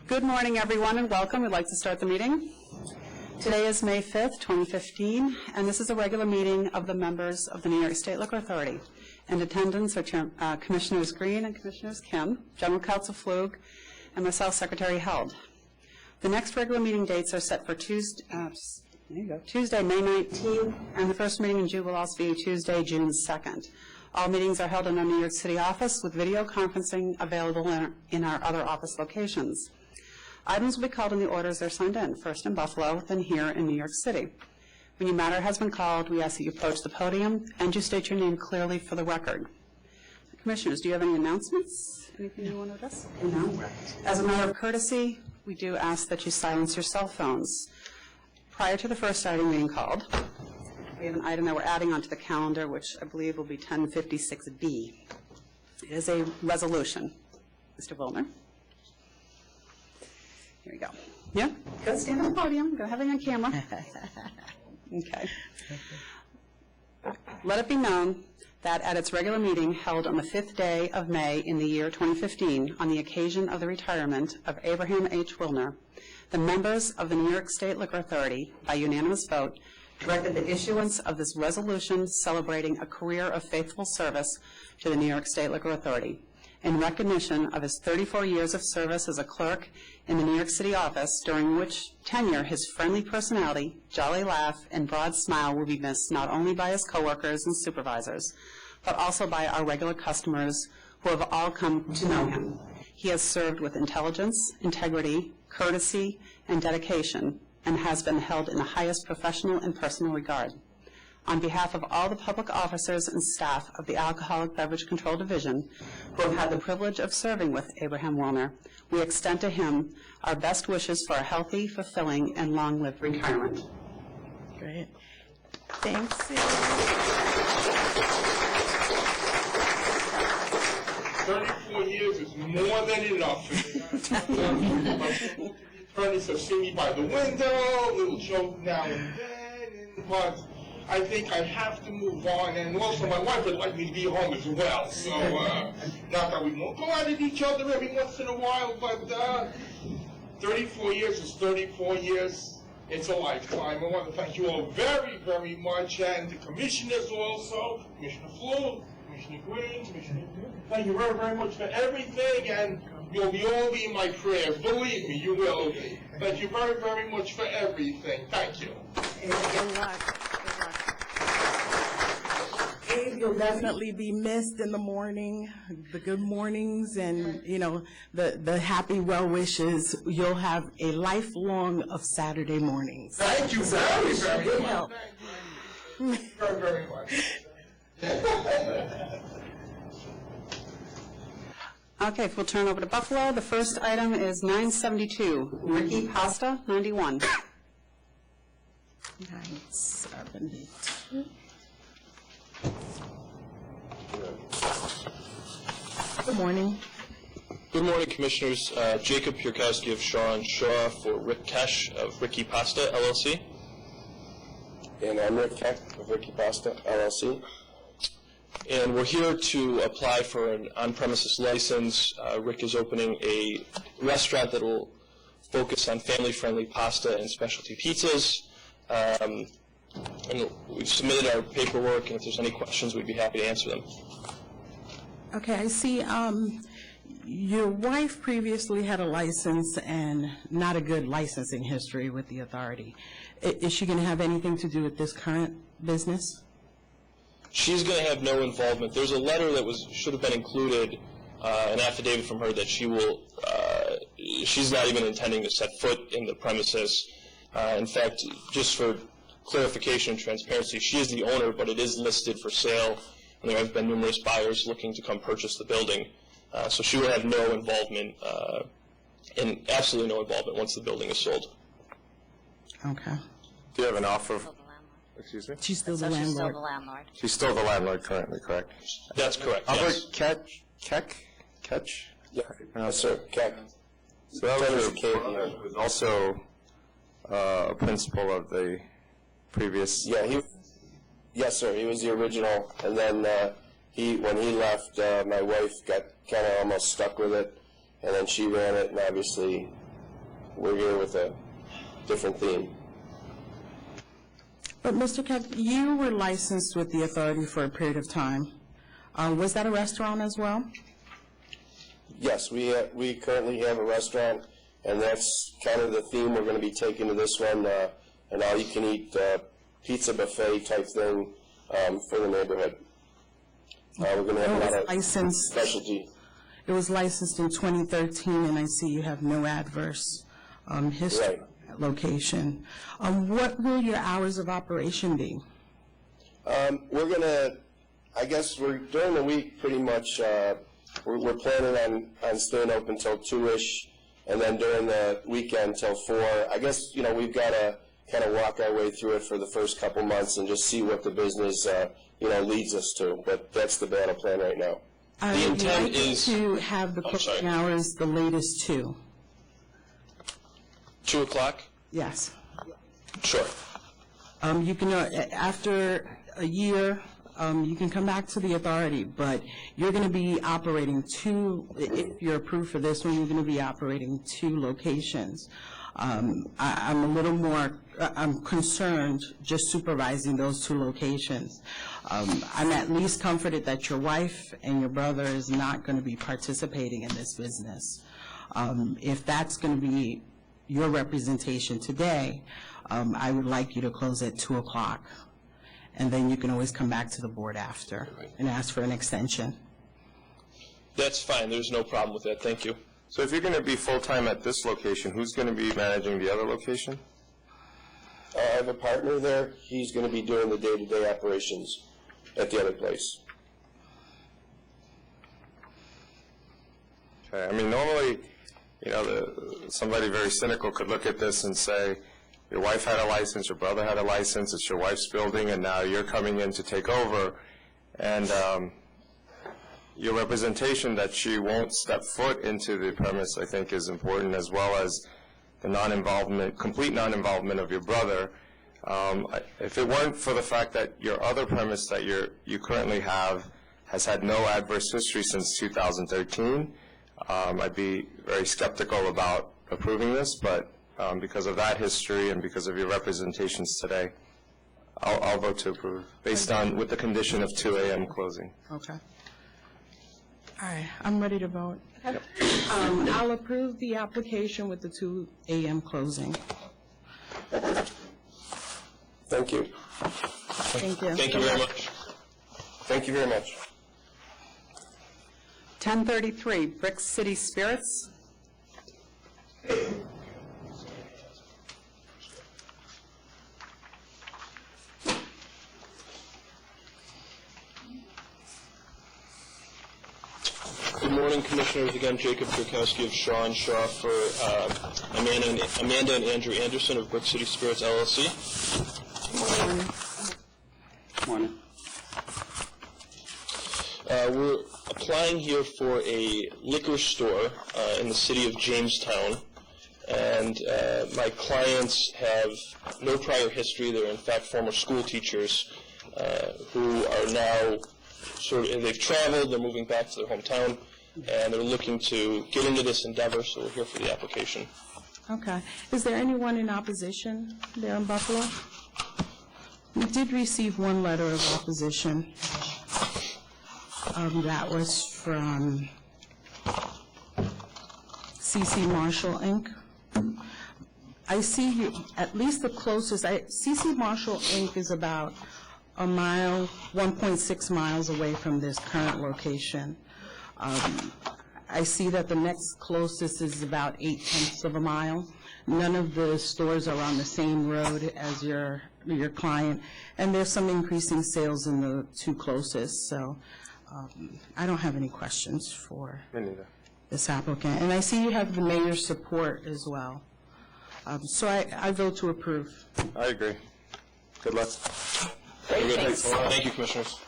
Good morning, everyone, and welcome. We'd like to start the meeting. Today is May 5th, 2015, and this is a regular meeting of the members of the New York State Liquor Authority. In attendance are Commissioners Green and Commissioners Kim, General Counsel Flug, and myself, Secretary Held. The next regular meeting dates are set for Tuesday, May 19th, and the first meeting in June will also be Tuesday, June 2nd. All meetings are held in our New York City office with video conferencing available in our other office locations. Items will be called in the orders they're signed in, first in Buffalo, then here in New York City. When your matter has been called, we ask that you approach the podium and you state your name clearly for the record. Commissioners, do you have any announcements? Anything you want to address? No. As a matter of courtesy, we do ask that you silence your cell phones. Prior to the first item being called, we have an item that we're adding onto the calendar, which I believe will be 1056B. It is a resolution. Mr. Volner. Here we go. Yeah? Go stand on the podium. Go have it on camera. Okay. Let it be known that at its regular meeting held on the 5th day of May in the year 2015, on the occasion of the retirement of Abraham H. Wilner, the members of the New York State Liquor Authority, by unanimous vote, directed the issuance of this resolution celebrating a career of faithful service to the New York State Liquor Authority. In recognition of his 34 years of service as a clerk in the New York City office, during which tenure his friendly personality, jolly laugh, and broad smile will be missed not only by his coworkers and supervisors, but also by our regular customers who have all come to know him. He has served with intelligence, integrity, courtesy, and dedication, and has been held in the highest professional and personal regard. On behalf of all the public officers and staff of the Alcoholic Beverage Control Division who have had the privilege of serving with Abraham Wilner, we extend to him our best wishes for a healthy, fulfilling, and long-lived retirement. Great. Thanks. 34 years is more than enough. Attorneys have seen me by the window, little joke now and then, but I think I have to move on, and also my wife would like me to be home as well, so not that we won't go at each other every once in a while, but 34 years is 34 years. It's a lifetime. I want to thank you all very, very much, and the commissioners also, Commissioner Flug, Commissioner Green, Commissioner Green. Thank you very, very much for everything, and you'll all be in my prayers. Believe me, you will be. Thank you very, very much for everything. Thank you. Good luck. Abe, you'll definitely be missed in the morning, the good mornings, and, you know, the happy well wishes. You'll have a lifelong of Saturday mornings. Thank you very, very Good much. help. Very, very much. Okay, we'll turn over to Buffalo. The first item is 972, Ricky Pasta, 91. 972. Good morning. Good morning, Commissioners. Jacob Pierkowski of Shaw & Shaw for Rick Kesh of Ricky Pasta, LLC. And I'm Rick Keck of Ricky Pasta, LLC. And we're here to apply for an on-premises license. Rick is opening a restaurant that will focus on family-friendly pasta and specialty pizzas. And we've submitted our paperwork, and if there's any questions, we'd be happy to answer them. Okay, I see your wife previously had a license and not a good licensing history with the authority. Is she going to have anything to do with this current business? She's going to have no involvement. There's a letter that should have been included, an affidavit from her that she will, she's not even intending to set foot in the premises. In fact, just for clarification and transparency, she is the owner, but it is listed for sale, and there have been numerous buyers looking to come purchase the building. So she will have no involvement, and absolutely no involvement once the building is sold. Okay. Do you have an offer? Excuse me? She's still the So she's still landlord. the landlord. She's still the landlord currently, correct? That's correct, yes. Albert Ketch? Yeah. No, sir, Keck. So that was your was also a principal of the previous... Yeah, yes, sir, he was the original, and then when he left, my wife got kind of almost stuck with it, and then she ran it, and obviously we're here with a different theme. But Mr. Keck, you were licensed with the authority for a period of time. Was that a restaurant as well? Yes, we currently have a restaurant, and that's kind of the theme we're going to be taking to this one, an all-you-can-eat pizza buffet type thing for the neighborhood. We're going to have a lot of specialty. It was licensed in 2013, and I see you have no adverse history. Right. Location. What will your hours of operation be? We're going to, I guess we're during the week pretty much, we're planning on staying open till 2-ish, and then during the weekend till 4. I guess, we've got to kind of walk our way through it for the first couple months and just see what the business, leads us to. But that's the battle plan right now. I would intent like is- to have the closing hours the latest 2. 2 o'clock? Yes. Sure. You can, after a year, you can come back to the authority, but you're going to be operating 2, if you're approved for this one, you're going to be operating 2 locations. I'm a little more, I'm concerned just supervising those 2 locations. I'm at least comforted that your wife and your brother is not going to be participating in this business. If that's going to be your representation today, I would like you to close at 2 o'clock. And then you can always come back to the board after and ask for an extension. That's fine. There's no problem with that. Thank you. So if you're going to be full-time at this location, who's going to be managing the other location? I have a partner there. He's going to be doing the day-to-day operations at the other place. Okay, I mean, normally, somebody very cynical could look at this and say, your wife had a license, your brother had a license, it's your wife's building, and now you're coming in to take over. And your representation that she won't step foot into the premise, I think, is important, as well as the complete non-involvement of your brother. If it weren't for the fact that your other premise that you currently have has had no adverse history since 2013, I'd be very skeptical about approving this, but because of that history and because of your representations today, I'll vote to approve, with the condition of 2 a.m. closing. Okay. All right, I'm ready to vote. I'll approve the application with the 2 a.m. closing. Thank you. Thank you. Thank you very much. Thank you very much. 1033, Brick City Spirits. Good morning, Commissioners. Again, Jacob Kurkowski of Shaw and Shaw for Amanda and Andrew Anderson of Brick City Spirits, LLC. Morning. We're applying here for a liquor store in the city of Jamestown, and my clients have no prior history. They're, in fact, former school teachers who are now they've traveled, they're moving back to their hometown, and they're looking to get into this endeavor, so we're here for the application. Okay. Is there anyone in opposition there in Buffalo? We did receive one letter of opposition. That was from C.C. Marshall, Inc. I see at least the closest, C.C. Marshall, Inc. is about a mile, 1.6 miles away from this current location. I see that the next closest is about 0.8 of a mile. None of the stores are on the same road as your client, and there's some increasing sales in the 2 closest, so I don't have any questions for this applicant. And I see you have the mayor's support as well. So I vote to approve. I agree. Good luck. Thank you, Commissioners.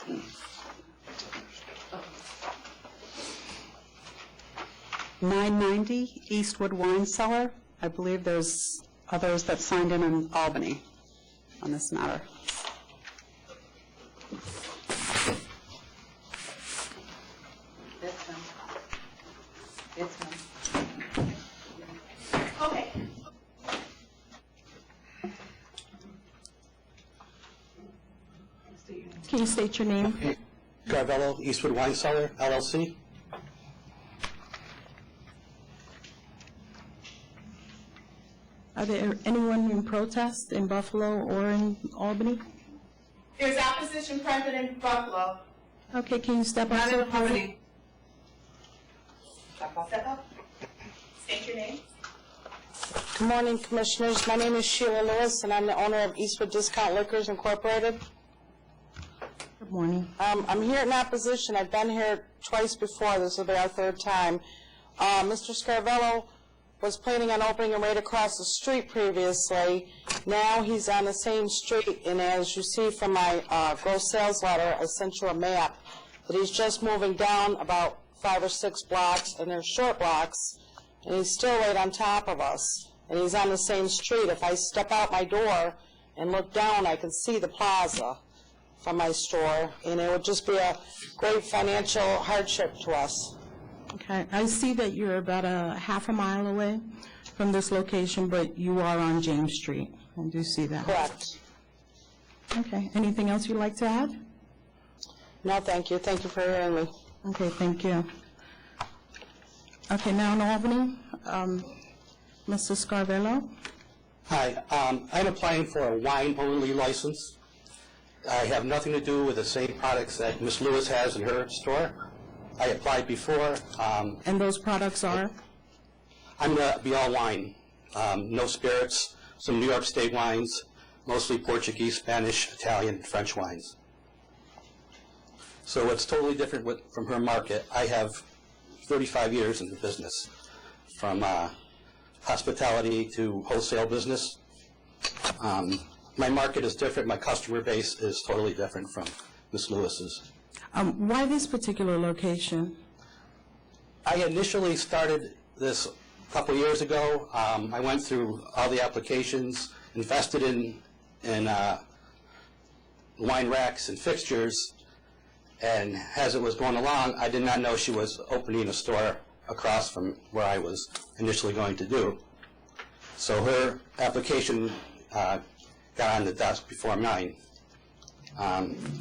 $990 Eastwood Wine Cellar. I believe there's others that signed in Albany on this matter. This one. Can you state your name? Carvello, Eastwood Wine Cellar, LLC. Are there anyone in protest in Buffalo or in Albany? There's opposition present in Buffalo. Okay, can you step up Not to in the podium? Albany. Step up. State your name. Good morning, Commissioners. My name is Sheila Lewis, and I'm the owner of Eastwood Discount Liquors Incorporated. Good morning. I'm here in opposition. I've been here twice before. This will be our third time. Mr. Scarvello was planning on opening it right across the street previously. Now he's on the same street, and as you see from my gross sales letter, I sent you a map, that he's just moving down about 5 or 6 blocks, and they're short blocks, and he's still right on top of us. And he's on the same street. If I step out my door and look down, I can see the plaza from my store, and it would just be a great financial hardship to us. Okay, I see that you're about a half a mile away from this location, but you are on James Street. I do see that. Correct. Okay, anything else you'd like to add? No, thank you. Thank you for hearing me. Okay, thank you. Okay, now in Albany, Mr. Scarvello. Hi, I'm applying for a wine-only license. I have nothing to do with the same products that Ms. Lewis has in her store. I applied before. And those products are? I'm going to be all wine, no spirits, some New York State wines, mostly Portuguese, Spanish, Italian, French wines. So it's totally different from her market. I have 35 years in the business, from hospitality to wholesale business. My market is different. My customer base is totally different from Ms. Lewis's. Why this particular location? I initially started this a couple years ago. I went through all the applications, invested in wine racks and fixtures, and as it was going along, I did not know she was opening a store across from where I was initially going to do. So her application got on the desk before mine.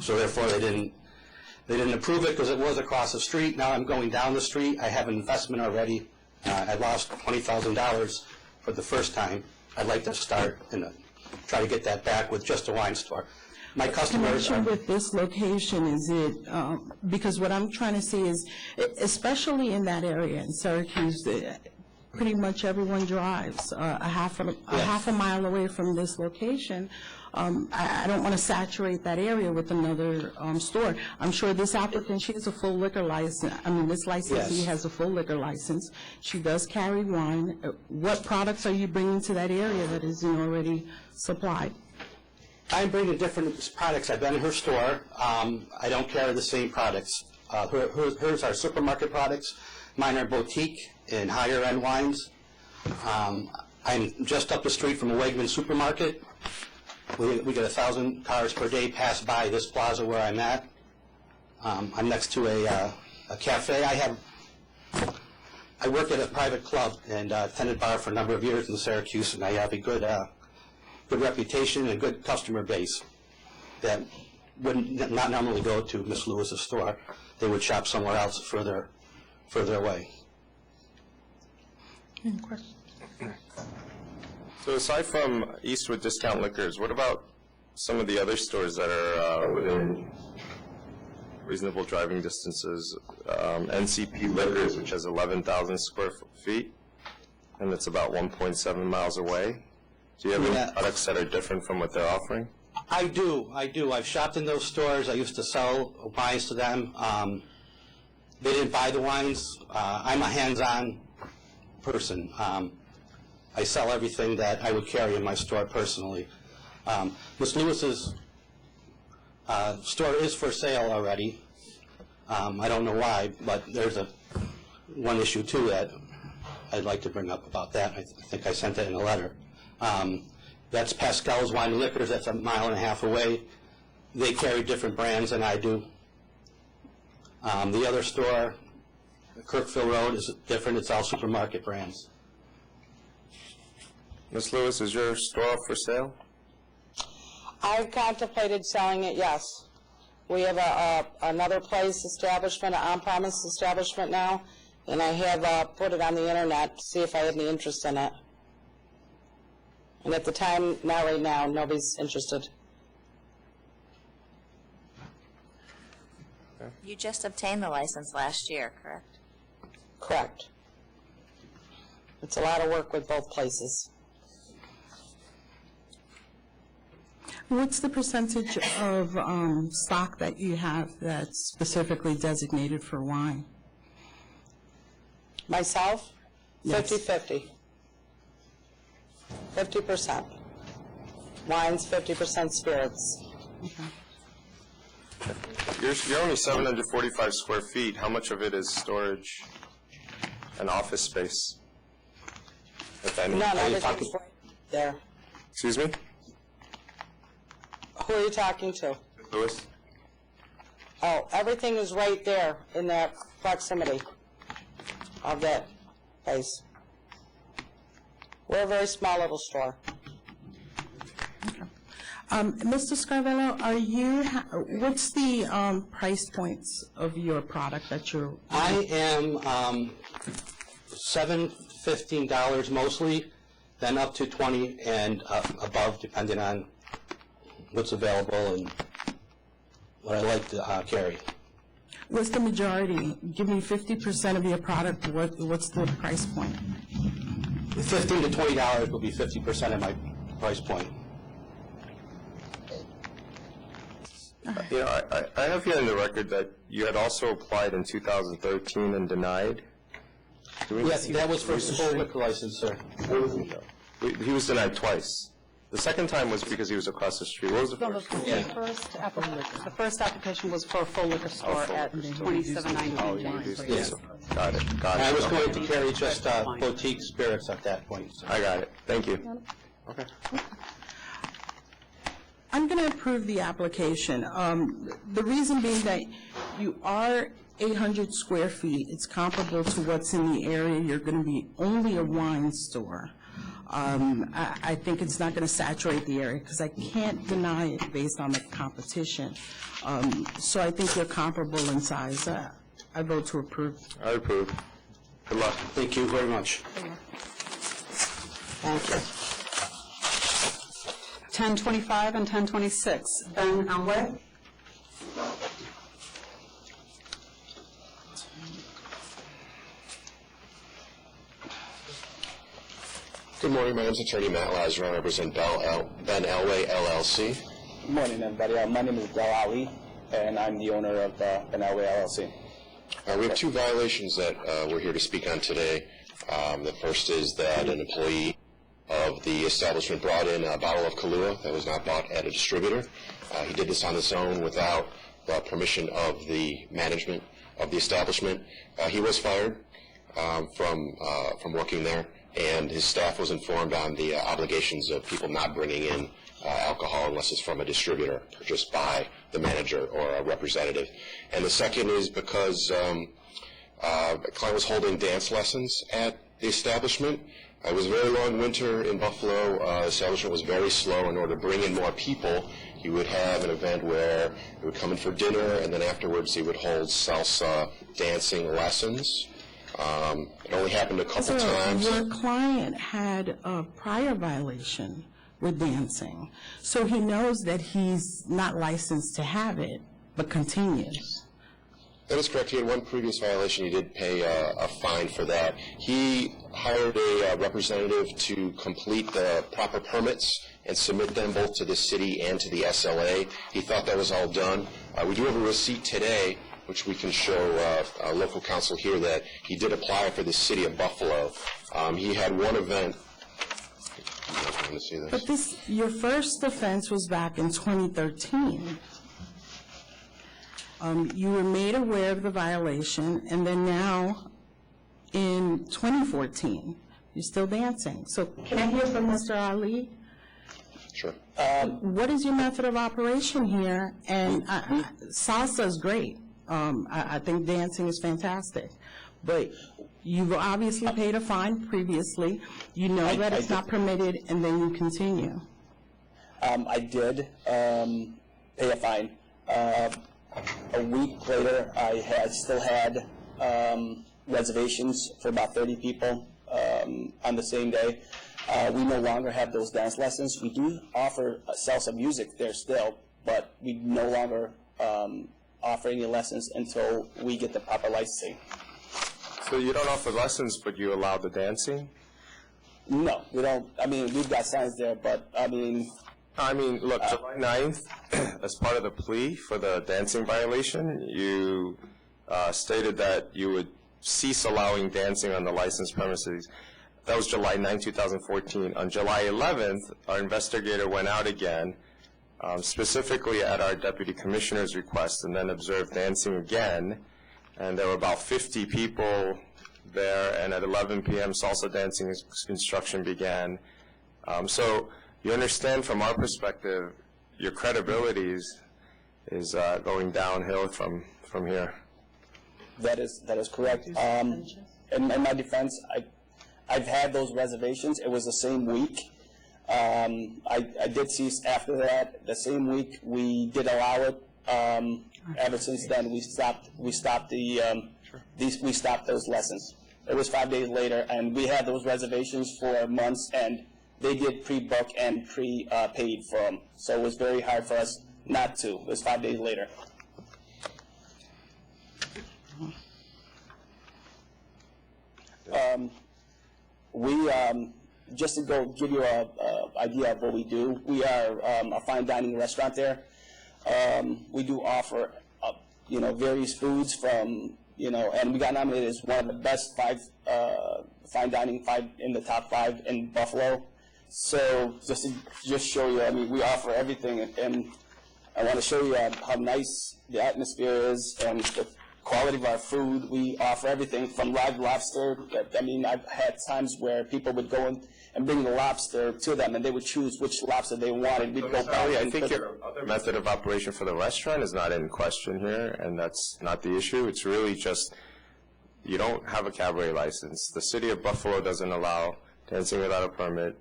So therefore they didn't approve it because it was across the street. Now I'm going down the street. I have an investment already. I lost $20,000 for the first time. I'd like to start and try to get that back with just a wine store. My customers Connection are... with this location, is it, because what I'm trying to see is, especially in that area in Syracuse, pretty much everyone drives a half a mile away from this location. I don't want to saturate that area with another store. I'm sure this applicant, she has a full liquor license. I mean, this licensee Yes. has a full liquor license. She does carry wine. What products are you bringing to that area that isn't already supplied? I'm bringing different products. I've been in her store. I don't carry the same products. Hers are supermarket products. Mine are boutique and higher-end wines. I'm just up the street from a Wegmans supermarket. We get 1,000 cars per day pass by this plaza where I'm at. I'm next to a cafe. I work at a private club and attended bar for a number of years in Syracuse, and I have a good reputation and a good customer base that would not normally go to Miss Lewis's store. They would shop somewhere else further away. Any questions? So aside from Eastwood Discount Liquors, what about some of the other stores that are within reasonable driving distances? NCP Liquors, which has 11,000 square feet, and it's about 1.7 miles away. Do you have any products that are different from what they're offering? I do. I've shopped in those stores. I used to sell wines to them. They didn't buy the wines. I'm a hands-on person. I sell everything that I would carry in my store personally. Miss Lewis's store is for sale already. I don't know why, but there's one issue too that I'd like to bring up about that. I think I sent it in a letter. That's Pascal's Wine and Liquors. That's 1.5 miles away. They carry different brands than I do. The other store, Kirkville Road, is different. It's all supermarket brands. Ms. Lewis, is your store up for sale? I've contemplated selling it, yes. We have another place establishment, an on-premise establishment now, and I have put it on the internet to see if I had any interest in it. And at the time, not right now, nobody's interested. You just obtained the license last year, correct? Correct. It's a lot of work with both places. What's the percentage of stock that you have that's specifically designated for wine? Myself, Yes. 50-50. 50%. Wines, 50% spirits. You're only 745 square feet. How much of it is storage and office space? If any? None, everything's right there. Excuse me? Who are you talking to? Louis? Oh, everything is right there in that proximity of that place. We're a very small little store. Mr. Scarvello, what's the price points of your product that you're... I am $7-15 mostly, then up to $20 and above, depending on what's available and what I like to carry. What's the majority? Give me 50% of your product. What's the price point? $15 to $20 will be 50% of my price point. You know, I have here in the record that you had also applied in 2013 and denied. Yes, that was for a full liquor license, sir. He was denied twice. The second time was because he was across the street. What was the No, first? the first application was for a full liquor store at 2790. Yeah. Got it. I was going to carry just boutique spirits at that point. So. I got it. Thank you. Okay. I'm going to approve the application. The reason being that you are 800 square feet. It's comparable to what's in the area. You're going to be only a wine store. I think it's not going to saturate the area because I can't deny it based on the competition. So I think you're comparable in size. I vote to approve. I approve. Good luck. Thank you very much. Thank you. 1025 and 1026, Ben Elway. Good morning. My name is Attorney Matt Lazar. I represent Ben Elway, LLC. Good morning, everybody. My name is Del Ali, and I'm the owner of Ben Elway, LLC. We have two violations that we're here to speak on today. The first is that an employee of the establishment brought in a bottle of Kahlua that was not bought at a distributor. He did this on his own without the permission of the management of the establishment. He was fired from working there, and his staff was informed on the obligations of people not bringing in alcohol unless it's from a distributor, purchased by the manager or a representative. And the second is because the client was holding dance lessons at the establishment. It was a very long winter in Buffalo. The establishment was very slow. In order to bring in more people, he would have an event where he would come in for dinner, and then afterwards he would hold salsa dancing lessons. It only happened a couple times. Your client had a prior violation with dancing, so he knows that he's not licensed to have it, but continues. That is correct. He had one previous violation. He did pay a fine for that. He hired a representative to complete the proper permits and submit them both to the city and to the SLA. He thought that was all done. We do have a receipt today, which we can show local council here, that he did apply for the city of Buffalo. He had one event. I'm going to see this. But your first offense was back in 2013. You were made aware of the violation, and then now, in 2014, you're still dancing. So can I hear from Mr. Ali? Sure. What is your method of operation here? And salsa is great. I think dancing is fantastic. But you've obviously paid a fine previously. You know that it's not permitted, and then you continue. I did pay a fine. a week later, I still had reservations for about 30 people on the same day. We no longer have those dance lessons. We do offer salsa music there still, but we no longer offer any lessons until we get the proper licensing. So you don't offer lessons, but you allow the dancing? No, we don't. I mean, we've got signs there, but I mean... look, July 9th, as part of the plea for the dancing violation, you stated that you would cease allowing dancing on the licensed premises. That was July 9, 2014. On July 11th, our investigator went out again, specifically at our deputy commissioner's request, and then observed dancing again. And there were about 50 people there, and at 11 p.m. salsa dancing instruction began. So you understand from our perspective, your credibility is going downhill from here. That is correct. In my defense, I've had those reservations. It was the same week. I did cease after that. The same week we did allow it. Ever since then, we stopped those lessons. It was 5 days later, and we had those reservations for months, and they did pre-book and pre-paid for them. So it was very hard for us not to. It was 5 days later. Just to go give you an idea of what we do, we are a fine dining restaurant there. We do offer, various foods from, and we got nominated as one of the best fine dining, in the top 5 in Buffalo. So just to show you, we offer everything, and I want to show you how nice the atmosphere is and the quality of our food. We offer everything from live lobster. I've had times where people would go in and bring the lobster to them, and they would choose which lobster they wanted. We'd go back I think your other method of operation for the restaurant is not in question here, and that's not the issue. It's really just you don't have a cabaret license. The city of Buffalo doesn't allow dancing without a permit.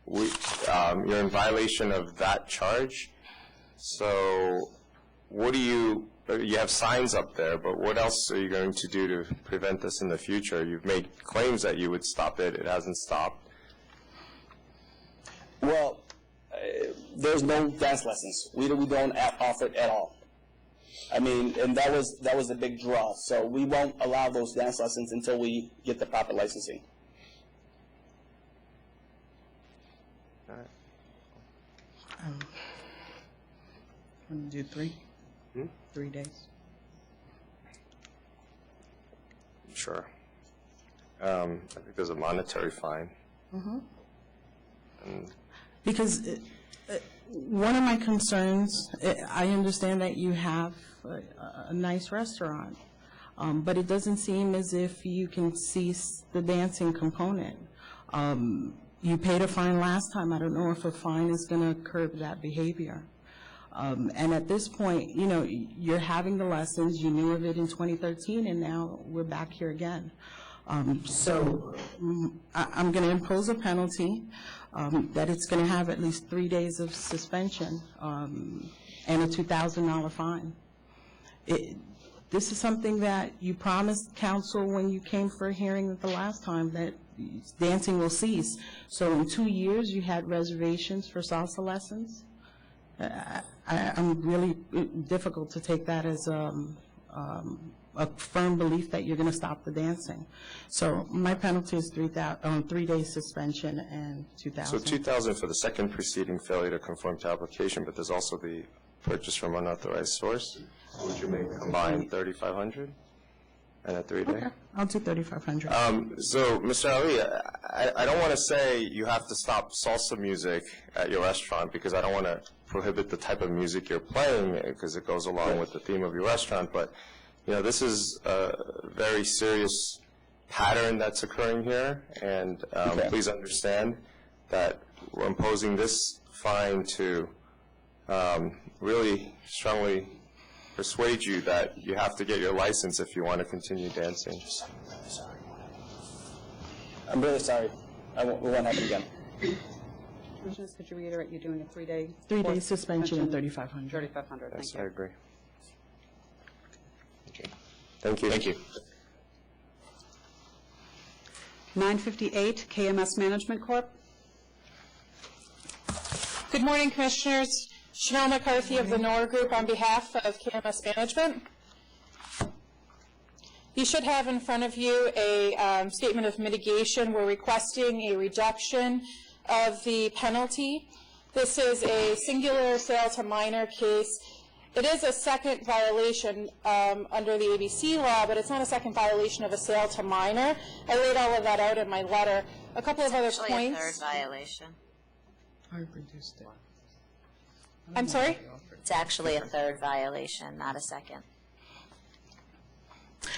You're in violation of that charge. So what do you have signs up there, but what else are you going to do to prevent this in the future? You've made claims that you would stop it. It hasn't stopped. Well, there's no dance lessons. We don't offer it at all. And that was the big draw. So we won't allow those dance lessons until we get the proper licensing. All right. Want to do 3? 3 days? Sure. I think there's a monetary fine. Because one of my concerns, I understand that you have a nice restaurant, but it doesn't seem as if you can cease the dancing component. You paid a fine last time. I don't know if a fine is going to curb that behavior. And at this point, you're having the lessons. You knew of it in 2013, and now we're back here again. So I'm going to impose a penalty that it's going to have at least 3 days of suspension and a $2,000 fine. This is something that you promised council when you came for a hearing the last time, that dancing will cease. So in 2 years, you had reservations for salsa lessons. I'm really difficult to take that as a firm belief that you're going to stop the dancing. So my penalty is 3 days suspension and $2,000. So $2,000 for the second preceding failure to conform to application, but there's also the purchase from unauthorized source. Would you make combined $3,500 and a 3-day? Okay, I'll do $3,500. So, Mr. Ali, I don't want to say you have to stop salsa music at your restaurant, because I don't want to prohibit the type of music you're playing, because it goes along with the theme of your restaurant. But, this is a very serious pattern that's occurring here, and please understand that we're imposing this fine to really strongly persuade you that you have to get your license if you want to continue dancing. I'm really sorry. We won't happen again. Commissioners, could you reiterate you're doing a 3-day? 3 days suspension and $3,500. $3,500, Yes, thank I you. agree. Thank you. Thank you. 958, KMS Management Corp. Good morning, Commissioners. Chanel McCarthy of the Nor Group on behalf of KMS Management. You should have in front of you a statement of mitigation. We're requesting a reduction of the penalty. This is a singular sale to minor case. It is a second violation under the ABC law, but it's not a second violation of a sale to minor. I laid all of that out in my letter. A couple of other Actually, points. a third violation. I reduced it. I'm sorry? It's actually a third violation, not a second.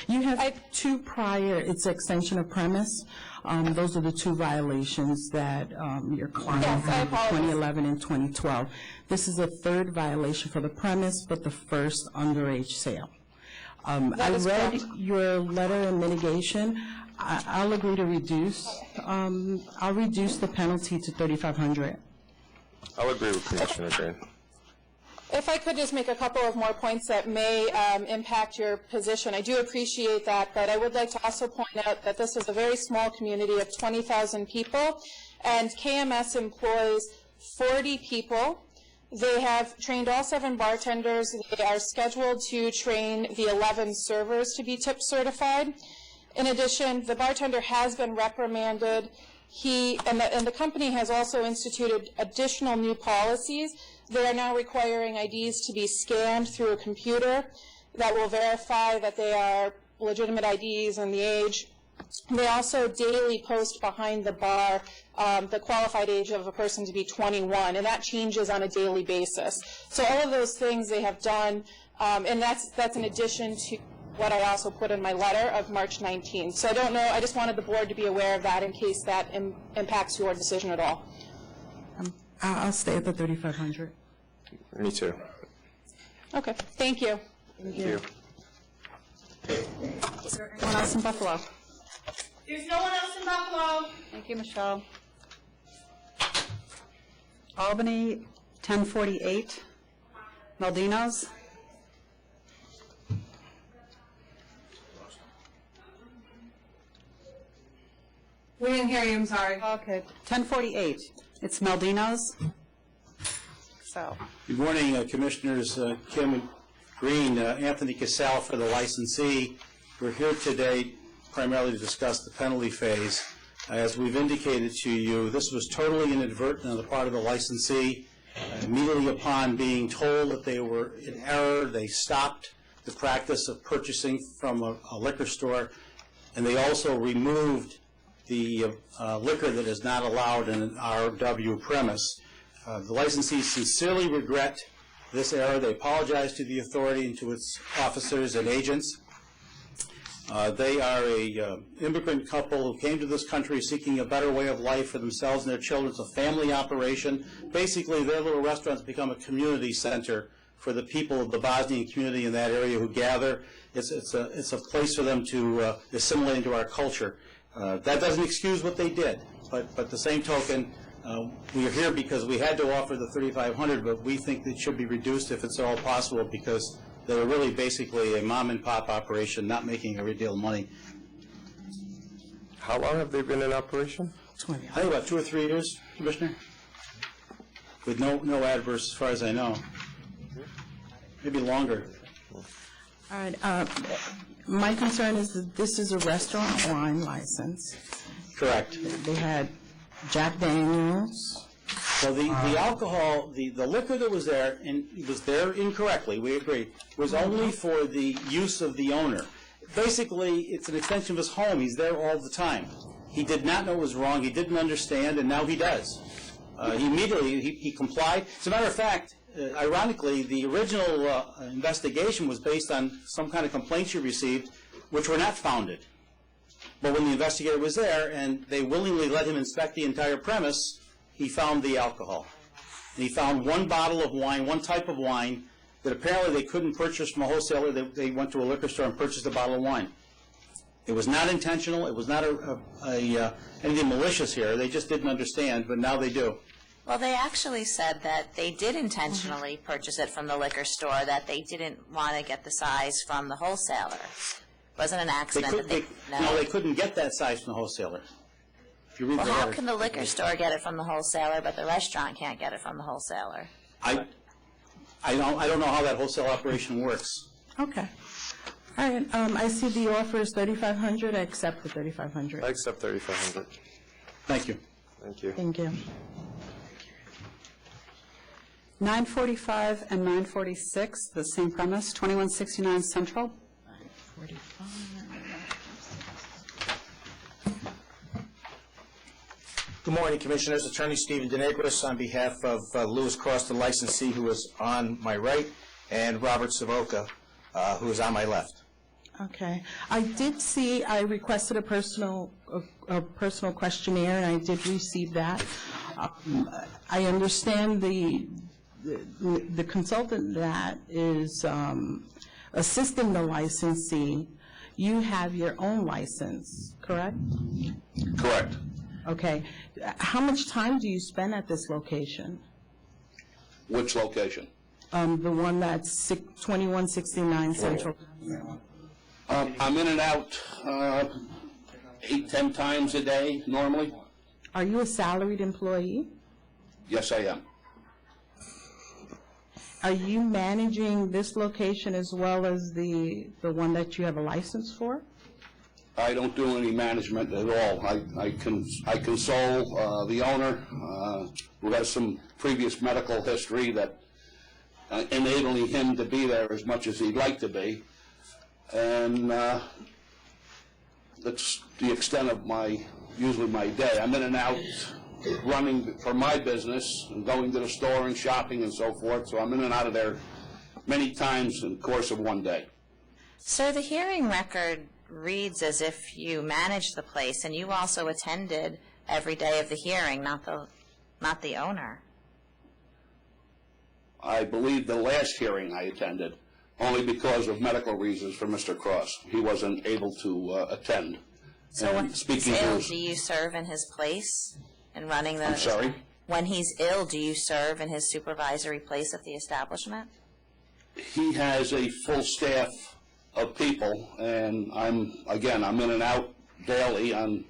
You have two prior, it's extension of premise. Those are the two violations that your client Yes, I had in apologize. 2011 and 2012. This is a third violation for the premise, but the first underage sale. I is read correct. your letter in mitigation. I'll agree to reduce. I'll reduce the penalty to $3,500. I'll agree with Commissioner Green. If I could just make a couple of more points that may impact your position. I do appreciate that, but I would like to also point out that this is a very small community of 20,000 people, and KMS employs 40 people. They have trained all 7 bartenders. They are scheduled to train the 11 servers to be tip certified. In addition, the bartender has been reprimanded. And the company has also instituted additional new policies. They are now requiring IDs to be scanned through a computer that will verify that they are legitimate IDs and the age. They also daily post behind the bar the qualified age of a person to be 21, and that changes on a daily basis. So all of those things they have done, and that's in addition to what I also put in my letter of March 19th. So I don't know, I just wanted the board to be aware of that in case that impacts your decision at all. I'll stay at the $3,500. Me too. Okay, thank you. Thank you. Anyone else in Buffalo? There's no one else in Buffalo. Thank you, Michelle. Albany, 1048, Maldinos. We didn't hear you, I'm sorry. Okay, 1048, it's Maldinos. So, Good morning, Commissioners. Kim Green, Anthony Casal for the licensee. We're here today primarily to discuss the penalty phase. As we've indicated to you, this was totally inadvertent on the part of the licensee. Immediately upon being told that they were in error, they stopped the practice of purchasing from a liquor store, and they also removed the liquor that is not allowed in an RW premise. The licensees sincerely regret this error. They apologize to the authority and to its officers and agents. They are an immigrant couple who came to this country seeking a better way of life for themselves and their children. It's a family operation. Basically, their little restaurants become a community center for the people of the Bosnian community in that area who gather. It's a place for them to assimilate into our culture. That doesn't excuse what they did, but the same token, we are here because we had to offer the $3,500, but we think it should be reduced if it's at all possible because they're really basically a mom-and-pop operation, not making a great deal of money. How long have they been in operation? I think about 2 or 3 years, Commissioner, with no adverse as far as I know. Maybe longer. All right. My concern is that this is a restaurant wine license. Correct. They had Jack Daniels. So the alcohol, the liquor that was there, and it was there incorrectly, we agree, was only for the use of the owner. Basically, it's an extension of his home. He's there all the time. He did not know it was wrong. He didn't understand, and now he does. He immediately, he complied. As a matter of fact, ironically, the original investigation was based on some kind of complaints you received, which were not founded. But when the investigator was there, and they willingly let him inspect the entire premise, he found the alcohol. And he found one bottle of wine, one type of wine, that apparently they couldn't purchase from a wholesaler. They went to a liquor store and purchased a bottle of wine. It was not intentional. It was not anything malicious here. They just didn't understand, but now they do. Well, they actually said that they did intentionally purchase it from the liquor store, that they didn't want to get the size from the wholesaler. Wasn't an They accident could, that they, no, they couldn't get that size from the wholesaler. If you read Well, the how letter. can the liquor store get it from the wholesaler, but the restaurant can't get it from the wholesaler? I don't know how that wholesale operation works. Okay. All right, I see the offer is $3,500. I accept the $3,500. I accept 3,500. Thank you. Thank you. Thank you. 945 and 946, the same premise, 2169 Central. 945. Good morning, Commissioners. Attorney Stephen DeNegris on behalf of Lewis Cross, the licensee, who is on my right, and Robert Savoca, who is on my left. Okay. I did see, I requested a personal questionnaire, and I did receive that. I understand the consultant that is assisting the licensee, you have your own license, correct? Correct. Okay. How much time do you spend at this location? Which location? The one that's 2169 Central. I'm in and out 8-10 times a day normally. Are you a salaried employee? Yes, I am. Are you managing this location as well as the one that you have a license for? I don't do any management at all. I console the owner who has some previous medical history that enabling him to be there as much as he'd like to be. And that's the extent of usually my day. I'm in and out running for my business and going to the store and shopping and so forth, so I'm in and out of there many times in the course of one day. Sir, the hearing record reads as if you managed the place, and you also attended every day of the hearing, not the owner. I believe the last hearing I attended, only because of medical reasons for Mr. Cross. He wasn't able to attend. So when he's ill, do you serve in his place in running the... I'm sorry? When he's ill, do you serve in his supervisory place at the establishment? He has a full staff of people, and I'm in and out daily on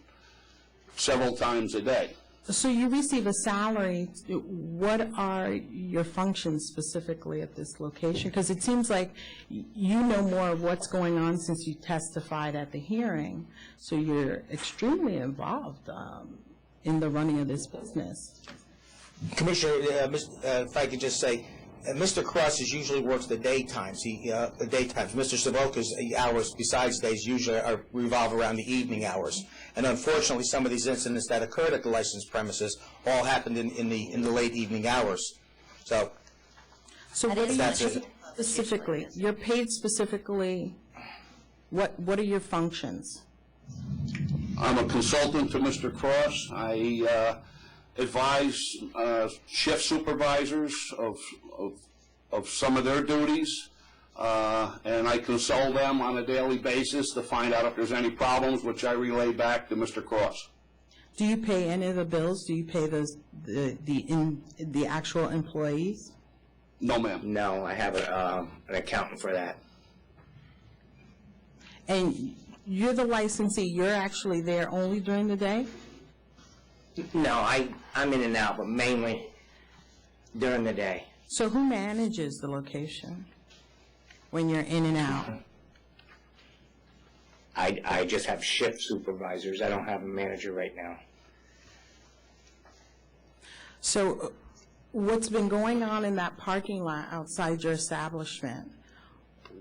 several times a day. So you receive a salary. What are your functions specifically at this location? Because it seems like you know more of what's going on since you testified at the hearing. So you're extremely involved in the running of this business. Commissioner, if I could just say, Mr. Cross usually works the daytimes. Mr. Savoca's hours, besides days, usually revolve around the evening hours. And unfortunately, some of these incidents that occurred at the licensed premises all happened in the late evening hours. So what are you specifically? You're paid specifically. What are your functions? I'm a consultant to Mr. Cross. I advise shift supervisors of some of their duties, and I console them on a daily basis to find out if there's any problems, which I relay back to Mr. Cross. Do you pay any of the bills? Do you pay the actual employees? No, ma'am. No, I have an accountant for that. And you're the licensee. You're actually there only during the day? No, I'm in and out, but mainly during the day. So who manages the location when you're in and out? I just have shift supervisors. I don't have a manager right now. So what's been going on in that parking lot outside your establishment?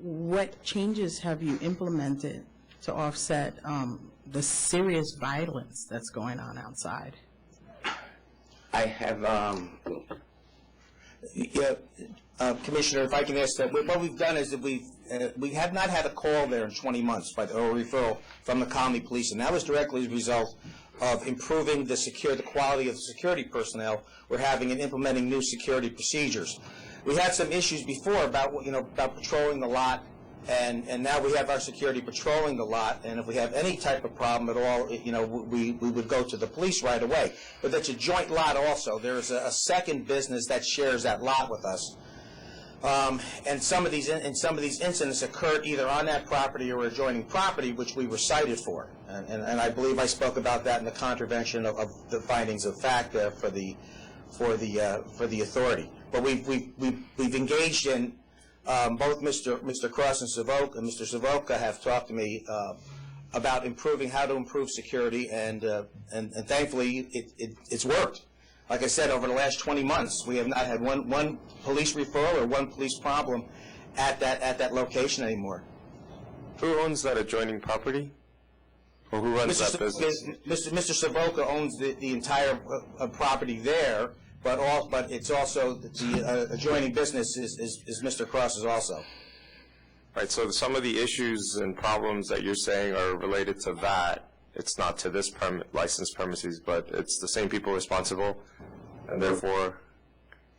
What changes have you implemented to offset the serious violence that's going on outside? I have, Commissioner, if I can ask that, what we've done is that we have not had a call there in 20 months or a referral from the Conley Police, and that was directly as a result of improving the quality of the security personnel we're having and implementing new security procedures. We had some issues before about patrolling the lot, and now we have our security patrolling the lot, and if we have any type of problem at all, we would go to the police right away. But that's a joint lot also. There's a second business that shares that lot with us. And some of these incidents occurred either on that property or adjoining property, which we were cited for. And I believe I spoke about that in the contravention of the findings of fact for the authority. But we've engaged in both Mr. Cross and Mr. Savoca have talked to me about how to improve security, and thankfully it's worked. Like I said, over the last 20 months, we have not had one police referral or one police problem at that location anymore. Who owns that adjoining property? Or who runs that business? Mr. Savoca owns the entire property there, but it's also the adjoining business is Mr. Cross's also. Right, so some of the issues and problems that you're saying are related to that. It's not to this licensed premises, but it's the same people responsible, and therefore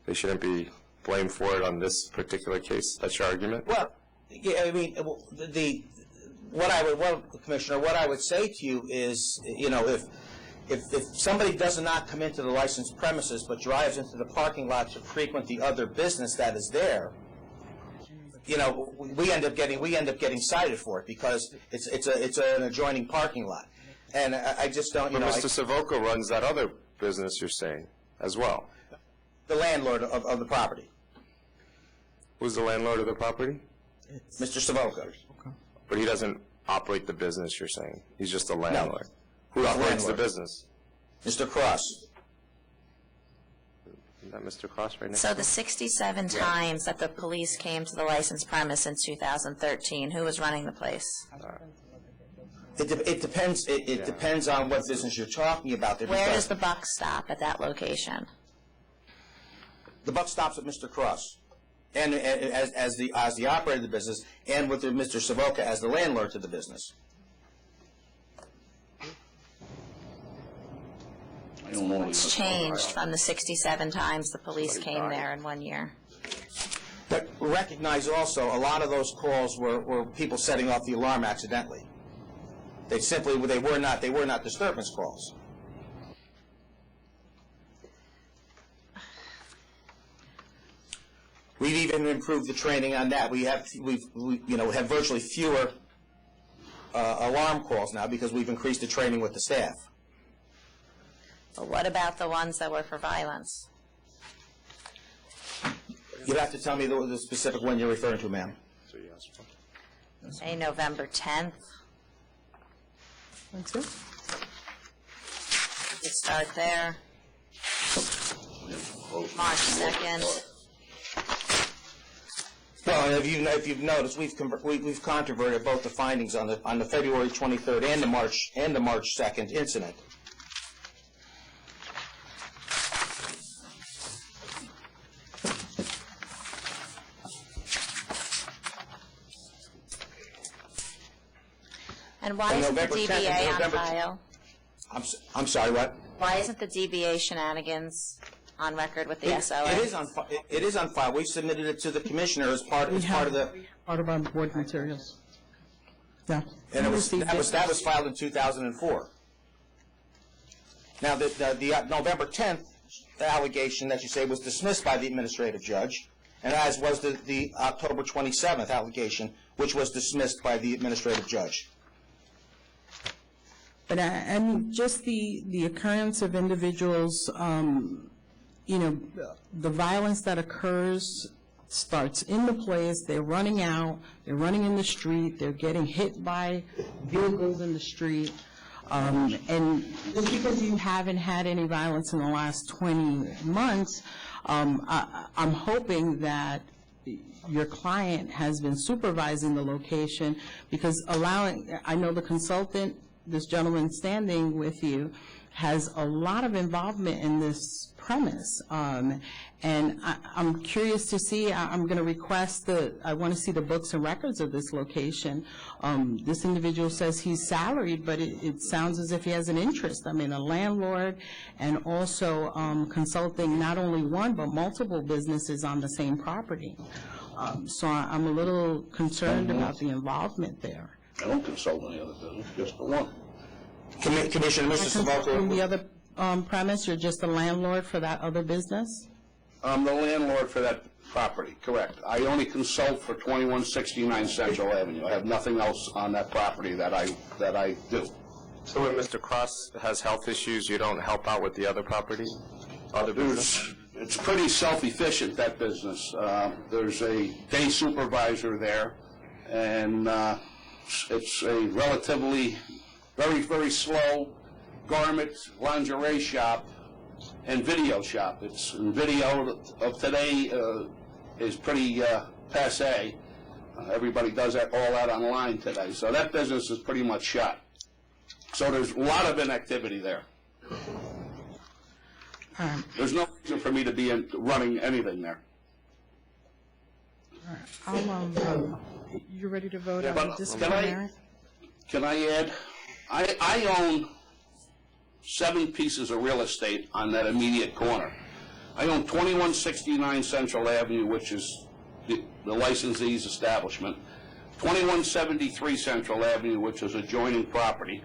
they shouldn't be blamed for it on this particular case. That's your argument? Well, yeah, I mean, Commissioner, what I would say to you is, if somebody does not come into the licensed premises but drives into the parking lot to frequent the other business that is there, we end up getting cited for it because it's an adjoining parking lot. And I just don't, But Mr. Savoca runs that other business you're saying as well. The landlord of the property. Who's the landlord of the property? Mr. Savoca. But he doesn't operate the business you're saying. He's just a landlord. No. Who He's operates the landlord. business? Mr. Cross. Is that Mr. Cross right now? So the 67 times that the police came to the licensed premise in 2013, who was running the place? It depends. It depends on what business you're talking about. Where does the buck stop at that location? The buck stops at Mr. Cross, and as the operator of the business, and with Mr. Savoca as the landlord to the business. What's changed from the 67 times the police came there in 1 year? But recognize also, a lot of those calls were people setting off the alarm accidentally. They were not disturbance calls. We've even improved the training on that. We have virtually fewer alarm calls now because we've increased the training with the staff. But what about the ones that were for violence? You'd have to tell me the specific one you're referring to, ma'am. Say November 10th. That's it. You start there. March 2nd. Well, if you've noticed, we've controverted both the findings on the February 23rd and the March 2nd incident. And why isn't the DBA on file? I'm sorry, what? Why isn't the DBA shenanigans on record with the SOA? It is on file. We submitted it to the commissioner as part of our board materials. Yeah. And that was filed in 2004. Now, the November 10th allegation that you say was dismissed by the administrative judge, and as was the October 27th allegation, which was dismissed by the administrative judge. But and just the occurrence of individuals, the violence that occurs starts in the place, they're running out, they're running in the street, they're getting hit by vehicles in the street. And just because you haven't had any violence in the last 20 months, I'm hoping that your client has been supervising the location, because I know the consultant, this gentleman standing with you, has a lot of involvement in this premise. And I'm curious to see, I'm going to request I want to see the books and records of this location. This individual says he's salaried, but it sounds as if he has an interest. I mean, a landlord, and also consulting not only one but multiple businesses on the same property. So I'm a little concerned about the involvement there. I don't consult any other business, just the one. Commissioner, Mr. Savoca. From the other premise, you're just a landlord for that other business? I'm the landlord for that property, correct. I only consult for 2169 Central Avenue. I have nothing else on that property that I do. So when Mr. Cross has health issues, you don't help out with the other property? Other business? It's pretty self-efficient, that business. There's a day supervisor there, and it's a relatively very, very slow garment, lingerie shop, and video shop. It's video of today is pretty passé. Everybody does that all out online today. So that business is pretty much shut. So there's a lot of inactivity there. There's no reason for me to be running anything there. You ready to vote Yeah, on but disciplinary? Can I add? I own 7 pieces of real estate on that immediate corner. I own 2169 Central Avenue, which is the licensee's establishment, 2173 Central Avenue, which is adjoining property,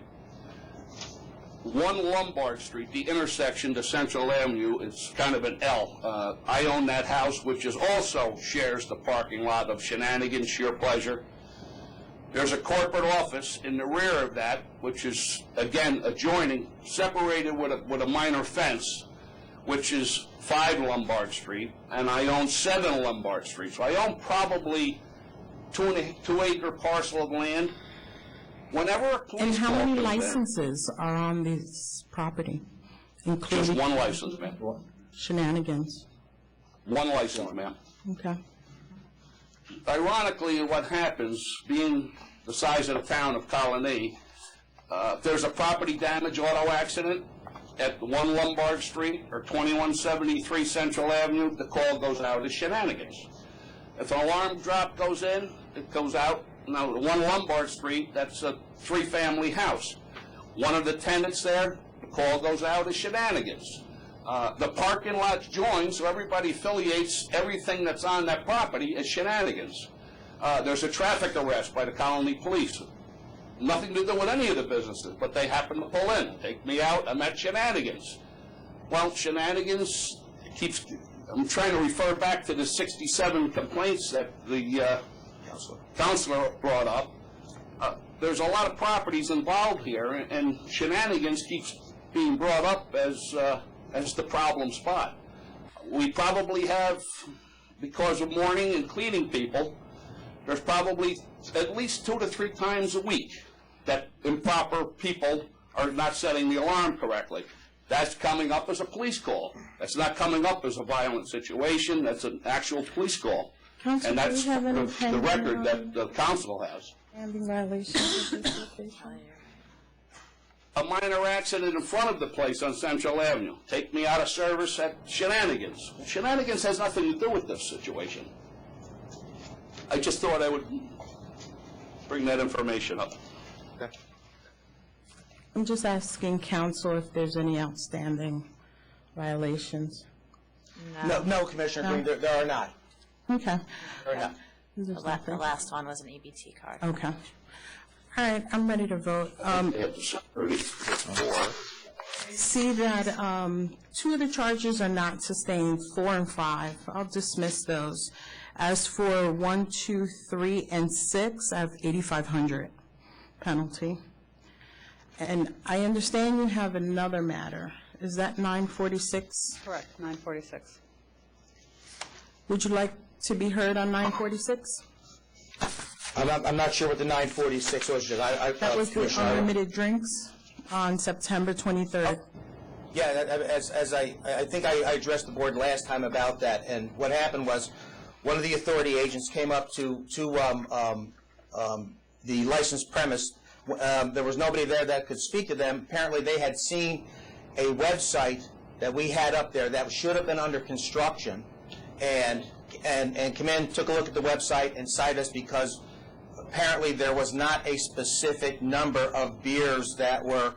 1 Lombard Street, the intersection to Central Avenue, is kind of an L. I own that house, which is also shares the parking lot of Shenanigans, Sheer Pleasure. There's a corporate office in the rear of that, which is, again, adjoining, separated with a minor fence, which is 5 Lombard Street, and I own 7 Lombard Street. So I own probably 2-acre parcel of land. Whenever a police And how call many comes in- licenses are on this property? Including Just 1 license, ma'am. Shenanigans. 1 license, ma'am. Okay. Ironically, what happens, being the size of the town of Colony, if there's a property damage auto accident at 1 Lombard Street or 2173 Central Avenue, the call goes out as Shenanigans. If an alarm drop goes in, it goes out. Now, 1 Lombard Street, that's a 3-family house. One of the tenants there, the call goes out as Shenanigans. The parking lot's joined, so everybody affiliates everything that's on that property as Shenanigans. There's a traffic arrest by the Colony Police. Nothing to do with any of the businesses, but they happen to pull in, take me out, I'm at Shenanigans. Well, Shenanigans keeps, I'm trying to refer back to the 67 complaints that the counselor brought up. There's a lot of properties involved here, and Shenanigans keeps being brought up as the problem spot. We probably have, because of mourning and cleaning people, there's probably at least 2 to 3 times a week that improper people are not setting the alarm correctly. That's coming up as a police call. That's not coming up as a violent situation. That's an actual police call. Counsel, And that's do you have any the pending, record that the council has. Pending violations of this location? A minor accident in front of the place on Central Avenue. Take me out of service at Shenanigans. Shenanigans has nothing to do with this situation. I just thought I would bring that information up. I'm just asking counsel if there's any outstanding violations. No, Commissioner Green, there are not. Okay. There are not. The last one was an EBT card. Okay. All right, I'm ready to vote. See that 2 of the charges are not sustained, 4 and 5. I'll dismiss those. As for 1, 2, 3, and 6, I have $8,500 penalty. And I understand you have another matter. Is that 946? Correct, 946. Would you like to be heard on 946? I'm not sure what the 946 was. That was the unlimited drinks on September 23rd. Yeah, as I think I addressed the board last time about that, and what happened was one of the authority agents came up to the licensed premise. There was nobody there that could speak to them. Apparently, they had seen a website that we had up there that should have been under construction, and come in, took a look at the website, and cited us because apparently there was not a specific number of beers that were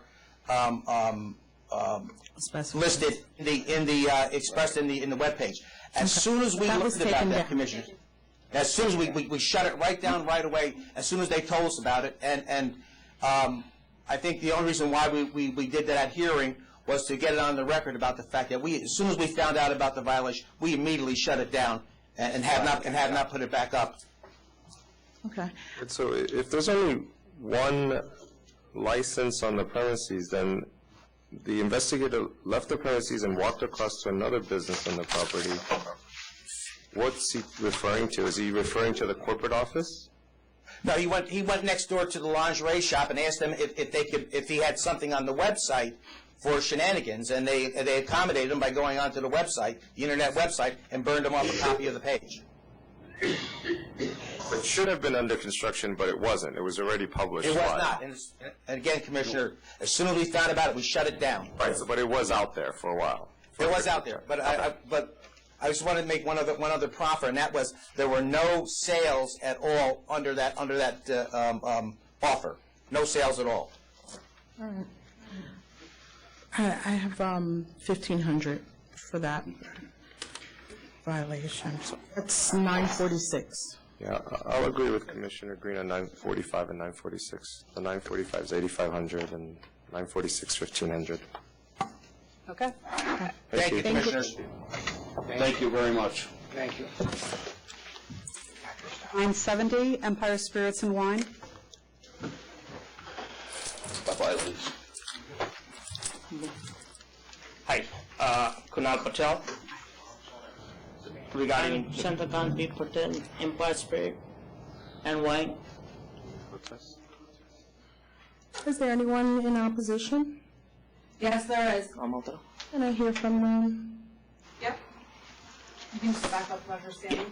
listed expressed in the webpage. As soon as we learned about that, Commissioner, as soon as we shut it right down right away, as soon as they told us about it, and I think the only reason why we did that hearing was to get it on the record about the fact that as soon as we found out about the violation, we immediately shut it down and have not put it back up. Okay. And so if there's only one license on the premises, then the investigator left the premises and walked across to another business on the property. What's he referring to? Is he referring to the corporate office? No, he went next door to the lingerie shop and asked them if he had something on the website for shenanigans, and they accommodated him by going onto the website, the internet website, and burned him off a copy of the page. It should have been under construction, but it wasn't. It was already published. It was live. not. And again, Commissioner, as soon as we found about it, we shut it down. Right, but it was out there for a while. It was out there, but I just wanted to make one other proffer, and that was there were no sales at all under that offer. No sales at all. All right. I have $1,500 for that violation. So that's $946. Yeah, I'll agree with Commissioner Green on 945 and 946. The 945 is $8,500 and 946 $1,500. Okay. Thank you, Commissioners. Thank you very much. Thank you. 970, Empire Spirits and Wine. Stop by, please. Hi, Kunal Patel. Regarding Chandrakanti Patel, Empire Spirit and Wine. Is there anyone in opposition? Yes, there is. Can I hear from them? Yep. You can just back up to understanding.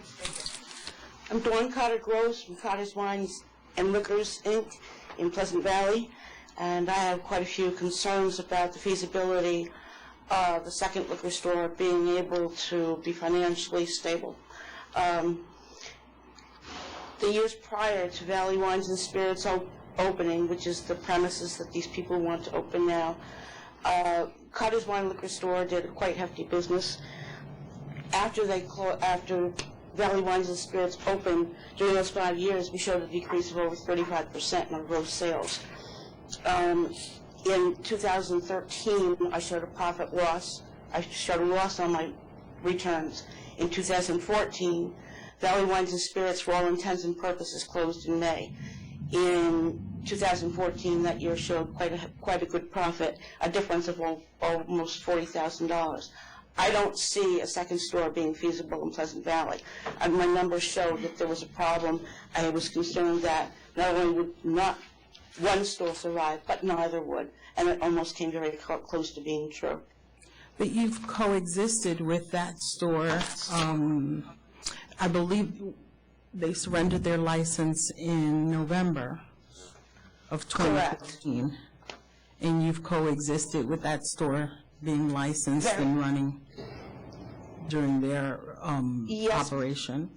I'm Dawn Carter Gross from Carter's Wines and Liquors, Inc. in Pleasant Valley, and I have quite a few concerns about the feasibility of the second liquor store being able to be financially stable. The years prior to Valley Wines and Spirits opening, which is the premises that these people want to open now, Carter's Wine Liquor Store did a quite hefty business. After Valley Wines and Spirits opened, during those 5 years, we showed a decrease of over 35% in our gross sales. In 2013, I showed a profit loss. I showed a loss on my returns. In 2014, Valley Wines and Spirits, for all intents and purposes, closed in May. In 2014, that year showed quite a good profit, a difference of almost $40,000. I don't see a second store being feasible in Pleasant Valley. And my numbers showed that there was a problem. I was concerned that not only would not one store survive, but neither would. And it almost came very close to being true. But you've coexisted with that store. I believe they surrendered their license in November of 2015. Correct. And you've coexisted with that store being licensed and running during their operation.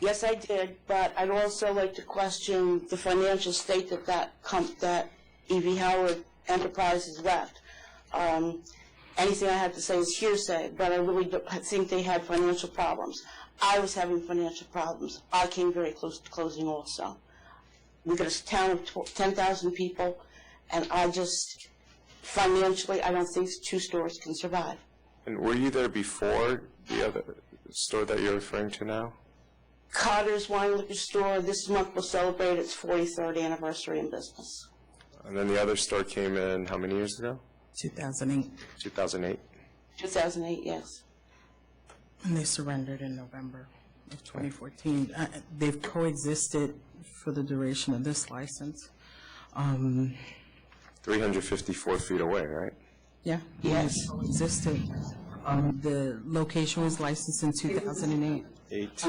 Yes, I did, but I'd also like to question the financial state that E.V. Howard Enterprises left. Anything I have to say is hearsay, but I really think they had financial problems. I was having financial problems. I came very close to closing also. We've got a town of 10,000 people, and financially, I don't think two stores can survive. And were you there before the other store that you're referring to now? Carter's Wine Liquor Store, this month will celebrate its 43rd anniversary in business. And then the other store came in how many years ago? 2008. 2008? 2008, yes. And they surrendered in November of 2014. They've coexisted for the duration of this license. 354 feet away, right? Yeah. Yes. Coexisted. The location was licensed in 2008.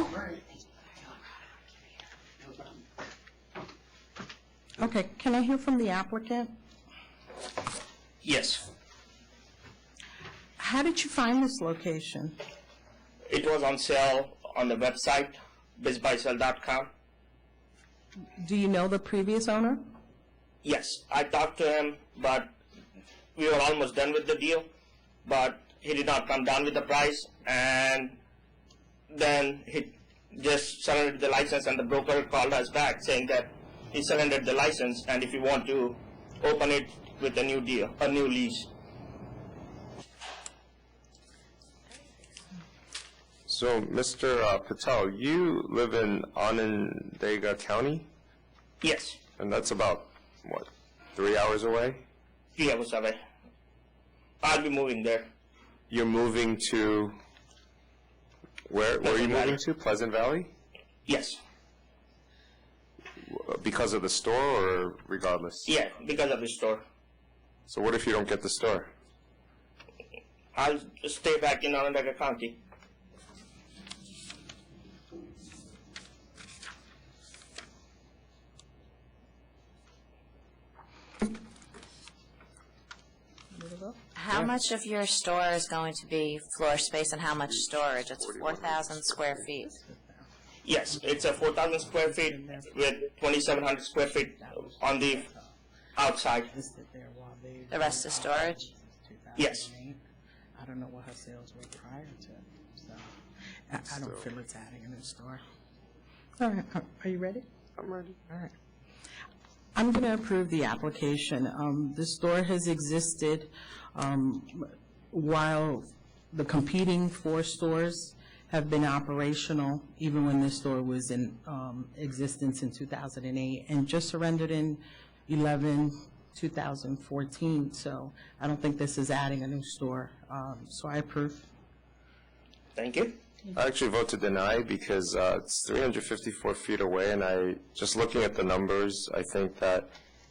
Okay, can I hear from the applicant? Yes. How did you find this location? It was on sale on the website, bizbuysell.com. Do you know the previous owner? Yes, I talked to him, but we were almost done with the deal, but he did not come down with the price, and then he just surrendered the license, and the broker called us back saying that he surrendered the license, and if you want to open it, with a new deal, a new lease. So, Mr. Patel, you live in Onondaga County? Yes, And that's about, what, 3 hours away? 3 hours away. I'll be moving there. You're moving to, where are you moving to? Pleasant Valley? Yes. Because of the store or regardless? Yeah, because of the store. So what if you don't get the store? I'll stay back in Onondaga County. How much of your store is going to be floor space and how much storage? It's 4,000 square feet. Yes, it's a 4,000 square feet with 2,700 square feet on the outside. The rest is storage? Yes. I don't know what her sales were prior to, so I don't feel it's adding a new store. All right, are you ready? I'm ready. All right. I'm going to approve the application. The store has existed while the competing 4 stores have been operational, even when this store was in existence in 2008, and just surrendered in 2014. So I don't think this is adding a new store. So I approve. Thank you. I actually vote to deny because it's 354 feet away, and just looking at the numbers, I think that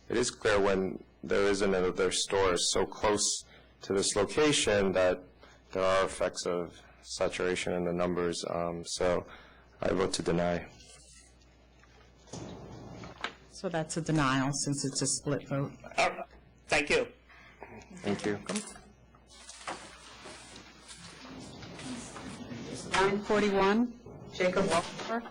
it is clear when there is another store so close to this location that there are effects of saturation in the numbers. So I vote to deny. So that's a denial since it's a split vote. Thank you. Thank you. 941, Jacob Walker.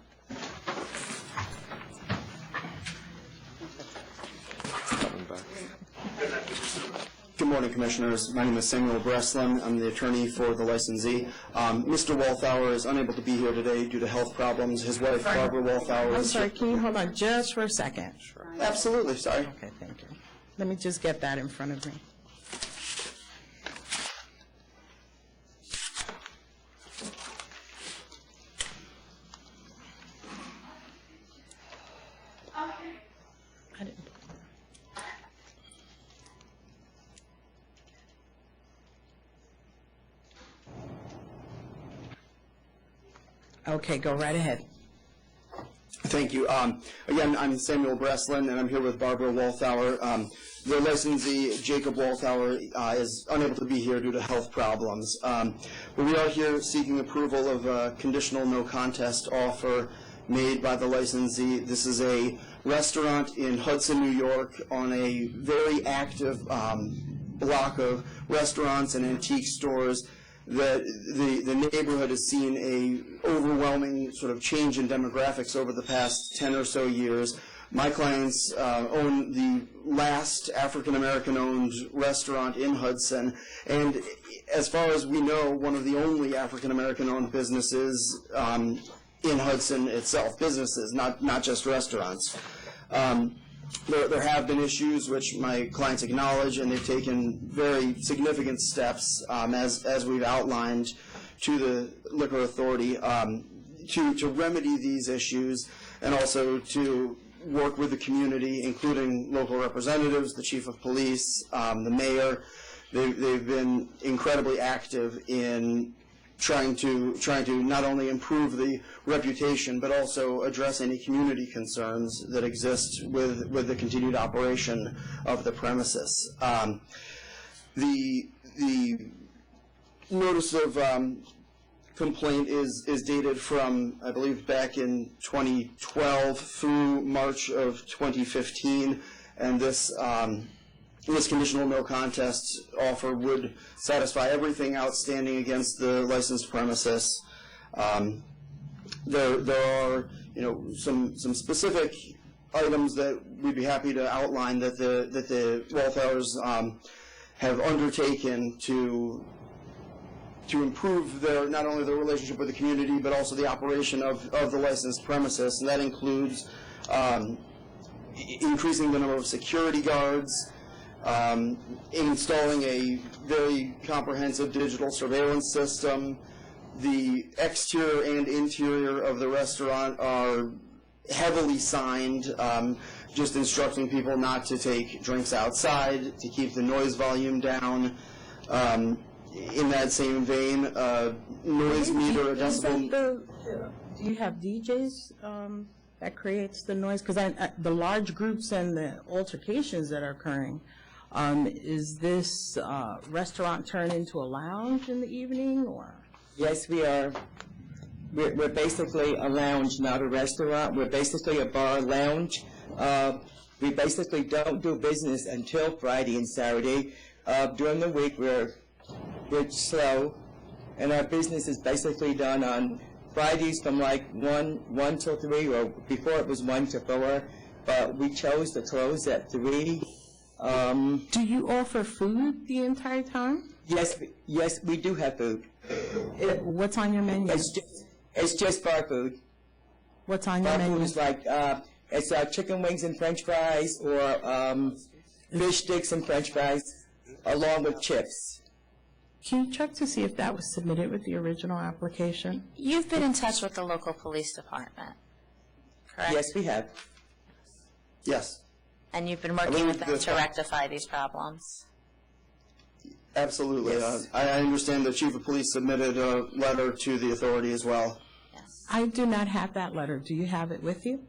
Good morning, Commissioners. My name is Samuel Breslin. I'm the attorney for the licensee. Mr. Walthour is unable to be here today due to health problems. His wife, Barbara Walthour, I'm is... sorry, can you hold on just for a second? Sure. Absolutely, sorry. Okay, thank you. Let me just get that in front of me. Okay, go right ahead. Thank you. Again, I'm Samuel Breslin, and I'm here with Barbara Walthour. The licensee, Jacob Walthour, is unable to be here due to health problems. But we are here seeking approval of a conditional no contest offer made by the licensee. This is a restaurant in Hudson, New York, on a very active block of restaurants and antique stores. The neighborhood has seen a overwhelming sort of change in demographics over the past 10 or so years. My clients own the last African-American owned restaurant in Hudson, and as far as we know, one of the only African-American owned businesses in Hudson itself, businesses, not just restaurants. There have been issues which my clients acknowledge, and they've taken very significant steps, as we've outlined to the Liquor Authority, to remedy these issues and also to work with the community, including local representatives, the chief of police, the mayor. They've been incredibly active in trying to not only improve the reputation, but also address any community concerns that exist with the continued operation of the premises. The notice of complaint is dated from, I believe, back in 2012 through March of 2015, and this conditional no contest offer would satisfy everything outstanding against the licensed premises. There are, some specific items that we'd be happy to outline that the Walthowers have undertaken to improve not only their relationship with the community, but also the operation of the licensed premises, and that includes increasing the number of security guards, installing a very comprehensive digital surveillance system. The exterior and interior of the restaurant are heavily signed, just instructing people not to take drinks outside, to keep the noise volume down. In that same vein, noise meter, a decibel. Do you have DJs that creates the noise? Because the large groups and the altercations that are occurring, is this restaurant turned into a lounge in the evening, or? Yes, we are. We're basically a lounge, not a restaurant. We're basically a bar lounge. We basically don't do business until Friday and Saturday. During the week, we're slow, and our business is basically done on Fridays from like 1 till 3, or before it was 1 to 4, but we chose to close at 3. Do you offer food the entire time? Yes, we do have food. What's on your menu? It's just bar food. What's on your bar menu? Food is like it's chicken wings and French fries, or fish sticks and French fries, along with chips. Can you check to see if that was submitted with the original application? You've been in touch with the local police department, correct? Yes, we have. Yes. And you've been working with them to rectify these problems? Absolutely. Yes. I understand the chief of police submitted a letter to the authority as well. Yes. I do not have that letter. Do you have it with you?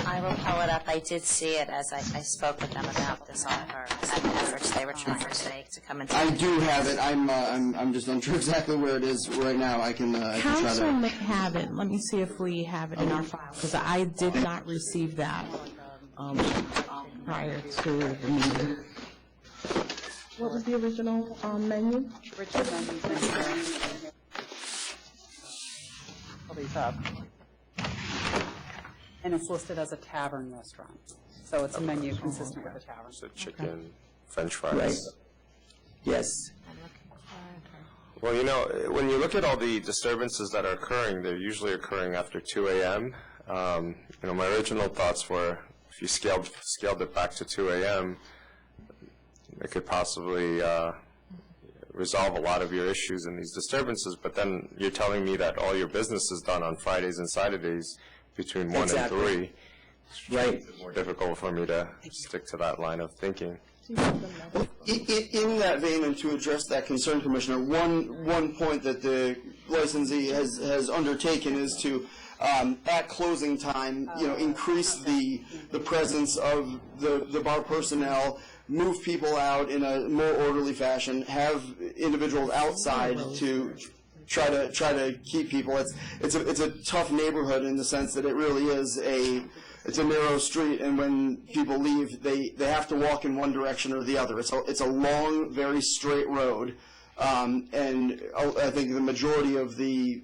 I will pull it up. I did see it as I spoke with them about this offer and the efforts they were trying to make to come into. I do have it. I'm just unsure exactly where it is right now. I can try Council to. may have it. Let me see if we have it in our file, because I did not receive that prior to the meeting. What was the original menu? Richard menu. I'll be up. And it's listed as a tavern restaurant. So it's a menu consistent with a tavern. So chicken, French fries. Right. Yes. Well, when you look at all the disturbances that are occurring, they're usually occurring after 2 a.m. My original thoughts were if you scaled it back to 2 a.m., it could possibly resolve a lot of your issues and these disturbances. But then you're telling me that all your business is done on Fridays and Saturdays between 1 and 3. Right. It's more difficult for me to stick to that line of thinking. In that vein, and to address that concern, Commissioner, one point that the licensee has undertaken is to, at closing time, increase the presence of the bar personnel, move people out in a more orderly fashion, have individuals outside to try to keep people. It's a tough neighborhood in the sense that it really is it's a narrow street, and when people leave, they have to walk in one direction or the other. It's a long, very straight road, and I think the majority of the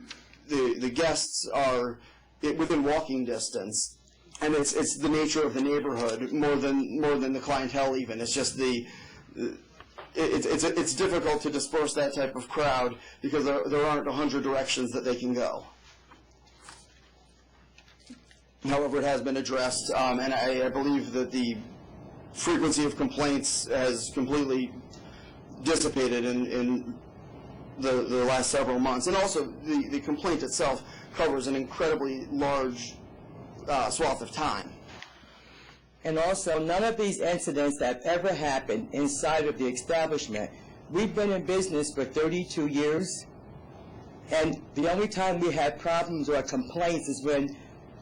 guests are within walking distance, and it's the nature of the neighborhood more than the clientele even. It's just it's difficult to disperse that type of crowd because there aren't 100 directions that they can go. However, it has been addressed, and I believe that the frequency of complaints has completely dissipated in the last several months. And also, the complaint itself covers an incredibly large swath of time. And also, none of these incidents have ever happened inside of the establishment. We've been in business for 32 years, and the only time we had problems or complaints is when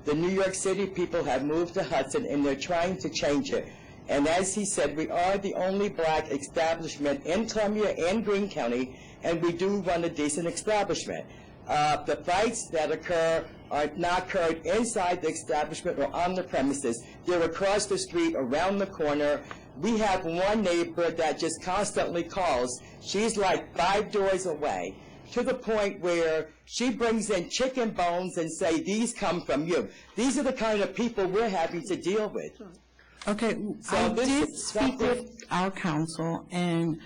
the New York City people have moved to Hudson, and they're trying to change it. And as he said, we are the only black establishment in Columbia and Greene County, and we do run a decent establishment. The fights that occur are not occurred inside the establishment or on the premises. They're across the street, around the corner. We have one neighbor that just constantly calls. She's like 5 doors away, to the point where she brings in chicken bones and say, these come from you. These are the kind of people we're having to deal with. Okay, So I this did is speak something- with our counsel, and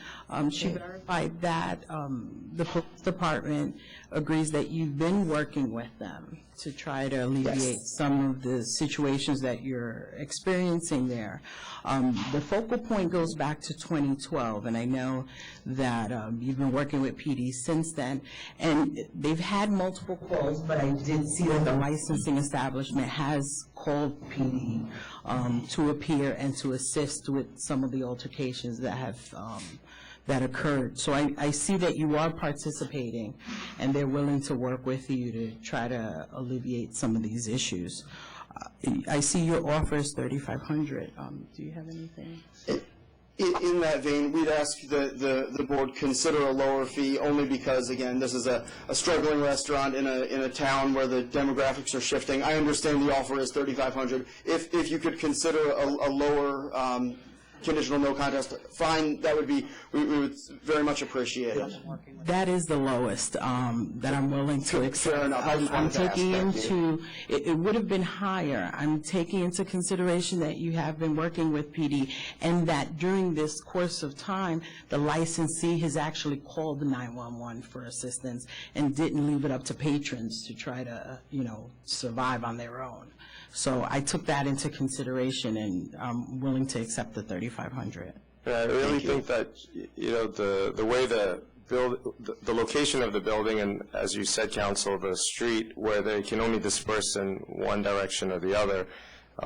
she verified that the police department agrees that you've been working with them. to try to alleviate some of the situations that you're experiencing there. The focal point goes back to 2012, and I know that you've been working with PD since then, and they've had multiple calls, but I did see that the licensing establishment has called PD to appear and to assist with some of the altercations that have that occurred. So I see that you are participating, and they're willing to work with you to try to alleviate some of these issues. I see your offer is $3,500. Do you have anything? In that vein, we'd ask the board consider a lower fee only because, again, this is a struggling restaurant in a town where the demographics are shifting. I understand the offer is $3,500. If you could consider a lower conditional no contest fine, that would be, we would very much appreciate it. That is the lowest that I'm willing to accept. Fair enough. I just I'm wanted to ask taking that. into, it would have been higher. I'm taking into consideration that you have been working with PD and that during this course of time, the licensee has actually called the 911 for assistance and didn't leave it up to patrons to try to, survive on their own. So I took that into consideration, and I'm willing to accept the $3,500. Yeah, I really think that, the way the location of the building, and as you said, Council, the street where they can only disperse in one direction or the other,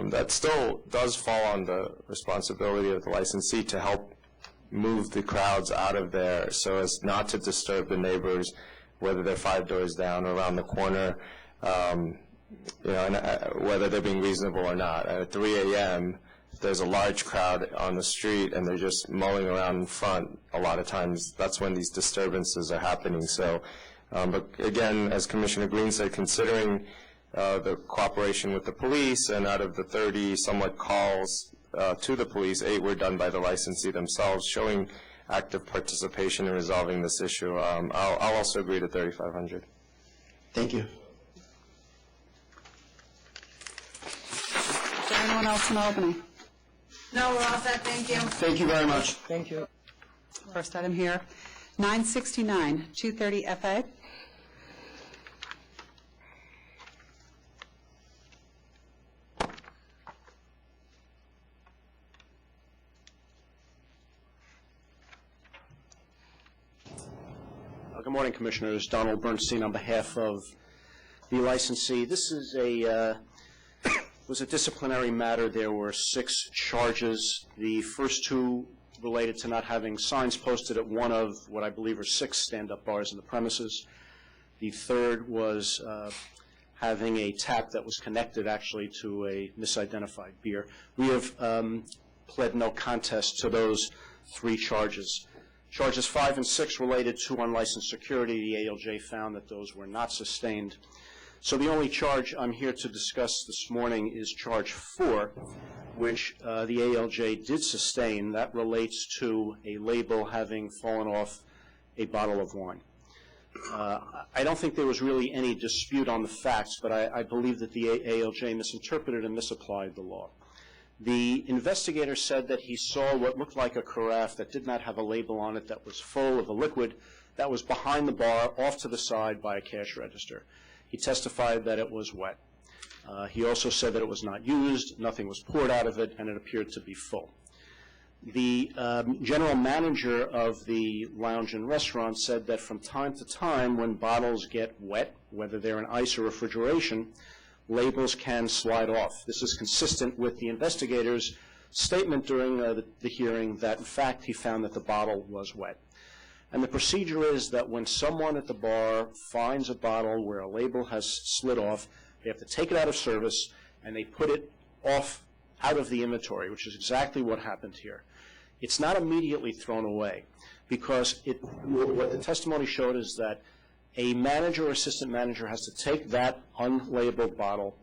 that still does fall on the responsibility of the licensee to help move the crowds out of there so as not to disturb the neighbors, whether they're 5 doors down or around the corner. And whether they're being reasonable or not. At 3 a.m., if there's a large crowd on the street and they're just mulling around in front, a lot of times that's when these disturbances are happening. So, but again, as Commissioner Green said, considering the cooperation with the police, and out of the 30 somewhat calls to the police, 8 were done by the licensee themselves, showing active participation in resolving this issue. I'll also agree to $3,500. Thank you. Is there anyone else in Albany? No, we're all set, thank you. Thank you very much. Thank you. First item here, 969, 230 FA. Good morning, Commissioners. Donald Bernstein on behalf of the licensee. This is was a disciplinary matter. There were 6 charges. The first 2 related to not having signs posted at one of what I believe are 6 stand-up bars in the premises. The third was having a tap that was connected actually to a misidentified beer. We have pled no contest to those 3 charges. Charges 5 and 6 related to unlicensed security. The ALJ found that those were not sustained. So the only charge I'm here to discuss this morning is charge 4, which the ALJ did sustain. That relates to a label having fallen off a bottle of wine. I don't think there was really any dispute on the facts, but I believe that the ALJ misinterpreted and misapplied the law. The investigator said that he saw what looked like a carafe that did not have a label on it, that was full of a liquid that was behind the bar, off to the side by a cash register. He testified that it was wet. He also said that it was not used, nothing was poured out of it, and it appeared to be full. The general manager of the lounge and restaurant said that from time to time when bottles get wet, whether they're in ice or refrigeration, labels can slide off. This is consistent with the investigator's statement during the hearing that, in fact, he found that the bottle was wet. And the procedure is that when someone at the bar finds a bottle where a label has slid off, they have to take it out of service and they put it out of the inventory, which is exactly what happened here. It's not immediately thrown away because what the testimony showed is that a manager or assistant manager has to take that unlabeled bottle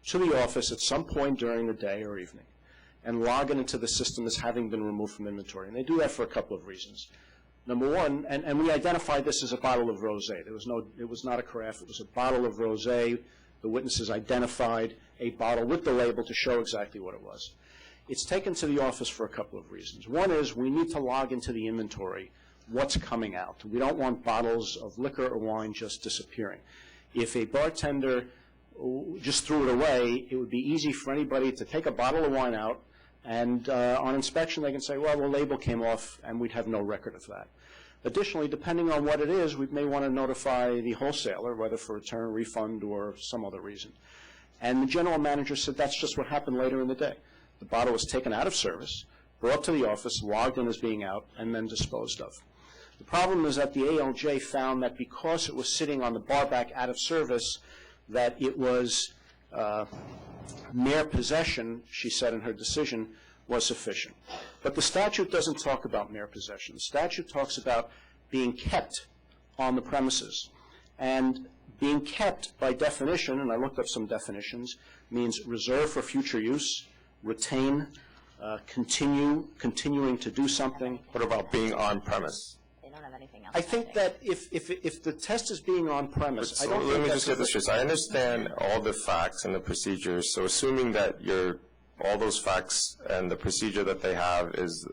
to the office at some point during the day or evening and log it into the system as having been removed from inventory. And they do that for a couple of reasons. Number one, and we identified this as a bottle of rosé. It was not a carafe. It was a bottle of rosé. The witnesses identified a bottle with the label to show exactly what it was. It's taken to the office for a couple of reasons. One is we need to log into the inventory what's coming out. We don't want bottles of liquor or wine just disappearing. If a bartender just threw it away, it would be easy for anybody to take a bottle of wine out, and on inspection they can say, well, the label came off, and we'd have no record of that. Additionally, depending on what it is, we may want to notify the wholesaler, whether for return, refund, or some other reason. And the general manager said that's just what happened later in the day. The bottle was taken out of service, brought to the office, logged in as being out, and then disposed of. The problem is that the ALJ found that because it was sitting on the bar back out of service, that it was mere possession, she said in her decision, was sufficient. But the statute doesn't talk about mere possession. The statute talks about being kept on the premises. And being kept, by definition, and I looked up some definitions, means reserve for future use, retain, continuing to do something. What about being on premise? They don't have anything else. I think that if the test is being on premise, I don't think let me that's just get this straight. I understand all the facts and the procedures. So assuming that all those facts and the procedure that they have is,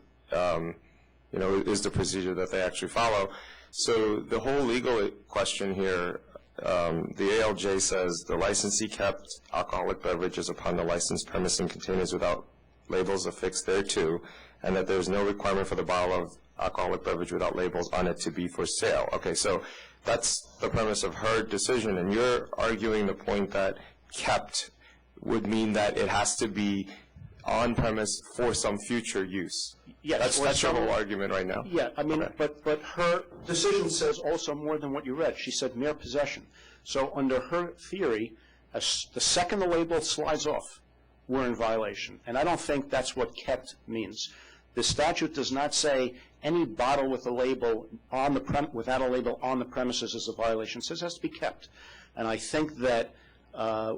is the procedure that they actually follow. So the whole legal question here, the ALJ says the licensee kept alcoholic beverages upon the licensed premise and containers without labels affixed thereto, and that there's no requirement for the bottle of alcoholic beverage without labels on it to be for sale. Okay, so that's the premise of her decision, and you're arguing the point that kept would mean that it has to be on premise for some future use. Yes. That's your whole argument right now? Yeah, I mean, Okay. but her decision says also more than what you read. She said mere possession. So under her theory, the second the label slides off, we're in violation. And I don't think that's what kept means. The statute does not say any bottle with a label without a label on the premises is a violation. It says it has to be kept. And I think that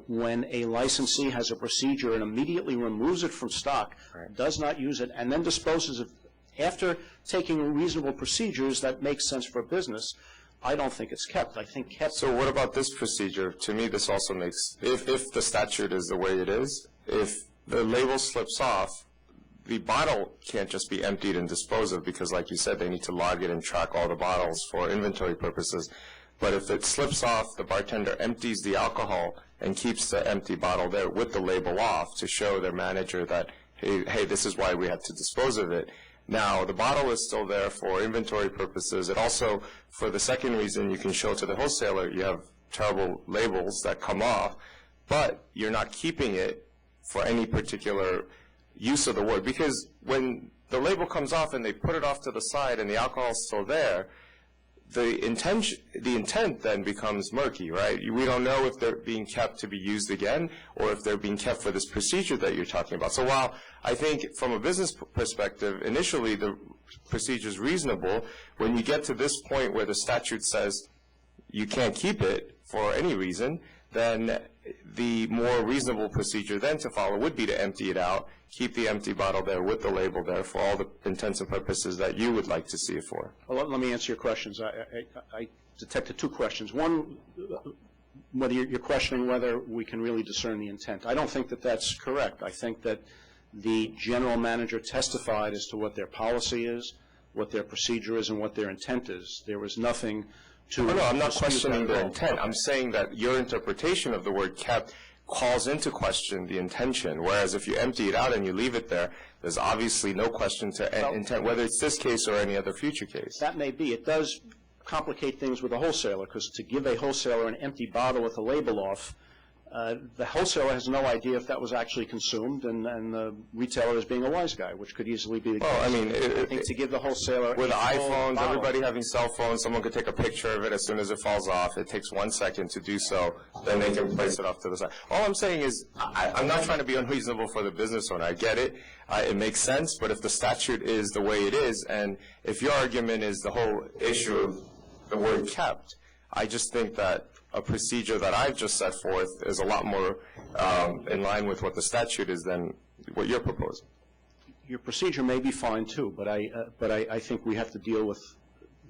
when a licensee has a procedure and immediately removes it from stock, does not use it, and then disposes of it, after taking reasonable procedures that make sense for business, I don't think it's kept. I think kept. So what about this procedure? To me, this also makes, if the statute is the way it is, if the label slips off, the bottle can't just be emptied and disposed of because, like you said, they need to log it and track all the bottles for inventory purposes. But if it slips off, the bartender empties the alcohol and keeps the empty bottle there with the label off to show their manager that, hey, this is why we had to dispose of it. Now, the bottle is still there for inventory purposes. It also, for the second reason, you can show to the wholesaler you have terrible labels that come off, but you're not keeping it for any particular use of the word. Because when the label comes off and they put it off to the side and the alcohol is still there, the intent then becomes murky, right? We don't know if they're being kept to be used again or if they're being kept for this procedure that you're talking about. So while I think from a business perspective, initially the procedure is reasonable, when you get to this point where the statute says you can't keep it for any reason, then the more reasonable procedure then to follow would be to empty it out, keep the empty bottle there with the label there for all the intents and purposes that you would like to see it for. Well, let me answer your questions. I detected two questions. One, whether you're questioning whether we can really discern the intent. I don't think that that's correct. I think that the general manager testified as to what their policy is, what their procedure is, and what their intent is. There was nothing to... No, I'm not questioning their intent. I'm saying that your interpretation of the word kept calls into question the intention, whereas if you empty it out and you leave it there, there's obviously no question to intent, whether it's this case or any other future case. That may be. It does complicate things with a wholesaler, because to give a wholesaler an empty bottle with a label off, the wholesaler has no idea if that was actually consumed, and the retailer is being a wise guy, which could easily be the case. Well, I mean, I think to give the wholesaler with iPhones, bottle. everybody having cell phones, someone could take a picture of it as soon as it falls off. It takes 1 second to do so, then they can place it off to the side. All I'm saying is, I'm not trying to be unreasonable for the business owner. I get it. It makes sense, but if the statute is the way it is, and if your argument is the whole issue of the word kept, I just think that a procedure that I've just set forth is a lot more in line with what the statute is than what you're proposing. Your procedure may be fine, too, but I think we have to deal with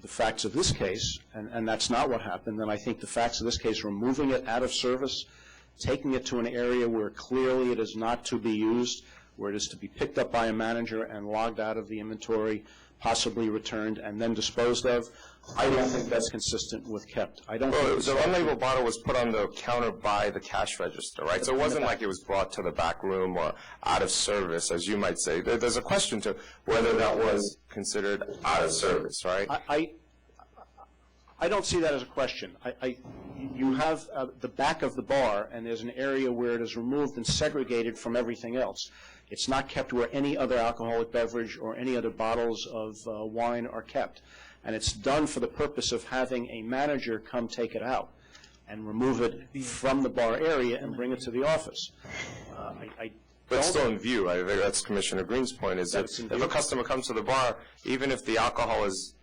the facts of this case, and that's not what happened. And I think the facts of this case, removing it out of service, taking it to an area where clearly it is not to be used, where it is to be picked up by a manager and logged out of the inventory, possibly returned, and then disposed of. I don't think that's consistent with kept. I don't think the unlabeled bottle was put on the counter by the cash register, right? So it wasn't like it was brought to the back room or out of service, as you might say. There's a question to whether that was considered out of service, right? I don't see that as a question. You have the back of the bar, and there's an area where it is removed and segregated from everything else. It's not kept where any other alcoholic beverage or any other bottles of wine are kept. And it's done for the purpose of having a manager come take it out and remove it from the bar area and bring it to the office. But still in view. I think that's Commissioner Green's point, is that if a customer comes to the bar, even if the alcohol is,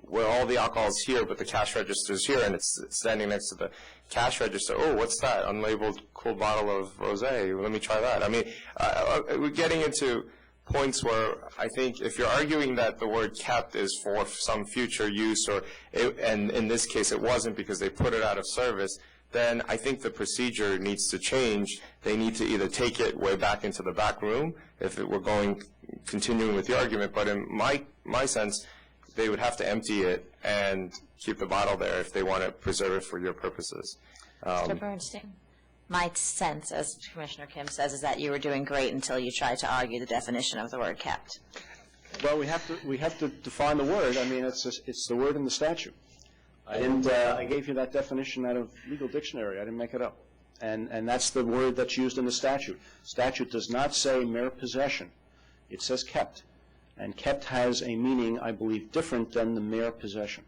well, all the alcohol is here, but the cash register is here, and it's standing next to the cash register, oh, what's that? Unlabeled cool bottle of rosé. Let me try that. I mean, we're getting into points where I think if you're arguing that the word kept is for some future use, and in this case it wasn't because they put it out of service, then I think the procedure needs to change. They need to either take it way back into the back room, if it were continuing with the argument, but in my sense, they would have to empty it and keep the bottle there if they want to preserve it for your purposes. Mr. Bernstein? My sense, as Commissioner Kim says, is that you were doing great until you tried to argue the definition of the word kept. Well, we have to define the word. I mean, it's the word in the statute. I gave you that definition out of legal dictionary. I didn't make it up. And that's the word that's used in the statute. Statute does not say mere possession. It says kept. And kept has a meaning, I believe, different than the mere possession.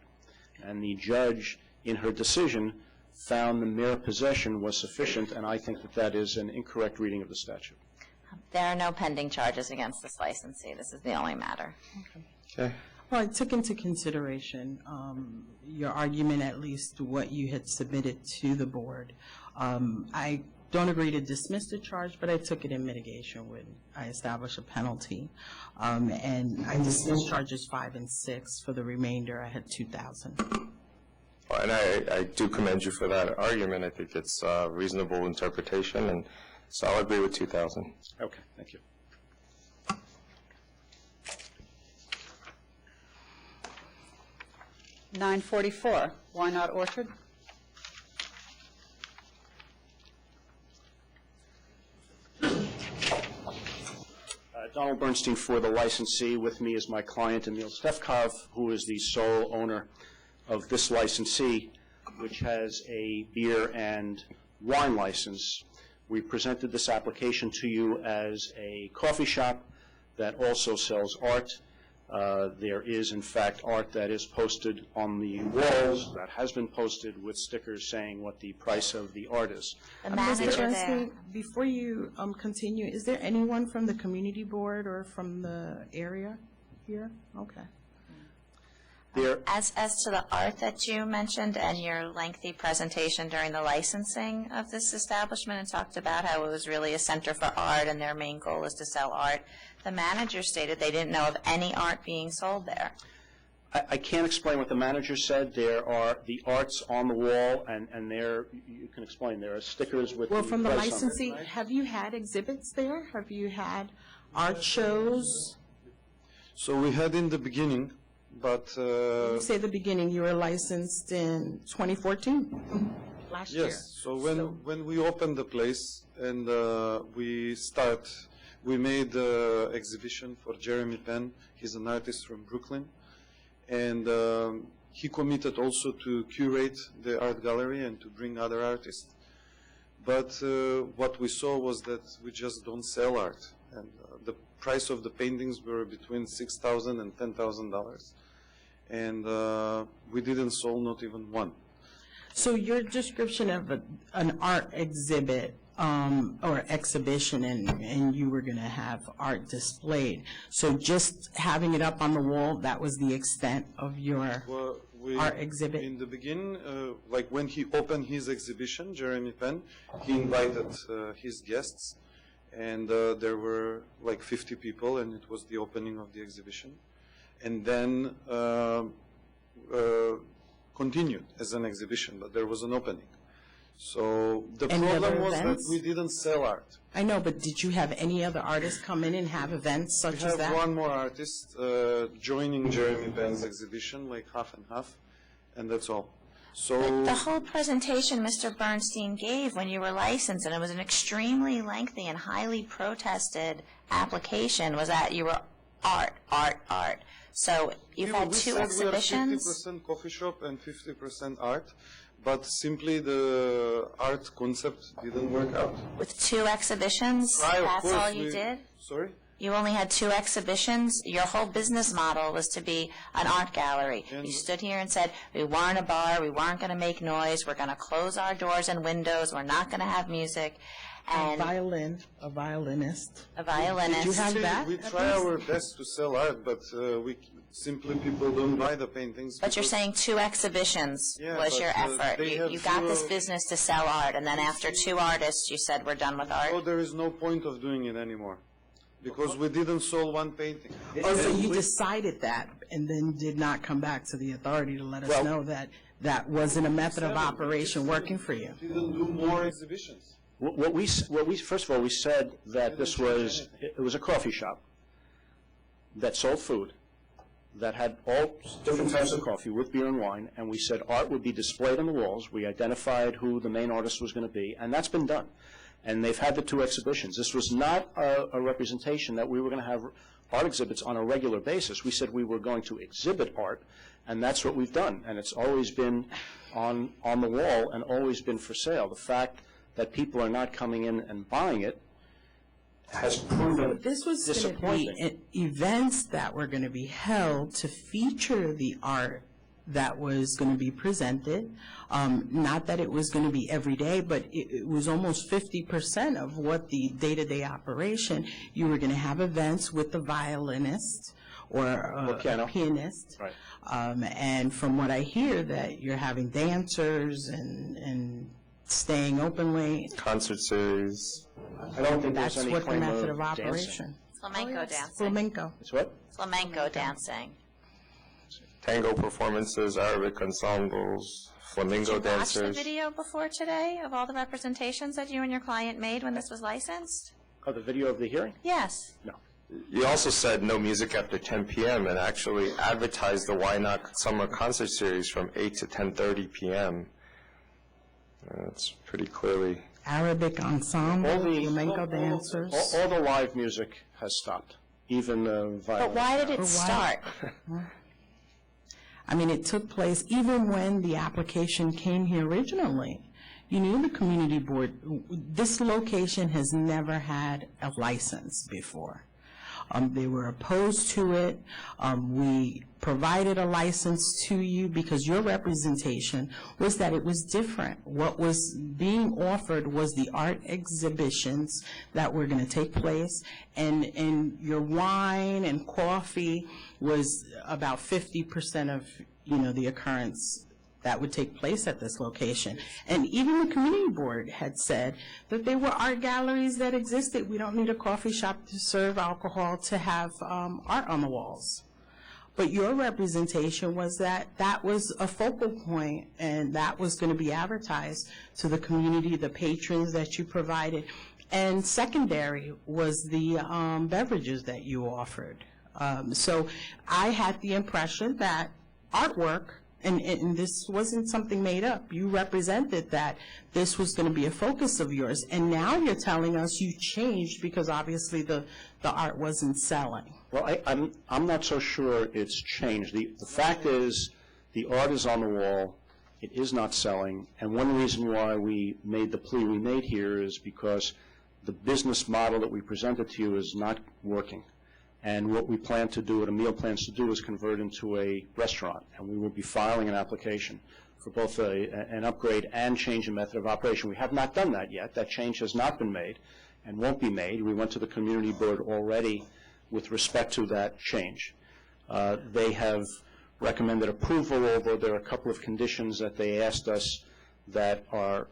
And the judge, in her decision, found the mere possession was sufficient, and I think that is an incorrect reading of the statute. There are no pending charges against this licensee. This is the only matter. Okay. Well, I took into consideration your argument, at least what you had submitted to the board. I don't agree to dismiss the charge, but I took it in mitigation when I established a penalty. And I dismissed charges 5 and 6. For the remainder, I had 2,000. And I do commend you for that argument. I think it's a reasonable interpretation, and so I'll agree with 2,000. Okay, thank you. $9.44, Why Not Orchard? Donald Bernstein for the licensee. With me is my client, Emil Stefkov, who is the sole owner of this licensee, which has a beer and wine license. We presented this application to you as a coffee shop that also sells art. There is, in fact, art that is posted on the walls, that has been posted with stickers saying what the price of the art is. Mr. Bernstein, before you continue, is there anyone from the community board or from the area here? Okay. As to the art that you mentioned and your lengthy presentation during the licensing of this establishment, and talked about how it was really a center for art and their main goal is to sell art, the manager stated they didn't know of any art being sold there. I can't explain what the manager said. There are the arts on the wall, and there, you can explain, there are stickers with Well, from the price on it. licensee, have you had exhibits there? Have you had art shows? So we had in the beginning, but... You say the beginning, you were licensed in 2014? Last year. Yes, so when we opened the place and we made an exhibition for Jeremy Penn. He's an artist from Brooklyn. And he committed also to curate the art gallery and to bring other artists. But what we saw was that we just don't sell art. And the price of the paintings were between $6,000 and $10,000. And we didn't sell not even one. So your description of an art exhibit or exhibition, and you were going to have art displayed. So just having it up on the wall, that was the extent of your art exhibit? In the beginning, like when he opened his exhibition, Jeremy Penn, he invited his guests, and there were like 50 people, and it was the opening of the exhibition. And then continued as an exhibition, but there was an opening. So the Any problem other was that events? we didn't sell art. I know, but did you have any other artists come in and have events such We as have that? one more artist joining Jeremy Ben's exhibition, like half and half, and that's all. So The whole presentation Mr. Bernstein gave when you were licensed, and it was an extremely lengthy and highly protested application, was that you were art. So you've had two exhibitions. We are 50% coffee shop and 50% art, but simply the art concept didn't work out. With two exhibitions, Right, of that's course, all you did? Sorry? You only had two exhibitions? Your whole business model was to be an art gallery. You stood here and said, we weren't a bar, we weren't going to make noise, we're going to close our doors and windows, we're not going to have music. And A violinist. A violinist. Did you have that? We try our best to sell art, but people don't buy the paintings. But you're saying two exhibitions Yeah, was but, your effort. they have You got this fewer- business to sell art, and then after two artists, you said, we're done with art? So there is no point of doing it anymore, because we didn't sold one painting. Oh, so And you we- decided that and then did not come back to the authority to let us Well- know that that wasn't a method of operation working for you? Didn't do more exhibitions. What we first of all, we said that this was, it was a coffee shop that sold food, that had all different types of coffee with beer and wine, and we said art would be displayed on the walls. We identified who the main artist was going to be, and that's been done. And they've had the two exhibitions. This was not a representation that we were going to have art exhibits on a regular basis. We said we were going to exhibit art, and that's what we've done. And it's always been on the wall and always been for sale. The fact that people are not coming in and buying it has proven This was going to disappointing. be events that were going to be held to feature the art that was going to be presented. Not that it was going to be every day, but it was almost 50% of what the day-to-day operation. You were going to have events with the violinist or a pianist. Right. And from what I hear, that you're having dancers and staying open late. Concert series. I don't think there's That's any what the claim method of of operation. Flamenco dancing. Flamenco. It's what? Flamenco dancing. Tango performances, Arabic ensembles, flamingo Did you watch the dancers. video before today of all the representations that you and your client made when this was licensed? Oh, the video of the hearing? Yes. No. You also said no music after 10 p.m. and actually advertised the Why Not Summer Concert Series from 8 to 10:30 p.m. That's pretty clearly. Arabic ensemble, flamenco dancers. All the live music has stopped, even the violin. But why did it start? I mean, it took place even when the application came here originally. You knew the community board, this location has never had a license before. They were opposed to it. We provided a license to you because your representation was that it was different. What was being offered was the art exhibitions that were going to take place, and your wine and coffee was about 50% of, the occurrence that would take place at this location. And even the community board had said that there were art galleries that existed. We don't need a coffee shop to serve alcohol to have art on the walls. But your representation was that that was a focal point, and that was going to be advertised to the community, the patrons that you provided. And secondary was the beverages that you offered. So I had the impression that artwork, and this wasn't something made up. You represented that this was going to be a focus of yours, and now you're telling us you changed because obviously the art wasn't selling. Well, I'm not so sure it's changed. The fact is, the art is on the wall. It is not selling, and one reason why we made the plea we made here is because the business model that we presented to you is not working. And what we plan to do, what Emile plans to do, is convert into a restaurant. And we will be filing an application for both an upgrade and change in method of operation. We have not done that yet. That change has not been made and won't be made. We went to the community board already with respect to that change. They have recommended approval, although there are a couple of conditions that they asked us that are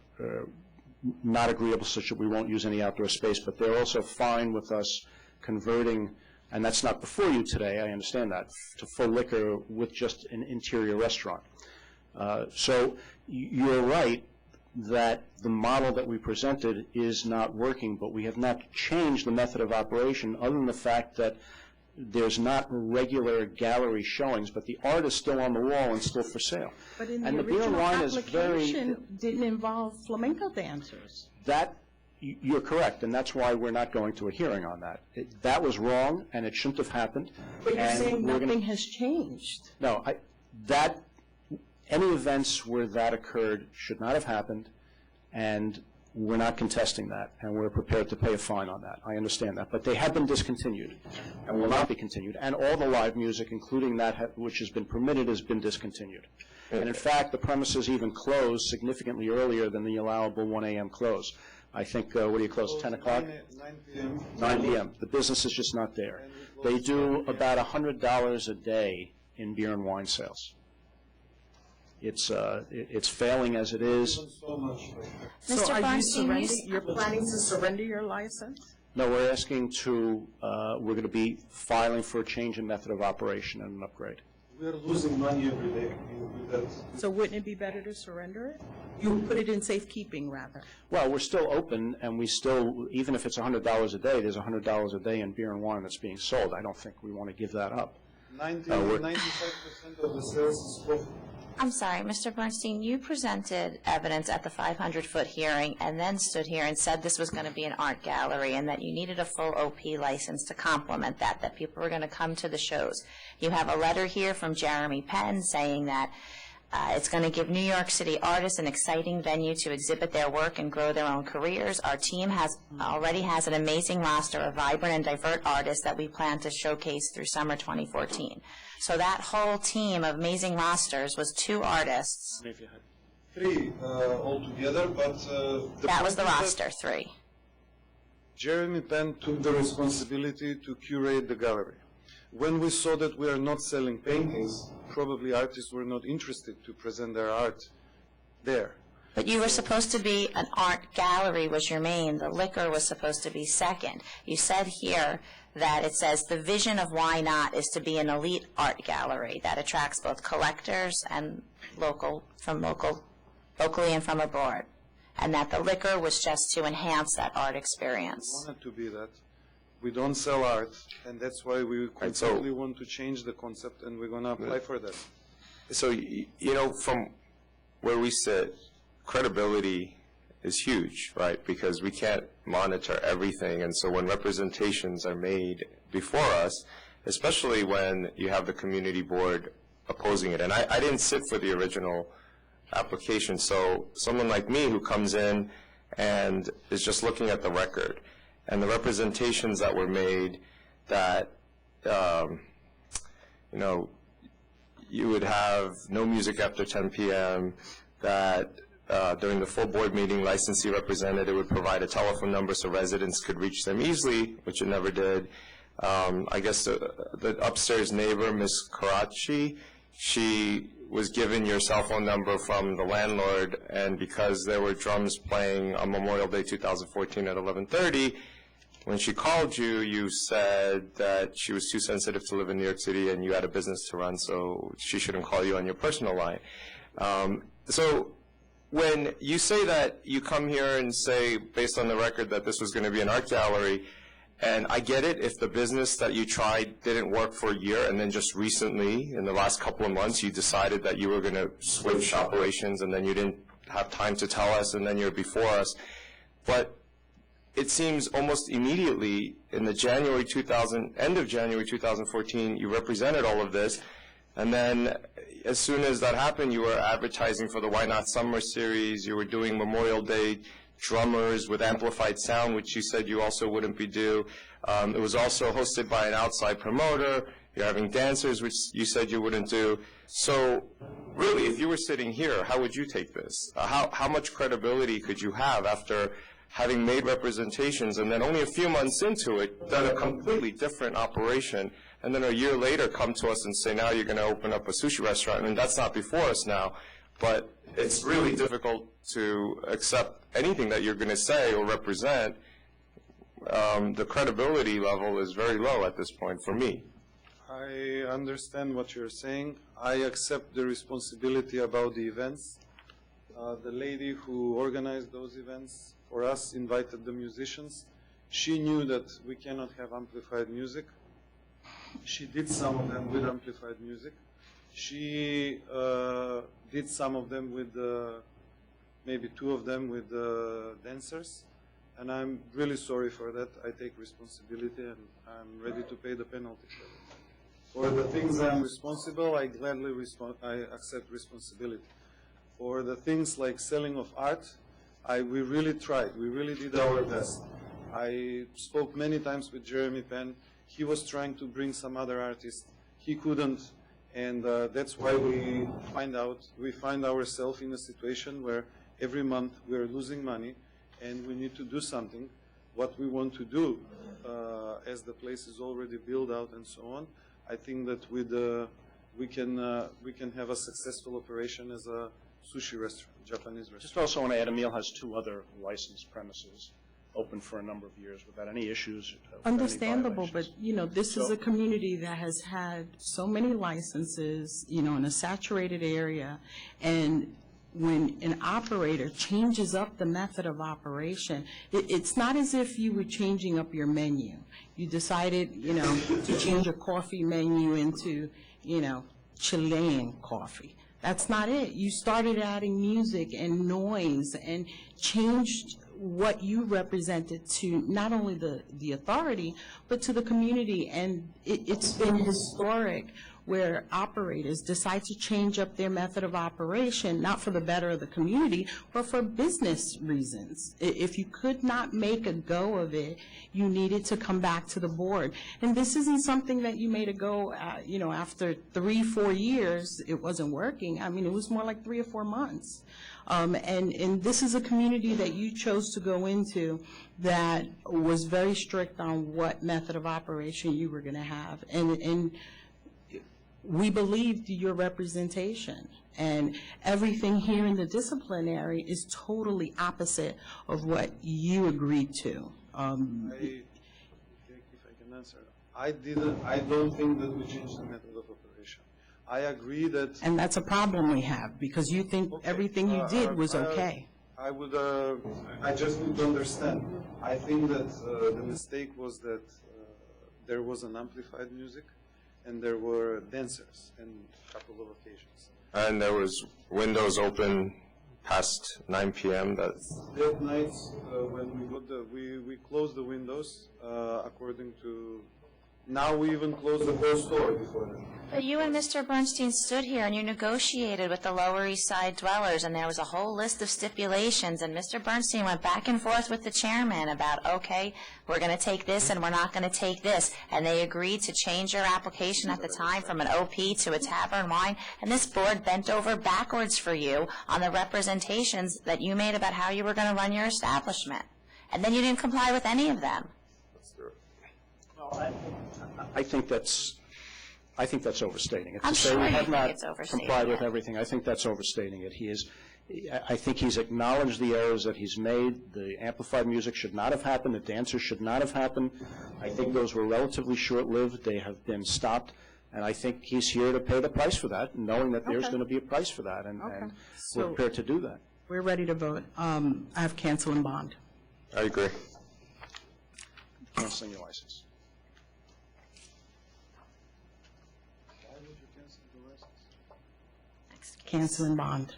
not agreeable, such that we won't use any outdoor space. But they're also fine with us converting, and that's not before you today, I understand that, to full liquor with just an interior restaurant. So you're right. that the model that we presented is not working, but we have not changed the method of operation other than the fact that there's not regular gallery showings, but the art is still on the wall and still for sale. But in And the the beer and original wine is application, didn't involve flamenco dancers. You're correct, and that's why we're not going to a hearing on that. That was wrong, and it shouldn't have happened. But you're and saying we're nothing has changed. No, any events where that occurred should not have happened, and we're not contesting that, and we're prepared to pay a fine on that. I understand that. But they have been discontinued and will not be continued, and all the live music, including that which has been permitted, has been discontinued. And in fact, the premises even closed significantly earlier than the allowable 1 a.m. close. I think, what do you close, 10 o'clock? 9 p.m. 9 p.m. The business is just not there. They do about $100 a day in beer and wine sales. It's failing as it is. So are you're planning to surrender your license? No, we're asking to, we're going to be filing for a change in method of operation and an upgrade. We are losing money every day. So wouldn't it be better to surrender it? You put it in safekeeping, rather. Well, we're still open, and we still, even if it's $100 a day, there's $100 a day in beer and wine that's being sold. I don't think we want to give that up. 95% of the sales is profit. I'm sorry, Mr. Bernstein, you presented evidence at the 500-foot hearing and then stood here and said this was going to be an art gallery and that you needed a full OP license to complement that people were going to come to the shows. You have a letter here from Jeremy Penn saying that it's going to give New York City artists an exciting venue to exhibit their work and grow their own careers. Our team already has an amazing roster of vibrant and diverse artists that we plan to showcase through summer 2014. So that whole team of amazing rosters was 2 artists. 3 altogether, but that was the roster, 3. Jeremy Penn took the responsibility to curate the gallery. When we saw that we are not selling paintings, probably artists were not interested to present their art there. But you were supposed to be an art gallery was your main. The liquor was supposed to be second. You said here that it says the vision of Why Not is to be an elite art gallery that attracts both collectors and locally and from abroad, and that the liquor was just to enhance that art experience. We wanted to be that. We don't sell art, and that's why we completely want to change the concept, and we're going to apply for that. So, you know, from where we sit, credibility is huge, right? Because we can't monitor everything, and so when representations are made before us, especially when you have the community board opposing it, and I didn't sit for the original application, so someone like me who comes in and is just looking at the record, and the representations that were made that, you know, you would have no music after 10 p.m., that during the full board meeting, licensee representative would provide a telephone number so residents could reach them easily, which it never did. I guess the upstairs neighbor, Ms. Karachi, she was given your cell phone number from the landlord, and because there were drums playing on Memorial Day 2014 at 11:30, when she called you, you said that she was too sensitive to live in New York City and you had a business to run, so she shouldn't call you on your personal line. So when you say that you come here and say, based on the record, that this was going to be an art gallery, and I get it if the business that you tried didn't work for a year and then just recently, in the last couple of months, you decided that you were going to switch operations and then you didn't have time to tell us and then you're before us. But it seems almost immediately in the end of January 2014, you represented all of this, and then as soon as that happened, you were advertising for the Why Not Summer Series, you were doing Memorial Day drummers with amplified sound, which you said you also wouldn't be due. It was also hosted by an outside promoter. You're having dancers, which you said you wouldn't do. So really, if you were sitting here, how would you take this? How much credibility could you have after having made representations and then only a few months into it, done a completely different operation, and then a year later come to us and say, now you're going to open up a sushi restaurant? I mean, that's not before us now, but it's really difficult to accept anything that you're going to say or represent. The credibility level is very low at this point for me. I understand what you're saying. I accept the responsibility about the events. The lady who organized those events for us invited the musicians. She knew that we cannot have amplified music. She did some of them with amplified music. She did some of them with, maybe 2 of them with dancers. And I'm really sorry for that. I take responsibility and I'm ready to pay the penalty for it. For the things I'm responsible, I gladly accept responsibility. For the things like selling of art, we really tried. We really did our best. I spoke many times with Jeremy Penn. He was trying to bring some other artists. He couldn't, and that's why we find ourselves in a situation where every month we're losing money, and we need to do something. What we want to do, as the place is already built out and so on, I think that with we can have a successful operation as a sushi restaurant, Japanese restaurant. Just also want to add, Emil has 2 other licensed premises open for a number of years without any issues. Understandable, but, this is a community that has had so many licenses, in a saturated area, and when an operator changes up the method of operation, it's not as if you were changing up your menu. You decided, to change a coffee menu into, Chilean coffee. That's not it. You started adding music and noise and changed what you represented to not only the authority, but to the community. And it's been historic where operators decide to change up their method of operation, not for the better of the community, but for business reasons. If you could not make a go of it, you needed to come back to the board. And this isn't something that you made a go at, after 3-4 years, it wasn't working. I mean, it was more like 3 or 4 months. And this is a community that you chose to go into that was very strict on what method of operation you were going to have. And we believed your representation, and everything here in the disciplinary is totally opposite of what you agreed to. If I can answer, I don't think that we changed the method of operation. I agree that... And that's a problem we have, because you think everything you did was okay. I just need to understand. I think that the mistake was that there was an amplified music, and there were dancers in a couple of occasions. And there was windows open past 9 p.m. That night, when we closed the windows, according to... Now we even closed the whole store before that. But you and Mr. Bernstein stood here and you negotiated with the Lower East Side dwellers, and there was a whole list of stipulations, and Mr. Bernstein went back and forth with the chairman about, okay, we're going to take this and we're not going to take this, and they agreed to change your application at the time from an OP to a tavern wine, and this board bent over backwards for you on the representations that you made about how you were going to run your establishment. And then you didn't comply with any of them. I think that's overstating it. I'm sure we you have think not it's overstating complied with it. everything. I think that's overstating it. I think he's acknowledged the errors that he's made. The amplified music should not have happened. The dancers should not have happened. I think those were relatively short-lived. They have been stopped. And I think he's here to pay the price for that, knowing that there's going to be a price for that. And we're prepared to do that. We're ready to vote. I have cancel and bond. I agree. Canceling your license. Cancel and bond.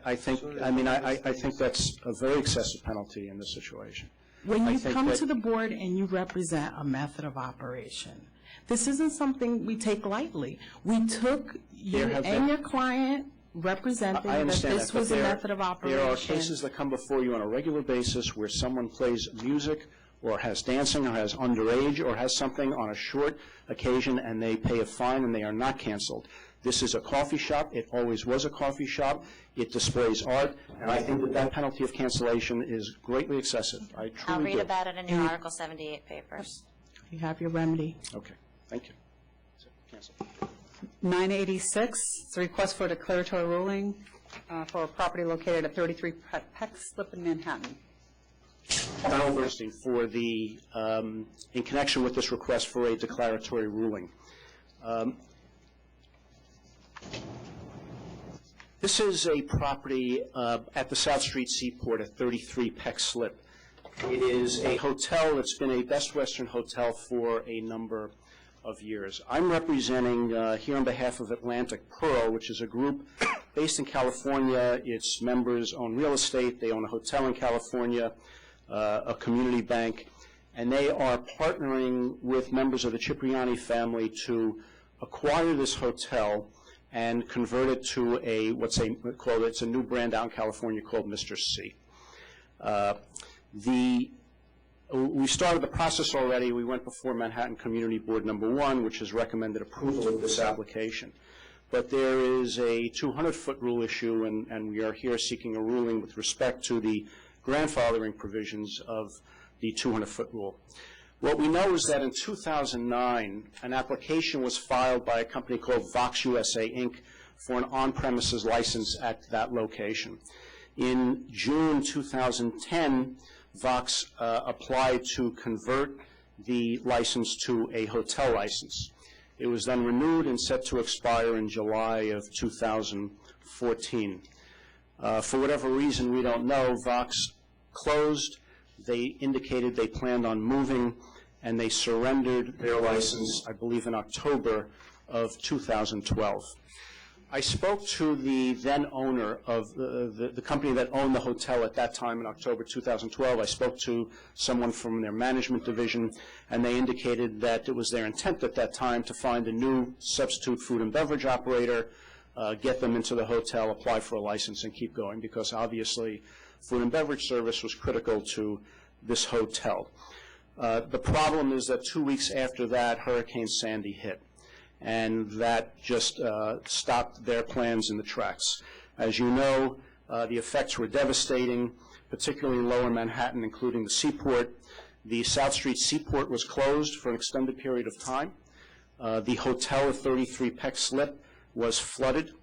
I think that's a very excessive penalty in this situation. When you come to the board and you represent a method of operation, this isn't something we take lightly. We took you and your client representing that this was a method of operation. There are cases that come before you on a regular basis where someone plays music or has dancing or has underage or has something on a short occasion and they pay a fine and they are not canceled. This is a coffee shop. It always was a coffee shop. It displays art, and I think that penalty of cancellation is greatly excessive. I truly I'll read do. about it in your Article 78 papers. You have your remedy. Okay. Thank you. Cancel. 986, it's a request for a declaratory ruling for a property located at 33 Peck Slip in Manhattan. Donald Bernstein, for the, in connection with this request for a declaratory ruling. This is a property at the South Street Seaport at 33 Peck Slip. It is a hotel that's been a Best Western hotel for a number of years. I'm representing here on behalf of Atlantic Pearl, which is a group based in California. Its members own real estate. They own a hotel in California, a community bank, and they are partnering with members of the Cipriani family to acquire this hotel and convert it to it's a new brand out in California called Mr. C. We started the process already. We went before Manhattan Community Board number 1, which has recommended approval of this application. But there is a 200-foot rule issue, and we are here seeking a ruling with respect to the grandfathering provisions of the 200-foot rule. What we know is that in 2009, an application was filed by a company called Vox USA, Inc. for an on-premises license at that location. In June 2010, Vox applied to convert the license to a hotel license. It was then renewed and set to expire in July of 2014. For whatever reason, we don't know, Vox closed. They indicated they planned on moving, and they surrendered their license, I believe, in October of 2012. I spoke to the then owner of the company that owned the hotel at that time in October 2012. I spoke to someone from their management division, and they indicated that it was their intent at that time to find a new substitute food and beverage operator, get them into the hotel, apply for a license, and keep going, because obviously food and beverage service was critical to this hotel. The problem is that 2 weeks after that, Hurricane Sandy hit, and that just stopped their plans in the tracks. As you know, the effects were devastating, particularly in lower Manhattan, including the Seaport. The South Street Seaport was closed for an extended period of time. The hotel at 33 Peck Slip was flooded.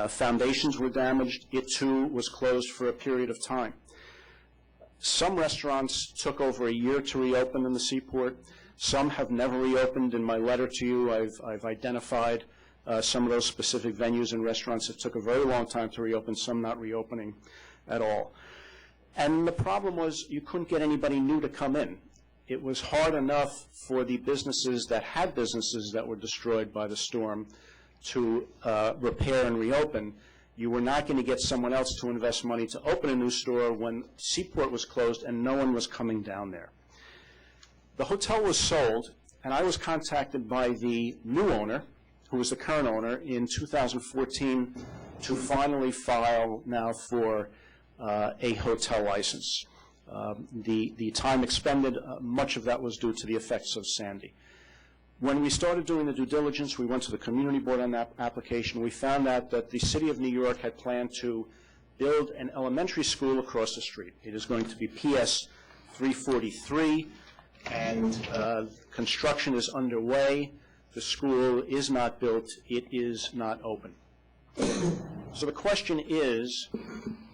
Foundations were damaged. It, too, was closed for a period of time. Some restaurants took over a year to reopen in the Seaport. Some have never reopened. In my letter to you, I've identified some of those specific venues and restaurants that took a very long time to reopen, some not reopening at all. And the problem was you couldn't get anybody new to come in. It was hard enough for the businesses that had businesses that were destroyed by the storm to repair and reopen. You were not going to get someone else to invest money to open a new store when Seaport was closed and no one was coming down there. The hotel was sold, and I was contacted by the new owner, who was the current owner, in 2014 to finally file now for a hotel license. The time expended, much of that was due to the effects of Sandy. When we started doing the due diligence, we went to the community board on that application. We found out that the city of New York had planned to build an elementary school across the street. It is going to be PS 343, and construction is underway. The school is not built. It is not open. So the question is,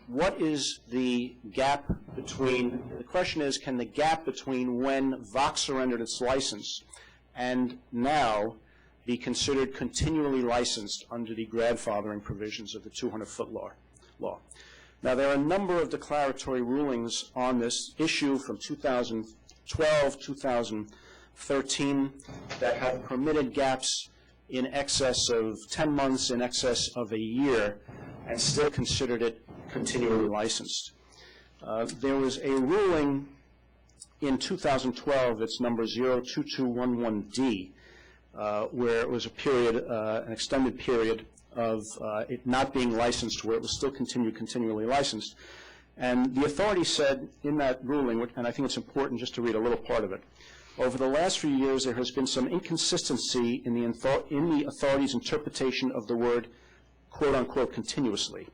what is the gap between, the question is, can the gap between when Vox surrendered its license and now be considered continually licensed under the grandfathering provisions of the 200-foot law? Now, there are a number of declaratory rulings on this issue from 2012, 2013, that have permitted gaps in excess of 10 months, in excess of a year, and still considered it continually licensed. There was a ruling in 2012, it's number 02211D, where it was a period, an extended period of it not being licensed, where it was still continually licensed. And the authority said in that ruling, and I think it's important just to read a little part of it, over the last few years there has been some inconsistency in the authority's interpretation of the word quote-unquote continuously.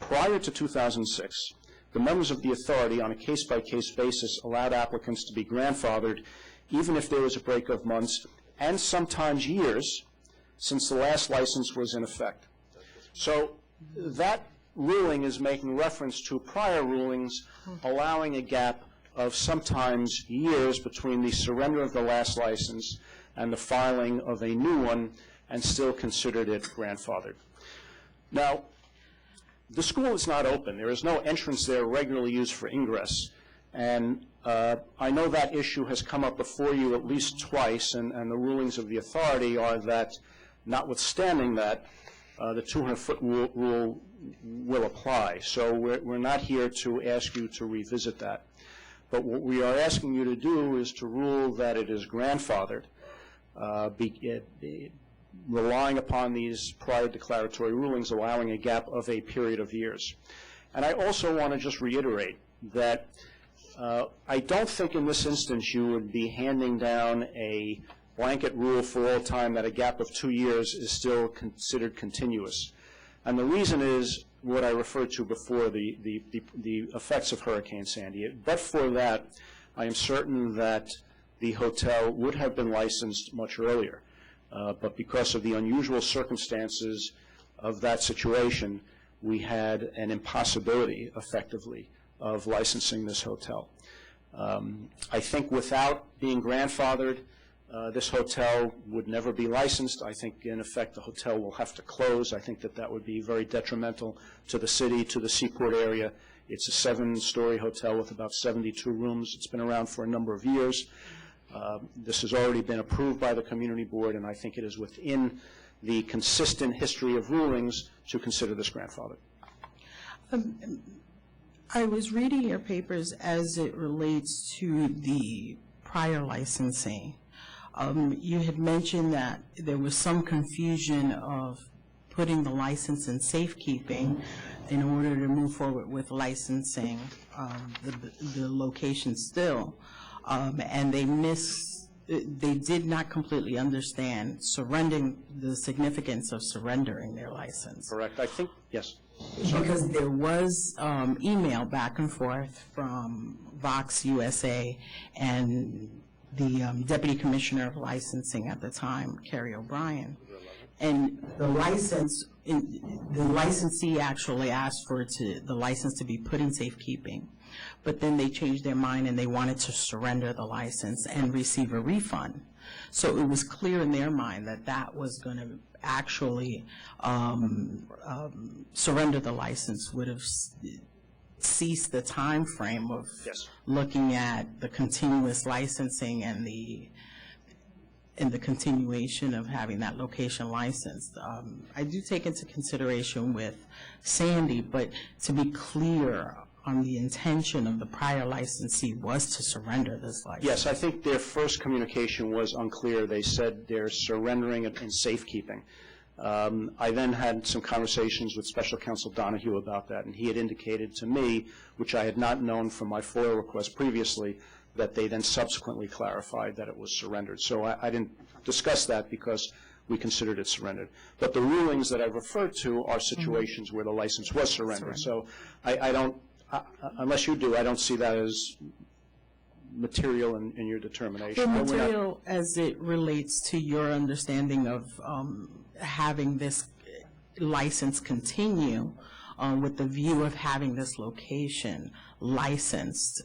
Prior to 2006, the members of the authority on a case-by-case basis allowed applicants to be grandfathered even if there was a break of months and sometimes years since the last license was in effect. So that ruling is making reference to prior rulings allowing a gap of sometimes years between the surrender of the last license and the filing of a new one, and still considered it grandfathered. Now, the school is not open. There is no entrance there regularly used for ingress. And I know that issue has come up before you at least twice, and the rulings of the authority are that, notwithstanding that, the 200-foot rule will apply. So we're not here to ask you to revisit that. But what we are asking you to do is to rule that it is grandfathered, relying upon these prior declaratory rulings, allowing a gap of a period of years. And I also want to just reiterate that I don't think in this instance you would be handing down a blanket rule for all time that a gap of 2 years is still considered continuous. And the reason is what I referred to before, the effects of Hurricane Sandy. But for that, I am certain that the hotel would have been licensed much earlier. But because of the unusual circumstances of that situation, we had an impossibility, effectively, of licensing this hotel. I think without being grandfathered, this hotel would never be licensed. I think, in effect, the hotel will have to close. I think that that would be very detrimental to the city, to the Seaport area. It's a 7-story hotel with about 72 rooms. It's been around for a number of years. This has already been approved by the community board, and I think it is within the consistent history of rulings to consider this grandfathered. I was reading your papers as it relates to the prior licensing. You had mentioned that there was some confusion of putting the license in safekeeping in order to move forward with licensing the location still. And they did not completely understand the significance of surrendering their license. Correct. I think, yes. Because there was email back and forth from Vox USA and the Deputy Commissioner of Licensing at the time, Carrie O'Brien. And the licensee actually asked for the license to be put in safekeeping. But then they changed their mind and they wanted to surrender the license and receive a refund. So it was clear in their mind that that was going to actually surrender the license would have ceased the time frame of looking at the continuous licensing and the continuation of having that location licensed. I do take into consideration with Sandy, but to be clear on the intention of the prior licensee was to surrender this license. Yes, I think their first communication was unclear. They said they're surrendering it in safekeeping. I then had some conversations with Special Counsel Donahue about that, and he had indicated to me, which I had not known from my FOIA request previously, that they then subsequently clarified that it was surrendered. So I didn't discuss that because we considered it surrendered. But the rulings that I referred to are situations where the license was surrendered. So I don't, unless you do, I don't see that as material in your determination. The material as it relates to your understanding of having this license continue with the view of having this location licensed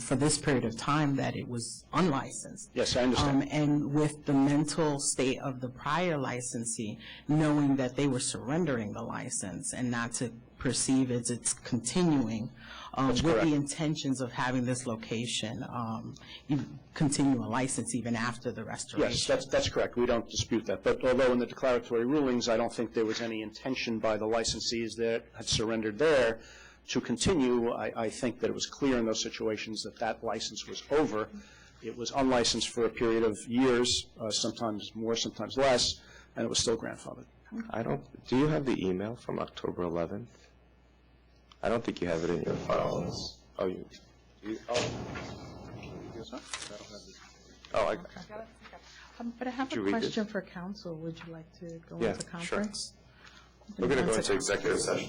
for this period of time that it was unlicensed. Yes, I understand. And with the mental state of the prior licensee, knowing that they were surrendering the license and not to perceive as it's continuing with the intentions of having this location continue a license even after the restoration. Yes, that's correct. We don't dispute that. But although in the declaratory rulings, I don't think there was any intention by the licensees that had surrendered there to continue, I think that it was clear in those situations that that license was over. It was unlicensed for a period of years, sometimes more, sometimes less, and it was still grandfathered. Do you have the email from October 11th? I don't think you have it in your files. Oh, you I got it. But I have a question for counsel. Would you like to go into conference? Sure. We're going to go into executive session.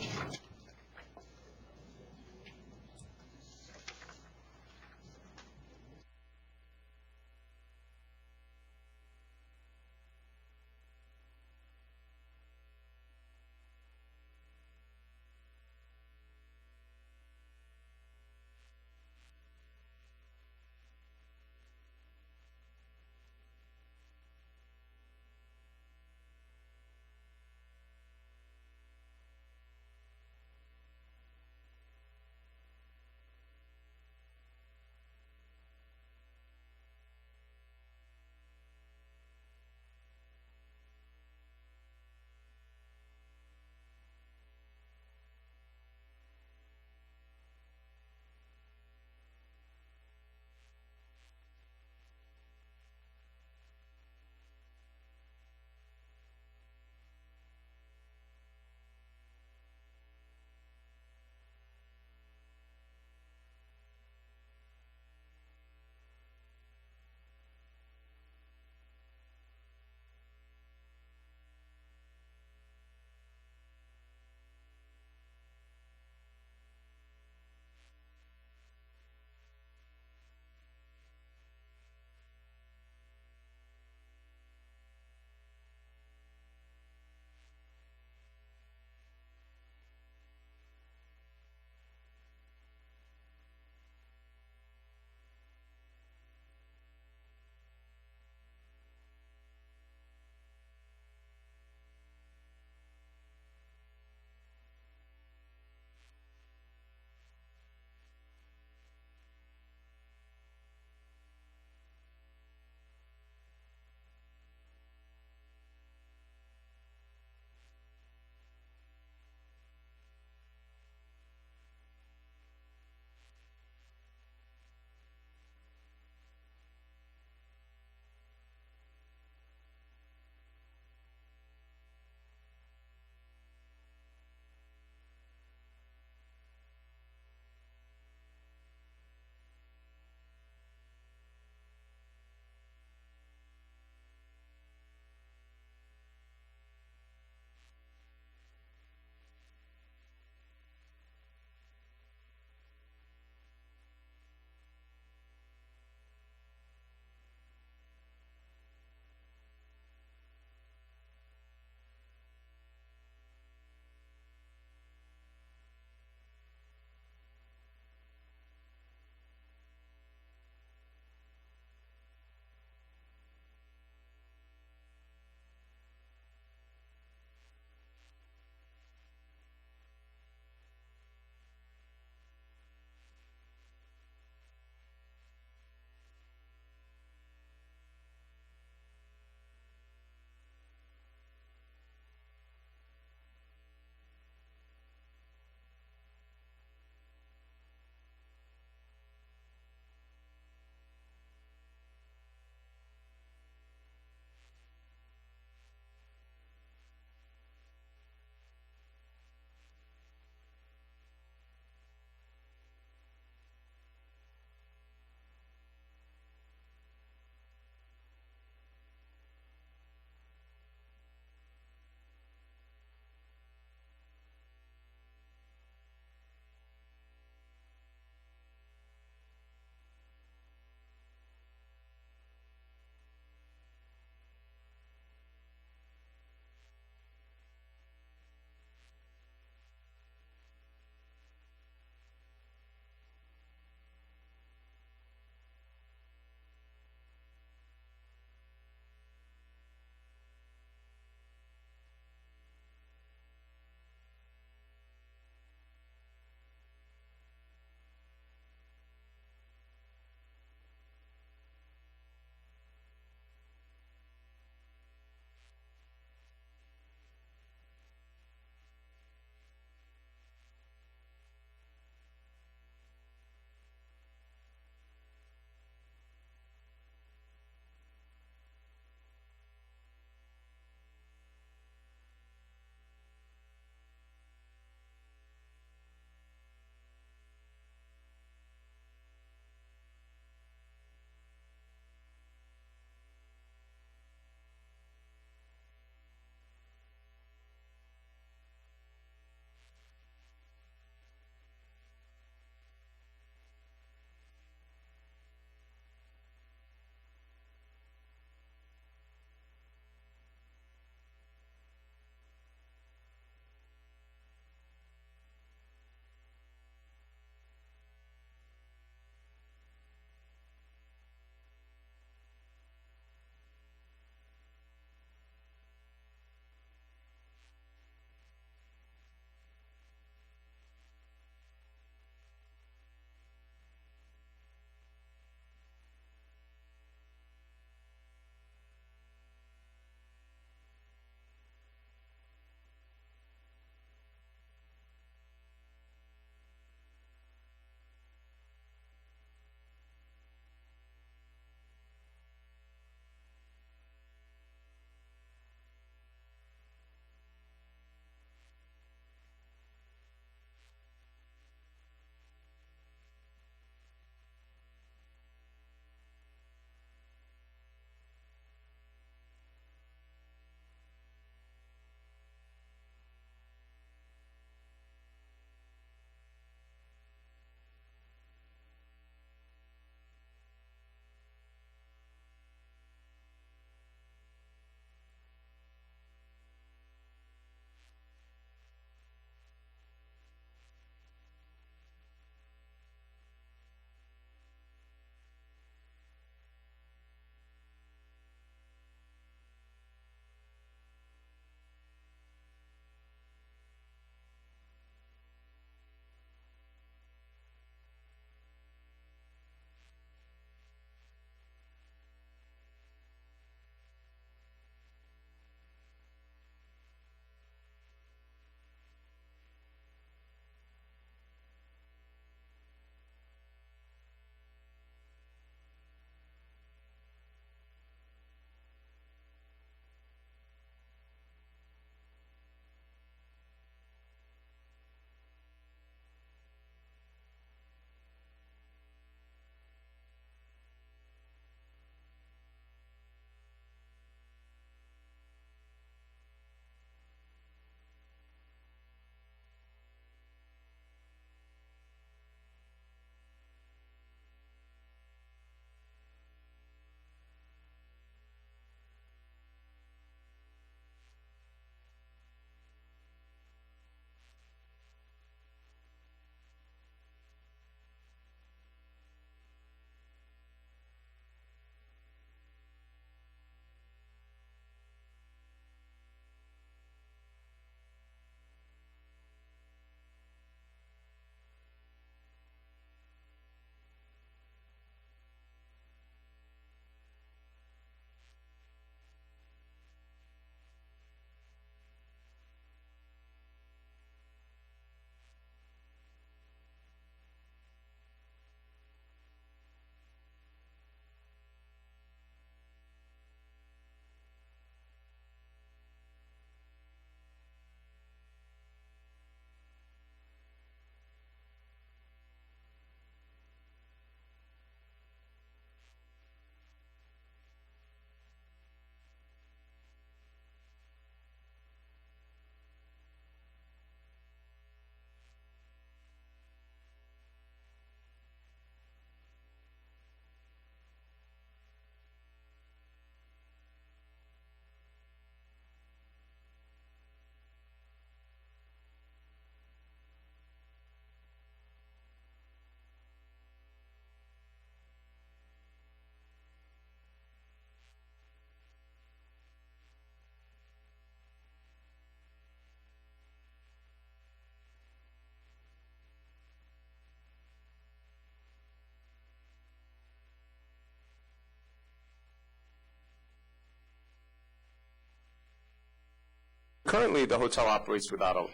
currently the hotel operates without a,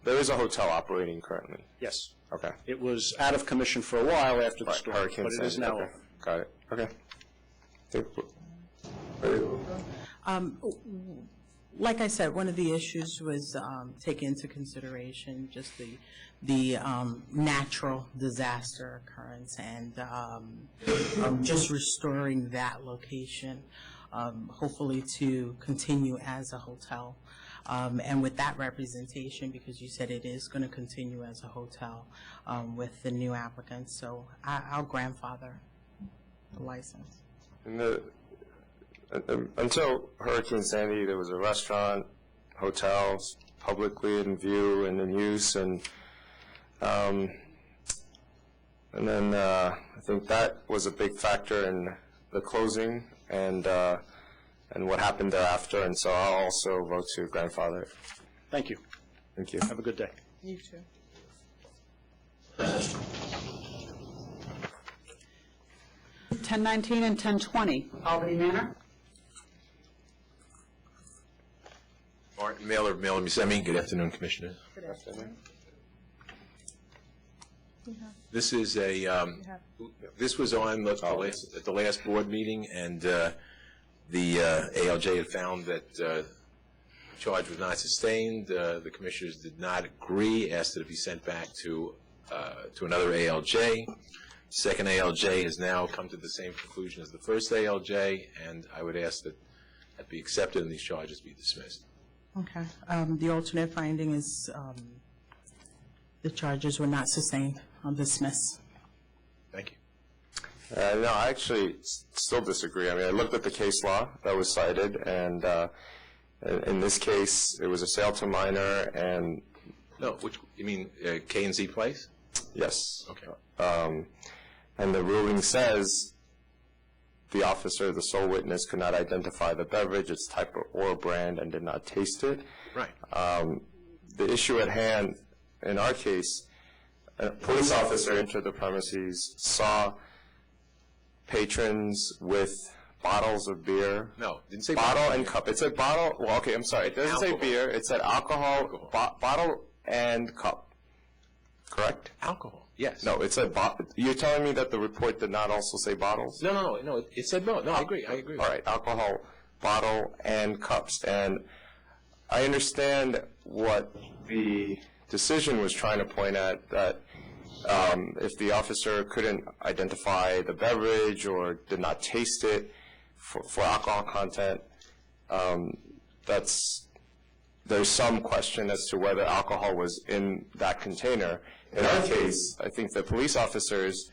there is a hotel operating currently? Yes. Okay. It was out of commission for a while after the storm, Hurricane but it is Sandy. now. Okay. Got it. Okay. Like I said, one of the issues was take into consideration just the natural disaster occurrence and just restoring that location, hopefully to continue as a hotel. And with that representation, because you said it is going to continue as a hotel with the new applicants, so I'll grandfather the license. And until Hurricane Sandy, there was a restaurant, hotels, publicly in view and in use, and then I think that was a big factor in the closing and what happened thereafter, and so I'll also vote to grandfather it. Thank you. Thank you. Have a good day. You too. 1019 and 1020, Albany Manor. Martin Mailer, Mailer Musemi. Good afternoon, Commissioner. Good afternoon. This is this was on at the last board meeting, and the ALJ had found that the charge was not sustained. The commissioners did not agree, asked that it be sent back to another ALJ. Second ALJ has now come to the same conclusion as the first ALJ, and I would ask that that be accepted and these charges be dismissed. Okay. The alternate finding is the charges were not sustained. I'll dismiss. Thank you. No, I actually still disagree. I mean, I looked at the case law that was cited, and in this case, it was a sale to minor, and... No, which, you mean K&Z Place? Yes. Okay. And the ruling says the officer, the sole witness, could not identify the beverage, its type or brand, and did not taste it. Right. The issue at hand, in our case, a police officer entered the premises, saw patrons with bottles of beer. No, didn't say bottle and cup. It said bottle. Well, okay, I'm sorry. It doesn't say beer. It said alcohol, bottle and cup. Correct? Alcohol. Yes. No, it said you're telling me that the report did not also say bottles? No. It said both. No, I agree. I agree. All right, alcohol, bottle, and cups. And I understand what the decision was trying to point at, that if the officer couldn't identify the beverage or did not taste it for alcohol content, there's some question as to whether alcohol was in that container. In our case, I think the police officers,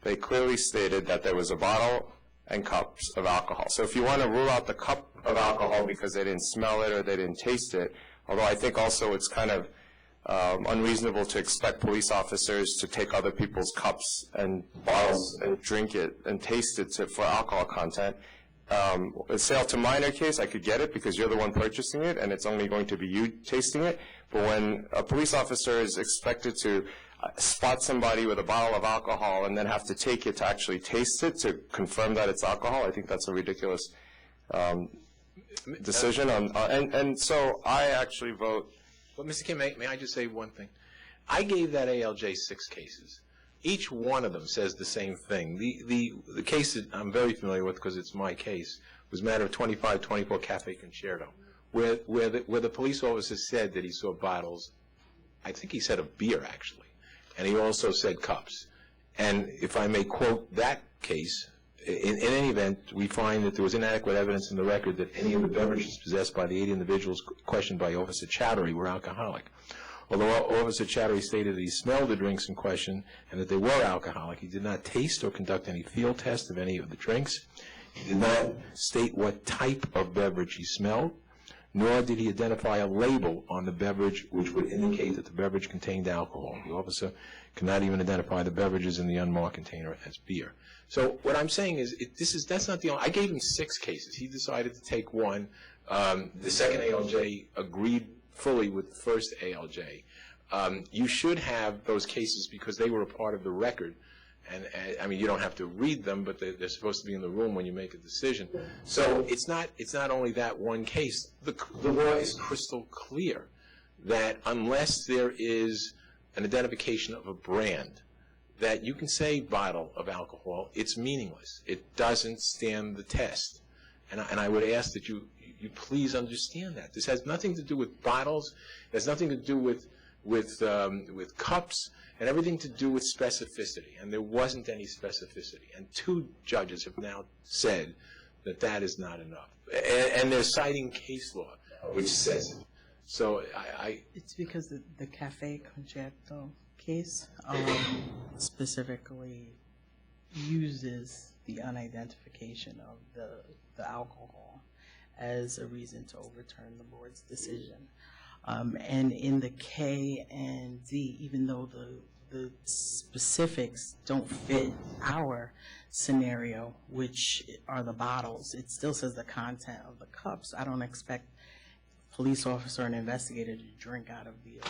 they clearly stated that there was a bottle and cups of alcohol. So if you want to rule out the cup of alcohol because they didn't smell it or they didn't taste it, although I think also it's kind of unreasonable to expect police officers to take other people's cups and bottles and drink it and taste it for alcohol content. A sale to minor case, I could get it because you're the one purchasing it and it's only going to be you tasting it. But when a police officer is expected to spot somebody with a bottle of alcohol and then have to take it to actually taste it to confirm that it's alcohol, I think that's a ridiculous decision. And so I actually vote. Well, Mr. Kim, may I just say one thing? I gave that ALJ 6 cases. Each one of them says the same thing. The case that I'm very familiar with, because it's my case, was a matter of 2524 Cafe Concerto, where the police officer said that he saw bottles, I think he said of beer, actually, and he also said cups. And if I may quote that case, in any event, we find that there was inadequate evidence in the record that any of the beverages possessed by the 8 individuals questioned by Officer Chattery were alcoholic. Although Officer Chattery stated that he smelled the drinks in question and that they were alcoholic, he did not taste or conduct any field tests of any of the drinks. He did not state what type of beverage he smelled, nor did he identify a label on the beverage which would indicate that the beverage contained alcohol. The officer could not even identify the beverages in the unmarked container as beer. So what I'm saying is, that's not the only. I gave him 6 cases. He decided to take one. The second ALJ agreed fully with the first ALJ. You should have those cases because they were a part of the record, And I mean, you don't have to read them, but they're supposed to be in the room when you make a decision. So it's not only that one case. The law is crystal clear that unless there is an identification of a brand, that you can say bottle of alcohol, it's meaningless. It doesn't stand the test. And I would ask that you please understand that. This has nothing to do with bottles. It has nothing to do with cups, and everything to do with specificity. And there wasn't any specificity. And 2 judges have now said that that is not enough. And they're citing case law, which says it. So It's because the Cafe Concerto case specifically uses the unidentification of the alcohol as a reason to overturn the board's decision. And in the K and D, even though the specifics don't fit our scenario, which are the bottles, it still says the content of the cups. I don't expect a police officer and investigator to drink out of the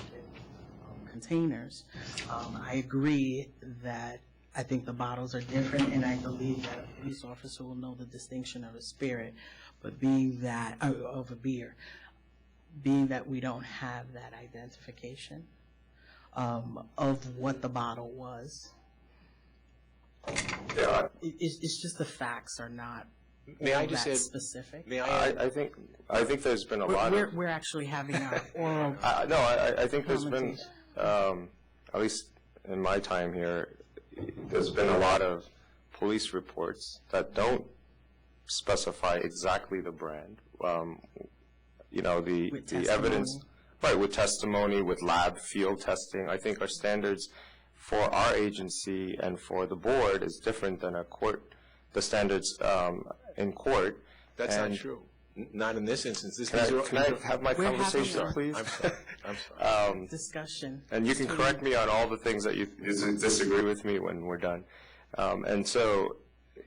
containers. I agree that I think the bottles are different, and I believe that a police officer will know the distinction of a spirit, but being that, of a beer, being that we don't have that identification of what the bottle was. It's just the facts are not that specific. I think there's been a lot of... We're actually having our oral... No, I think there's been, at least in my time here, there's been a lot of police reports that don't specify exactly the brand. You know, the evidence, right, with testimony, with lab field testing. I think our standards for our agency and for the board is different than the standards in court. That's not true. Not in this instance. Can I have my conversation, please? I'm sorry. Discussion. And you can correct me on all the things that you disagree with me when we're done. And so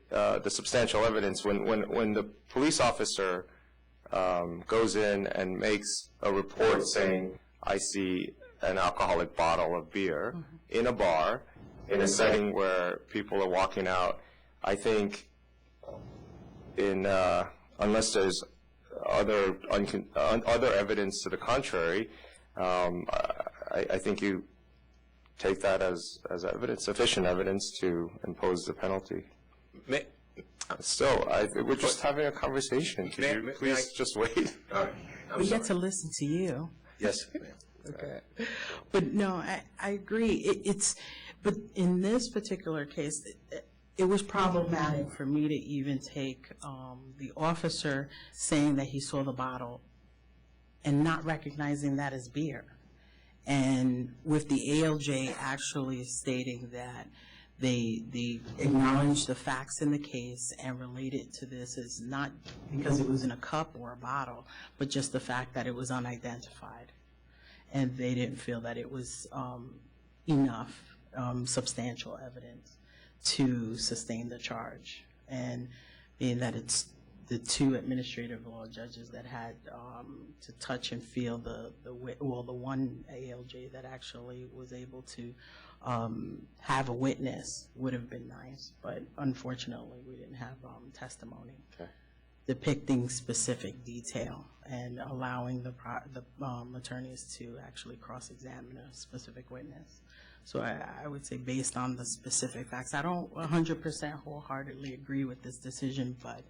the substantial evidence, when the police officer goes in and makes a report saying, I see an alcoholic bottle of beer in a bar, in a setting where people are walking out, I think unless there's other evidence to the contrary, I think you take that as evidence, sufficient evidence to impose the penalty. Still, we're just having a conversation. Can you please just wait? We get to listen to you. Yes, ma'am. Okay. But no, I agree. But in this particular case, it was problematic for me to even take the officer saying that he saw the bottle and not recognizing that as beer. And with the ALJ actually stating that they acknowledged the facts in the case and related to this as not because it was in a cup or a bottle, but just the fact that it was unidentified. And they didn't feel that it was enough substantial evidence to sustain the charge. And being that it's the 2 administrative law judges that had to touch and feel the one ALJ that actually was able to have a witness would have been nice, but unfortunately we didn't have testimony depicting specific detail and allowing the attorneys to actually cross-examine a specific witness. So I would say based on the specific facts, I don't 100% wholeheartedly agree with this decision, but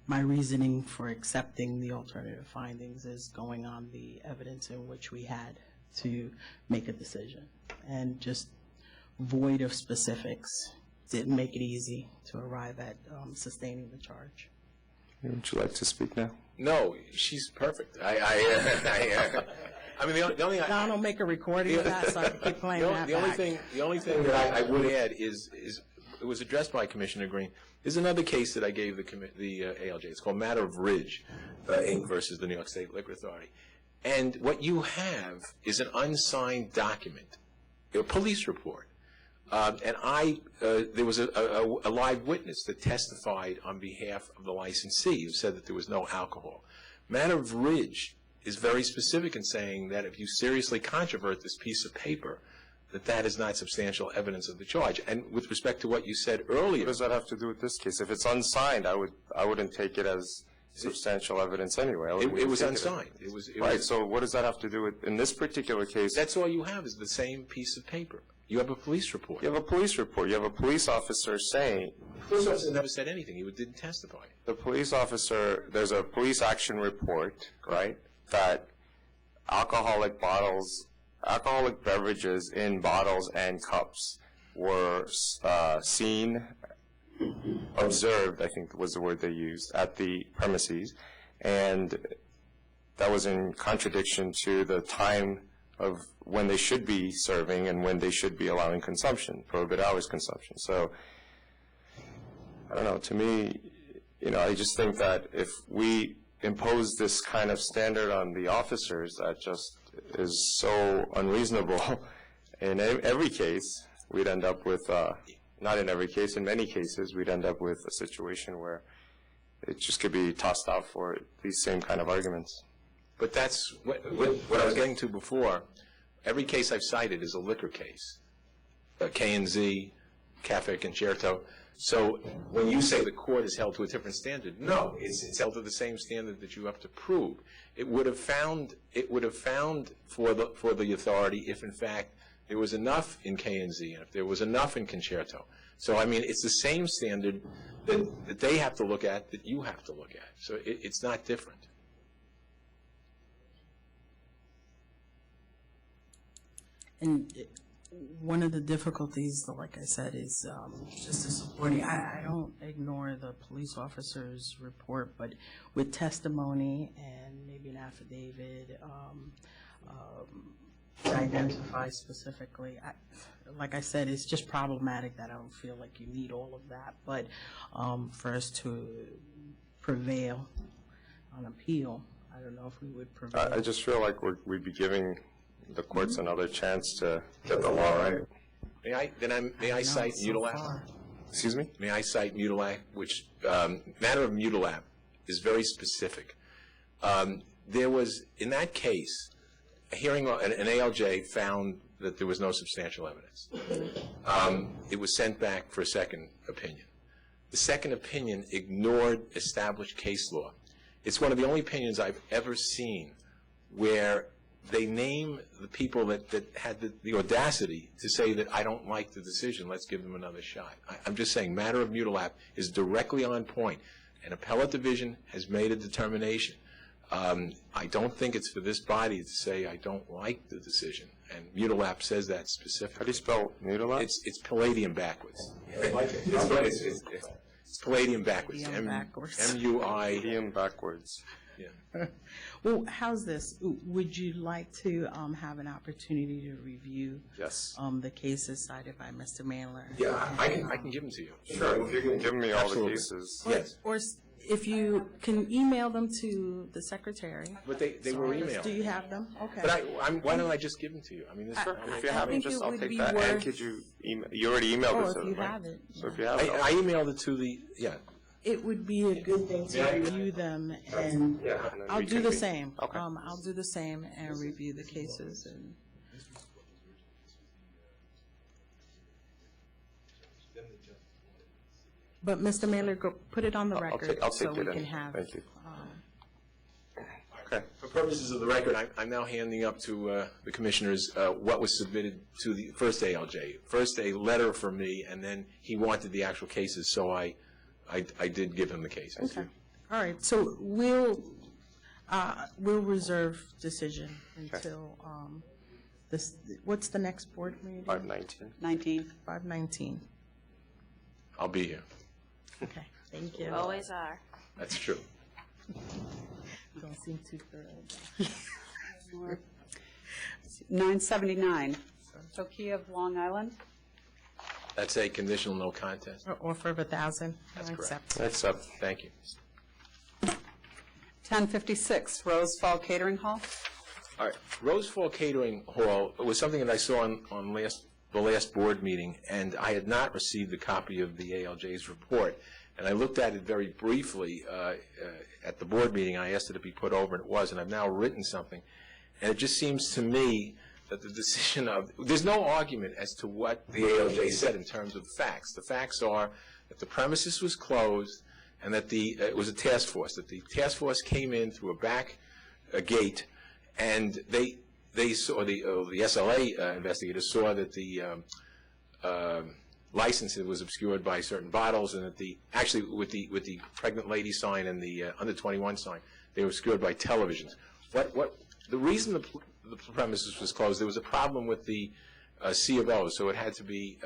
my reasoning for accepting the alternative findings is going on the evidence in which we had to make a decision. And just void of specifics didn't make it easy to arrive at sustaining the charge. Would you like to speak now? No, she's perfect. I mean, the only thing Donald, make a recording of that so I can keep playing that back. The only thing that I would add is it was addressed by Commissioner Green. There's another case that I gave the ALJ. It's called Matter of Ridge, Inc. versus the New York State Liquor Authority. And what you have is an unsigned document, a police report. And there was a live witness that testified on behalf of the licensee who said that there was no alcohol. Matter of Ridge is very specific in saying that if you seriously controvert this piece of paper, that is not substantial evidence of the charge. And with respect to what you said earlier. What does that have to do with this case? If it's unsigned, I wouldn't take it as substantial evidence anyway. It was unsigned. Right, so what does that have to do with, in this particular case? That's all you have is the same piece of paper. You have a police report. You have a police report. You have a police officer saying. The police officer never said anything. He didn't testify. The police officer, there's a police action report, right, that alcoholic beverages in bottles and cups were seen, observed, I think was the word they used, at the premises, and that was in contradiction to the time of when they should be serving and when they should be allowing consumption, prohibited hours consumption. So, I don't know, to me, I just think that if we impose this kind of standard on the officers, that just is so unreasonable. In every case, we'd end up with, not in every case, in many cases, we'd end up with a situation where it just could be tossed out for these same kind of arguments. But that's what I was getting to before. Every case I've cited is a liquor case. K&Z, Cafe Concerto. So when you say the court is held to a different standard, no, it's held to the same standard that you have to prove. It would have found for the authority if in fact there was enough in K&Z and if there was enough in Concerto. So I mean, it's the same standard that they have to look at that you have to look at. So it's not different. And one of the difficulties, like I said, is just the supporting. I don't ignore the police officer's report, but with testimony and maybe an affidavit, to identify specifically, like I said, it's just problematic that I don't feel like you need all of that. But for us to prevail on appeal, I don't know if we would prevail. I just feel like we'd be giving the courts another chance to get the law right. May I cite Mutilap? Excuse me? May I cite Mutilap, which matter of Mutilap is very specific. There was, in that case, a hearing, an ALJ found that there was no substantial evidence. It was sent back for a second opinion. The second opinion ignored established case law. It's one of the only opinions I've ever seen where they name the people that had the audacity to say that I don't like the decision, let's give them another shot. I'm just saying, matter of Mutilap is directly on point. An appellate division has made a determination. I don't think it's for this body to say I don't like the decision, and Mutilap says that specifically. How do you spell Mutilap? It's Palladium backwards. It's Palladium backwards. M-U-I. Palladium backwards. Yeah. Well, how's this? Would you like to have an opportunity to review the cases cited by Mr. Mailer? Yeah, I can give them to you. Sure, if you can give me all the cases. Yes. Or if you can email them to the secretary. But they were emailed. Do you have them? Okay. But why don't I just give them to you? I mean, if you have them, I'll take that. And could you email? You already emailed it to them, if you right? have it. So if you have it, I emailed it to the, It would be a good thing to review them, and I'll do the same. Okay. I'll do the same and review the cases. And but Mr. Mailer, put it on the record I'll so take we it can in. have. Thank you. Okay. For purposes of the record, I'm now handing up to the commissioners what was submitted to the first ALJ. First, a letter from me, and then he wanted the actual cases, so I did give him the cases. Okay. All right. So we'll reserve decision until this. What's the next board meeting? 5/19. 5/19. I'll be here. Okay. Thank you. You always are. That's true. Don't seem too thorough. 979, Tokia of Long Island. That's a conditional no contest. Offer of 1,000. That's Accept. correct. Accept. Thank you. 1056, Rose Fall Catering Hall. All right. Rose Fall Catering Hall was something that I saw on the last board meeting, and I had not received a copy of the ALJ's report. And I looked at it very briefly at the board meeting. I asked it to be put over, and it was. And I've now written something. And it just seems to me that the decision of, there's no argument as to what the ALJ said in terms of facts. The facts are that the premises was closed and that it was a task force, that the task force came in through a back gate, and they saw, the SLA investigators saw that the license was obscured by certain bottles, and that actually with the pregnant lady sign and the under 21 sign, they were obscured by televisions. The reason the premises was closed, there was a problem with the C of O, so it had to be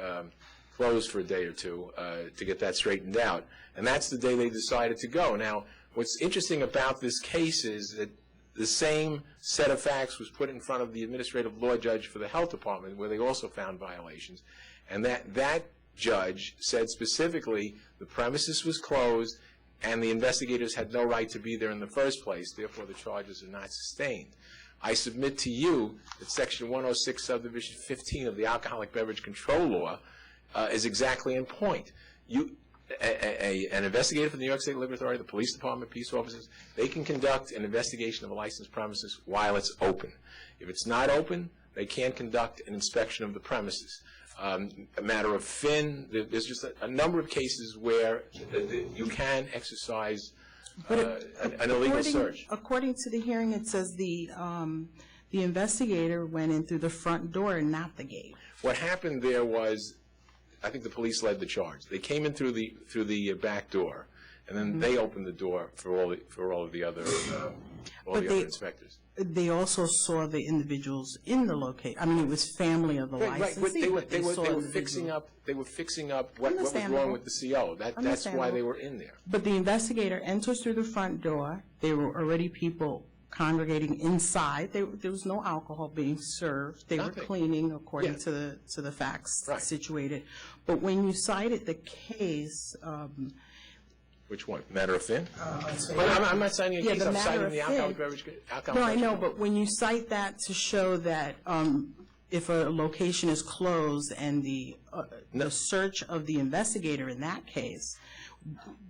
closed for a day or two to get that straightened out. And that's the day they decided to go. Now, what's interesting about this case is that the same set of facts was put in front of the administrative law judge for the health department, where they also found violations. And that judge said specifically the premises was closed and the investigators had no right to be there in the first place, therefore the charges are not sustained. I submit to you that Section 106, Subdivision 15 of the Alcoholic Beverage Control Law is exactly in point. An investigator from the New York State Liquor Authority, the police department, peace officers, they can conduct an investigation of a licensed premises while it's open. If it's not open, they can't conduct an inspection of the premises. A matter of Finn, there's just a number of cases where you can exercise an illegal search. According to the hearing, it says the investigator went in through the front door and not the gate. What happened there was, I think the police led the charge. They came in through the back door, and then they opened the door for all of the other inspectors. They also saw the individuals in the location. I mean, it was family of the licensee. Right. They were fixing up. They were fixing up what was wrong with the CO. That's why they were in there. But the investigator enters through the front door. There were already people congregating inside. There was no alcohol being served. They were cleaning according to the facts situated. But when you cited the case. Which one? Matter of Finn? I'm not citing a case. I'm citing the alcoholic beverage. No, I know, but when you cite that to show that if a location is closed and the search of the investigator in that case,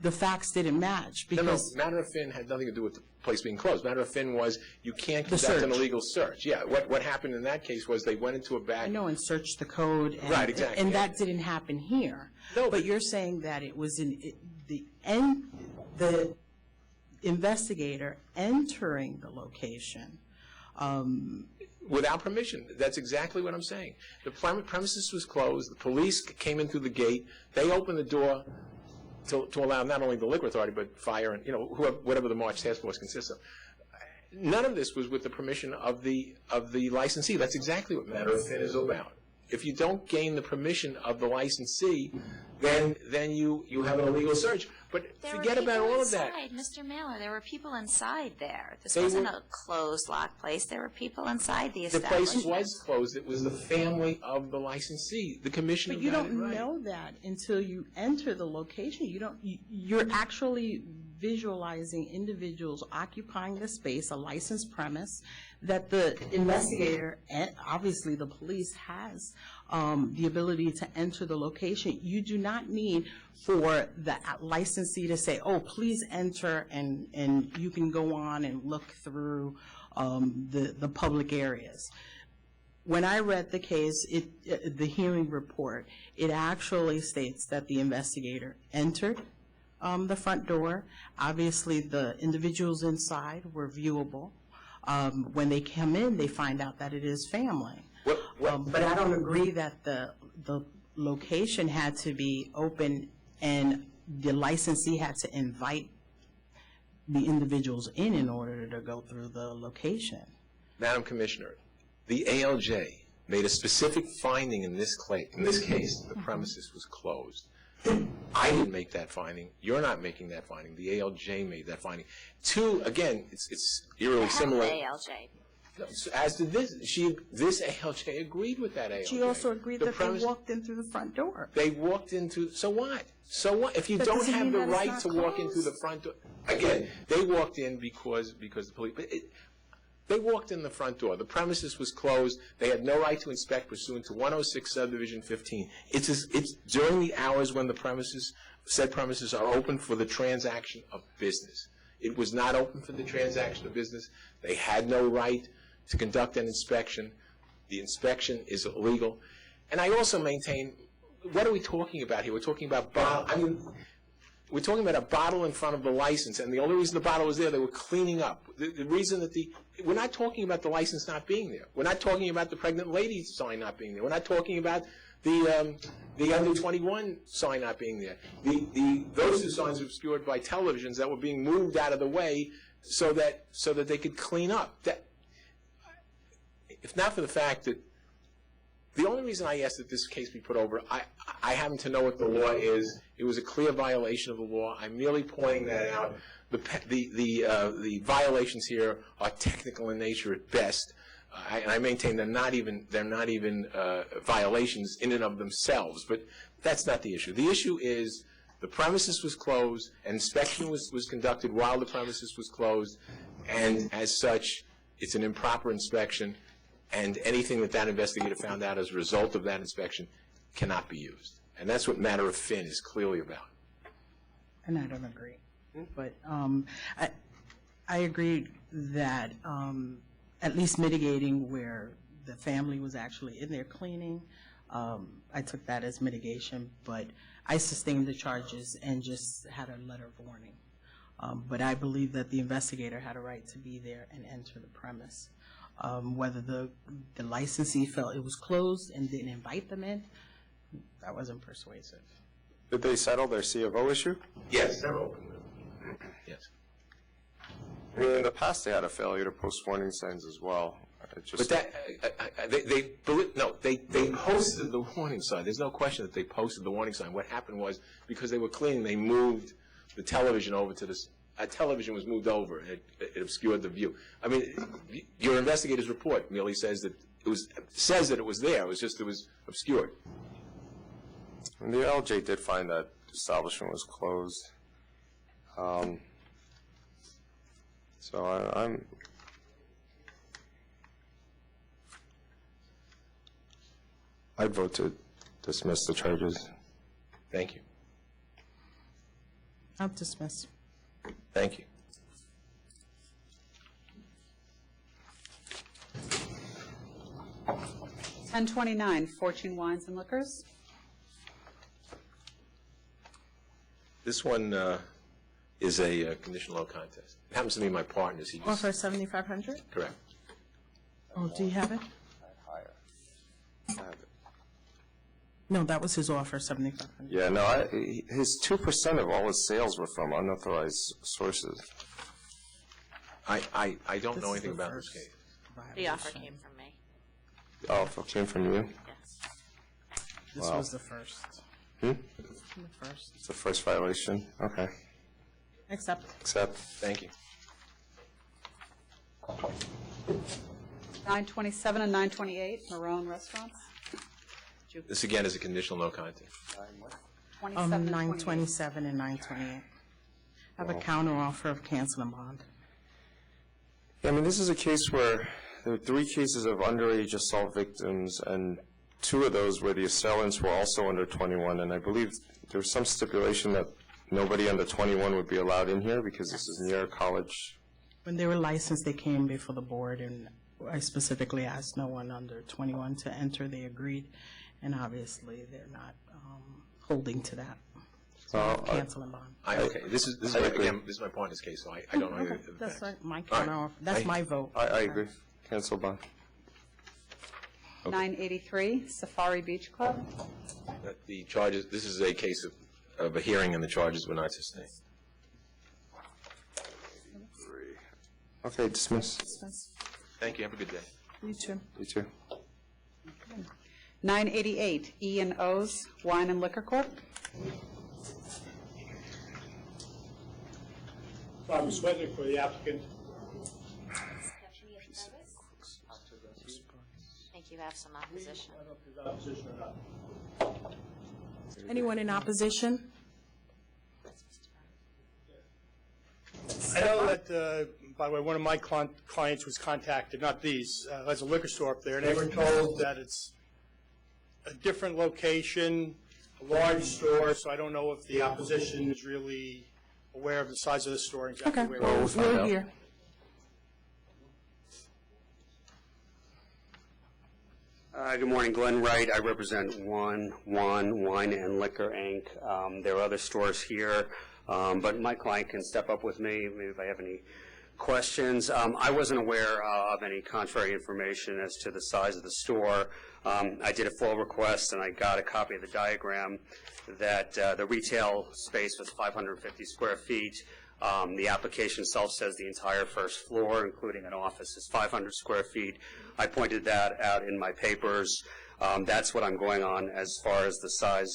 the facts didn't match. Because Matter of Finn had nothing to do with the place being closed. Matter of Finn was you can't conduct an illegal search. Yeah, what happened in that case was they went into a back. I know, and searched the code. Right, exactly. And that didn't happen here. No, but you're saying that it was the investigator entering the location. Without permission. That's exactly what I'm saying. The premises was closed. The police came in through the gate. They opened the door to allow not only the liquor authority but fire and whatever the March Task Force consists of. None of this was with the permission of the licensee. That's exactly what Matter of Finn is about. If you don't gain the permission of the licensee, then you have an illegal search. But forget about all of that. Mr. Mailer, there were people inside there. This wasn't a closed, locked place. There were people inside the establishment. The place was closed. It was the family of the licensee. The commissioner got it right. But you don't know that until you enter the location. You're actually visualizing individuals occupying the space, a licensed premise, that the investigator, and obviously the police, has the ability to enter the location. You do not need for the licensee to say, oh, please enter, and you can go on and look through the public areas. When I read the case, the hearing report, it actually states that the investigator entered the front door. Obviously, the individuals inside were viewable. When they come in, they find out that it is family. But I don't agree that the location had to be open and the licensee had to invite the individuals in order to go through the location. Madam Commissioner, the ALJ made a specific finding in this case that the premises was closed. I didn't make that finding. You're not making that finding. The ALJ made that finding. Two, again, it's eerily similar. The ALJ. As did this. This ALJ agreed with that ALJ. She also agreed that they walked in through the front door. They walked into, so what? So what? If you don't have the right to walk in through the front door, again, they walked in because the police, they walked in the front door. The premises was closed. They had no right to inspect pursuant to 106 Subdivision 15. It's during the hours when the said premises are open for the transaction of business. It was not open for the transaction of business. They had no right to conduct an inspection. the inspection is illegal. And I also maintain, what are we talking about here? We're talking about we're talking about a bottle in front of the license, and the only reason the bottle was there, they were cleaning up. The reason that we're not talking about the license not being there. We're not talking about the pregnant lady sign not being there. We're not talking about the under 21 sign not being there. Those two signs were obscured by televisions that were being moved out of the way so that they could clean up. If not for the fact that the only reason I asked that this case be put over, I happen to know what the law is. It was a clear violation of the law. I'm merely pointing that out. The violations here are technical in nature at best, and I maintain they're not even violations in and of themselves. But that's not the issue. The issue is the premises was closed, and inspection was conducted while the premises was closed, and as such, it's an improper inspection. And anything that investigator found out as a result of that inspection cannot be used. And that's what matter of Finn is clearly about. And I don't agree. But I agree that at least mitigating where the family was actually in there cleaning, I took that as mitigation. But I sustained the charges and just had a letter of warning. But I believe that the investigator had a right to be there and enter the premise. Whether the licensee felt it was closed and didn't invite them in, that wasn't persuasive. Did they settle their C of O issue? Yes, they're open. Yes. I mean, in the past, they had a failure to post warning signs as well. But they posted the warning sign. There's no question that they posted the warning sign. What happened was, because they were cleaning, they moved the television over to this. A television was moved over, and it obscured the view. I mean, your investigator's report merely says that it was there. It was just it was obscured. And the LJ did find that the establishment was closed. So I'd vote to dismiss the charges. Thank you. I'll dismiss. Thank you. $10.29, Fortune Wines and Liquors. This one is a conditional low contest. It happens to be my partner's. He just, Offer $7,500? correct. Oh, do you have it? No, that was his offer, $7,500. Yeah, no, his 2% of all his sales were from unauthorized sources. I don't know anything about this case. The offer came from me. The offer came from you? Yes. This Wow. was the first. The first. It's the first violation? Okay. Accept. Accept. Thank you. 927 and 928, Marone Restaurants. This again is a conditional no contest. 27 and 28. 927 and 928. I have a counter offer of cancel and bond. Yeah, I mean, this is a case where there were 3 cases of underage assault victims, and 2 of those where the assailants were also under 21, and I believe there was some stipulation that nobody under 21 would be allowed in here because this is near a college. When they were licensed, they came before the board, and I specifically asked no one under 21 to enter. They agreed, and obviously they're not holding to that. So cancel and bond. Okay, this is my partner's case, so I don't know anything. That's right, my counter offer. That's my vote. I agree. Cancel bond. 983, Safari Beach Club. The charges, this is a case of a hearing and the charges were not sustained. Okay, dismiss. Thank you, have a good day. You too. You too. 988, E&O's Wine and Liquor Corp. Thomas Swednick for the applicant. I think you have some opposition. Anyone in opposition? I know that, by the way, one of my clients was contacted, not these, there's a liquor store up there, and they were told that it's a different location, a large store, so I don't know if the opposition is really aware of the size of the store and exactly where it is. We're here. Good morning, Glenn Wright. I represent One Wine and Liquor, Inc. There are other stores here, but my client can step up with me maybe if I have any questions. I wasn't aware of any contrary information as to the size of the store. I did a full request, and I got a copy of the diagram that the retail space was 550 square feet. The application itself says the entire first floor, including an office, is 500 square feet. I pointed that out in my papers. That's what I'm going on as far as the size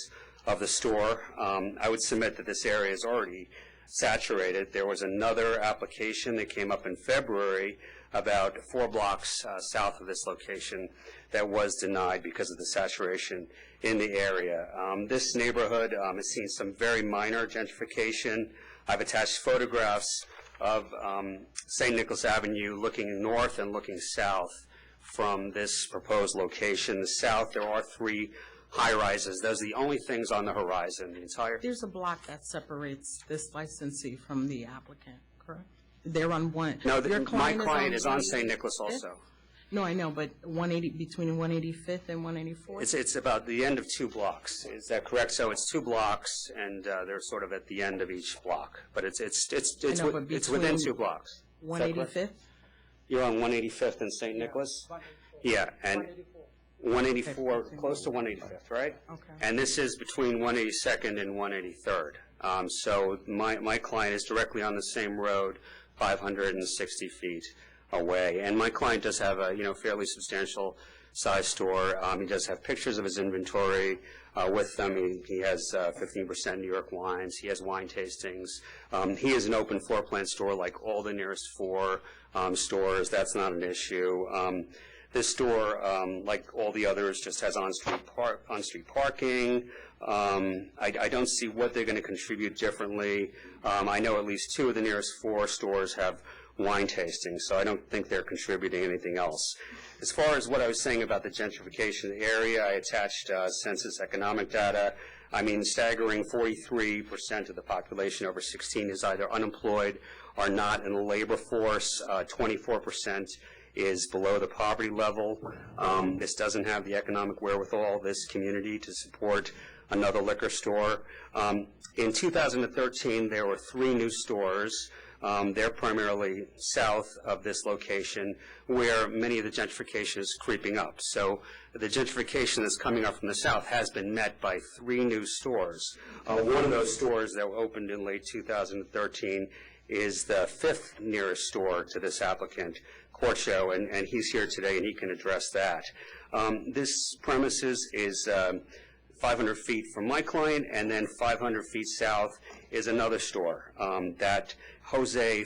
of the store. I would submit that this area is already saturated. There was another application that came up in February about 4 blocks south of this location that was denied because of the saturation in the area. This neighborhood has seen some very minor gentrification. I've attached photographs of St. Nicholas Avenue looking north and looking south from this proposed location. The south, there are 3 high-rises. Those are the only things on the horizon. The entire There's a block that separates this licensee from the applicant, correct? They're on one. No, your my client is on 185th? St. Nicholas also. No, I know, but 180 between 185th and 184th? It's about the end of 2 blocks. Is that correct? So it's 2 blocks, and they're sort of at the end of each block. But it's within 2 blocks. 185th? You're on 185th and St. Nicholas? Yeah, and 184, close to 185th, right? Okay. And this is between 182nd and 183rd. So my client is directly on the same road, 560 feet away. And my client does have a fairly substantial size store. He does have pictures of his inventory with them. He has 15% New York wines. He has wine tastings. He is an open floor plan store like all the nearest 4 stores. That's not an issue. This store, like all the others, just has on-street parking. I don't see what they're going to contribute differently. I know at least 2 of the nearest 4 stores have wine tasting, so I don't think they're contributing anything else. As far as what I was saying about the gentrification of the area, I attached census economic data. I mean, staggering 43% of the population over 16 is either unemployed or not in the labor force. 24% is below the poverty level. This doesn't have the economic wherewithal, this community, to support another liquor store. In 2013, there were 3 new stores. They're primarily south of this location where many of the gentrification is creeping up. So the gentrification that's coming up from the south has been met by 3 new stores. One of those stores that opened in late 2013 is the 5th nearest store to this applicant, Corcho, and he's here today and he can address that. This premises is 500 feet from my client, and then 500 feet south is another store that Jose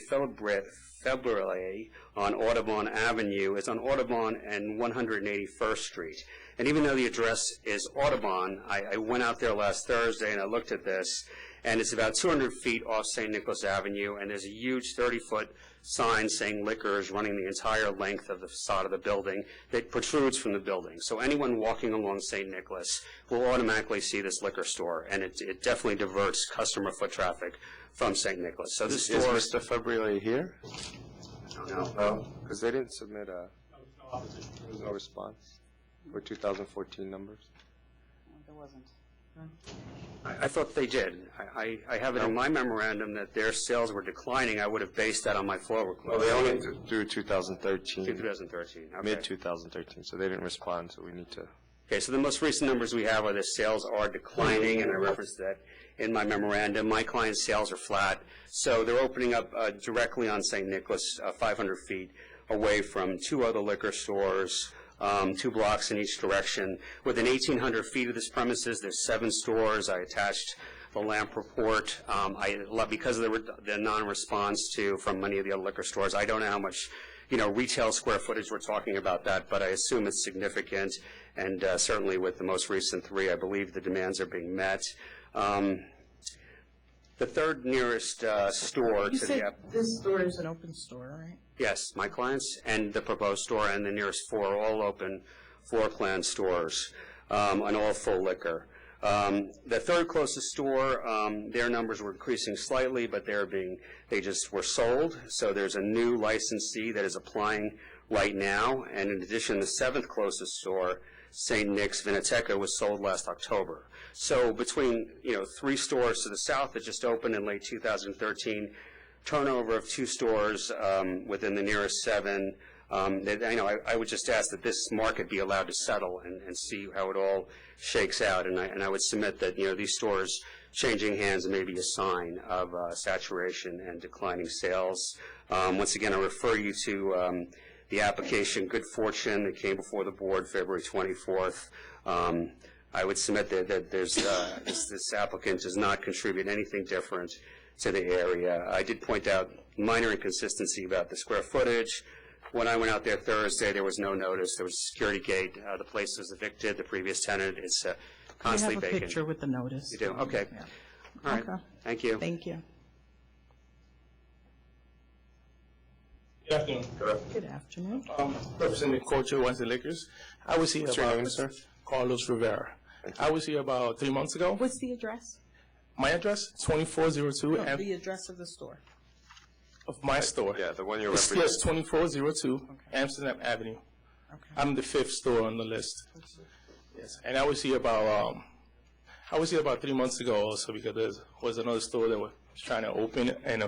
Febrele on Audubon Avenue is on Audubon and 181st Street. And even though the address is Audubon, I went out there last Thursday and I looked at this, and it's about 200 feet off St. Nicholas Avenue, and there's a huge 30-foot sign saying liquors running the entire length of the facade of the building that protrudes from the building. So anyone walking along St. Nicholas will automatically see this liquor store, and it definitely diverts customer foot traffic from St. Nicholas. So this Is store... Mr. February here? I don't know. Because they didn't submit there was no response for 2014 numbers. There wasn't. I thought they did. I have it in my memorandum that their sales were declining. I would have based that on my flow request. Well, they only through 2013. 2013, okay. Mid-2013, so they didn't respond, so we need to... Okay, so the most recent numbers we have are the sales are declining, and I referenced that in my memorandum. My client's sales are flat, so they're opening up directly on St. Nicholas, 500 feet away from 2 other liquor stores, 2 blocks in each direction. Within 1,800 feet of this premises, there's 7 stores. I attached the LAMP report. Because of the non-response from many of the other liquor stores, I don't know how much retail square footage we're talking about that, but I assume it's significant, and certainly with the most recent 3, I believe the demands are being met. The 3rd nearest store You to said the... this store is an open store, right? Yes, my clients and the proposed store and the nearest 4 are all open floor plan stores and all full liquor. The 3rd closest store, their numbers were increasing slightly, but they just were sold. So there's a new licensee that is applying right now. And in addition, the 7th closest store St. Nick's Vinoteca was sold last October. So between, 3 stores to the south that just opened in late 2013, turnover of 2 stores within the nearest 7, I would just ask that this market be allowed to settle and see how it all shakes out. And I would submit that, these stores changing hands may be a sign of saturation and declining sales. Once again, I refer you to the application Good Fortune that came before the board February 24th. I would submit that there's this applicant does not contribute anything different to the area. I did point out minor inconsistency about the square footage. When I went out there Thursday, there was no notice. There was a security gate. The place was evicted. The previous tenant is constantly vacant. We have a picture with the notice. You do? Okay. Yeah. All right. Okay. Thank you. Thank you. Good afternoon. Good afternoon. Representing Culture Wines and Liquors. I was here What's about... your name, sir? Carlos Rivera. I was here about 3 months ago. What's the address? My address, 2402 No, the address of the store. of my store. Yeah, the one you're It's representing. 2402 Amsterdam Avenue. I'm the 5th store on the list. Yes, and I was here about 3 months ago also because there was another store that was trying to open, and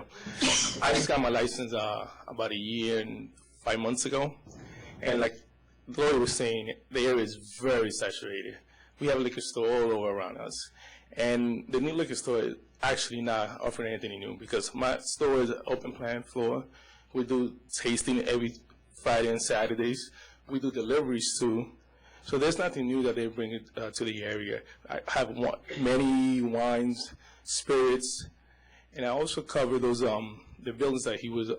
I just got my license about a year and 5 months ago, and like Gloria was saying, the area is very saturated. We have a liquor store all over around us, and the new liquor store is actually not offering anything new because my store is an open plan floor. We do tasting every Friday and Saturdays. We do deliveries too. So there's nothing new that they bring to the area. I have many wines, spirits, and I also cover those the buildings that he was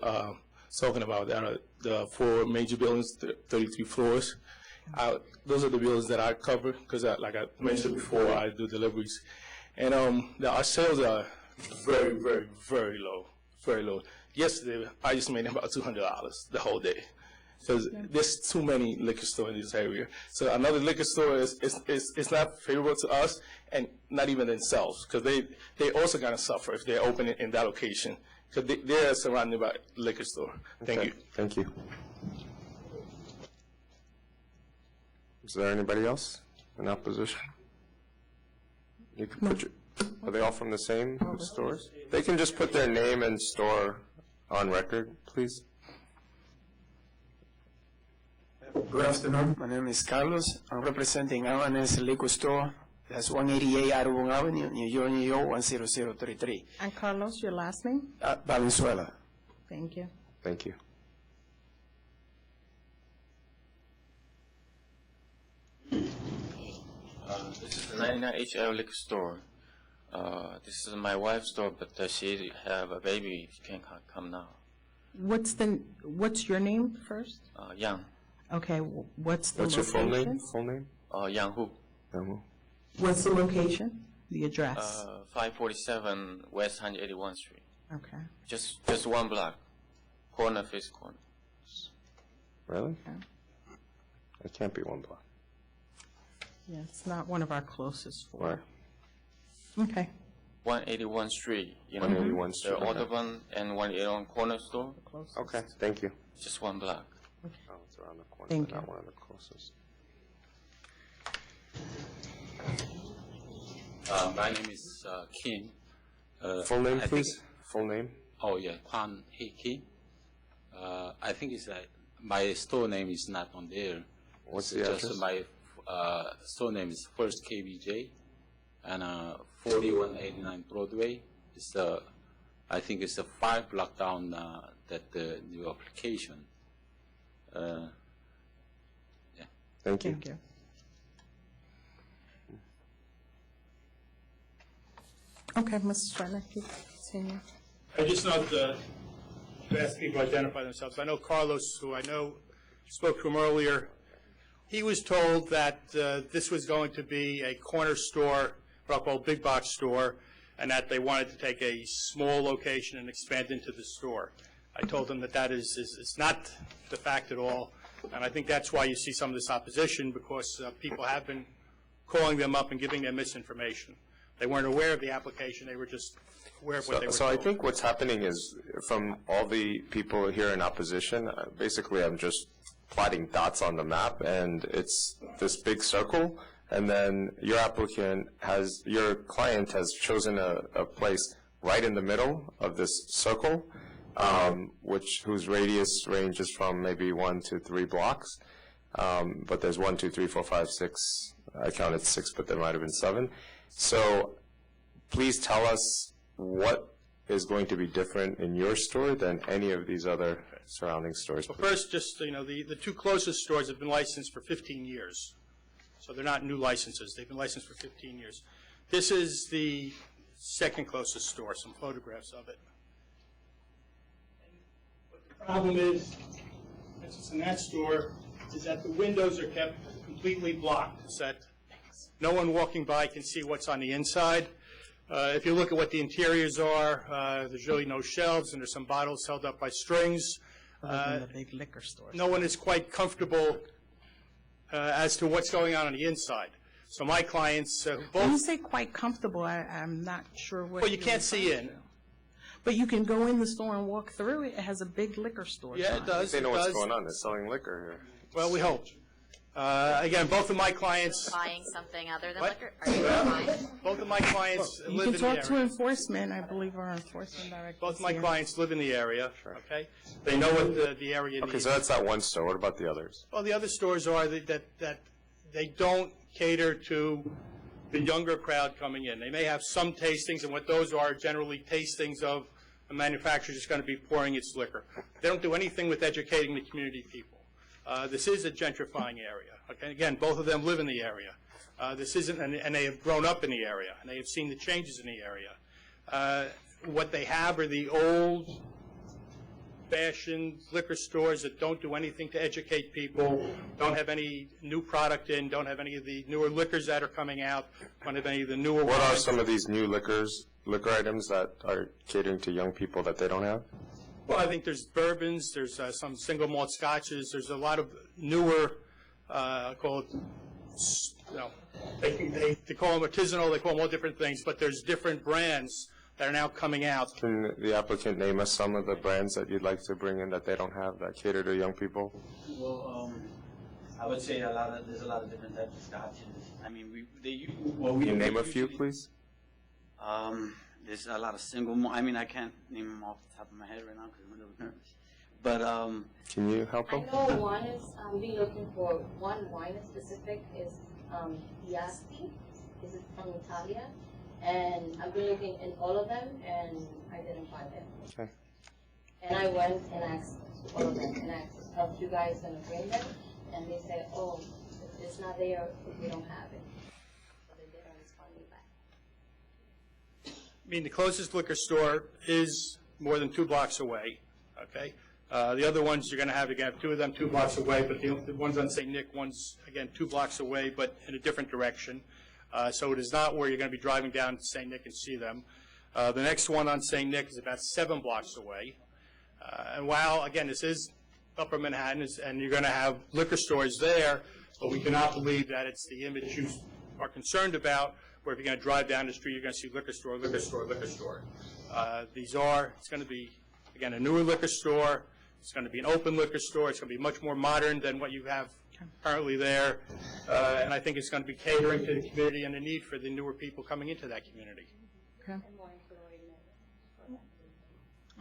talking about. That are the 4 major buildings, 33 floors. Those are the buildings that I cover because, like I mentioned before, I do deliveries. And our sales are very, very, very low, very low. Yesterday, I just made about $200 the whole day. Because there's too many liquor stores in this area. So another liquor store is not favorable to us and not even themselves because they also going to suffer if they're open in that location because they're surrounded by liquor store. Thank you. Thank you. Is there anybody else in opposition? You can put are they all from the same stores? They can just put their name and store on record, please. Good afternoon. My name is Carlos. I'm representing Albanese Liquor Store. That's 188 Audubon Avenue, New York, New York, 10033. And Carlos, your last name? Valenzuela. Thank you. Thank you. This is the 99 HL Liquor Store. This is my wife's store, but she have a baby. She can't come now. What's your name first? Yang. Okay, what's the What's location? your full name? Full name? Yang Hu. Yang Hu. What's the location? The address? 547 West 181th Street. Okay. Just one block. Corner, face corner. Really? It can't be one block. Yeah, it's not one of our closest Where? Okay. 181th Street. 181th Street, The okay. Audubon and 181 corner store. Okay, thank you. Just one block. Oh, it's around the corner, Thank but not you. one of the closest. My name is Kim. Full name, I please? think- Full name? Oh, yeah, Kwan Hee Kim. I think it's my store name is not on there. What's It's the just address? my store name is First KBJ, and 4189 Broadway. It's I think it's a 5 block down that the new application. Yeah. Thank you. Thank you. Okay, Mrs. Stratton, continue. I just note to ask people to identify themselves. I know Carlos, who I know spoke to him earlier. He was told that this was going to be a corner store, Rockwell big box store, and that they wanted to take a small location and expand into the store. I told him that that is not the fact at all, and I think that's why you see some of this opposition, because people have been calling them up and giving them misinformation. They weren't aware of the application, they were just aware of what they were So I told. think what's happening is, from all the people here in opposition, basically I'm just plotting dots on the map, and it's this big circle, and then your client has chosen a place right in the middle of this circle, whose radius ranges from maybe 1 to 3 blocks. But there's 1, 2, 3, 4, 5, 6. I counted 6, but there might have been 7. So please tell us what is going to be different in your store than any of these other surrounding stores. Well, first, just, the two closest stores have been licensed for 15 years. So they're not new licenses. They've been licensed for 15 years. This is the second closest store, some photographs of it. What the problem is, for instance, in that store, is that the windows are kept completely blocked, so that no one walking by can see what's on the inside. If you look at what the interiors are, there's really no shelves, and there's some bottles held up by strings. Other than the big liquor stores. No one is quite comfortable as to what's going on the inside. So my clients, When you say quite comfortable, I'm not sure what. Well, you can't see in. But you can go in the store and walk through it. It has a big liquor store. Yeah, it does. They know what's going on. They're selling liquor here. Well, we hope. Again, both of my clients. Buying something other than What? liquor? Are you buying? Both of my clients You live can in the talk to area. enforcement. I believe our enforcement director. Both my clients live in the area. Okay, they know what the area needs. Okay, so that's that one store. What about the others? Well, the other stores are that they don't cater to the younger crowd coming in. They may have some tastings, and what those are generally tastings of a manufacturer just going to be pouring its liquor. They don't do anything with educating the community people. This is a gentrifying area. Okay, again, both of them live in the area. This isn't, and they have grown up in the area, and they have seen the changes in the area. What they have are the old-fashioned liquor stores that don't do anything to educate people, don't have any new product in, don't have any of the newer liquors that are coming out, don't have any of the newer What are wines. some of these new liquor items that are catering to young people that they don't have? Well, I think there's bourbons, there's some single malt scotches, there's a lot of newer, called, they call them artisanal, they call them all different things, but there's different brands that are now coming out. Can the applicant name us some of the brands that you'd like to bring in that they don't have that cater to young people? Well, I would say there's a lot of different types of scotches. I mean, Can you name a few, please? There's a lot of single malt. I mean, I can't name them off the top of my head right now because I'm a little nervous. But can you help I them? know one is, be looking for one wine specific is Piasti. This is from Italia. And I've been looking in all of them and I didn't find it. Okay. And I went and asked all of them and asked, are you guys going to bring them? And they said, oh, if it's not there, we don't have it. So they didn't respond me back. I mean, the closest liquor store is more than 2 blocks away, okay? The other ones you're going to have, again, 2 of them 2 blocks away, but the one's on St. Nick, one's, again, 2 blocks away, but in a different direction. So it is not where you're going to be driving down to St. Nick and see them. The next one on St. Nick is about 7 blocks away. And while, again, this is Upper Manhattan, and you're going to have liquor stores there, but we cannot believe that it's the image you are concerned about, where if you're going to drive down the street, you're going to see liquor store, liquor store, liquor store. It's going to be, again, a newer liquor store. It's going to be an open liquor store. It's going to be much more modern than what you have currently there. And I think it's going to be catering to the community and the need for the newer people coming into that community. Okay.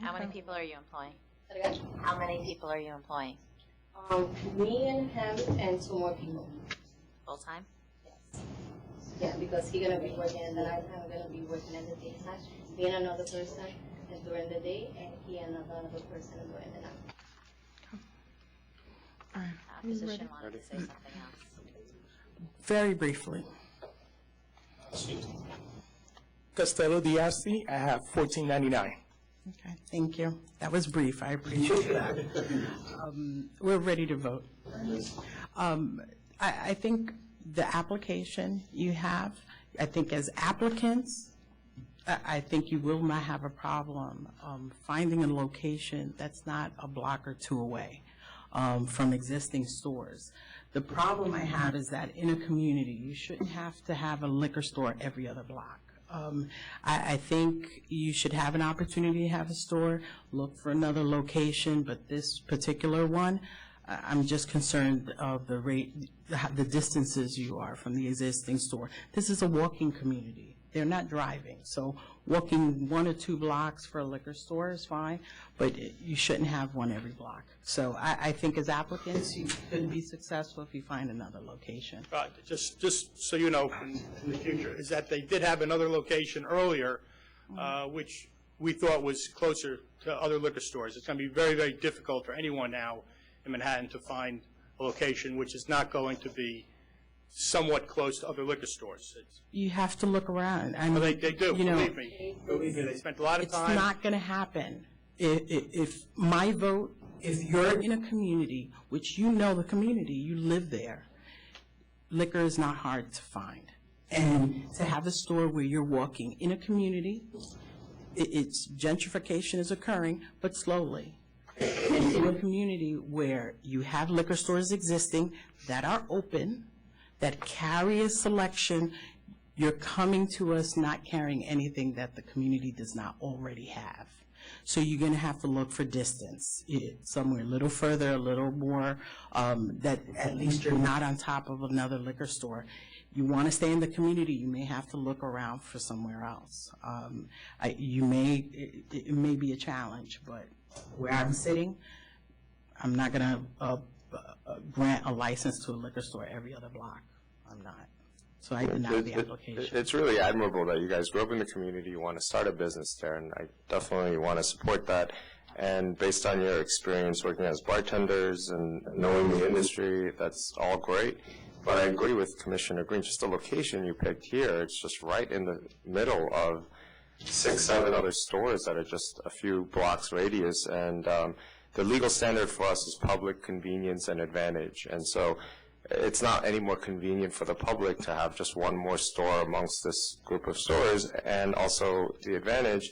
How many people are you employing? How many people are you employing? Me and him and 2 more people. Full time? Yes. Yeah, because he's going to be working in the night time, I'm going to be working in the daytime. Me and another person is during the day, and he and another person is during the night. Opposition wanted to say something else. Very briefly. Costello Diasti, I have $14.99. Okay, thank you. That was brief. I appreciate that. We're ready to vote. I think the application you have, I think as applicants, I think you will not have a problem finding a location that's not a block or 2 away from existing stores. The problem I have is that in a community, you shouldn't have to have a liquor store every other block. I think you should have an opportunity to have a store, look for another location, but this particular one, I'm just concerned of the rate, the distances you are from the existing store. This is a walking community. They're not driving. So walking 1 or 2 blocks for a liquor store is fine, but you shouldn't have one every block. So I think as applicants, you couldn't be successful if you find another location. Just so you know, in the future, is that they did have another location earlier, which we thought was closer to other liquor stores. It's going to be very, very difficult for anyone now in Manhattan to find a location which is not going to be somewhat close to other liquor stores. You have to look around. I mean, Well, they do, you know, believe me. Believe me, they spent a lot of time. It's not going to happen. If my vote, if you're in a community, which you know the community, you live there, liquor is not hard to find. And to have a store where you're walking in a community, it's gentrification is occurring, but slowly. And in a community where you have liquor stores existing that are open, that carry a selection, you're coming to us not carrying anything that the community does not already have. So you're going to have to look for distance, somewhere a little further, a little more, that at least you're not on top of another liquor store. You want to stay in the community, you may have to look around for somewhere else. It may be a challenge, but where I'm sitting, I'm not going to grant a license to a liquor store every other block. I'm not. So I deny the application. It's really admirable that you guys grew up in the community, you want to start a business there, and I definitely want to support that. And based on your experience working as bartenders and knowing the industry, that's all great. But I agree with Commissioner Green, just the location you picked here, it's just right in the middle of 6, 7 other stores that are just a few blocks radius. And the legal standard for us is public convenience and advantage. And so it's not any more convenient for the public to have just one more store amongst this group of stores. And also the advantage,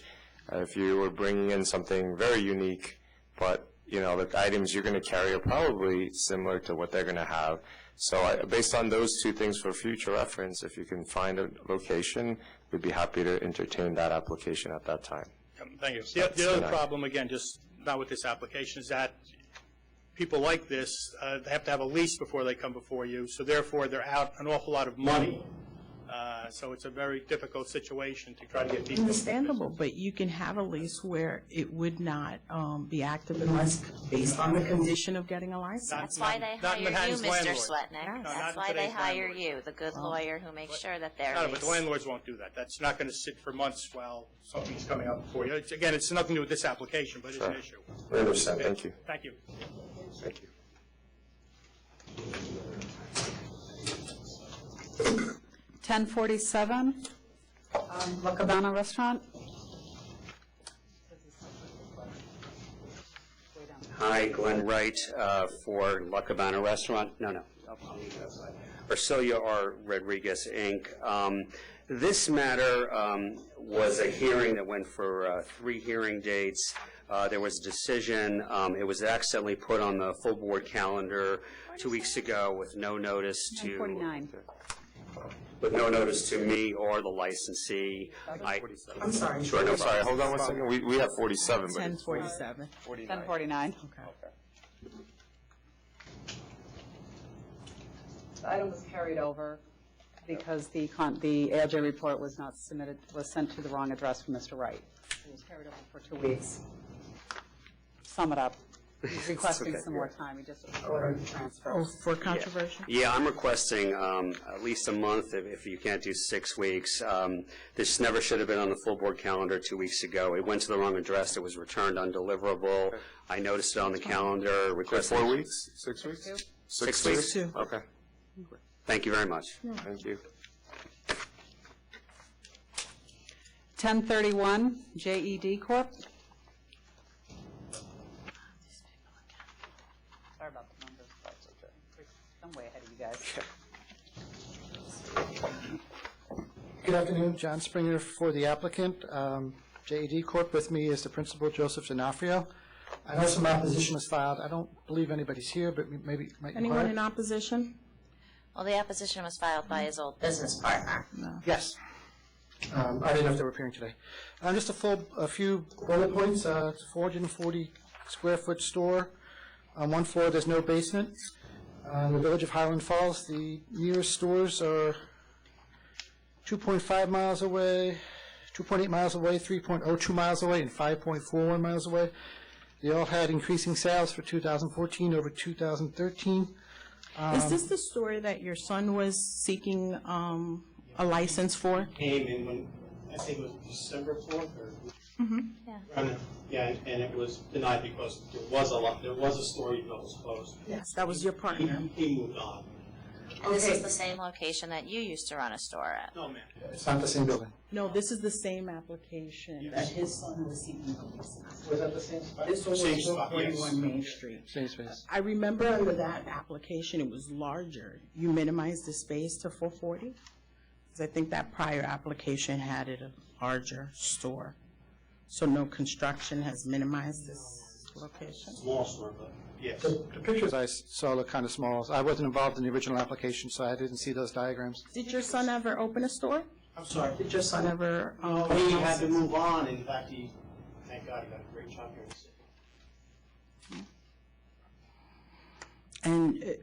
if you were bringing in something very unique, but you know the items you're going to carry are probably similar to what they're going to have. So based on those 2 things for future reference, if you can find a location, we'd be happy to entertain that application at that time. Thank you. The other problem, again, just not with this application, is that people like this, they have to have a lease before they come before you, so therefore they're out an awful lot of money. So it's a very difficult situation to try to get people. Understandable, but you can have a lease where it would not be active unless based on the condition of getting a license. That's why they hire you, Mr. Sletnick. That's why they hire you, the good lawyer who makes sure that they're No, but the landlords won't do that. That's not going to sit for months while something's coming up before you. Again, it's nothing to do with this application, but it's an issue. I understand. Thank you. Thank you. Thank you. 1047, La Cabana Restaurant. Hi, Glenn Wright for La Cabana Restaurant. No. I'll leave that aside. Ursilia R. Rodriguez, Inc. This matter was a hearing that went for 3 hearing dates. There was a decision. It was accidentally put on the full board calendar 2 weeks ago with no notice to... 1049. With no notice to me or the licensee. I'm sorry. Sure, no, sorry, hold on one second. We have 47, but it's 1047. 1049. Okay. The item was carried over because the ALJ report was not submitted, was sent to the wrong address from Mr. Wright. It was carried over for 2 weeks. Sum it up. He's requesting some more time. He just ordered the transfer. Oh, for controversy? Yeah, I'm requesting at least a month if you can't do 6 weeks. This never should have been on the full board calendar 2 weeks ago. It went to the wrong address. It was returned undeliverable. I noticed it on the calendar. Requested 4 weeks? 6 weeks? 6 weeks? Okay. Thank you very much. Thank you. 1031, JED Corp. Sorry about the numbers, but I'm way ahead of you guys. Good afternoon, John Springer for the applicant. JED Corp. With me is the principal, Joseph D'Onofrio. I know some opposition was filed. I don't believe anybody's here, but maybe might Anyone inquire. in opposition? Well, the opposition was filed by his old business partner. Yes. I didn't know if they were appearing today. Just a few bullet points. It's a 440 square foot store. On one floor, there's no basement. In the village of Highland Falls, the nearest stores are 2.5 miles away, 2.8 miles away, 3.02 miles away, and 5.41 miles away. They all had increasing sales for 2014 over 2013. Is this the store that your son was seeking a license for? Came in when, I think it was December 4th or. Yeah. Yeah, and it was denied because there was a store even though it was closed. Yes, that was your partner. He moved on. And this is the same location that you used to run a store at? No, ma'am. It's not the same building. No, this is the same application that his son was seeking a license. Was that the same spot? This one Same was spot, yes. 41 Main Street. Same space. I remember under that application, it was larger. You minimized the space to 440? Because I think that prior application had it a larger store. So no construction has minimized this location? Small store, but yes. The pictures I saw look kind of small. I wasn't involved in the original application, so I didn't see those diagrams. Did your son ever open a store? I'm sorry. Did your son ever? He had to move on. In fact, thank God, he got a great job here in the city. And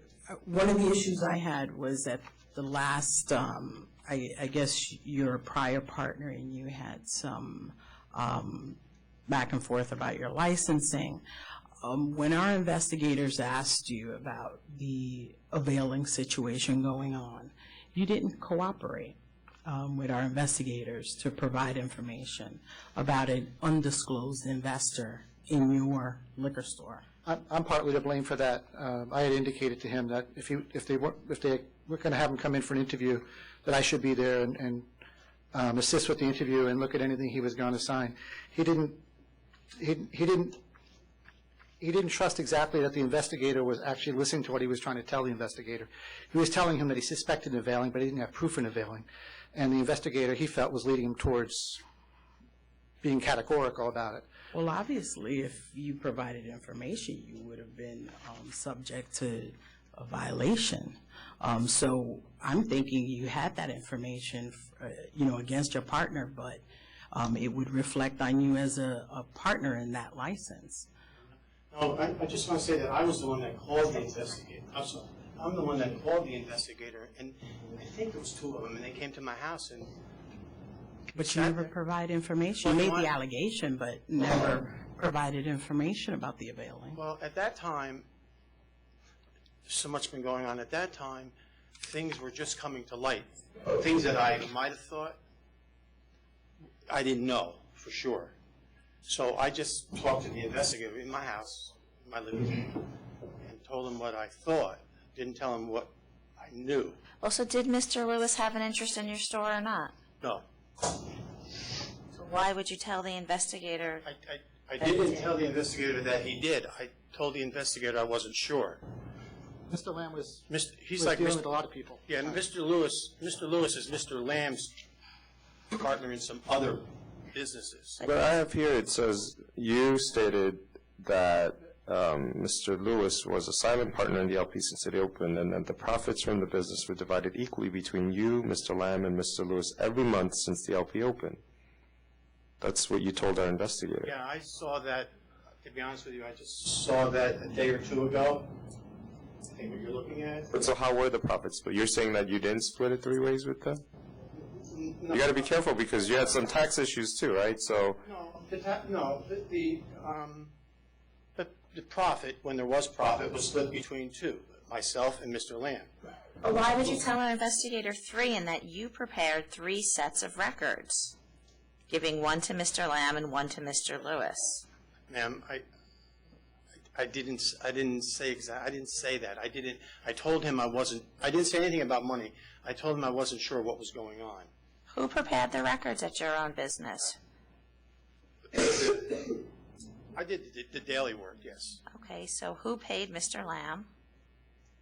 one of the issues I had was that the last, I guess your prior partner and you had some back and forth about your licensing. When our investigators asked you about the availing situation going on, you didn't cooperate with our investigators to provide information about an undisclosed investor in your liquor store. I'm partly to blame for that. I had indicated to him that if they were going to have him come in for an interview, that I should be there and assist with the interview and look at anything he was going to sign. He didn't trust exactly that the investigator was actually listening to what he was trying to tell the investigator. He was telling him that he suspected an availing, but he didn't have proof in availing. And the investigator, he felt, was leading him towards being categorical about it. Well, obviously, if you provided information, you would have been subject to a violation. So I'm thinking you had that information, against your partner, but it would reflect on you as a partner in that license. No, I just want to say that I was the one that called the investigator. I'm sorry. I'm the one that called the investigator, and I think there was two of them, and they came to my house and. But you never provide information. You made the allegation, but never provided information about the availing. Well, at that time, so much been going on. At that time, things were just coming to light. Things that I might have thought, I didn't know for sure. So I just talked to the investigator in my house, in my living room, and told him what I thought. Didn't tell him what I knew. Well, so did Mr. Lewis have an interest in your store or not? No. So why would you tell the investigator? I didn't tell the investigator that he did. I told the investigator I wasn't sure. Mr. Lamb was dealing with a lot of people. Yeah, and Mr. Lewis is Mr. Lamb's partner in some other businesses. But I have here, it says you stated that Mr. Lewis was a silent partner in the LP since it opened, and that the profits from the business were divided equally between you, Mr. Lamb, and Mr. Lewis every month since the LP opened. That's what you told our investigator. Yeah, I saw that, to be honest with you, I just saw that a day or two ago. I think what you're looking at. But so how were the profits split? You're saying that you didn't split it 3 ways with them? No. You got to be careful because you had some tax issues too, right? So the profit, when there was profit, was split between two, myself and Mr. Lamb. Well, why would you tell our investigator 3 in that you prepared 3 sets of records, giving one to Mr. Lamb and one to Mr. Lewis? Ma'am, I didn't say that. I told him I didn't say anything about money. I told him I wasn't sure what was going on. Who prepared the records at your own business? I did the daily work, yes. Okay, so who paid Mr. Lamb?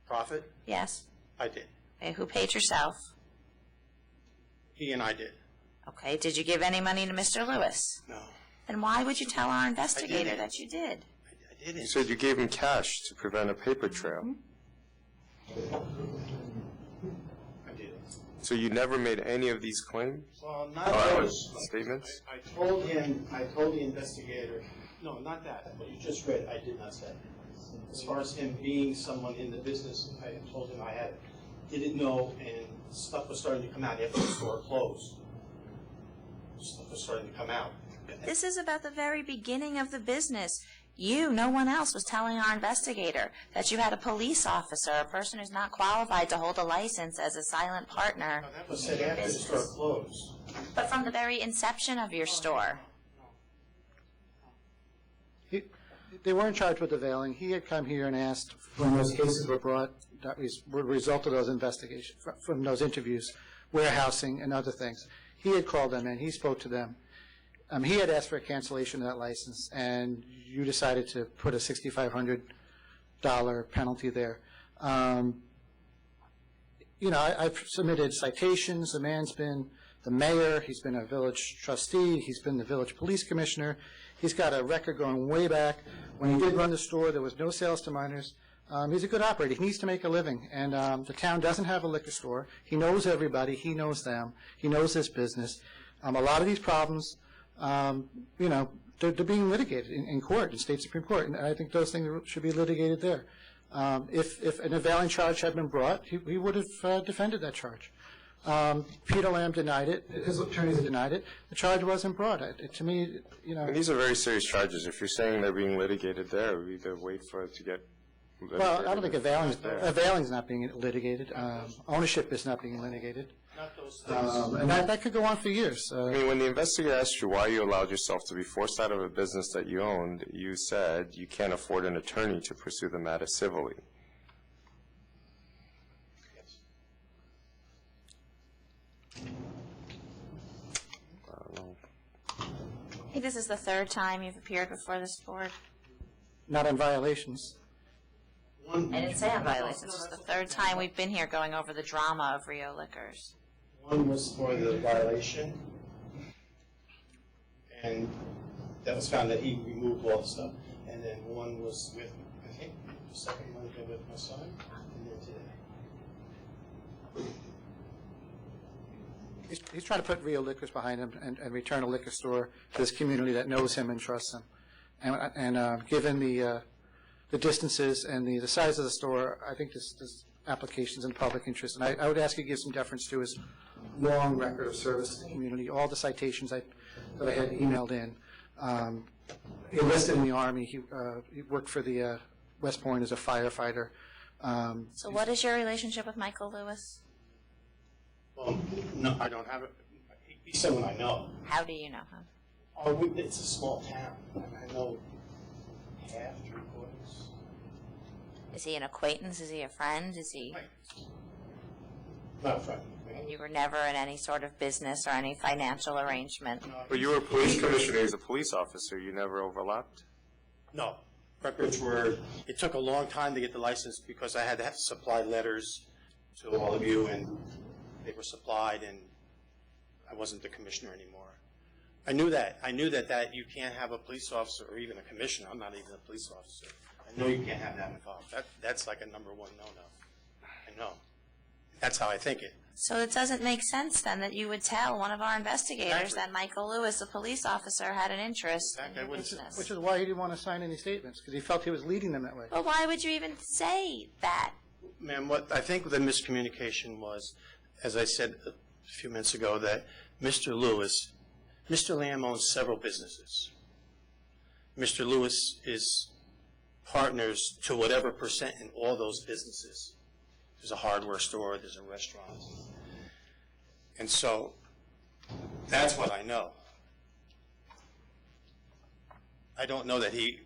Profit? Yes. I did. Okay, who paid yourself? He and I did. Okay, did you give any money to Mr. Lewis? No. Then why would you tell our investigator that you did? I didn't. you said you gave him cash to prevent a paper trail. I did. So you never made any of these claims? Well, not those statements? I told the investigator, no, not that. What you just read, I did not say. as far as him being someone in the business, I had told him I didn't know, and stuff was starting to come out after the store closed. Stuff was starting to come out. This is about the very beginning of the business. You, no one else, was telling our investigator that you had a police officer, a person who's not qualified to hold a license, as a silent partner. No, that was said after the store closed. But from the very inception of your store. They weren't charged with availing. He had come here and asked when those cases were brought, that were a result of those investigations, from those interviews, warehousing and other things. He had called them in. He spoke to them. He had asked for a cancellation of that license, and you decided to put a $6,500 penalty there. You know, I've submitted citations. The man's been the mayor. He's been a village trustee. He's been the village police commissioner. He's got a record going way back. When he did run the store, there was no sales to minors. He's a good operator. He needs to make a living, and the town doesn't have a liquor store. He knows everybody. He knows them. He knows this business. A lot of these problems, you know, they're being litigated in court, in state Supreme Court, and I think those things should be litigated there. If an availing charge had been brought, he would have defended that charge. Peter Lamb denied it. His attorneys denied it. The charge wasn't brought. To me, you know. And these are very serious charges. If you're saying they're being litigated there, we either wait for it to get litigated. Well, I don't think availing's not being litigated. Ownership is not being litigated. Not those things. And that could go on for years. I mean, when the investigator asked you why you allowed yourself to be forced out of a business that you owned, you said you can't afford an attorney to pursue the matter civilly. I think this is the third time you've appeared before this board. Not on violations. I didn't say on violations. This is the third time we've been here going over the drama of Rio Liquors. One was for the violation, and that was found that he removed all the stuff. And then one was with, I think, the second one was with my son, and then today. He's trying to put Rio Liquors behind him and return a liquor store to this community that knows him and trusts him. And given the distances and the size of the store, I think this application's in public interest. And I would ask you to give some deference to his long record of service to the community, all the citations that I had emailed in. He enlisted in the Army. He worked for the West Point as a firefighter. So what is your relationship with Michael Lewis? Well, no, I don't have it. He's someone I know. How do you know him? Oh, it's a small town. I know half, three-quarters. Is he an acquaintance? Is he a friend? Is he? Not a friend. And you were never in any sort of business or any financial arrangement? But you were a police commissioner as a police officer. You never overlapped? No. Records were, it took a long time to get the license because I had to supply letters to all of you, and they were supplied, and I wasn't the commissioner anymore. I knew that you can't have a police officer or even a commissioner. I'm not even a police officer. I know you can't have that involved. That's like a number one no-no. I know. That's how I think it. So it doesn't make sense then that you would tell one of our investigators that Michael Lewis, a police officer, had an interest in your business. Which is why he didn't want to sign any statements, because he felt he was leading them that way. But why would you even say that? Ma'am, what I think the miscommunication was, as I said a few minutes ago, that Mr. Lamb owns several businesses. Mr. Lewis is partners to whatever percent in all those businesses. There's a hardware store, there's a restaurant. And so that's what I know. I don't know that he...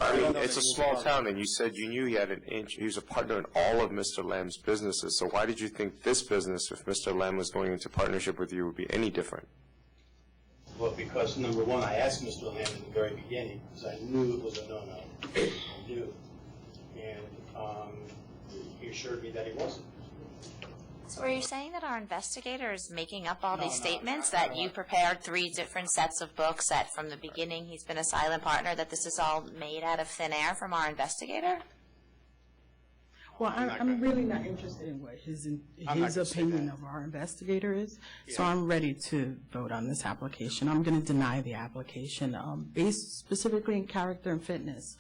I mean, it's a small town, and you said you knew he was a partner in all of Mr. Lamb's businesses. So why did you think this business, if Mr. Lamb was going into partnership with you, would be any different? Well, because, number one, I asked Mr. Lamb in the very beginning, because I knew it was a no-no. I knew. And he assured me that he wasn't. So are you saying that our investigator is making up all these statements, that you prepared 3 different sets of books, that from the beginning he's been a silent partner, that this is all made out of thin air from our investigator? Well, I'm not I'm gonna- really not interested in what his I'm not gonna say opinion that. of our investigator is, so Yeah. I'm ready to vote on this application. I'm going to deny the application, based specifically in character and fitness.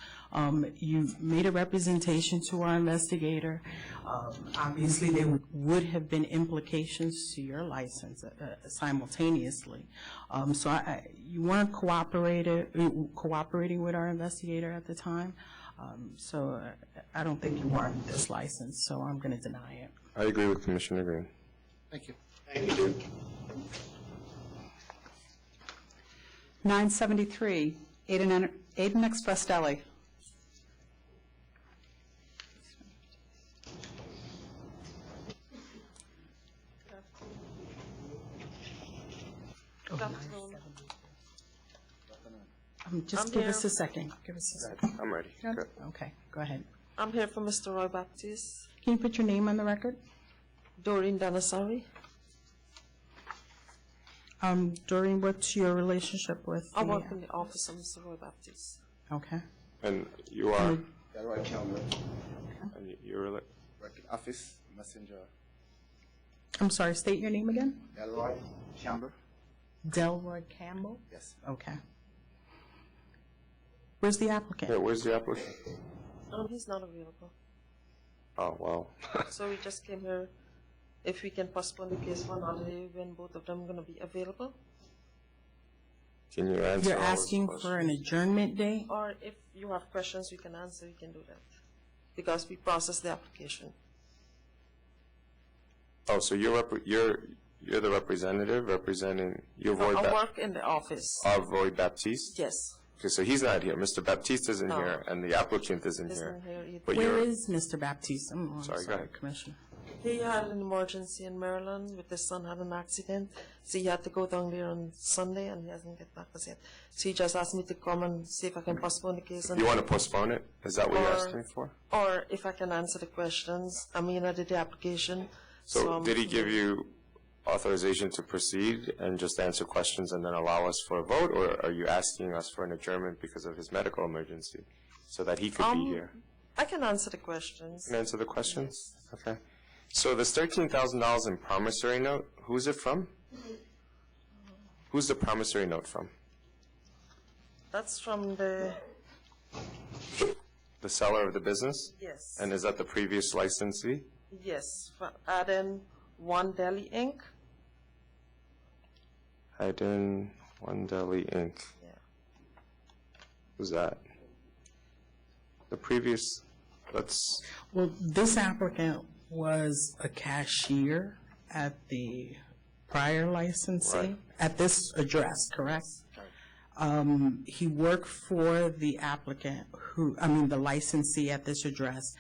You made a representation to our investigator. Obviously, there would have been implications to your license simultaneously. So you weren't cooperating with our investigator at the time. So I don't think you warrant this license, so I'm going to deny it. I agree with Commissioner Green. Thank you. Thank you. 973, Aiden Express Deli. Just I'm give here. us a second. Give us a second. I'm ready. Good. Okay, go ahead. I'm here for Mr. Roy Baptiste. Can you put your name on the record? Doreen Danasari. Doreen, what's your relationship with I the... work in the office of Mr. Roy Baptiste. Okay. And you are? Delroy Campbell. And you're like? Work in office, messenger. I'm sorry, state your name again? Delroy Campbell. Delroy Campbell? Yes. Okay. Where's the applicant? Yeah, where's the applicant? He's not available. Oh, wow. So we just came here, if we can postpone the case for another day when both of them are going to be available. Can you answer You're all his asking questions? for an adjournment day? Or if you have questions we can answer, we can do that. Because we processed the application. Oh, so you're the representative representing your Roy I work in the office. of Roy Baptiste? Yes. Okay, so he's not here. Mr. Baptiste isn't No. here, and the applicant isn't here. Isn't here either. But Where you're is Mr. Baptiste? I'm Sorry, go ahead. Commissioner. He had an emergency in Maryland with his son had an accident, so he had to go down there on Sunday and he hasn't get back as yet. So he just asked me to come and see if I can postpone the case. You want to postpone it? Is that what you're asking for? Or if I can answer the questions. I mean, I did the application. So I'm- did he give you authorization to proceed and just answer questions and then allow us for a vote, or are you asking us for an adjournment because of his medical emergency so that he could be here? I can answer the questions. Can you answer the questions? Okay. So this $13,000 in promissory note, who's it from? Who's the promissory note from? That's from the, The seller of the business? yes, And is that the previous licensee? yes, for Aden One Deli Inc. Hayden One Deli Inc. Yeah. Who's that? The previous, that's, Well, this applicant was a cashier at the prior licensee, Right. at this address, correct? He worked for the applicant the licensee at this address.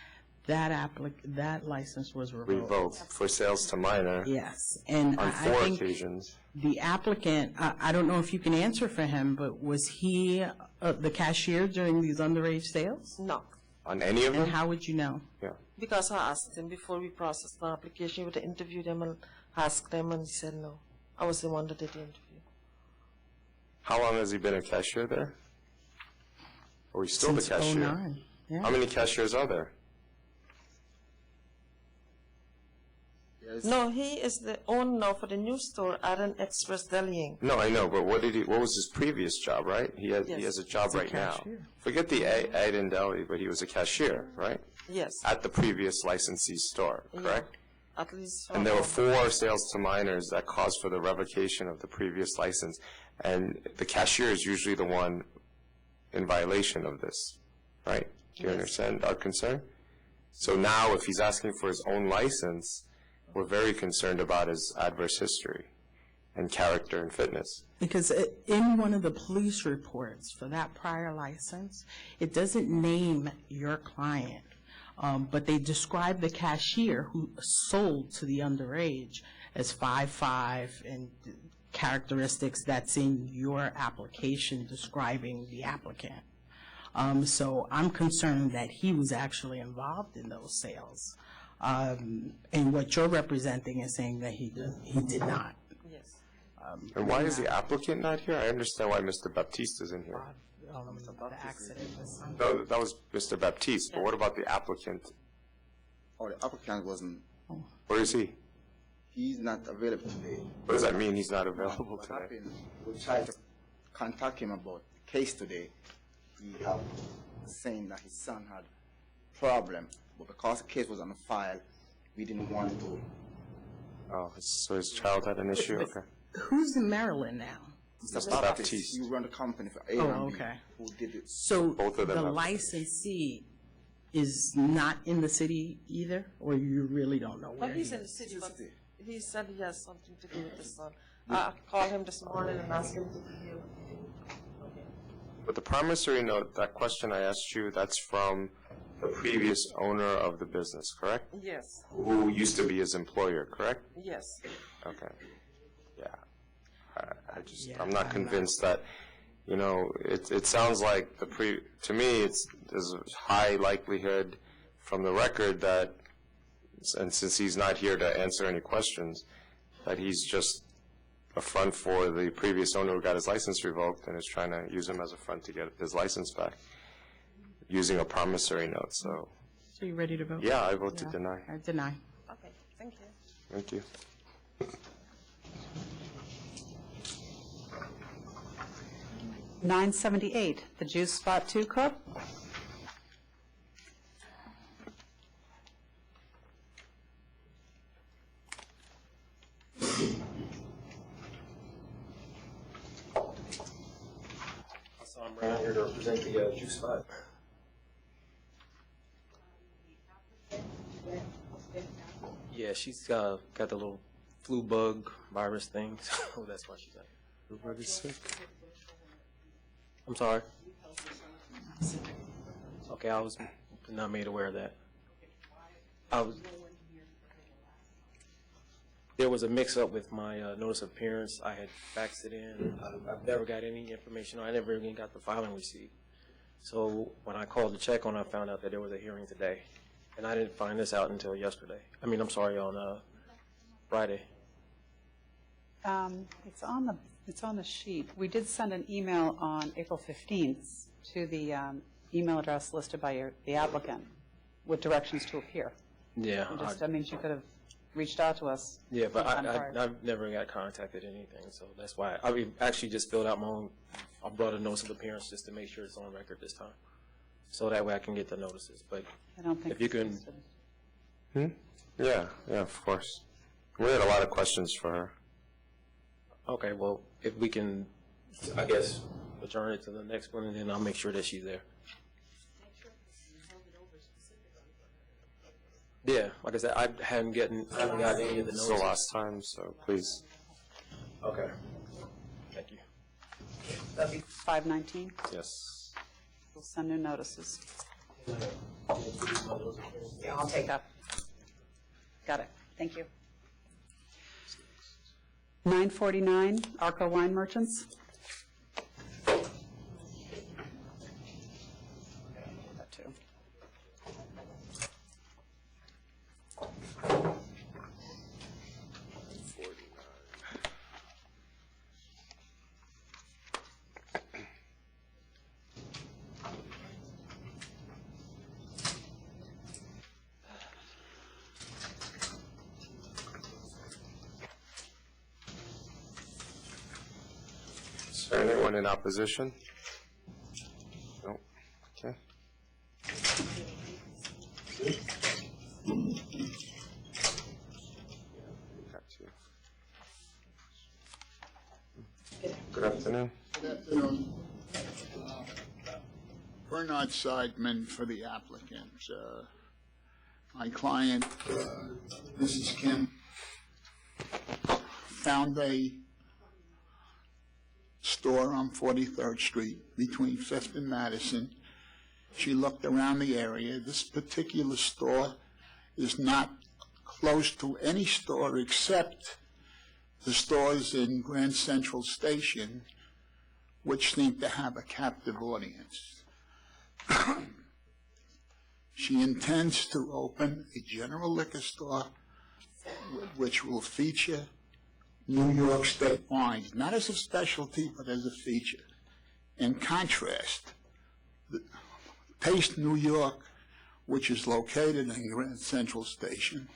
That license was revoked. revoked for sales to minor Yes, and on I 4 think occasions. the applicant, I don't know if you can answer for him, but was he the cashier during these underage sales? No, On any of And them? how would you know? Yeah. because I asked him before we processed the application, we would interview them and ask them, and he said no. I was the one that did the interview. How long has he been a cashier there? Or he's still Since the cashier? 2009, yeah. How many cashiers are there? No, he is the owner now for the new store, Aden Express Deli Inc. No, I know, but what was his previous job, right? He Yes. has a job He's a right now. cashier. Forget the Aiden Deli, but he was a cashier, right? Yes. At the previous licensee store, correct? At least. And there were 4 sales to minors that caused for the revocation of the previous license. And the cashier is usually the one in violation of this, right? Do you Yes. understand our concern? So now, if he's asking for his own license, we're very concerned about his adverse history and character and fitness. Because in one of the police reports for that prior license, it doesn't name your client, but they describe the cashier who sold to the underage as 5'5", and characteristics that's in your application describing the applicant. So I'm concerned that he was actually involved in those sales. And what you're representing is saying that he did not. Yes. And why is the applicant not here? I understand why Mr. Baptiste isn't here. The accident was. No, that was Mr. Baptiste, but what about the applicant? Oh, the applicant wasn't. Where is he? He's not available today. What does that mean, he's not available What today? happened, we tried to contact him about the case today. He have saying that his son had problem, but because the case was on the file, we didn't want to. Oh, so his child had an issue, okay. Who's in Maryland now? Mr. Baptiste. Baptiste, you run the company for A&B, okay. who did it. So Both of them the have- licensee is not in the city either, or you really don't know Well, where he's he in the is? city, but he said he has something to do with the son. I called him this morning and asked him to be here. But the promissory note, that question I asked you, that's from the previous owner of the business, correct? Yes, Who used to be his employer, correct? yes. Okay. Yeah. I'm not convinced that, you know, it sounds like to me, there's a high likelihood from the record that, and since he's not here to answer any questions, that he's just a front for the previous owner who got his license revoked and is trying to use him as a front to get his license back, using a promissory note, so. So you ready to vote? Yeah, I vote to deny. I deny. Okay, thank you. Thank you. $9.78, the Juice Spot 2 Corp. So I'm around here to represent the Juice Spot. Yeah, she's got the little flu bug virus thing, so that's why she's like. Everybody's sick. I'm sorry. Okay, I was not made aware of that. There was a mix-up with my notice of appearance. I had faxed it in. I've never got any information. I never even got the filing receipt. So when I called to check on it, I found out that there was a hearing today. And I didn't find this out until yesterday. I'm sorry, on Friday. It's on the sheet. We did send an email on April 15th to the email address listed by the applicant with directions to appear. Yeah. She could have reached out to us. Yeah, but sometime prior. I've never got contacted or anything, so that's why. I actually just filled out my own, I brought a notice of appearance just to make sure it's on record this time. So that way I can get the notices, but I don't think if you can. Yeah, of course. We had a lot of questions for her. Okay, well, if we can, I guess, adjourn it to the next one, and then I'll make sure that she's there. Yeah, like I said, I haven't gotten any of the This notices. is the last time, so please. Okay. Thank you. That'd be 5/19. Yes. We'll send new notices. Yeah, I'll take that. Got it. Thank you. 9:49, Arco Wine Merchants. That too. Is there anyone in opposition? No. Okay. Got you. Good afternoon. Good afternoon. Bernard Seidman for the applicant. My client, Mrs. Kim, found a store on 43rd Street between 5th and Madison. She looked around the area. This particular store is not close to any store except the stores in Grand Central Station, which seem to have a captive audience. She intends to open a general liquor store which will feature New York State wines, not as a specialty, but as a feature. In contrast, Taste New York which is located in Grand Central Station,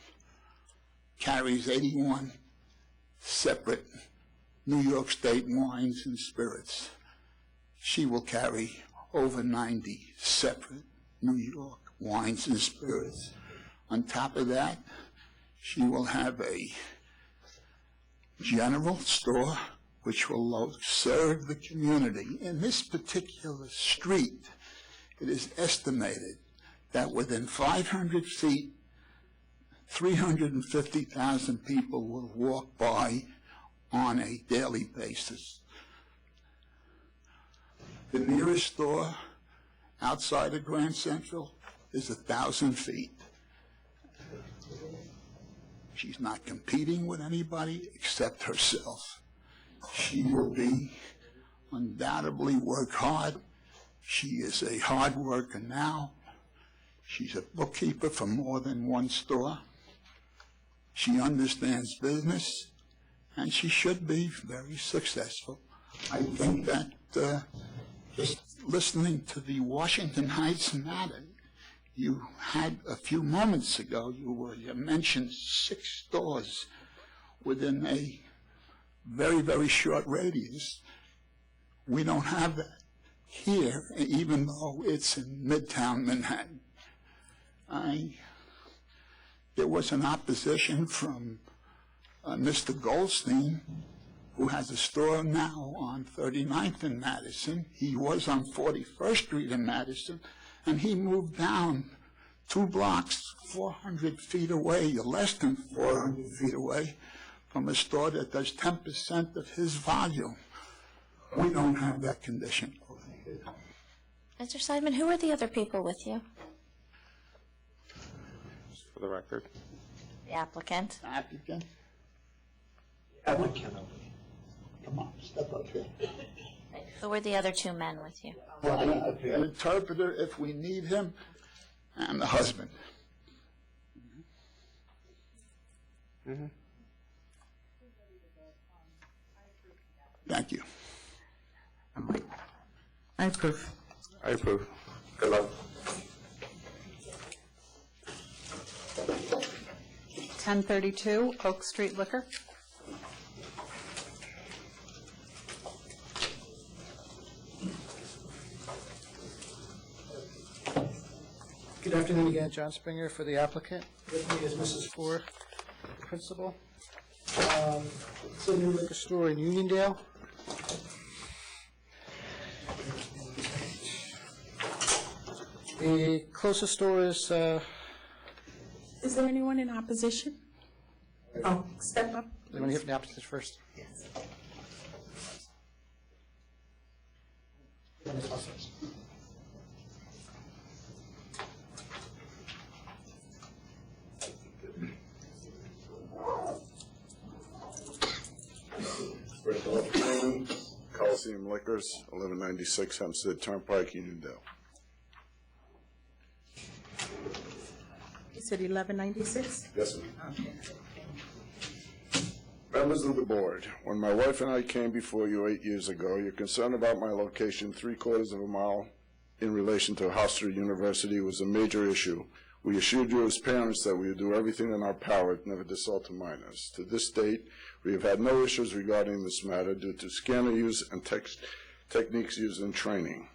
carries 81 separate New York State wines and spirits. She will carry over 90 separate New York wines and spirits. On top of that, she will have a general store which will serve the community. In this particular street, it is estimated that within 500 feet, 350,000 people will walk by on a daily basis. The nearest store outside of Grand Central is 1,000 feet. She's not competing with anybody except herself. She will undoubtedly work hard. She is a hard worker now. She's a bookkeeper for more than one store. She understands business, and she should be very successful. I think that just listening to the Washington Heights matter, you had a few moments ago, you mentioned 6 stores within a very, very short radius. We don't have that here, even though it's in Midtown Manhattan. There was an opposition from Mr. Goldstein, who has a store now on 39th and Madison. He was on 41st Street in Madison, and he moved down 2 blocks, 400 feet away, or less than 400 feet away, from a store that does 10% of his volume. We don't have that condition over here. Mr. Seidman, who are the other people with you? Just for the record. The applicant? Applicant? Applicant. Come on, step up here. Who were the other 2 men with you? An interpreter if we need him, and the husband. Mm-hmm. Thank you. I approve. I approve. Good luck. 1032 Oak Street Liquor. Good afternoon again, John Springer for the applicant. With me is Mrs. Ford, principal. It's a new liquor store in Uniondale. The closest store is... Is there anyone in opposition? Oh, step up. You want to hear from the applicants first? Yes. Coliseum Liquors, 1196 Hempstead Turnpike, Uniondale. You said 1196? Yes, sir. Okay. Members of the board, when my wife and I came before you 8 years ago, your concern about my location 3/4 of a mile in relation to Hofstra University was a major issue. We assured you as parents that we would do everything in our power never to assault a minors. To this date, we have had no issues regarding this matter due to scanner use and techniques used in training.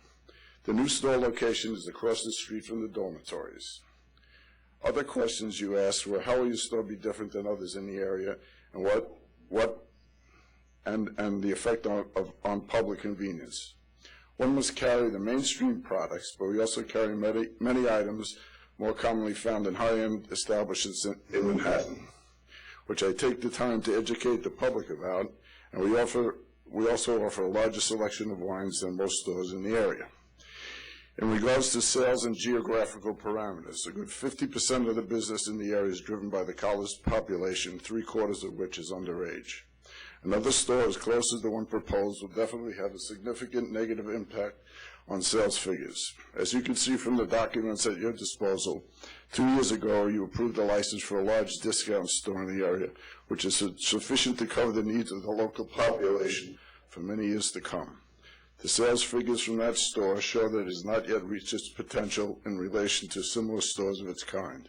The new store location is across the street from the dormitories. Other questions you asked were how will your store be different than others in the area, and and the effect on public convenience. One must carry the mainstream products, but we also carry many items more commonly found in high-end establishments in Manhattan, which I take the time to educate the public about, and we also offer a larger selection of wines than most stores in the area. In regards to sales and geographical parameters, a good 50% of the business in the area is driven by the college population, 3/4 of which is underage. Another store as close as the one proposed will definitely have a significant negative impact on sales figures. As you can see from the documents at your disposal, 2 years ago you approved a license for a large discount store in the area, which is sufficient to cover the needs of the local population for many years to come. The sales figures from that store show that it has not yet reached its potential in relation to similar stores of its kind.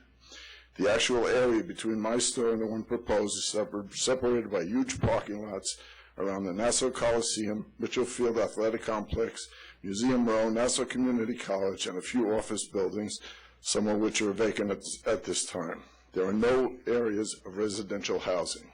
The actual area between my store and the one proposed is separated by huge parking lots around the Nassau Coliseum, Mitchell Field Athletic Complex, Museum Row, Nassau Community College, and a few office buildings, some of which are vacant at this time. There are no areas of residential housing.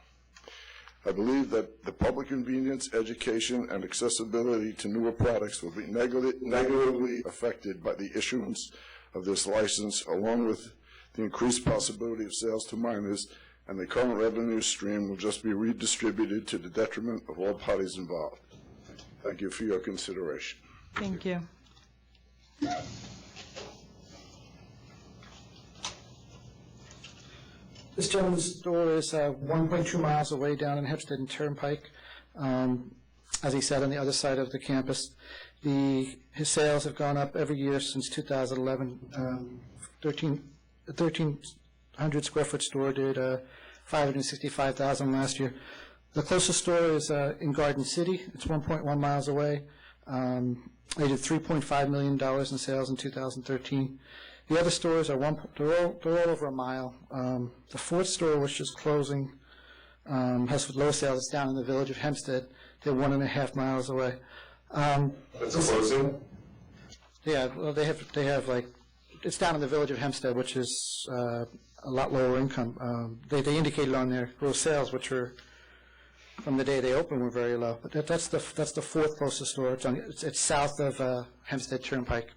I believe that the public convenience, education, and accessibility to newer products will be negatively affected by the issuance of this license, along with the increased possibility of sales to minors, and the current revenue stream will just be redistributed to the detriment of all parties involved. Thank you for your consideration. Thank you. This gentleman's store is 1.2 miles away down in Hempstead and Turnpike. As he said, on the other side of the campus. His sales have gone up every year since 2011. 1,300 square foot store did $565,000 last year. The closest store is in Garden City. It's 1.1 miles away. They did $3.5 million in sales in 2013. The other stores are they're all over a mile. The fourth store, which is closing, has low sales. It's down in the village of Hempstead. They're 1.5 miles away. That's closing? Yeah, well, they have like, it's down in the village of Hempstead, which is a lot lower income. They indicated on their gross sales, which were from the day they opened, were very low. But that's the fourth closest store. It's south of Hempstead Turnpike.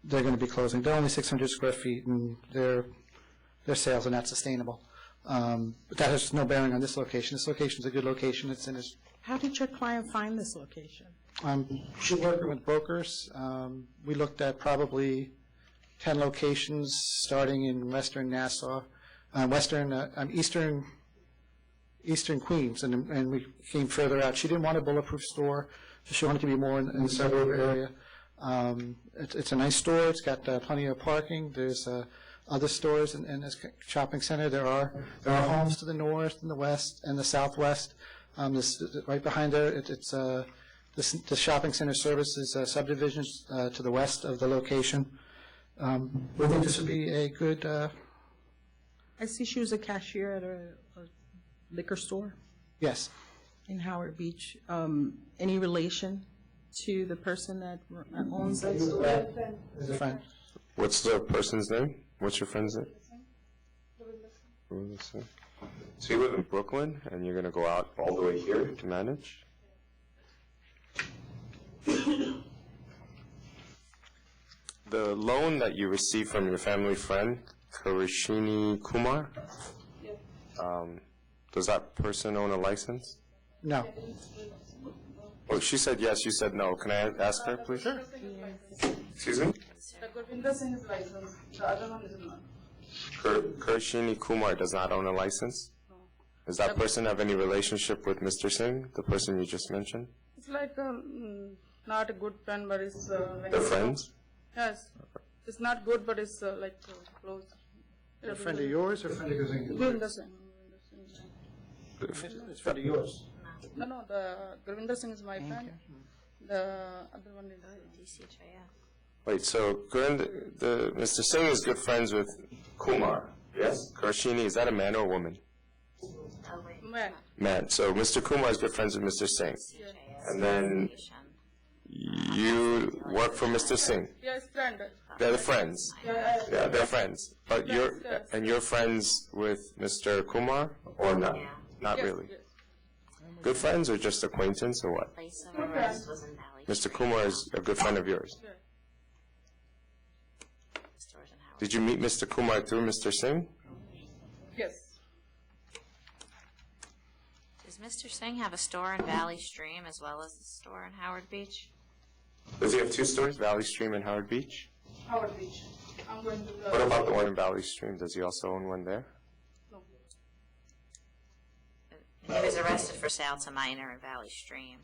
They're going to be closing. They're only 600 square feet, and their sales are not sustainable. But that has no bearing on this location. This location is a good location. It's in his. How did your client find this location? She's working with brokers. We looked at probably 10 locations starting in western Nassau, eastern Queens, and we came further out. She didn't want a bulletproof store, so she wanted to be more in the suburb area. It's a nice store. It's got plenty of parking. There's other stores in this shopping center. There are homes to the north and the west and the southwest. Right behind there, the shopping center services subdivisions to the west of the location. We think this would be a good. I see she was a cashier at a liquor store. Yes. In Howard Beach. Any relation to the person that owns that store? Is a friend. What's the person's name? What's your friend's name? So you live in Brooklyn, and you're going to go out all the way here to manage? The loan that you received from your family friend, Karishini Kumar, does that person own a license? No. Oh, she said yes, you said no. Can I ask her, please? Sure. Excuse me? Gurvinder Singh is licensed. The other one is not. Karishini Kumar does not own a license? No. Does that person have any relationship with Mr. Singh, the person you just mentioned? It's like not a good friend, but it's They're friends? Yes. It's not good, but it's like close. A friend of yours or a friend of Gurvinder? Gurvinder Singh. It's a friend of yours. No, the Gurvinder Singh is my friend. The other one is Wait, so Mr. Singh is good friends with Kumar, yes? Karishini, is that a man or a woman? man. Man. So Mr. Kumar is good friends with Mr. Singh. Yes. And then you work for Mr. Singh. Yes, friend. They're the friends. Yeah, they're friends. But you're friends with Mr. Kumar or not? Not really. Good friends or just acquaintance or what? Mr. Kumar is a good friend of yours. Did you meet Mr. Kumar through Mr. Singh? Yes. Does Mr. Singh have a store in Valley Stream as well as the store in Howard Beach? Does he have two stores, Valley Stream and Howard Beach? Howard Beach. I'm going to the... What about the one in Valley Stream? Does he also own one there? No. He was arrested for sale to minor in Valley Stream.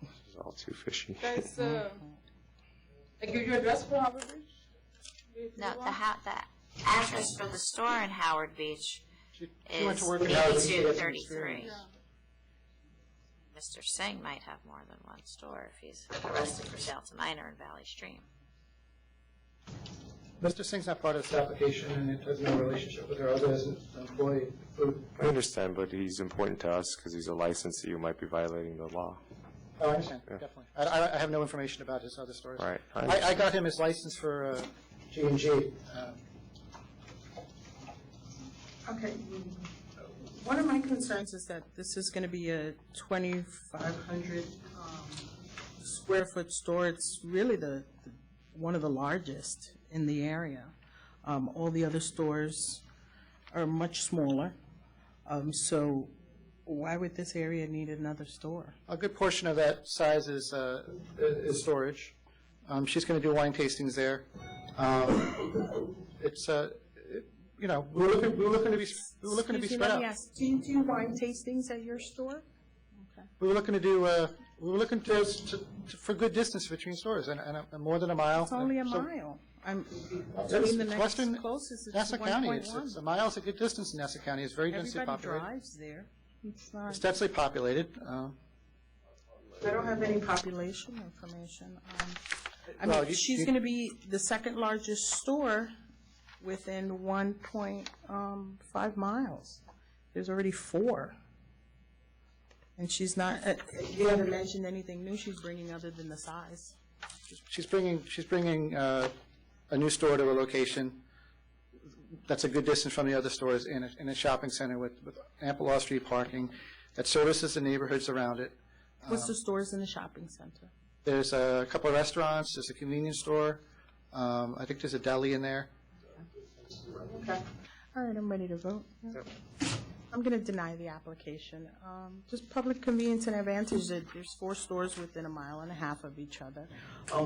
This is all too fishy. Guys, I give you address for Howard Beach? No, the address for the store in Howard Beach is 8233. Mr. Singh might have more than one store if he's arrested for sale to minor in Valley Stream. Mr. Singh's not part of this application, and it has no relationship with her other as an employee. I understand, but he's important to us because he's a licensee who might be violating the law. Oh, I understand, definitely. I have no information about his other stores. Right. I got him his license for G&G. Okay. One of my concerns is that this is going to be a 2,500 square foot store. It's really one of the largest in the area. All the other stores are much smaller. So why would this area need another store? A good portion of that size is storage. She's going to do wine tastings there. It's we were looking to be spread out. Do you do wine tastings at your store? Okay. We were looking to do. We were looking to for good distance between stores, and more than a mile. It's only a So- mile. I mean, the next Western closest is Nassau County. It's 1.1. a mile is a good distance in Nassau County. It's very densely Everybody populated. drives there. It's not. It's densely populated. I don't have any population information. Well, She's going to be the second largest store within 1.5 miles. There's already 4. And she's not, you haven't mentioned anything new she's bringing other than the size. She's bringing a new store to a location that's a good distance from the other stores in a shopping center with ample off-street parking that services the neighborhoods around it. What's the stores in the shopping center? There's a couple of restaurants. There's a convenience store. I think there's a deli in there. Okay. All right, I'm ready to vote. Yeah. I'm going to deny the application. Just public convenience and advantage that there's 4 stores within 1.5 miles of each other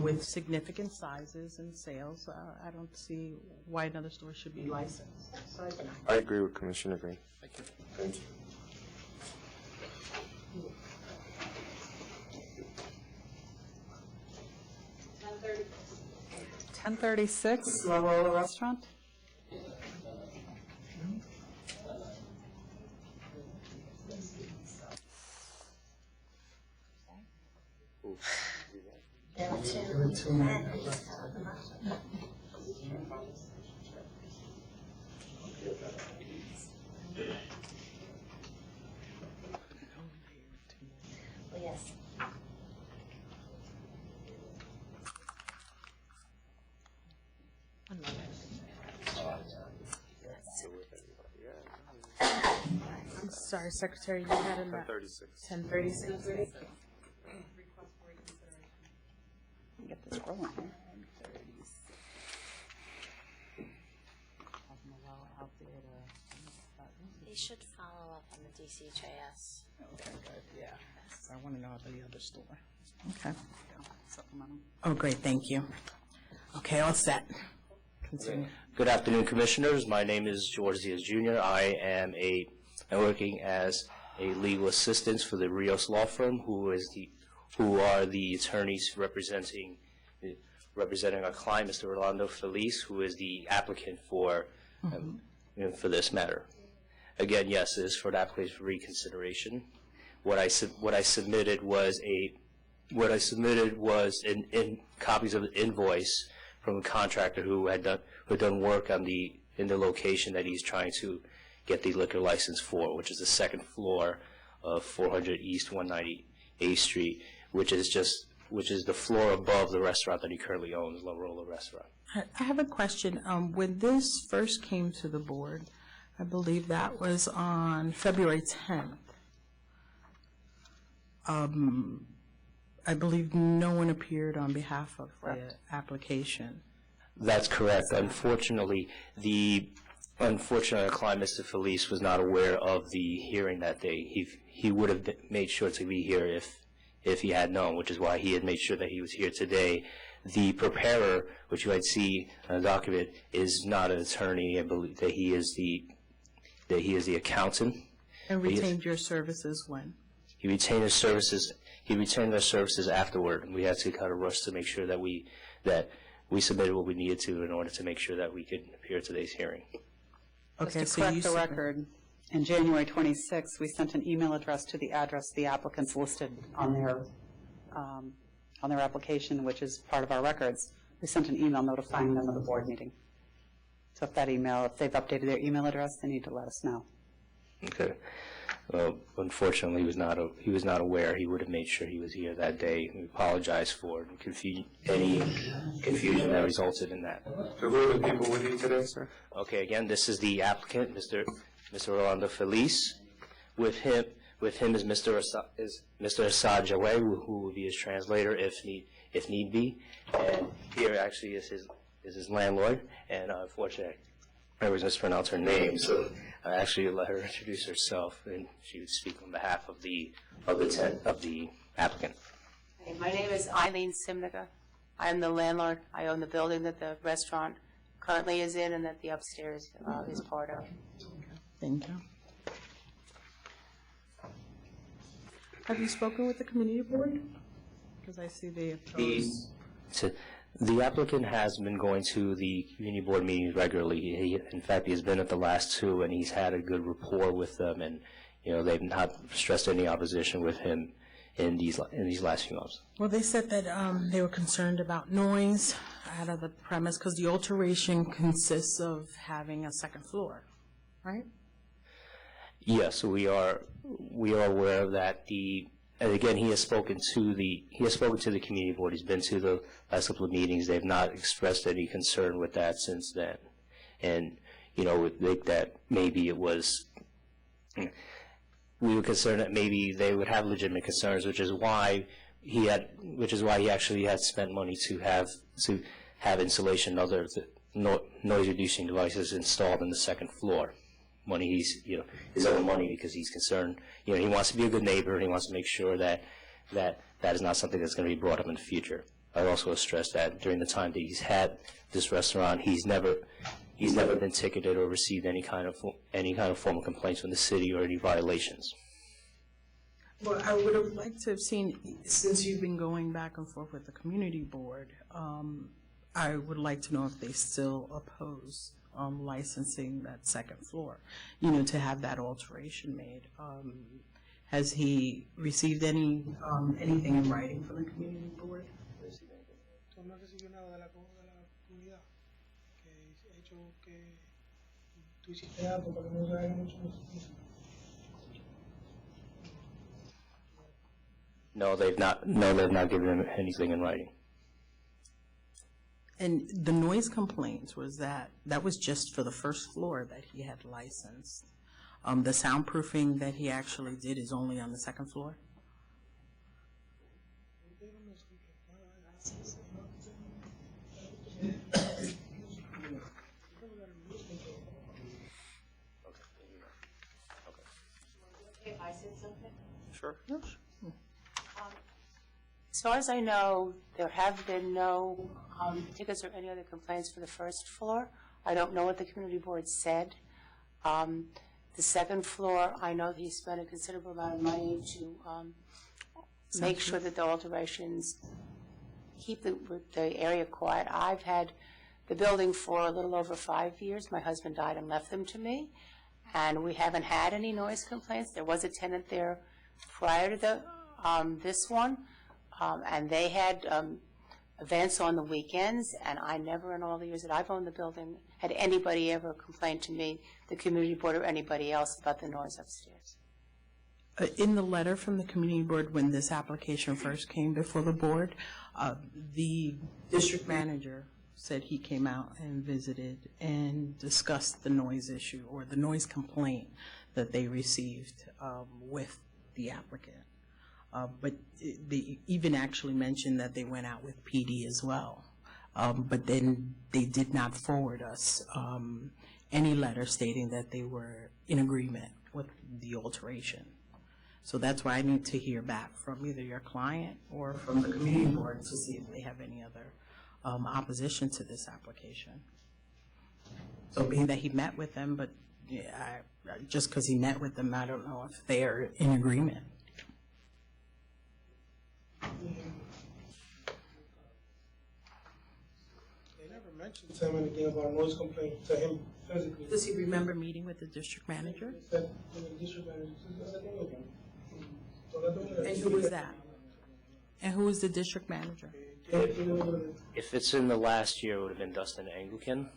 with significant sizes and sales. I don't see why another store should be licensed. So I deny. I agree with Commissioner Green. Thank you. Thank you. $10.36, La Rolla Restaurant. Yes. I'm sorry, Secretary, you had in that. 1036. 1036. Get this rolling here. They should follow up on the DCJS. Okay, good, yeah. I want to know about the other store. Okay. Supplemental. Oh, great, thank you. Okay, all set. Continue. Good afternoon, Commissioners. My name is George Diaz Jr. I'm working as a legal assistant for the Rios Law Firm, who are the attorneys representing our client, Mr. Orlando Feliz, who is the applicant for this matter. Again, yes, it is for an application for reconsideration. What I submitted was copies of the invoice from a contractor who had done work in the location that he's trying to get the liquor license for, which is the second floor of 400 East 198th Street, which is the floor above the restaurant that he currently owns, La Rolla Restaurant. I have a question. When this first came to the board, I believe that was on February 10th. I believe no one appeared on behalf of the application. That's correct. Unfortunately, our client, Mr. Feliz, was not aware of the hearing that day. He would have made sure to be here if he had known, which is why he had made sure that he was here today. The preparer, which you might see on the document, is not an attorney. I believe that he is the accountant. And retained your services when? He retained his services. He retained our services afterward. We had to kind of rush to make sure that we submitted what we needed to in order to make sure that we could appear at today's hearing. Just to correct the record, And January 26th, we sent an email address to the address the applicants listed on their application, which is part of our records. We sent an email notifying them of the board meeting. So if they've updated their email address, they need to let us know. Okay. Well, unfortunately, he was not aware. He would have made sure he was here that day. We apologize for any confusion that resulted in that. So who are the people with you today, sir? Okay, again, this is the applicant, Mr. Rolando Feliz. With him is Mr. Assad Jaweh, who will be his translator if need be. And here actually is his landlord. And unfortunately, I was mispronounce her name, so I actually let her introduce herself, and she would speak on behalf of the applicant. Hey, my name is Eileen Simniger. I am the landlord. I own the building that the restaurant currently is in and that the upstairs is part of. Thank you. Have you spoken with the community board? Because I see they have The applicant has been going to the community board meetings regularly. In fact, he's been at the last two, and he's had a good rapport with them, and they've not stressed any opposition with him in these last few months. Well, they said that they were concerned about noise out of the premise because the alteration consists of having a second floor, right? Yes, we are aware of that. And again, he has spoken to the community board. He's been to the last couple of meetings. They've not expressed any concern with that since then. And we think that maybe it was. We were concerned that maybe they would have legitimate concerns, which is why he actually had spent money to have insulation and other noise reducing devices installed in the second floor. His own money, because he's concerned. He wants to be a good neighbor, and he wants to make sure that is not something that's going to be brought up in the future. I also stress that during the time that he's had this restaurant, he's never been ticketed or received any kind of formal complaints from the city or any violations. Well, I would have liked to have seen, since you've been going back and forth with the community board, I would like to know if they still oppose licensing that second floor, to have that alteration made. Has he received anything in writing from the community board? No recibió nada de la comunidad que ha hecho que tú hiciste algo para que no se haga mucho. No, they've not given him anything in writing. And the noise complaints that was just for the first floor that he had licensed. The soundproofing that he actually did is only on the second floor? If I said something? Sure. As far as I know, there have been no tickets or any other complaints for the first floor. I don't know what the community board said. The second floor, I know he spent a considerable amount of money to make sure that the alterations keep the area quiet. I've had the building for a little over 5 years. My husband died and left them to me, and we haven't had any noise complaints. There was a tenant there prior to this one, and they had events on the weekends, and I never in all the years that I've owned the building had anybody ever complained to me, the community board or anybody else, about the noise upstairs. In the letter from the community board when this application first came before the board, the district manager said he came out and visited and discussed the noise issue or the noise complaint that they received with the applicant. But they even actually mentioned that they went out with PD as well. But then they did not forward us any letter stating that they were in agreement with the alteration. So that's why I need to hear back from either your client or from the community board to see if they have any other opposition to this application. So being that he met with them, but just because he met with them, I don't know if they are in agreement. They never mentioned to him anything about noise complaint to him physically. Does he remember meeting with the district manager? He said to the district manager, And who was that? And who was the district manager? If it's in the last year, it would have been Dustin Anglican.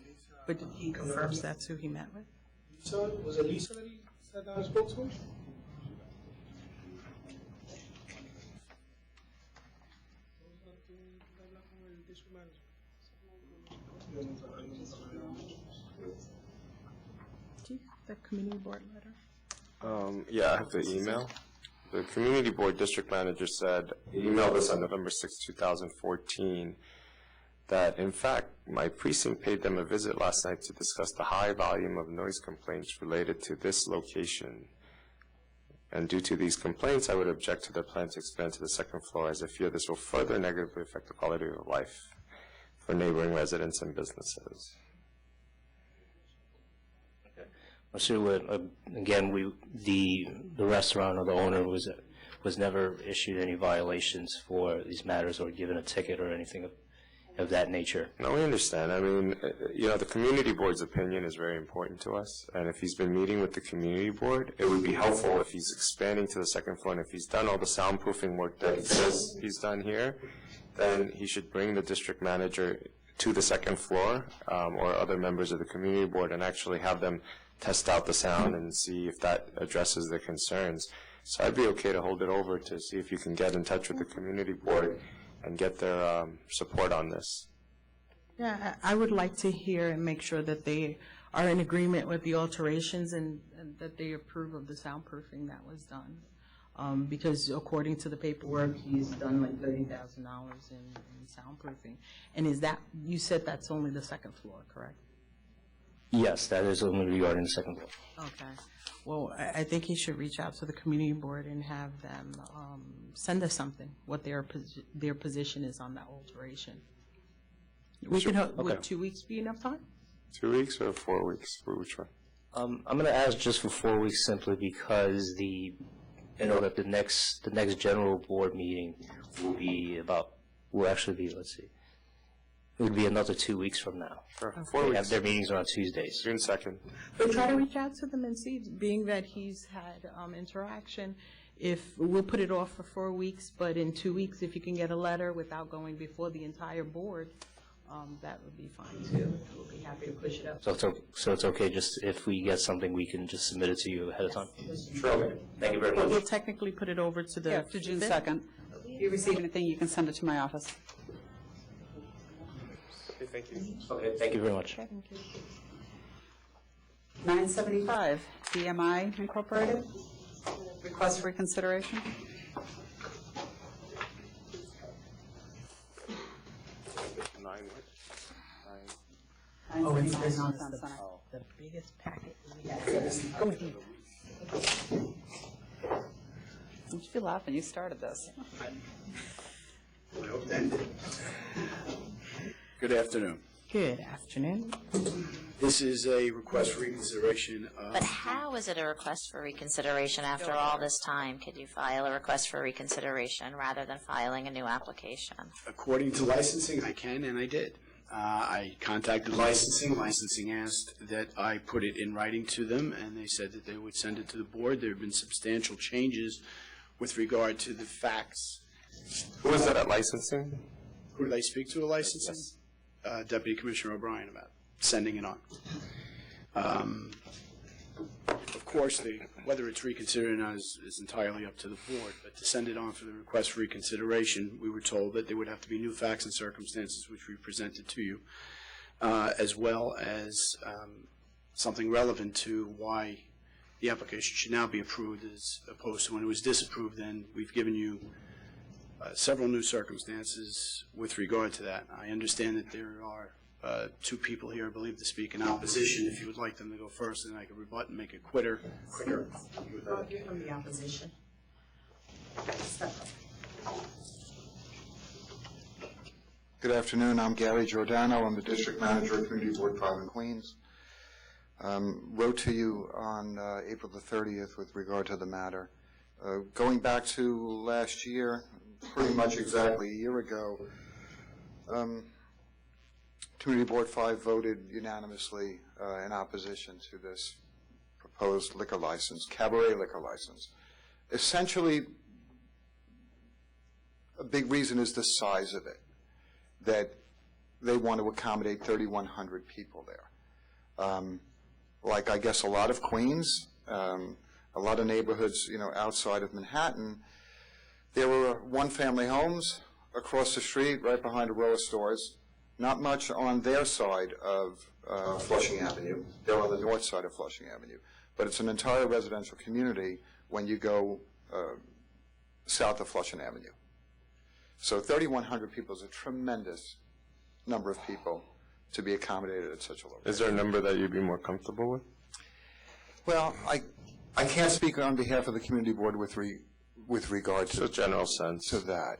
But he confirms that's who he met with? Lisa, was it Lisa that he sat down and spoke to him? The community board letter? Yeah, I have the email. The community board district manager said, he emailed us on November 6, 2014, that in fact, my precinct paid them a visit last night to discuss the high volume of noise complaints related to this location. And due to these complaints, I would object to their plan to expand to the second floor, as I fear this will further negatively affect the quality of life for neighboring residents and businesses. So again, the restaurant or the owner was never issued any violations for these matters or given a ticket or anything of that nature. No, we understand. I mean, the community board's opinion is very important to us, and if he's been meeting with the community board, it would be helpful if he's expanding to the second floor, and if he's done all the soundproofing work that he says he's done here, then he should bring the district manager to the second floor or other members of the community board and actually have them test out the sound and see if that addresses their concerns. So I'd be okay to hold it over to see if you can get in touch with the community board and get their support on this. Yeah, I would like to hear and make sure that they are in agreement with the alterations and that they approve of the soundproofing that was done. Because according to the paperwork, he's done like $30,000 in soundproofing. And is that, you said that's only the second floor, correct? Yes, that is only regarding the second floor. Okay. Well, I think he should reach out to the community board and have them send us something, what their position is on that alteration. We Sure. can, Okay. would 2 weeks be enough time? 2 weeks or 4 weeks? Which one? I'm going to ask just for 4 weeks simply because that the next general board meeting will actually be, let's see, it would be another 2 weeks from now. Sure. Okay. 4 They weeks. have their meetings on Tuesdays. June 2nd. But try to reach out to them and see, being that he's had interaction, if, we'll put it off for 4 weeks, but in 2 weeks, if you can get a letter without going before the entire board, that would be fine too. We'll be happy to push it up. So it's okay, just if we get something, we can just submit it to you ahead of time? Sure. Okay. Thank you very But we'll much. technically put it over to the... Yeah, to June 2nd. If you receive anything, you can send it to my office. Okay, thank you. Okay, thank you very much. Thank you. 975, BMI Incorporated, request for reconsideration. Oh, and this is the biggest packet we have. Go ahead. Don't you be laughing, you started this. Good afternoon. Good afternoon. This is a request for reconsideration of... But how is it a request for reconsideration after all this time? Could you file a request for reconsideration rather than filing a new application? According to licensing, I can, and I did. I contacted licensing. Licensing asked that I put it in writing to them, and they said that they would send it to the board. There have been substantial changes with regard to the facts. Who was that at licensing? Who did I speak to at licensing? Deputy Commissioner O'Brien about sending it on. Of course, whether it's reconsidered or not is entirely up to the board, but to send it on for the request for reconsideration, we were told that there would have to be new facts and circumstances which we presented to you, as well as something relevant to why the application should now be approved as opposed to when it was disapproved. Then we've given you several new circumstances with regard to that. I understand that there are two people here, I believe, to speak in opposition. If you would like them to go first, then I could rebut and make it quicker. I'll give them the opposition. Good afternoon. I'm Gary Giordano. I'm the District Manager of Community Board 5 in Queens. Wrote to you on April the 30th with regard to the matter. Going back to last year, pretty much exactly a year ago, Community Board 5 voted unanimously in opposition to this proposed liquor license, cabaret liquor license. Essentially, a big reason is the size of it, that they want to accommodate 3,100 people there. Like, I guess, a lot of Queens, a lot of neighborhoods, outside of Manhattan, there were one-family homes across the street, right behind a row of stores. Not much on their side of Flushing Avenue. They're on the north side of Flushing Avenue. But it's an entire residential community when you go south of Flushing Avenue. So 3,100 people is a tremendous number of people to be accommodated at such a location. Is there a number that you'd be more comfortable with? Well, I can't speak on behalf of the community board with regard to the general sense to that.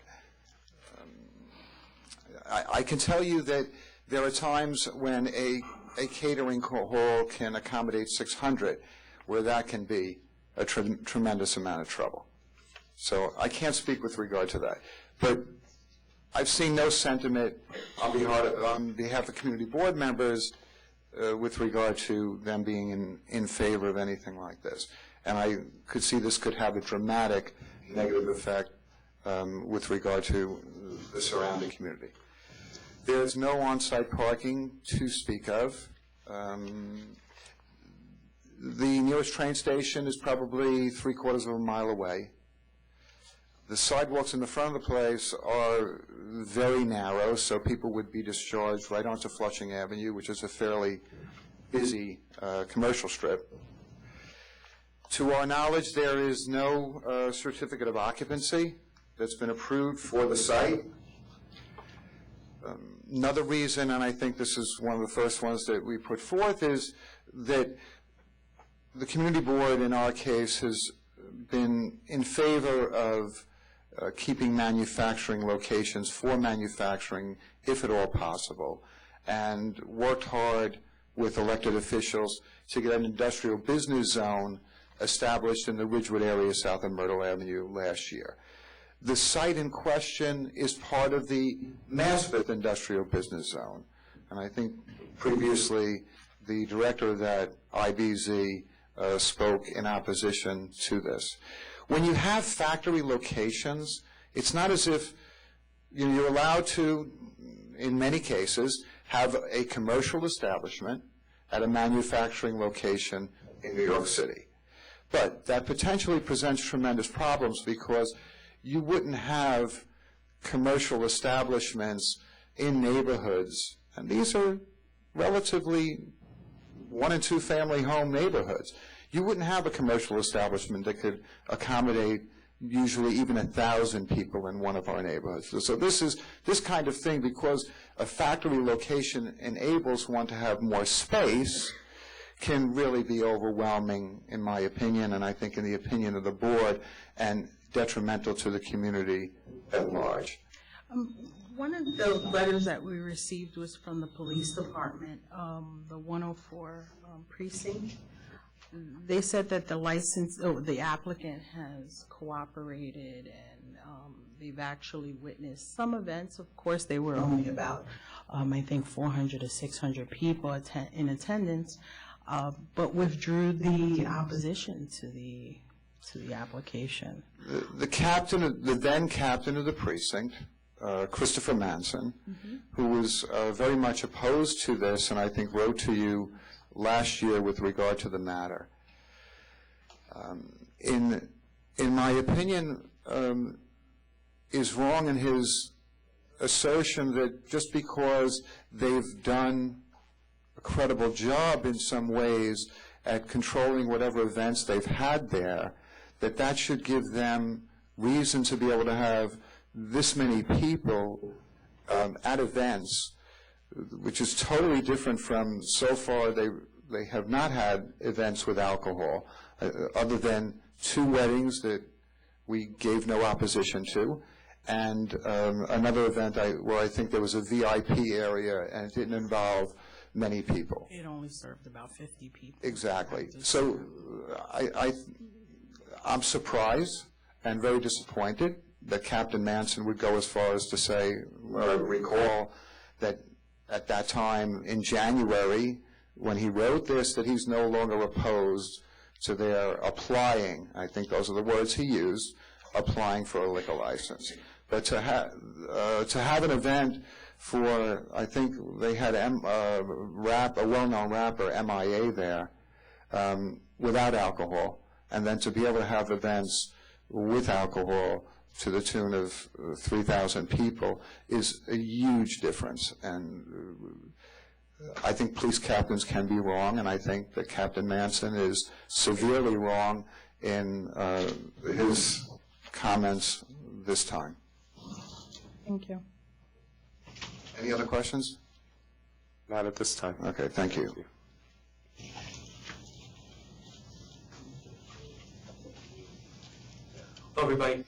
I can tell you that there are times when a catering hall can accommodate 600, where that can be a tremendous amount of trouble. So I can't speak with regard to that. But I've seen no sentiment on behalf of community board members with regard to them being in favor of anything like this. And I could see this could have a dramatic negative effect with regard to the surrounding community. There's no on-site parking to speak of. The nearest train station is probably 3/4 of a mile away. The sidewalks in the front of the place are very narrow, so people would be discharged right onto Flushing Avenue, which is a fairly busy commercial strip. To our knowledge, there is no certificate of occupancy that's been approved for the site. Another reason, and I think this is one of the first ones that we put forth, is that the community board in our case has been in favor of keeping manufacturing locations for manufacturing, if at all possible, and worked hard with elected officials to get an industrial business zone established in the Ridgewood area south of Myrtle Avenue last year. The site in question is part of the Maspeth Industrial Business Zone, and I think previously the director of that IBZ spoke in opposition to this. When you have factory locations, it's not as if you're allowed to, in many cases, have a commercial establishment at a manufacturing location in New York City. But that potentially presents tremendous problems because you wouldn't have commercial establishments in neighborhoods, and these are relatively 1- and 2-family home neighborhoods. You wouldn't have a commercial establishment that could accommodate usually even 1,000 people in one of our neighborhoods. So this kind of thing, because a factory location enables one to have more space, can really be overwhelming, in my opinion, and I think in the opinion of the board, and detrimental to the community at large. One of the letters that we received was from the police department, the 104 precinct. They said that the applicant has cooperated and they've actually witnessed some events. Of course, they were only about, I think, 400 or 600 people in attendance, but withdrew the opposition to the application. The then captain of the precinct, Christopher Manson, who was very much opposed to this, and I think wrote to you last year with regard to the matter. In my opinion, is wrong in his assertion that just because they've done a credible job in some ways at controlling whatever events they've had there, that should give them reason to be able to have this many people at events, which is totally different from so far they have not had events with alcohol, other than 2 weddings that we gave no opposition to, and another event where I think there was a VIP area and it didn't involve many people. It only served about 50 people. Exactly. So I'm surprised and very disappointed that Captain Manson would go as far as to say, or recall, that at that time in January, when he wrote this, that he's no longer opposed to their applying, I think those are the words he used, applying for a liquor license. But to have an event for, I think they had a well-known rapper, MIA, there, without alcohol, and then to be able to have events with alcohol to the tune of 3,000 people is a huge difference. And I think police captains can be wrong, and I think that Captain Manson is severely wrong in his comments this time. Thank you. Any other questions? Not at this time. Okay, thank you. Hello, everybody.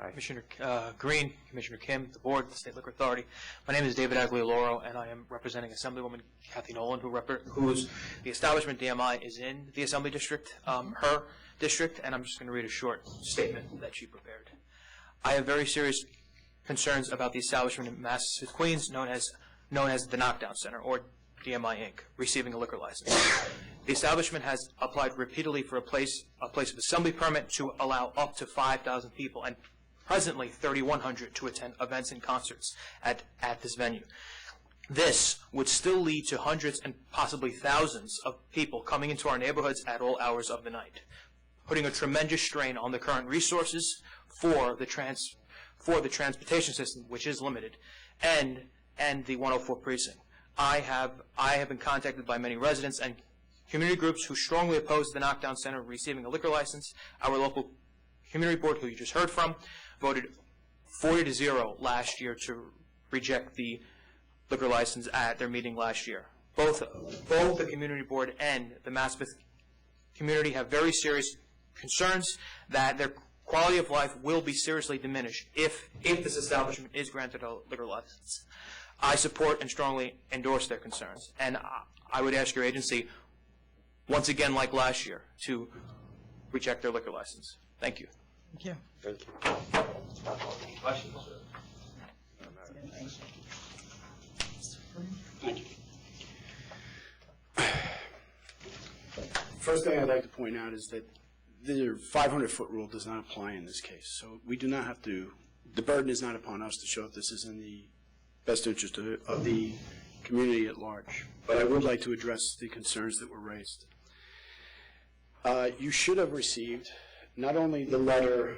Commissioner Green, Commissioner Kim, the board, the State Liquor Authority. My name is David Aglioloro, and I am representing Assemblywoman Kathy Nolan, whose the establishment DMI is in the Assembly District, her district, and I'm just going to read a short statement that she prepared. I have very serious concerns about the establishment in Massachusetts, Queens, known as the Knockdown Center, or DMI Inc., receiving a liquor license. The establishment has applied repeatedly for a place of assembly permit to allow up to 5,000 people, and presently 3,100 to attend events and concerts at this venue. This would still lead to hundreds and possibly thousands of people coming into our neighborhoods at all hours of the night, putting a tremendous strain on the current resources for the transportation system, which is limited, and the 104 precinct. I have been contacted by many residents and community groups who strongly oppose the Knockdown Center receiving a liquor license. Our local community board, who you just heard from, voted 40-0 last year to reject the liquor license at their meeting last year. Both the community board and the Maspeth community have very serious concerns that their quality of life will be seriously diminished if this establishment is granted a liquor license. I support and strongly endorse their concerns, and I would ask your agency, once again like last year, to reject their liquor license. Thank you. Thank you. Thank you. Questions? Thank you. First thing I'd like to point out is that the 500-foot rule does not apply in this case. So we do not have to, the burden is not upon us to show if this is in the best interest of the community at large. But I would like to address the concerns that were raised. You should have received not only the letter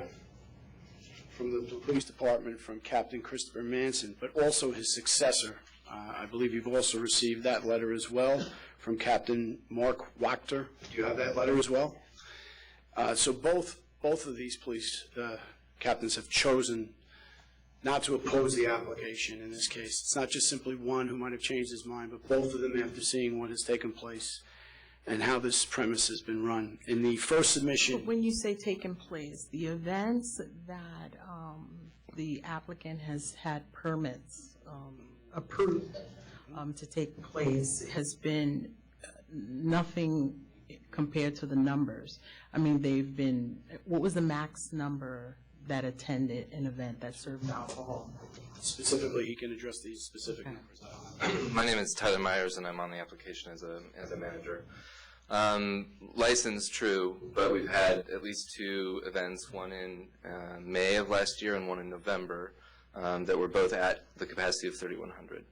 from the police department from Captain Christopher Manson, but also his successor. I believe you've also received that letter as well from Captain Mark Wachter. Do you have that letter as well? So both of these police captains have chosen not to oppose the application in this case. It's not just simply one who might have changed his mind, but both of them after seeing what has taken place and how this premise has been run. In the first submission... But when you say taken place, the events that the applicant has had permits approved to take place has been nothing compared to the numbers. I mean, they've been, what was the max number that attended an event that served alcohol? Specifically, he can address these specific numbers. My name is Tyler Myers, and I'm on the application as a manager. License, true, but we've had at least 2 events, one in May of last year and one in November, that were both at the capacity of 3,100.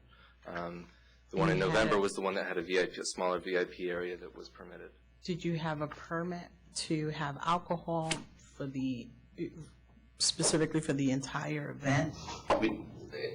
The one in November was the one that had a smaller VIP area that was permitted. Did you have a permit to have alcohol for specifically for the entire event?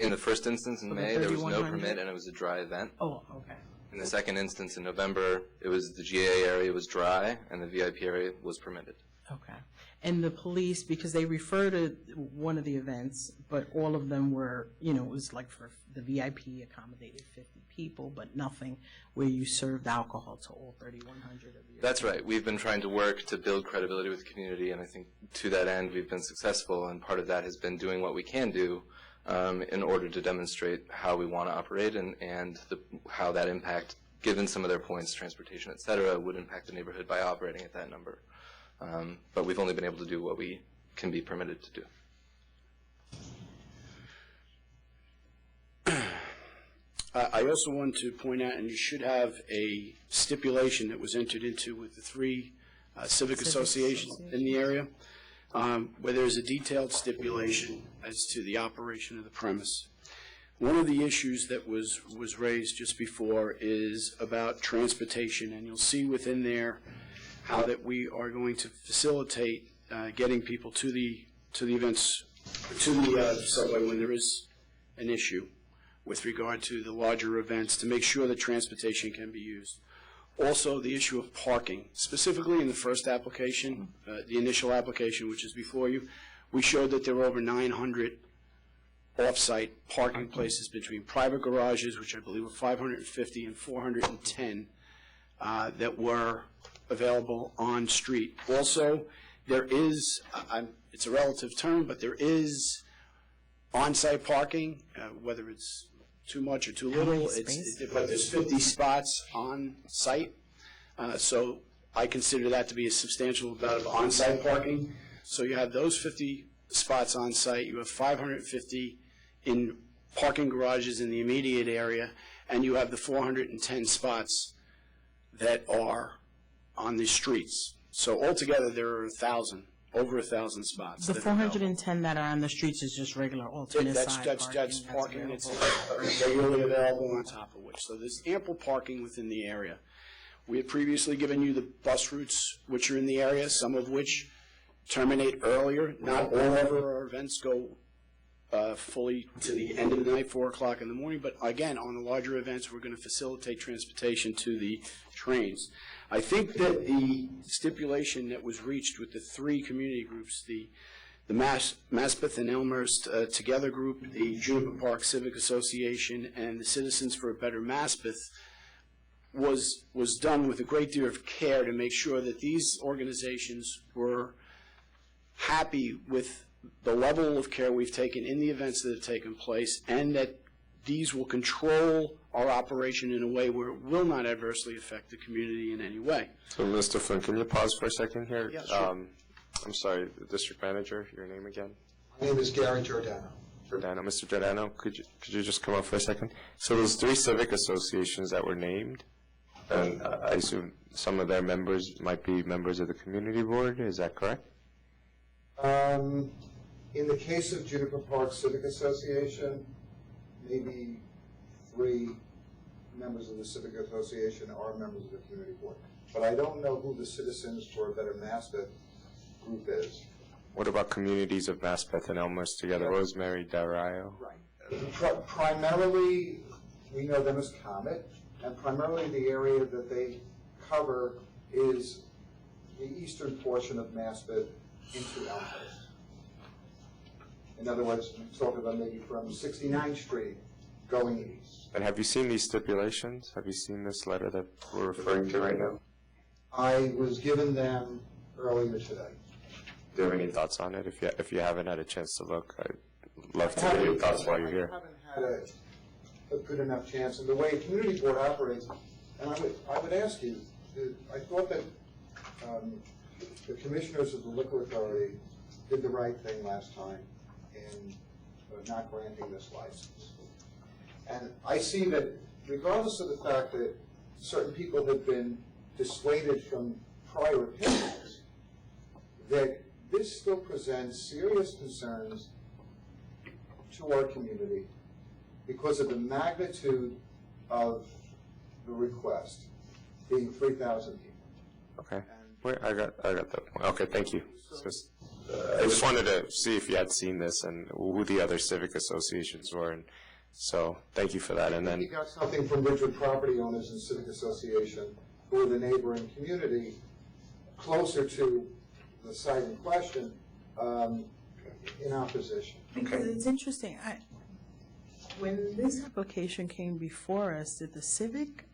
In the first instance in May, there was no permit, and it was a dry event. Oh, okay. In the second instance in November, it was the GA area was dry, and the VIP area was permitted. Okay. And the police, because they refer to one of the events, but all of them were, it was like for the VIP accommodated 50 people, but nothing where you served alcohol to all 3,100 of you. That's right. We've been trying to work to build credibility with the community, and I think to that end we've been successful, and part of that has been doing what we can do in order to demonstrate how we want to operate and how that impact, given some of their points, transportation, et cetera, would impact the neighborhood by operating at that number. But we've only been able to do what we can be permitted to do. I also want to point out, and you should have a stipulation that was entered into with the three civic associations in the area, where there's a detailed stipulation as to the operation of the premise. One of the issues that was raised just before is about transportation, and you'll see within there how that we are going to facilitate getting people to the events, to the subway when there is an issue with regard to the larger events, to make sure that transportation can be used. Also, the issue of parking, specifically in the first application, the initial application, which is before you, we showed that there were over 900 off-site parking places between private garages, which I believe were 550 and 410, that were available on street. Also, there is, it's a relative term, but there is on-site parking, whether it's too much or too little, but there's 50 spots on site. So I consider that to be a substantial amount of on-site parking. So you have those 50 spots on site, you have 550 in parking garages in the immediate area, and you have the 410 spots that are on the streets. So altogether, there are over 1,000 spots. The 410 that are on the streets is just regular alternate side parking? That's parking that's regularly available on top of which. So there's ample parking within the area. We had previously given you the bus routes which are in the area, some of which terminate earlier. Not all of our events go fully to the end of the night, 4 o'clock in the morning, but again, on the larger events, we're going to facilitate transportation to the trains. I think that the stipulation that was reached with the three community groups, the Maspeth and Elmhurst Together Group, the Juniper Park Civic Association, and the Citizens for a Better Maspeth, was done with a great deal of care to make sure that these organizations were happy with the level of care we've taken in the events that have taken place, and that these will control our operation in a way where it will not adversely affect the community in any way. So, Mr. Flynn, can you pause for a second here? Yeah, sure. I'm sorry, the district manager, your name again? My name is Gary Giordano. Mr. Giordano, could you just come up for a second? So those three civic associations that were named, and I assume some of their members might be members of the community board, is that correct? In the case of Juniper Park Civic Association, maybe 3 members of the Civic Association are members of the community board. But I don't know who the Citizens for a Better Maspeth group is. What about communities of Maspeth and Elmhurst Together, Rosemary, Dario? Right. Primarily, we know them as Comet, and primarily the area that they cover is the eastern portion of Maspeth into Elmhurst. In other words, I'm talking about maybe from 69th Street going east. And have you seen these stipulations? Have you seen this letter that we're referring to right now? I was given them earlier today. Do you have any thoughts on it? If you haven't had a chance to look, I'd love to hear your thoughts while you're here. I haven't had a good enough chance. And the way community board operates, and I would ask you, I thought that the commissioners of the Liquor Authority did the right thing last time in not granting this license. And I see that regardless of the fact that certain people have been dissuaded from prior opinions, that this still presents serious concerns to our community because of the magnitude of the request being 3,000 people. Okay. Wait, I got that point. Okay, thank you. I just wanted to see if you had seen this and who the other civic associations were, and so thank you for that. And then you got something from Ridgewood Property Owners and Civic Association, who are the neighboring community closer to the site in question, in opposition. Because it's interesting. When this application came before us, did the civic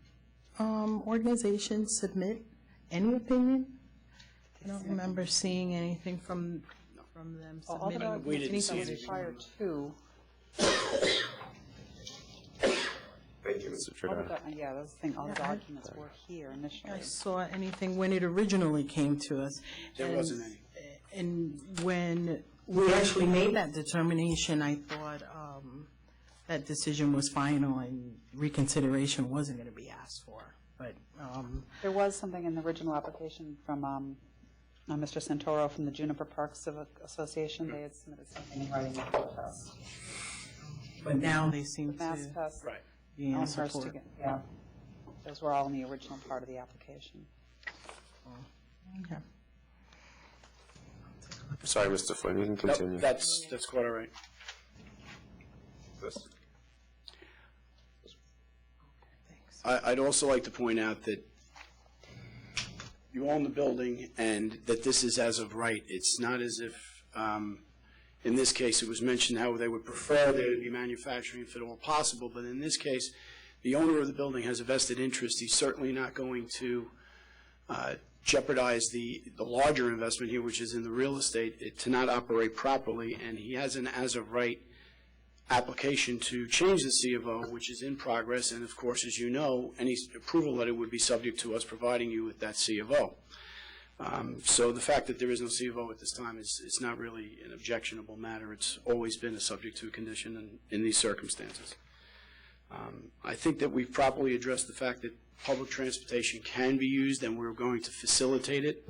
organization submit any opinion? I don't remember seeing anything from them submitting. We didn't see anything prior to. thank you, Mr. Giordano. Yeah, that's the thing. All the documents were here initially. I saw anything when it originally came to us. There wasn't any. And when we actually made that determination, I thought that decision was final and reconsideration wasn't going to be asked for. But There was something in the original application from Mr. Santoro from the Juniper Park Civic Association. They had submitted something in writing with us. but now they seem Mass to Pest be in Elmhurst support. again. Yeah, those were all in the original part of the application. Okay. Sorry, Mr. Flynn, you can continue. That's quite all right. I'd also like to point out that you own the building and that this is as of right. It's not as if, in this case, it was mentioned how they would prefer there to be manufacturing if at all possible, but in this case, the owner of the building has a vested interest. He's certainly not going to jeopardize the larger investment here, which is in the real estate, to not operate properly, and he has an as-of-right application to change the C of O, which is in progress, and of course, as you know, any approval letter would be subject to us providing you with that C of O. So the fact that there is no C of O at this time is not really an objectionable matter. It's always been a subject to a condition in these circumstances. I think that we've properly addressed the fact that public transportation can be used, and we're going to facilitate it.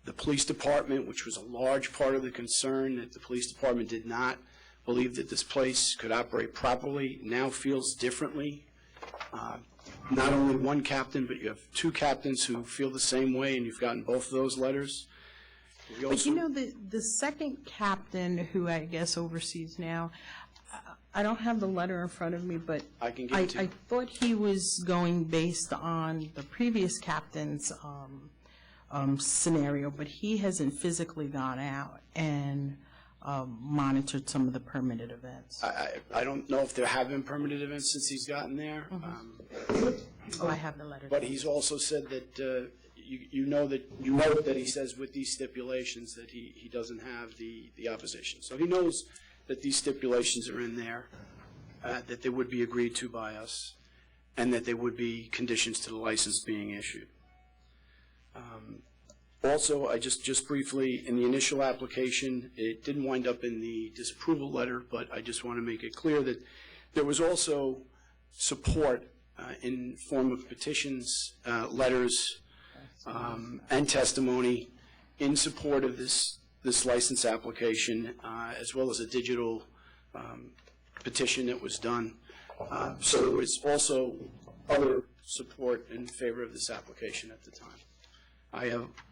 The police department, which was a large part of the concern, that the police department did not believe that this place could operate properly, now feels differently. Not only one captain, but you have two captains who feel the same way, and you've gotten both of those letters. But you know, the second captain, who I guess oversees now, I don't have the letter in front of me, but I can give it to you. I thought he was going based on the previous captain's scenario, but he hasn't physically gone out and monitored some of the permitted events. I don't know if there have been permitted events since he's gotten there. Oh, I have the letter. But he's also said that you know that he says with these stipulations that he doesn't have the opposition. So he knows that these stipulations are in there, that they would be agreed to by us, and that they would be conditions to the license being issued. Also, I just briefly, in the initial application, it didn't wind up in the disapproval letter, but I just want to make it clear that there was also support in form of petitions, letters, and testimony in support of this license application, as well as a digital petition that was done. So there was also other support in favor of this application at the time.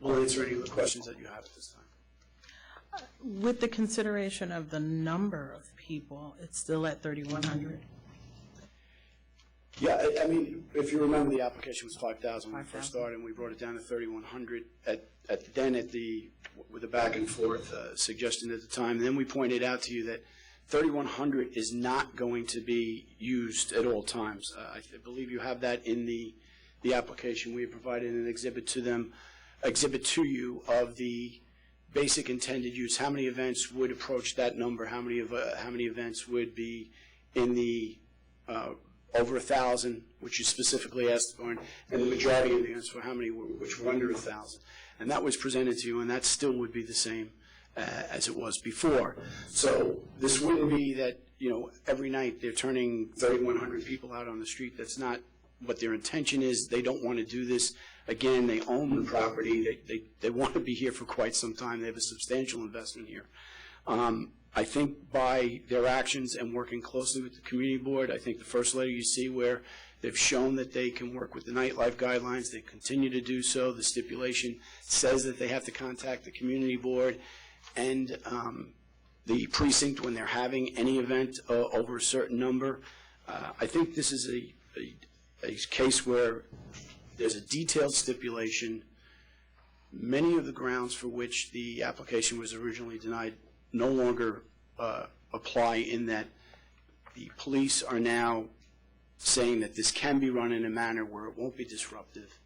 Will answer any of the questions that you have at this time. With the consideration of the number of people, it's still at 3,100? Yeah, I mean, if you remember, the application was 5,000 when we first started, and we brought it down to 3,100 with a back and forth suggestion at the time. And then we pointed out to you that 3,100 is not going to be used at all times. I believe you have that in the application. We have provided an exhibit to you of the basic intended use. How many events would approach that number? How many events would be in the over 1,000, which you specifically asked for, and the majority of the events were which were under 1,000. And that was presented to you, and that still would be the same as it was before. So this wouldn't be that, every night they're turning 3,100 people out on the street. That's not what their intention is. They don't want to do this. Again, they own the property. They want to be here for quite some time. They have a substantial investment here. I think by their actions and working closely with the community board, I think the first letter you see where they've shown that they can work with the nightlife guidelines, they continue to do so. The stipulation says that they have to contact the community board and the precinct when they're having any event over a certain number. I think this is a case where there's a detailed stipulation. Many of the grounds for which the application was originally denied no longer apply, in that the police are now saying that this can be run in a manner where it won't be disruptive,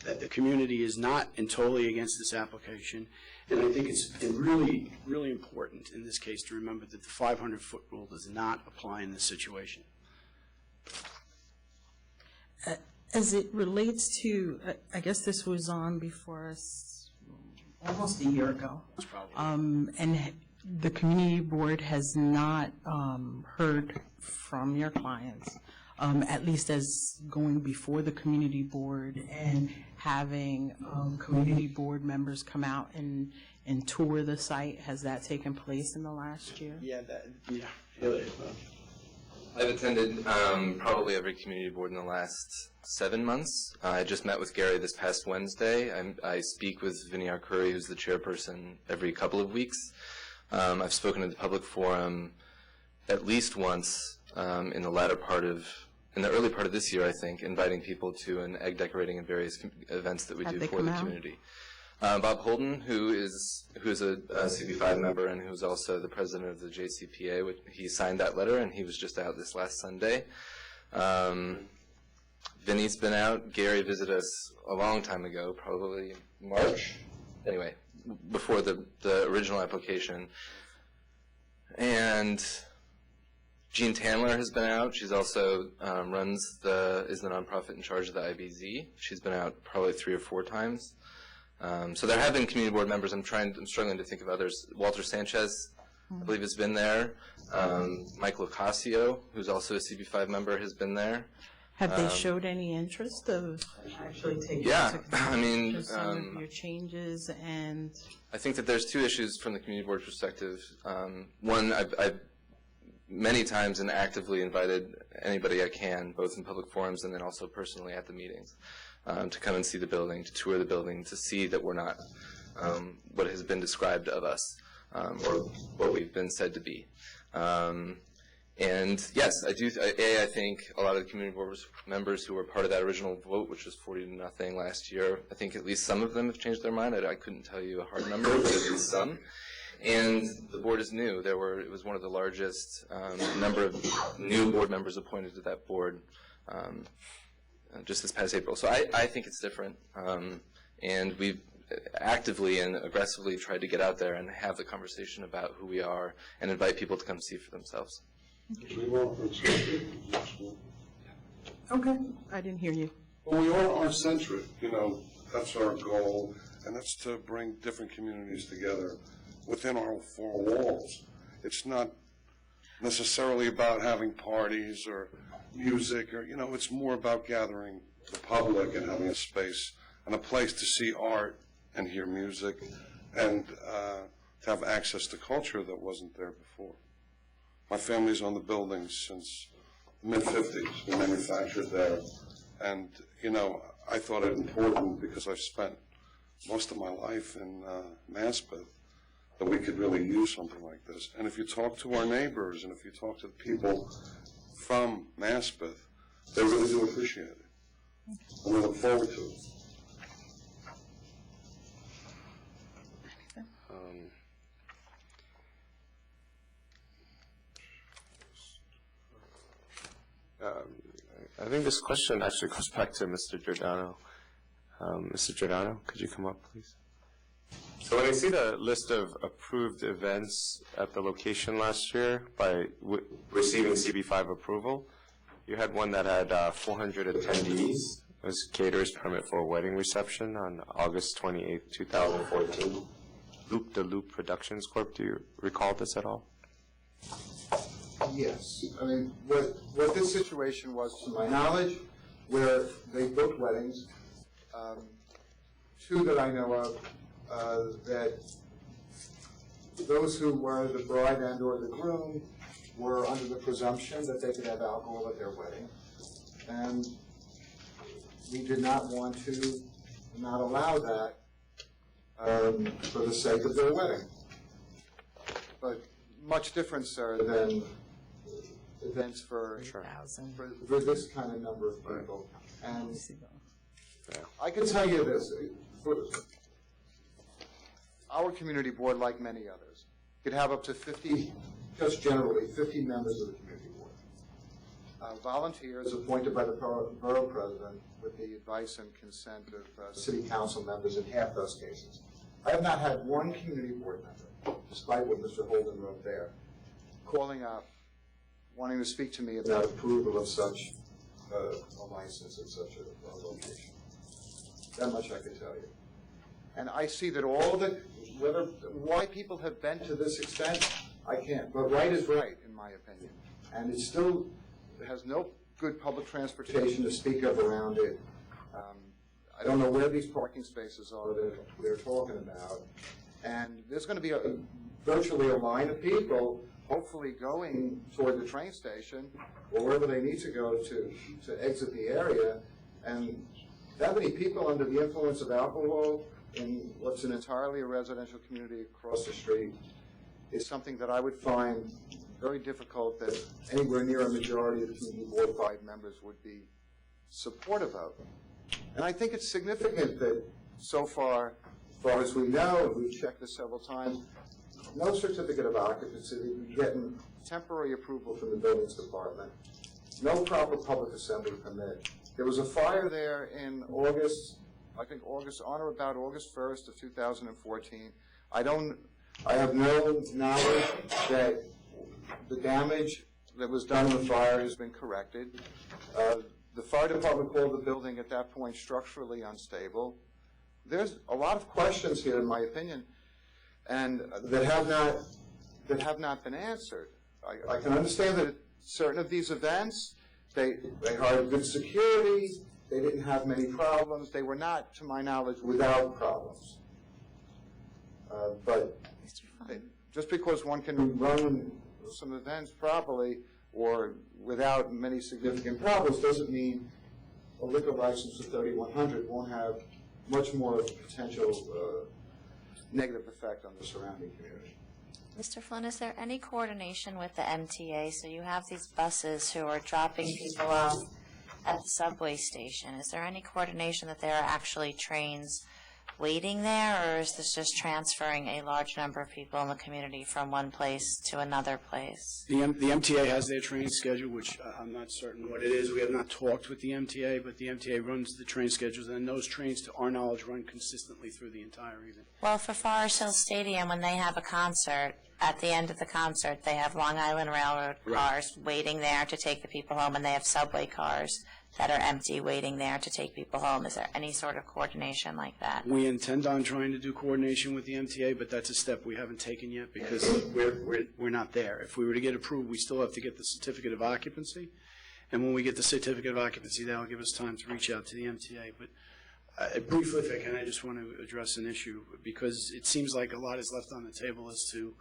that the community is not totally against this application. And I think it's really, really important in this case to remember that the 500-foot rule does not apply in this situation. As it relates to, I guess this was on before us almost a year ago. And The community board has not heard from your clients, at least as going before the community board and having community board members come out and tour the site. Has that taken place in the last year? Yeah. I've attended probably every community board in the last 7 months. I just met with Gary this past Wednesday. I speak with Vinny Arcuri, who's the chairperson, every couple of weeks. I've spoken at the public forum at least once in the early part of this year, I think, inviting people to an egg decorating and various events that we do for the community. Bob Holden, who is a CB5 member and who's also the president of the JCPA, he signed that letter, and he was just out this last Sunday. Vinny's been out. Gary visited us a long time ago, probably March. Anyway, before the original application. And Jean Tandler has been out. She's also is the nonprofit in charge of the IBZ. She's been out probably 3 or 4 times. So there have been community board members. I'm struggling to think of others. Walter Sanchez, I believe, has been there. Mike Locasio, who's also a CB5 member, has been there. Have they showed any interest of actually taking Yeah, into some of your changes? And I think that there's 2 issues from the community board perspective. One, I've many times and actively invited anybody I can, both in public forums and then also personally at the meetings, to come and see the building, to tour the building, to see that we're not what has been described of us or what we've been said to be. And yes, I think a lot of the community board members who were part of that original vote, which was 40-0 last year, I think at least some of them have changed their mind. I couldn't tell you a hard number, but at least some. And the board is new. It was one of the largest number of new board members appointed to that board just this past April. So I think it's different. And we've actively and aggressively tried to get out there and have the conversation about who we are and invite people to come see for themselves. okay, I didn't hear you. Well, we are art-centric, that's our goal, and that's to bring different communities together within our 4 walls. It's not necessarily about having parties or music, or, it's more about gathering the public and having a space and a place to see art and hear music and to have access to culture that wasn't there before. My family's on the building since the mid-50s. We manufactured there. And, I thought it important because I've spent most of my life in Maspeth that we could really use something like this. And if you talk to our neighbors and if you talk to the people from Maspeth, they really do appreciate it. And we look forward to it. I think this question actually goes back to Mr. Giordano. Mr. Giordano, could you come up, please? So when I see the list of approved events at the location last year by receiving CB5 approval, you had one that had 400 attendees. It was caterer's permit for a wedding reception on August 28, 2014. Loop the Loop Productions Corp. Do you recall this at all? Yes. I mean, what this situation was, to my knowledge, where they booked weddings, 2 that I know of, that those who were the bride and or the groom were under the presumption that they could have alcohol at their wedding. And we did not want to not allow that for the sake of their wedding. But much different, sir, than events for this kind of number of people. And I can tell you this, our community board, like many others, could have up to 50, just generally, 50 members of the community board. Volunteers appointed by the borough president with the advice and consent of city council members in half those cases. I have not had one community board member, despite what Mr. Holden wrote there, calling up, wanting to speak to me about approval of such a license at such a location. That much I can tell you. And I see that all the why people have been to this extent, I can't. But right is right, in my opinion. And it still has no good public transportation to speak of around it. I don't know where these parking spaces are that they're talking about. And there's going to be virtually a line of people hopefully going toward the train station or wherever they need to go to exit the area. And that many people under the influence of alcohol in what's an entirely a residential community across the street is something that I would find very difficult that anywhere near a majority of the community board 5 members would be supportive of. And I think it's significant that so far as we know, and we've checked this several times, no certificate of occupancy, getting temporary approval from the buildings department, no proper public assembly permit. There was a fire there in August, I think on or about August 1st of 2014. I have no knowledge that the damage that was done in the fire has been corrected. The fire department called the building at that point structurally unstable. There's a lot of questions here, in my opinion, and that have not been answered. I can understand that at certain of these events, they hired good security, they didn't have many problems, they were not, to my knowledge, without problems. But just because one can run some events properly or without many significant problems doesn't mean a liquor license of 3100 won't have much more potential negative effect on the surrounding community. Mr. Flynn, is there any coordination with the MTA? So you have these buses who are dropping people off at the subway station. Is there any coordination that there are actually trains waiting there, or is this just transferring a large number of people in the community from one place to another place? The MTA has their train schedule, which I'm not certain what it is. We have not talked with the MTA, but the MTA runs the train schedules, and those trains, to our knowledge, run consistently through the entire evening. Well, for Forest Hill Stadium, when they have a concert, at the end of the concert, they have Long Island Railroad cars waiting there to take the people home, and they have subway cars that are empty waiting there to take people home. Is there any sort of coordination like that? We intend on trying to do coordination with the MTA, but that's a step we haven't taken yet because we're not there. If we were to get approved, we still have to get the certificate of occupancy, and when we get the certificate of occupancy, that'll give us time to reach out to the MTA. But briefly, if I can, I just want to address an issue because it seems like a lot is left on the table as to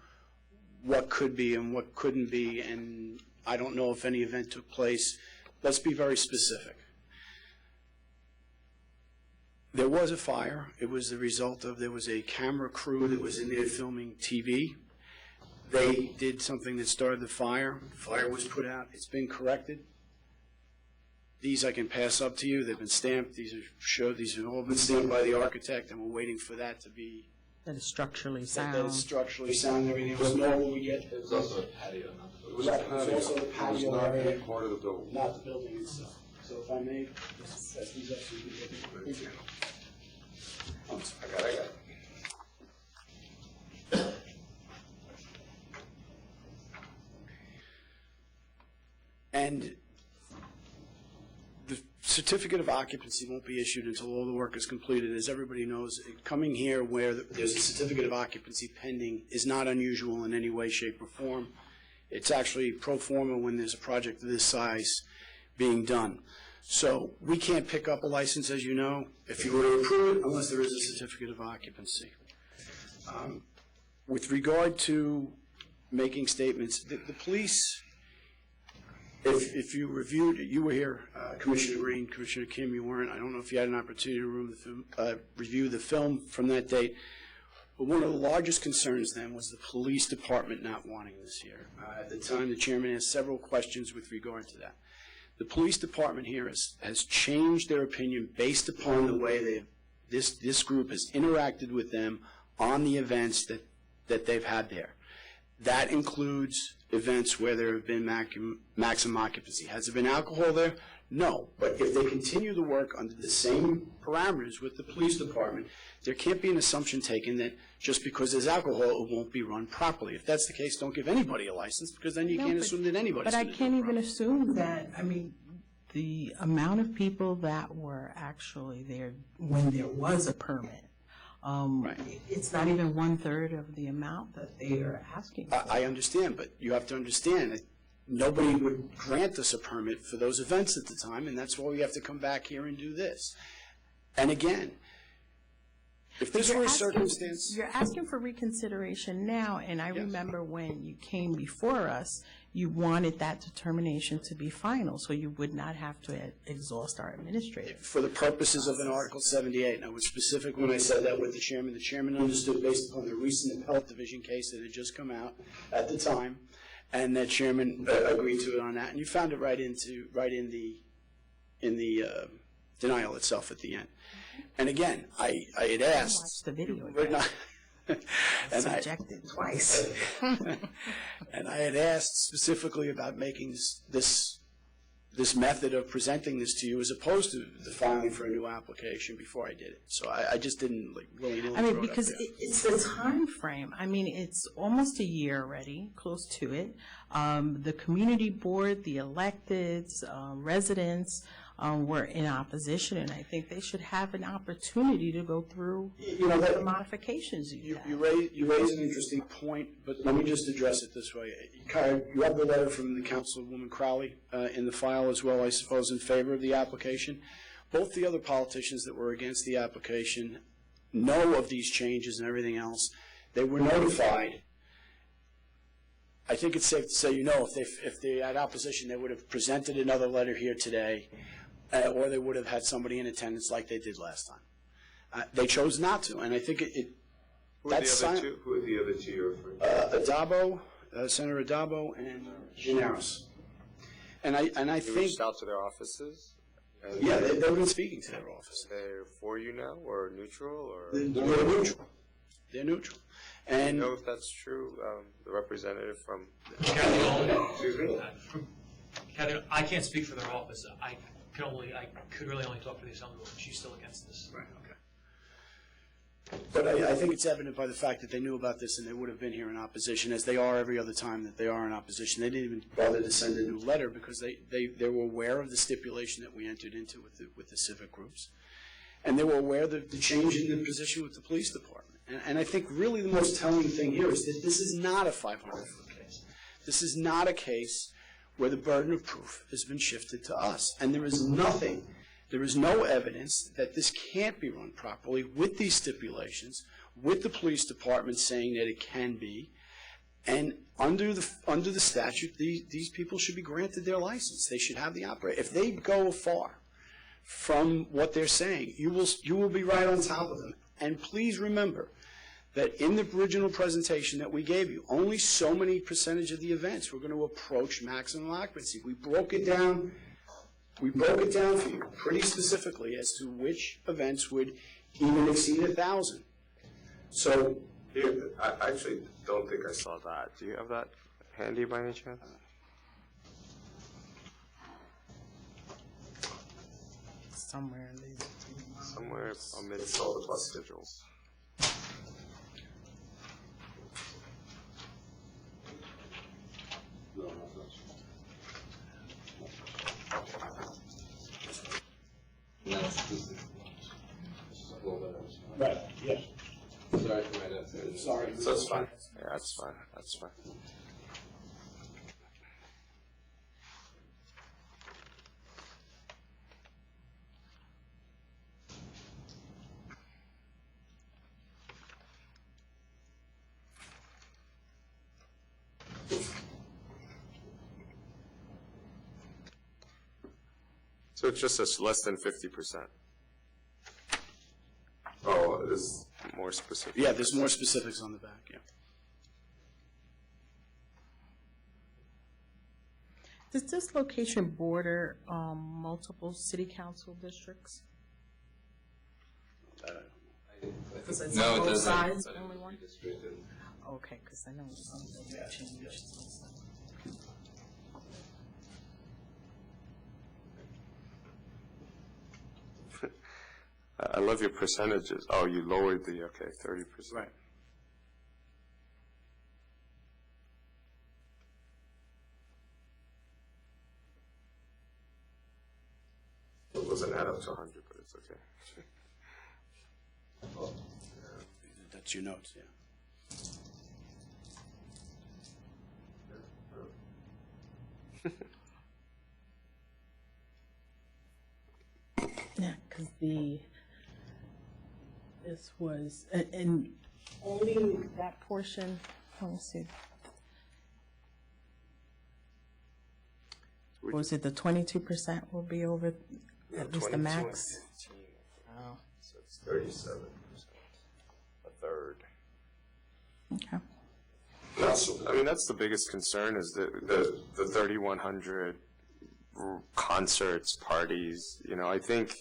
what could be and what couldn't be, and I don't know if any event took place. Let's be very specific. There was a fire. It was the result of, there was a camera crew that was in there filming TV. They did something that started the fire. The fire was put out. It's been corrected. These I can pass up to you. They've been stamped. These have all been stamped by the architect, and we're waiting for that to be. That is structurally sound. That is structurally sound. Everything was normal. We get. There's also a patio. It was also the patio not area, part of the building. not the building itself. So if I may, pass these up so you can get it. I'm sorry. I got it. And the certificate of occupancy won't be issued until all the work is completed. As everybody knows, coming here where there's a certificate of occupancy pending is not unusual in any way, shape, or form. It's actually pro forma when there's a project of this size being done. So we can't pick up a license, as you know, if you were to approve it, unless there is a certificate of occupancy. With regard to making statements, the police, if you reviewed, you were here, Commissioner Green, Commissioner Kim, you weren't. I don't know if you had an opportunity to review the film from that date. But one of the largest concerns then was the police department not wanting this here. At the time, the chairman asked several questions with regard to that. The police department here has changed their opinion based upon the way this group has interacted with them on the events that they've had there. That includes events where there have been maximum occupancy. Has there been alcohol there? No. But if they continue to work under the same parameters with the police department, there can't be an assumption taken that just because there's alcohol, it won't be run properly. If that's the case, don't give anybody a license, because then you can't assume that anybody's But I going to can't even assume that, I mean, the amount of people that were actually there when there was a permit It's not even 1/3 of the amount that they are asking for. I understand, but you have to understand that nobody would grant us a permit for those events at the time, and that's why we have to come back here and do this. And again, if this were a circumstance... You're asking for reconsideration now, and I remember when you came before us, you wanted that determination to be final, so you would not have to exhaust our administrative. For the purposes of an Article 78, and I was specific when I said that with the chairman. The chairman understood based upon the recent appellate division case that had just come out at the time, and that chairman agreed to it on that, and you found it right in the denial itself at the end. And again, I had asked. Watch the video We're again. not. Subjected twice. And I had asked specifically about making this method of presenting this to you as opposed to the filing for a new application before I did it. So I just didn't really throw it up because there. it's the time frame. I mean, it's almost a year already, close to it. The community board, the electeds, residents were in opposition, and I think they should have an opportunity to go through the modifications. You raise an interesting point, but let me just address it this way. You have the letter from the Councilwoman Crowley in the file as well, I suppose, in favor of the application. Both the other politicians that were against the application know of these changes and everything else. They were notified. I think it's safe to say, if they had opposition, they would have presented another letter here today, or they would have had somebody in attendance like they did last time. They chose not to, and I think Who are the other two you're referring to? Adabo, Senator Adabo, and Gianaris. And I You think... reached out to their offices? Yeah, they've been speaking to their office. They're for you now, or neutral, or? They're neutral. They're neutral. And Do you know if that's true? The representative from... Kathy Nolan. Excuse me? Kathy, I can't speak for their office. I could really only talk for the Assemblywoman. She's still against this. Right, okay. But I think it's evident by the fact that they knew about this and they would have been here in opposition, as they are every other time that they are in opposition. They didn't even bother to send a new letter because they were aware of the stipulation that we entered into with the civic groups. And they were aware of the change in the position with the police department. And I think really the most telling thing here is that this is not a 500-foot case. This is not a case where the burden of proof has been shifted to us. And there is no evidence that this can't be run properly with these stipulations, with the police department saying that it can be. And under the statute, these people should be granted their license. They should have the operator. If they go far from what they're saying, you will be right on top of them. And please remember that in the original presentation that we gave you, only so many percentage of the events were going to approach maximum occupancy. We broke it down for you pretty specifically as to which events would even exceed 1,000. So I actually don't think I saw that. Do you have that handy by any chance? Somewhere in these. Somewhere amidst all the bus schedules. Right, yeah. Sorry for my notes. Sorry. That's fine. Yeah, that's fine. That's fine. So it's just less than 50%. Oh, it is more specific. Yeah, there's more specifics on the back, yeah. Does this location border multiple city council districts? Because it's No, on it both doesn't. sides, But it only would one? be districted. Okay, because I know some of them have changed. I love your percentages. Oh, you lowered the, 30%. Right. It doesn't add up to 100, but it's okay. That's your notes, yeah. Yeah, because this was, and only that portion, let me see. Was it the 22% will be over, at least the max? Oh. So it's 37%, a third. Okay. I mean, that's the biggest concern is the 3,100 concerts, parties. You know, I think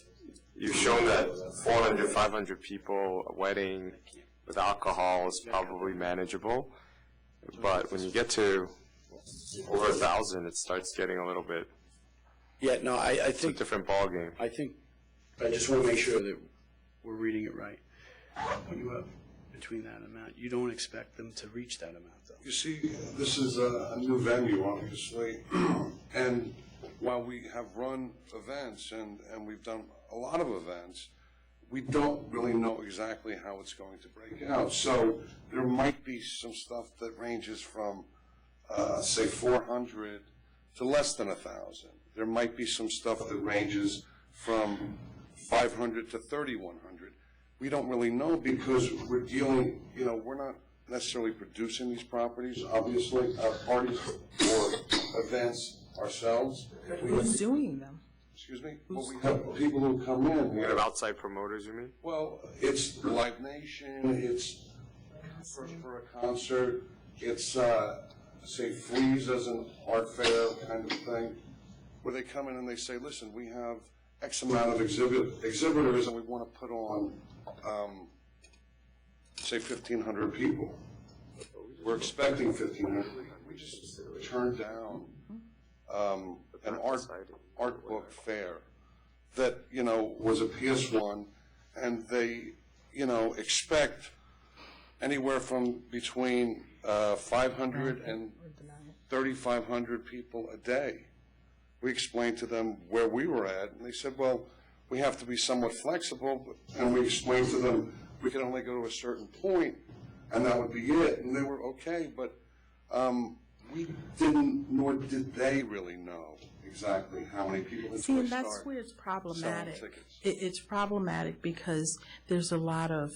you've shown that 400, 500 people, a wedding with alcohol is probably manageable. But when you get to over 1,000, it starts getting a little bit. Yeah, no, I think it's a different ballgame. I just want to make sure that we're reading it right. When you have between that amount, you don't expect them to reach that amount, though. You see, this is a new venue, obviously, and while we have run events and we've done a lot of events, we don't really know exactly how it's going to break out. So there might be some stuff that ranges from, say, 400 to less than 1,000. There might be some stuff that ranges from 500 to 3,100. We don't really know because we're dealing, we're not necessarily producing these properties, obviously, parties or events ourselves. Who's doing them? Excuse me? Well, we have people who come in. You have outside promoters, you mean? Well, it's Live Nation, it's for a concert, it's, say, Fleas as an art fair kind of thing, where they come in and they say, listen, we have X amount of exhibitors and we want to put on, say, 1,500 people. We're expecting 1,500. We just turned down an art book fair that, was a PS1, and they, expect anywhere from between 500 and 3,500 people a day. We explained to them where we were at, and they said, well, we have to be somewhat flexible, and we explained to them we can only go to a certain point, and that would be it. And they were okay, but we didn't, nor did they really know exactly how many people had See, and that's where it's problematic. It's problematic because there's a lot of,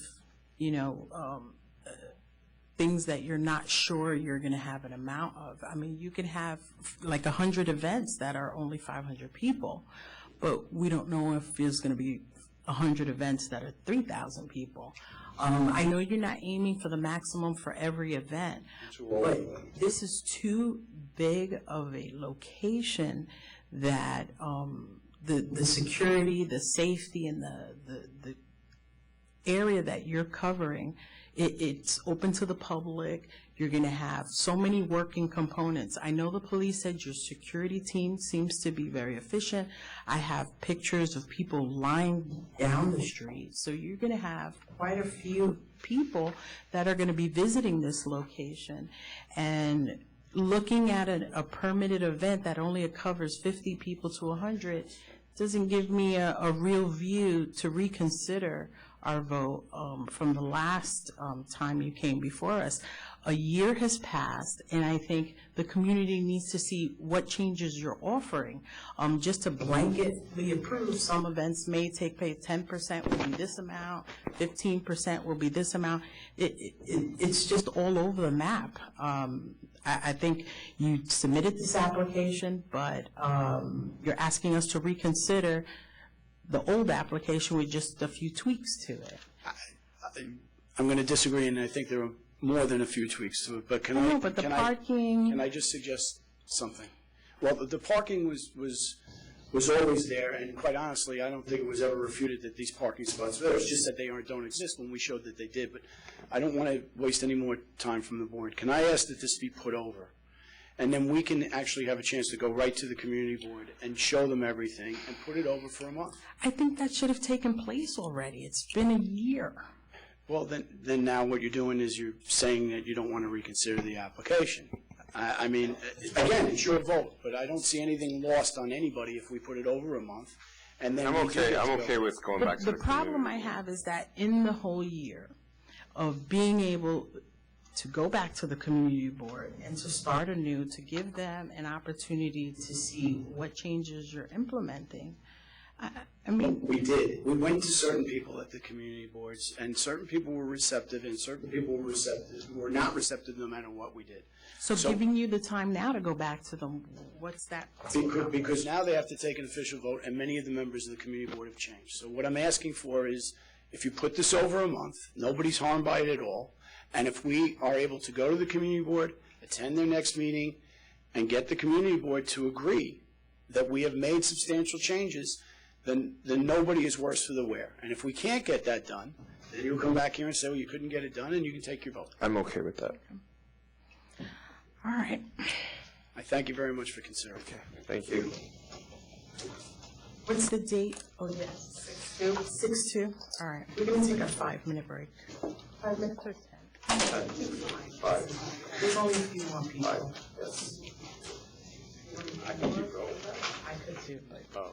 things that you're not sure you're going to have an amount of. I mean, you can have like 100 events that are only 500 people, but we don't know if there's going to be 100 events that are 3,000 people. I know you're not aiming for the maximum for every event, but this is too big of a location that the security, the safety, and the area that you're covering, it's open to the public. You're going to have so many working components. I know the police said your security team seems to be very efficient. I have pictures of people lying down the street. So you're going to have quite a few people that are going to be visiting this location. And looking at a permitted event that only covers 50 people to 100 doesn't give me a real view to reconsider our vote from the last time you came before us. A year has passed, and I think the community needs to see what changes you're offering. Just to blanketly approve, some events may take place, 10% will be this amount, 15% will be this amount. It's just all over the map. I think you submitted this application, but you're asking us to reconsider the old application with just a few tweaks to it. I'm going to disagree, and I think there are more than a few tweaks to it. But can I just suggest something? Well, the parking was always there, and quite honestly, I don't think it was ever refuted that these parking spots were there. It's just that they don't exist when we showed that they did. But I don't want to waste any more time from the board. Can I ask that this be put over? And then we can actually have a chance to go right to the community board and show them everything and put it over for a month. I think that should have taken place already. It's been a year. Well, then now what you're doing is you're saying that you don't want to reconsider the application. I mean, again, it's your vote, but I don't see anything lost on anybody if we put it over a month. And then I'm okay with going back to the problem I have is that in the whole year, of being able to go back to the community board and to start anew, to give them an opportunity to see what changes you're implementing. I mean, We did. We went to certain people at the community boards, and certain people were receptive, and certain people were not receptive no matter what we did. so giving you the time now to go back to them, what's that? Because now they have to take an official vote, and many of the members of the community board have changed. So what I'm asking for is, if you put this over a month, nobody's harmed by it at all, and if we are able to go to the community board, attend their next meeting, and get the community board to agree that we have made substantial changes, then nobody is worse for the wear. And if we can't get that done, then you'll come back here and say, well, you couldn't get it done, and you can take your vote. I'm okay with that. All right. I thank you very much for considering. Thank you. What's the date? Oh, yes. 6/2. 6/2. All right. We're going to take a 5-minute break. 5 minutes or 10? 5. There's only a few more people. Yes. I can keep going. I could too, but. Oh.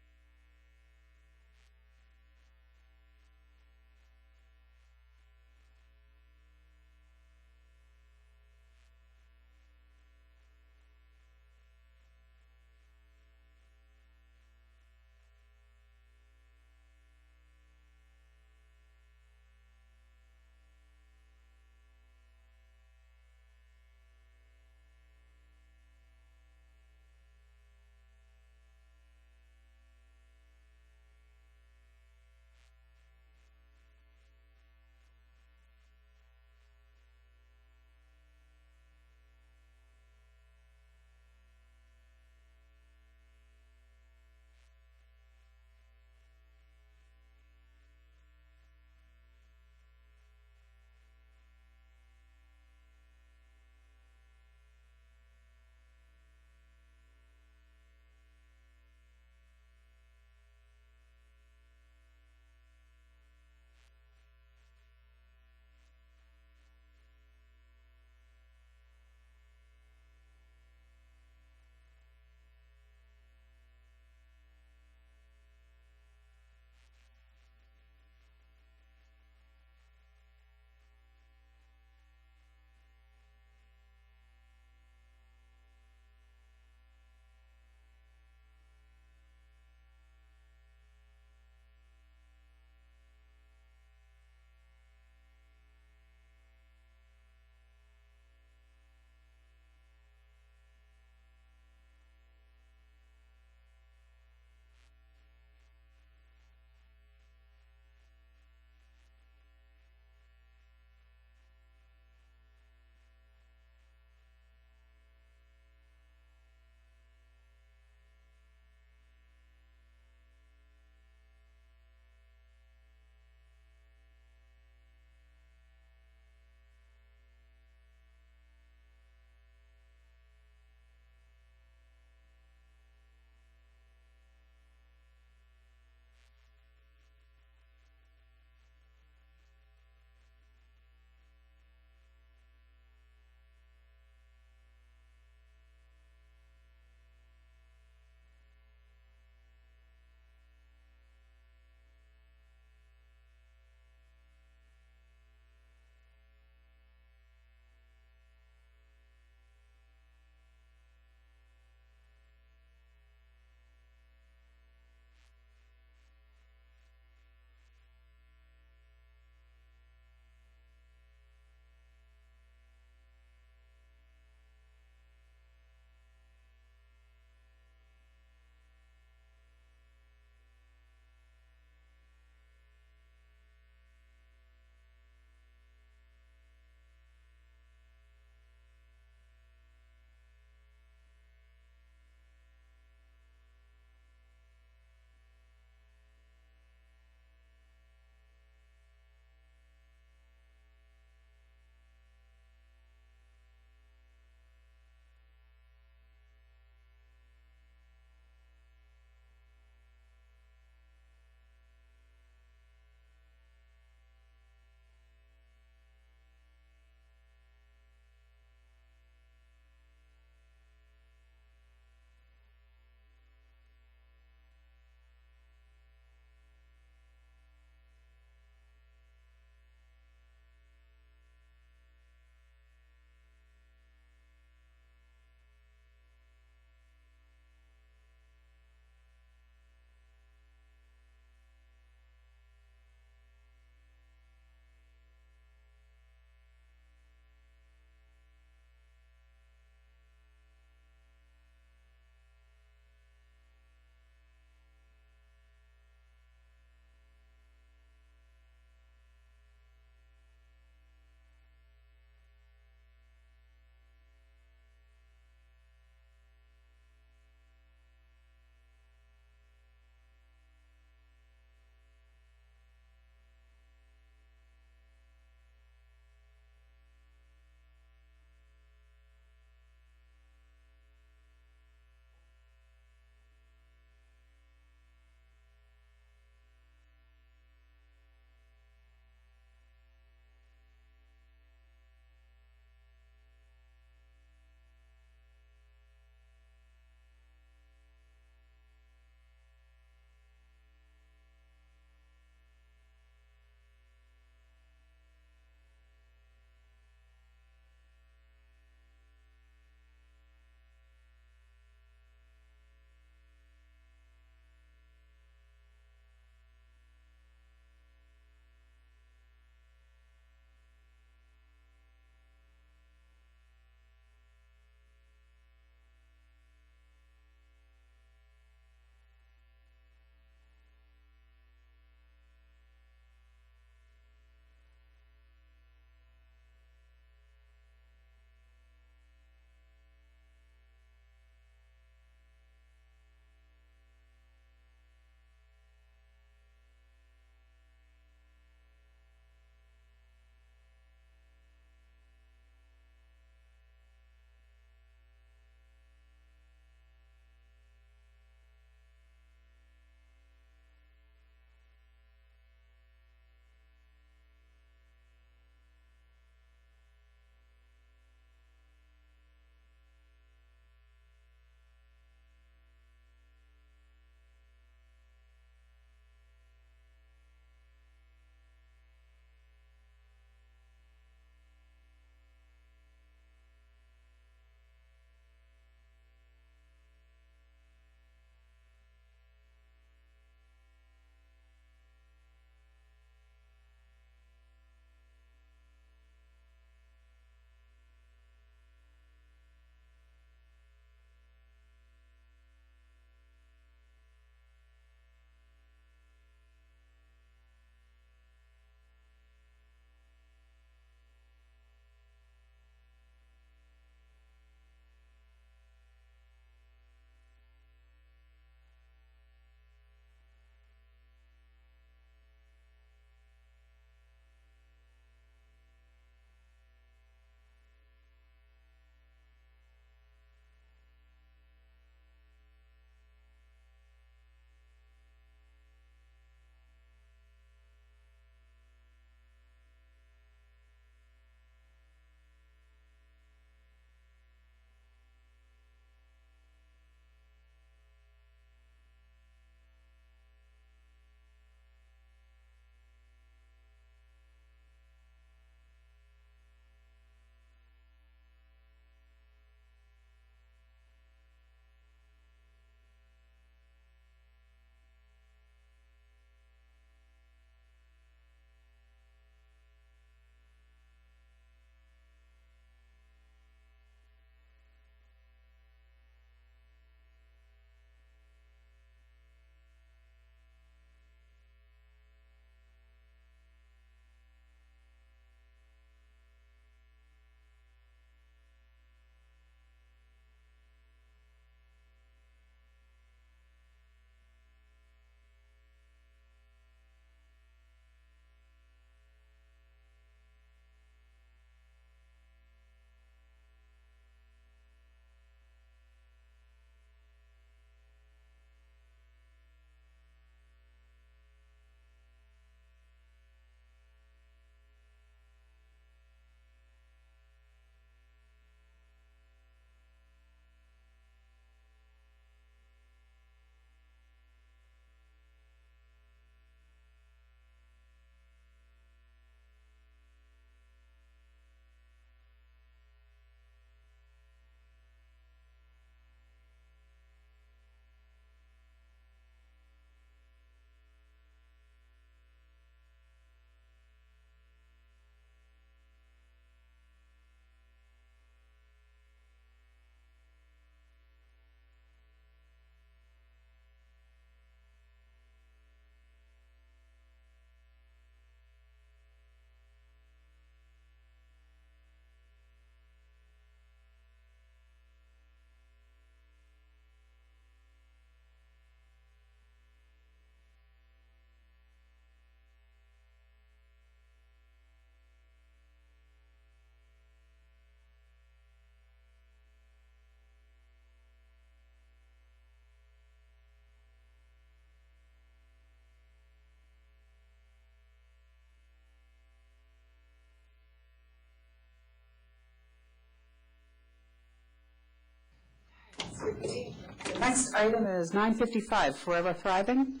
next item is 955, Forever Thriving.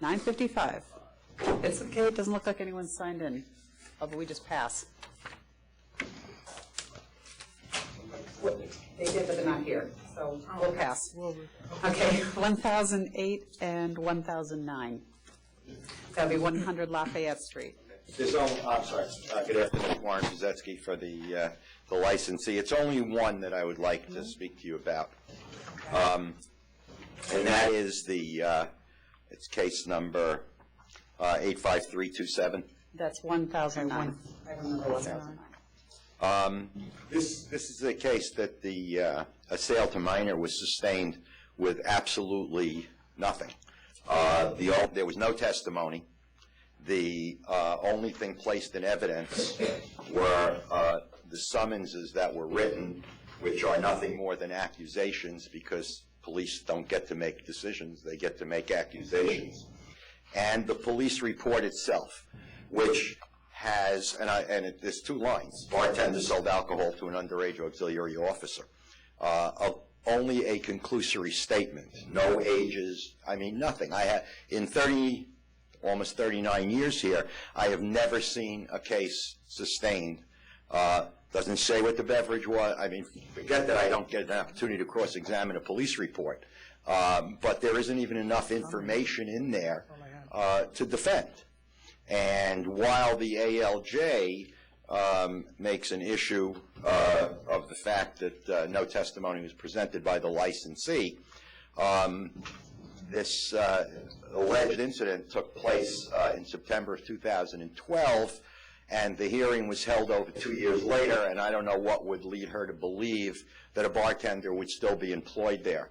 955. It's okay, it doesn't look like anyone's signed in. Oh, but we just pass. They did, but they're not here, so we'll pass. Okay, 1008 and 1009. That'll be 100 Lafayette Street. I'm sorry. Good afternoon, Warren Pazetsky for the licensee. It's only one that I would like to speak to you about, and that is it's case number 85327. That's 1009. I remember 1009. This is a case that a sale to minor was sustained with absolutely nothing. There was no testimony. The only thing placed in evidence were the summonses that were written, which are nothing more than accusations because police don't get to make decisions, they get to make accusations. And the police report itself, which has, there's 2 lines, bartender sold alcohol to an underage auxiliary officer. Only a conclusory statement, no ages, nothing. In almost 39 years here, I have never seen a case sustained. Doesn't say what the beverage was. Forget that I don't get an opportunity to cross-examine a police report. But there isn't even enough information in there to defend. And while the ALJ makes an issue of the fact that no testimony was presented by the licensee, this alleged incident took place in September of 2012, and the hearing was held over 2 years later, and I don't know what would lead her to believe that a bartender would still be employed there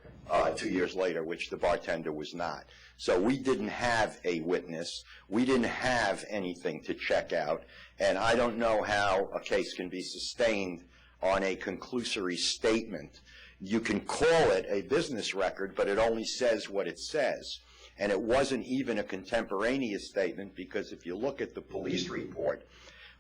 2 years later, which the bartender was not. So we didn't have a witness. We didn't have anything to check out, and I don't know how a case can be sustained on a conclusory statement. You can call it a business record, but it only says what it says. And it wasn't even a contemporaneous statement because if you look at the police report,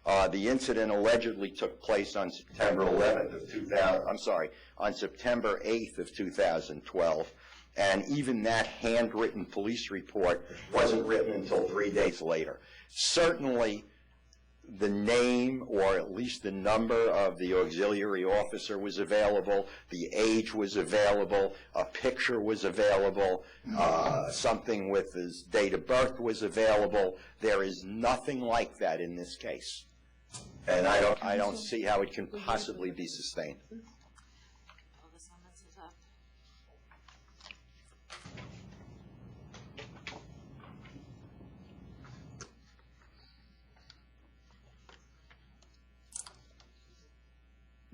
the incident allegedly took place on September 11th of 2000, on September 8th of 2012. And even that handwritten police report wasn't written until 3 days later. Certainly, the name or at least the number of the auxiliary officer was available, the age was available, a picture was available, something with his date of birth was available. There is nothing like that in this case. And I don't see how it can possibly be sustained.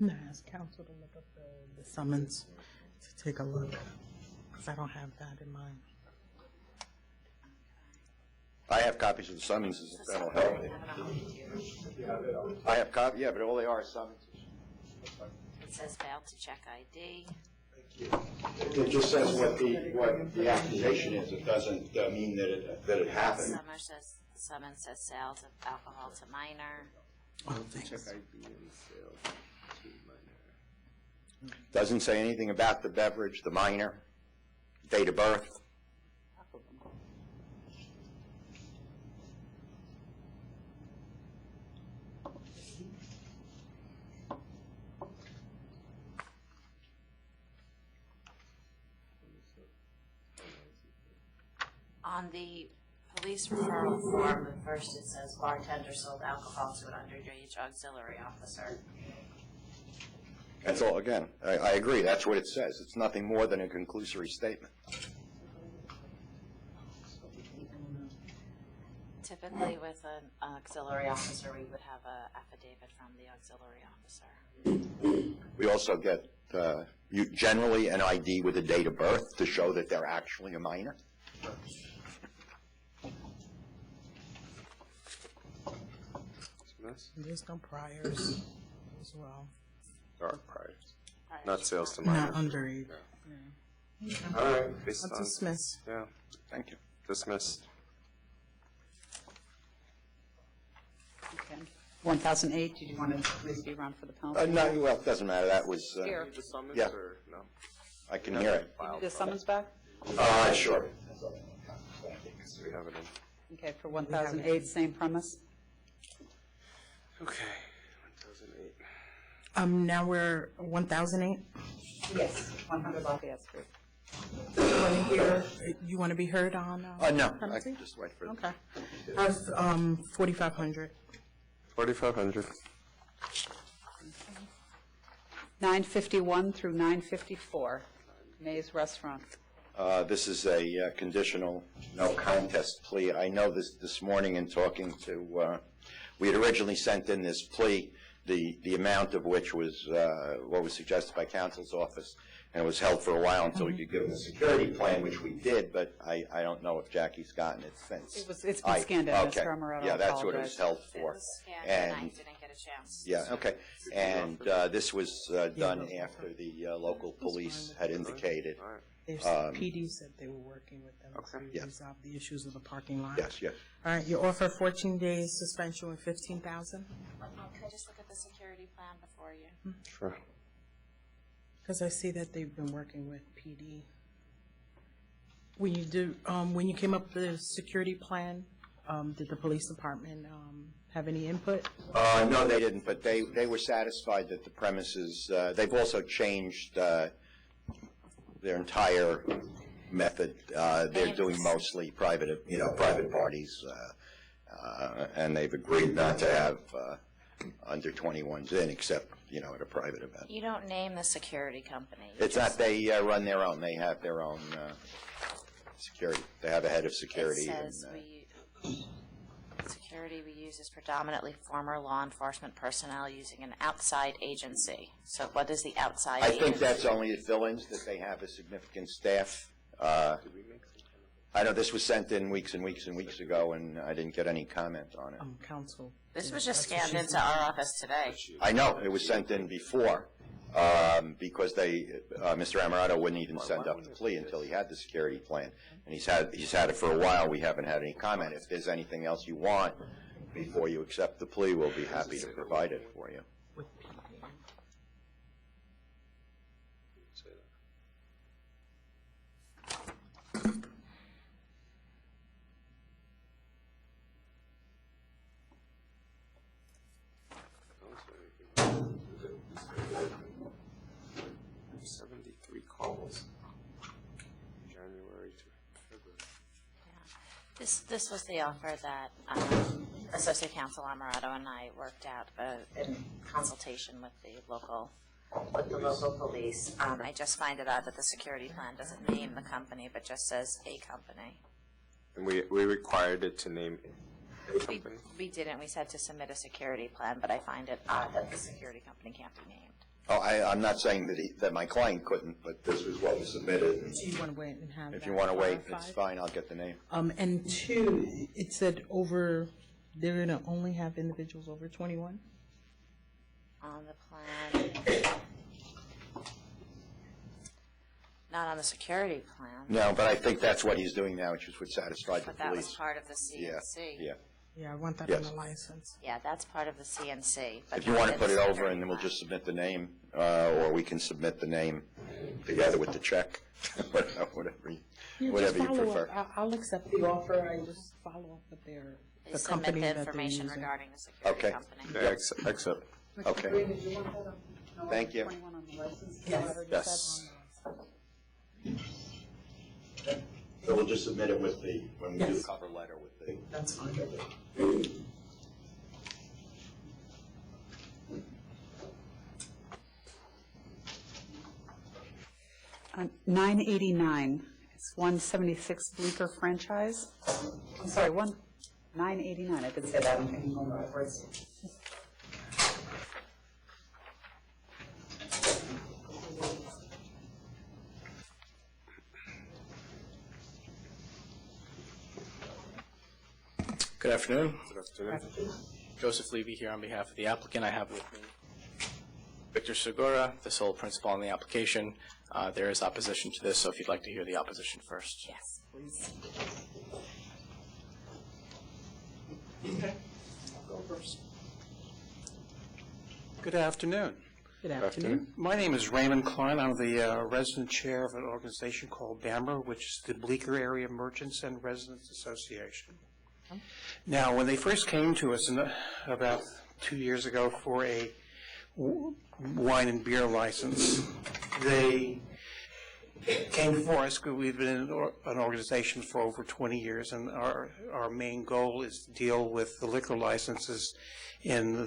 I'm going to ask counsel to look up the summons to take a look, because I don't have that in mind. I have copies of the summonses, if that'll help me. I have copies, yeah, but all they are is summonses. It says failed to check ID. It just says what the accusation is. It doesn't mean that it happened. The summons says sales of alcohol to minor. Oh, thanks. Doesn't say anything about the beverage, the minor, date of birth. On the police referral form, at first it says bartender sold alcohol to an underage auxiliary officer. That's all, again, I agree, that's what it says. It's nothing more than a conclusory statement. Typically with an auxiliary officer, we would have an affidavit from the auxiliary officer. We also get generally an ID with a date of birth to show that they're actually a minor. There's no priors as well. There are priors. Not sales to minors. Not underage. Yeah. All right. Based I'll on, dismiss. Yeah. Thank you. Dismissed. Okay. 1008, did you want to please be around for the penalty? No, well, it doesn't matter, that was, Here. yeah, I can hear it. You need the summons back? Sure. We have it in. Okay, for 1008, same premise? Okay, 1008. Now we're 1008? Yes, 100 Lafayette Street. You want to be heard on? No, I penalty? can just wait for Okay. 4500. 4,500. 951 through 954, May's Restaurant. This is a conditional no contest plea. I know this morning in talking to, we had originally sent in this plea, the amount of which was what was suggested by counsel's office, and it was held for a while until we could give them a security plan, which we did, but I don't know if Jackie's gotten it since. It's been scanned in, okay. Mr. Amaretto. Yeah, that's what it was held for. And I didn't get a chance. Yeah, okay. And this was done after the local police had indicated. PD said they were working with them to Yeah. resolve the issues of the parking lot. Yes, yes. All right, you offer 14 days suspension with 15,000? Can I just look at the security plan before you? Sure. Because I see that they've been working with PD. When you came up with the security plan, did the police department have any input? No, they didn't, but they were satisfied that the premises, they've also changed their entire method. They're doing mostly private parties, and they've agreed not to have under 21s in, except, at a private event. You don't name the security company. It's not, they run their own, they have their own security. They have a head of security. It says security we use is predominantly former law enforcement personnel using an outside agency. So what is the outside I agency? think that's only the fill-ins, that they have a significant staff. I know this was sent in weeks and weeks and weeks ago, and I didn't get any comment on it. Counsel. This was just scanned into our office today. I know, it was sent in before, because Mr. Amaretto wouldn't even send up the plea until he had the security plan. And he's had it for a while, we haven't had any comment. If there's anything else you want before you accept the plea, we'll be happy to provide it for you. January to February. This was the offer that Associate Counsel Amaretto and I worked out in consultation with the local police. I just find it odd that the security plan doesn't name the company, but just says a company. And we required it to name a company? We didn't. We said to submit a security plan, but I find it odd that the security company can't be named. Oh, I'm not saying that my client couldn't, but this was what was submitted. Do you want to wait and have If that you want to wait, clarified? it's fine, I'll get the name. And two, it said they're going to only have individuals over 21? On the plan. Not on the security plan. No, but I think that's what he's doing now, which is what satisfied the But that was police. part of the CNC. Yeah. Yeah, I want that Yes. on the license. Yeah, that's part of the CNC. but If you not want to in put the it over, security and then we'll plan. just submit the name, or we can submit the name together with the check, whatever you prefer. I'll accept the offer. I just follow up with They the submit company the that they're information using. regarding the security Okay. company. Yeah, accept. Okay. Green, did you want that on Thank you. 21 on the license? Yes. So we'll just submit it with when we do Yes. the cover letter with the. That's fine. 989, it's 176 Bleecker franchise. I'm sorry, 989, I did say that. I'm thinking more backwards. Good afternoon. Good afternoon. Joseph Levy here on behalf of the applicant. I have with me Victor Segura, the sole principal on the application. There is opposition to this, so if you'd like to hear the opposition first. Yes, please. Okay. I'll go first. Good afternoon. Good afternoon. My name is Raymond Klein. I'm the resident chair of an organization called BAMRA, which is the Bleecker Area Merchants and Residents Association. Now, when they first came to us about 2 years ago for a wine and beer license, they came before us because we've been an organization for over 20 years, and our main goal is to deal with the liquor licenses in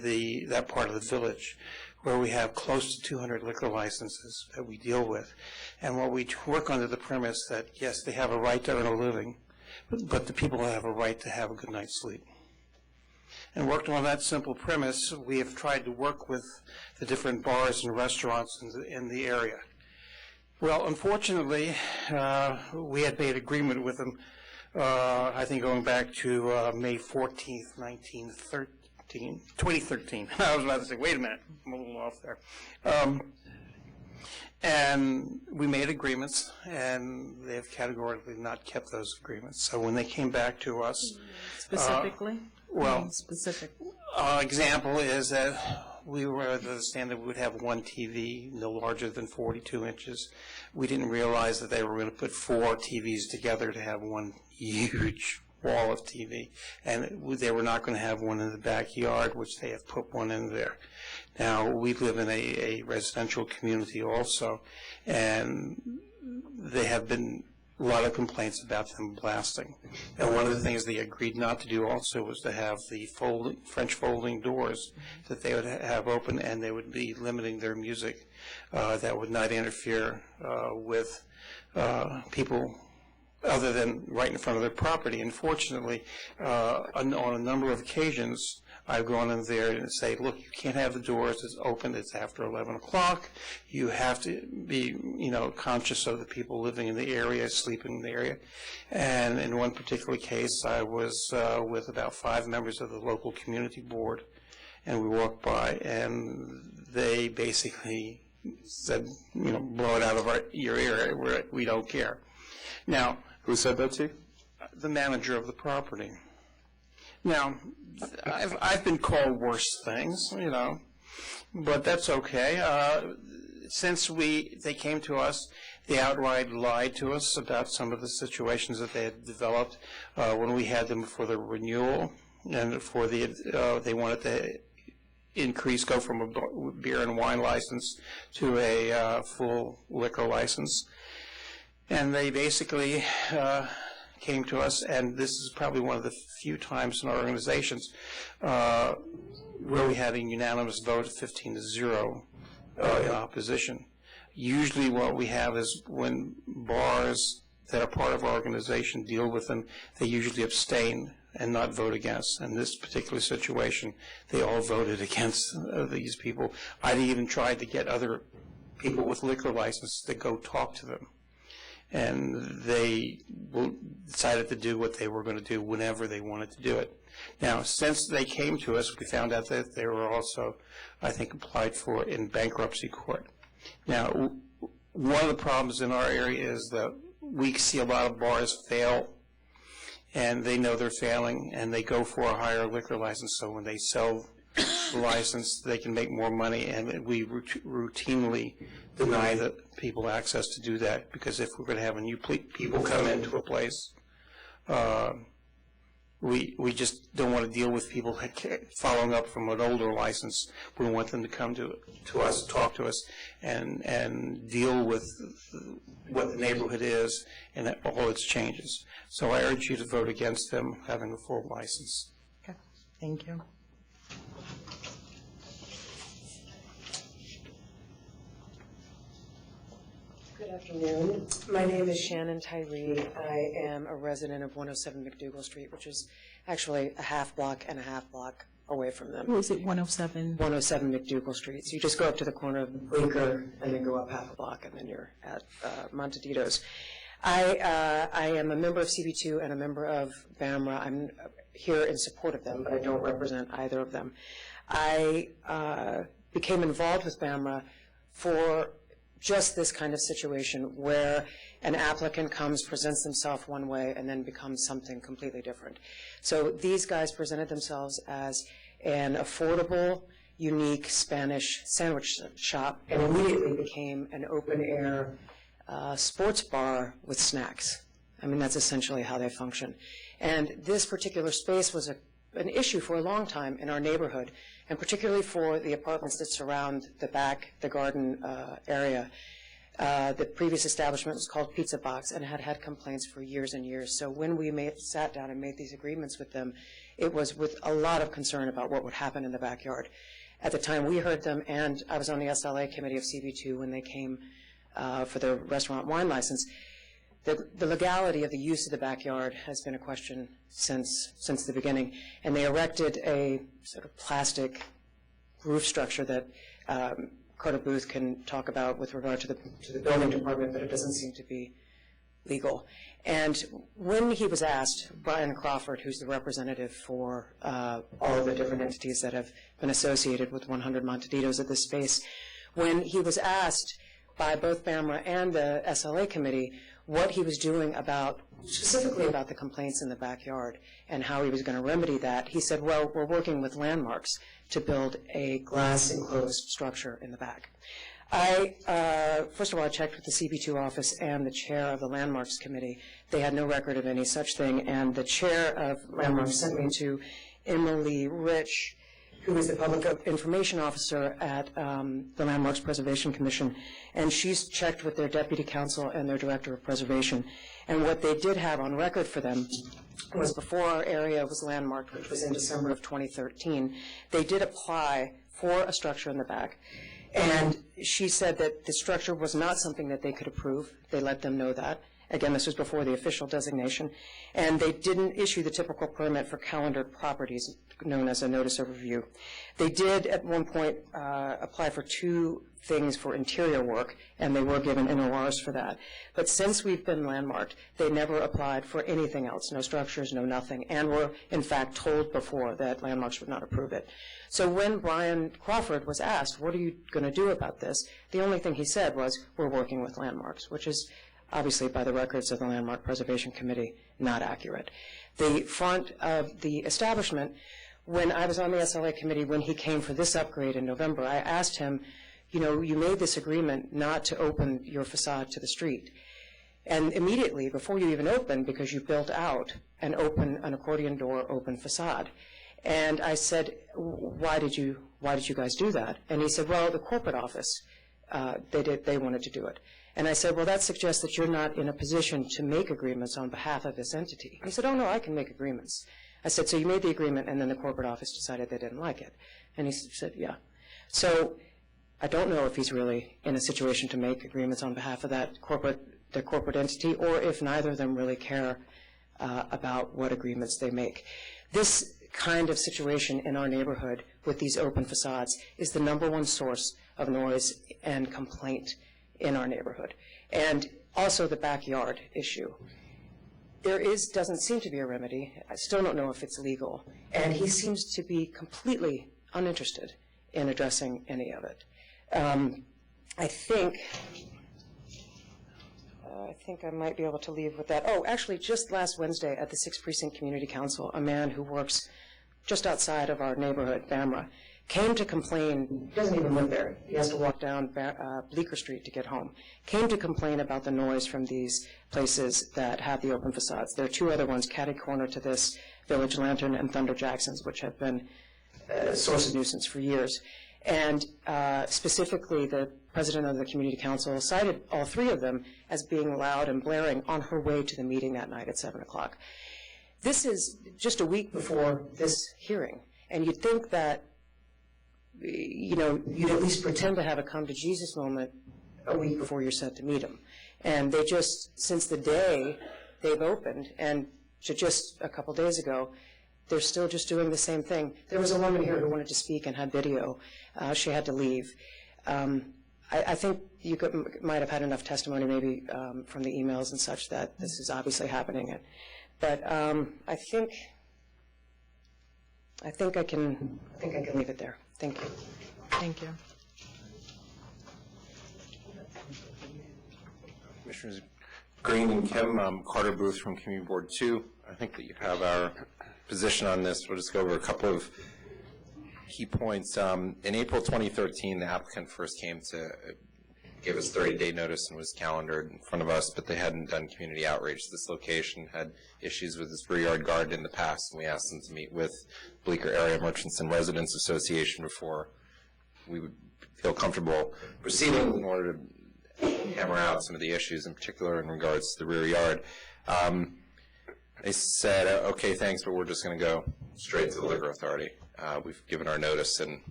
that part of the village, where we have close to 200 liquor licenses that we deal with. And what we work under the premise that, yes, they have a right to earn a living, but the people have a right to have a good night's sleep. And worked on that simple premise, we have tried to work with the different bars and restaurants in the area. Well, unfortunately, we had made agreement with them, I think going back to May 14th, 2013. I was about to say, wait a minute, I'm a little off there. And we made agreements, and they have categorically not kept those agreements. So when they came back to us... Specifically? Specific. Example is that we were at the standard we would have one TV no larger than 42 inches. We didn't realize that they were going to put 4 TVs together to have one huge wall of TV, and they were not going to have one in the backyard, which they have put one in there. Now, we live in a residential community also, and they have been a lot of complaints about them blasting. And one of the things they agreed not to do also was to have the French folding doors that they would have open, and they would be limiting their music that would not interfere with people other than right in front of their property. Unfortunately, on a number of occasions, I've gone in there and say, look, you can't have the doors open. It's after 11 o'clock. You have to be, conscious of the people living in the area, sleeping in the area. And in one particular case, I was with about 5 members of the local community board, and we walked by, and they basically said, blow it out of your ear. We don't care. Now, who said that to you? The manager of the property. Now, I've been called worse things, but that's okay. Since they came to us, they outright lied to us about some of the situations that they had developed when we had them for the renewal, and for they wanted to go from a beer and wine license to a full liquor license. And they basically came to us, and this is probably one of the few times in our organizations where we had a unanimous vote of 15-0 in opposition. Usually what we have is when bars that are part of our organization deal with them, they usually abstain and not vote against. In this particular situation, they all voted against these people. I even tried to get other people with liquor licenses to go talk to them. And they decided to do what they were going to do whenever they wanted to do it. Now, since they came to us, we found out that they were also, I think, applied for in bankruptcy court. Now, one of the problems in our area is that we see a lot of bars fail, and they know they're failing, and they go for a higher liquor license, so when they sell the license, they can make more money, and we routinely deny the people access to do that, because if we're going to have a new people come into a place, we just don't want to deal with people following up from an older license. We want them to come to us, talk to us, and deal with what the neighborhood is and all its changes. So I urge you to vote against them having a full license. Okay, thank you. Good afternoon. My name is Shannon Tyree. I am a resident of 107 McDougal Street, which is actually a half block and a half block away from them. Who is it, 107? 107 McDougal Street. So you just go up to the corner of Bleecker and then go up half a block, and then you're at Monteditos. I am a member of CB2 and a member of BAMRA. I'm here in support of them, but I don't represent either of them. I became involved with BAMRA for just this kind of situation where an applicant comes, presents themselves one way, and then becomes something completely different. So these guys presented themselves as an affordable unique Spanish sandwich shop and immediately became an open-air sports bar with snacks. I mean, that's essentially how they function. And this particular space was an issue for a long time in our neighborhood, and particularly for the apartments that surround the garden area. The previous establishment was called Pizza Box and had complaints for years and years. So when we sat down and made these agreements with them, it was with a lot of concern about what would happen in the backyard. At the time, we heard them, and I was on the SLA committee of CB2 when they came for their restaurant wine license. The legality of the use of the backyard has been a question since the beginning, and they erected a sort of plastic roof structure that Carter Booth can talk about with regard to the building department, but it doesn't seem to be legal. And when he was asked, Brian Crawford, who's the representative for all of the different entities that have been associated with 100 Montaditos at this space, when he was asked by both BAMRA and the SLA committee what he was doing specifically about the complaints in the backyard and how he was going to remedy that, he said, well, we're working with Landmarks to build a glass enclosed structure in the back. First of all, I checked with the CB2 office and the chair of the Landmarks committee. They had no record of any such thing, and the chair of Landmarks sent me to Emily Rich, who is the public information officer at the Landmarks Preservation Commission, and she's checked with their deputy counsel and their director of preservation. And what they did have on record for them was before our area was landmarked, which was in December of 2013, they did apply for a structure in the back. And she said that the structure was not something that they could approve. They let them know that. Again, this was before the official designation. And they didn't issue the typical permit for calendared properties, known as a notice of review. They did, at one point, apply for 2 things for interior work, and they were given NORs for that. But since we've been landmarked, they never applied for anything else, no structures, no nothing, and were, in fact, told before that Landmarks would not approve it. So when Brian Crawford was asked, what are you going to do about this, the only thing he said was, we're working with Landmarks, which is obviously by the records of the Landmark Preservation Committee, not accurate. The front of the establishment, when I was on the SLA committee, when he came for this upgrade in November, I asked him, you know, you made this agreement not to open your facade to the street. And immediately, before you even opened, because you built out an accordion door open facade. And I said, why did you guys do that? And he said, well, the corporate office, they wanted to do it. And I said, well, that suggests that you're not in a position to make agreements on behalf of this entity. He said, oh, no, I can make agreements. I said, so you made the agreement, and then the corporate office decided they didn't like it. And he said, yeah. So I don't know if he's really in a situation to make agreements on behalf of the corporate entity, or if neither of them really care about what agreements they make. This kind of situation in our neighborhood with these open facades is the #1 source of noise and complaint in our neighborhood. And also the backyard issue. There doesn't seem to be a remedy. I still don't know if it's legal. And he seems to be completely uninterested in addressing any of it. I think I might be able to leave with that. Oh, actually, just last Wednesday at the 6th Precinct Community Council, a man who works just outside of our neighborhood, BAMRA, came to complain. He doesn't even live there. He has to walk down Bleecker Street to get home. Came to complain about the noise from these places that have the open facades. There are 2 other ones, catty corner to this, Village Lantern and Thunder Jackson's, which have been a source of nuisance for years. And specifically, the president of the community council cited all 3 of them as being loud and blaring on her way to the meeting that night at 7 o'clock. This is just a week before this hearing, and you'd think that, you know, you'd at least pretend to have a come-to-Jesus moment a week before you're set to meet him. And they just, since the day they've opened, and to just a couple days ago, they're still just doing the same thing. There was a woman here who wanted to speak and had video. She had to leave. I think you might have had enough testimony maybe from the emails and such that this is obviously happening. But I think I can leave it there. Thank you. Thank you. Commissioners Green and Kim, Carter Booth from Community Board 2. I think that you have our position on this. We'll just go over a couple of key points. In April 2013, the applicant first came to gave us 30-day notice and was calendared in front of us, but they hadn't done community outreach. This location had issues with its rear yard garden in the past, and we asked them to meet with Bleecker Area Merchants and Residents Association before we would feel comfortable proceeding in order to hammer out some of the issues, in particular in regards to the rear yard. They said, okay, thanks, but we're just going to go straight to the Liquor Authority. We've given our notice, and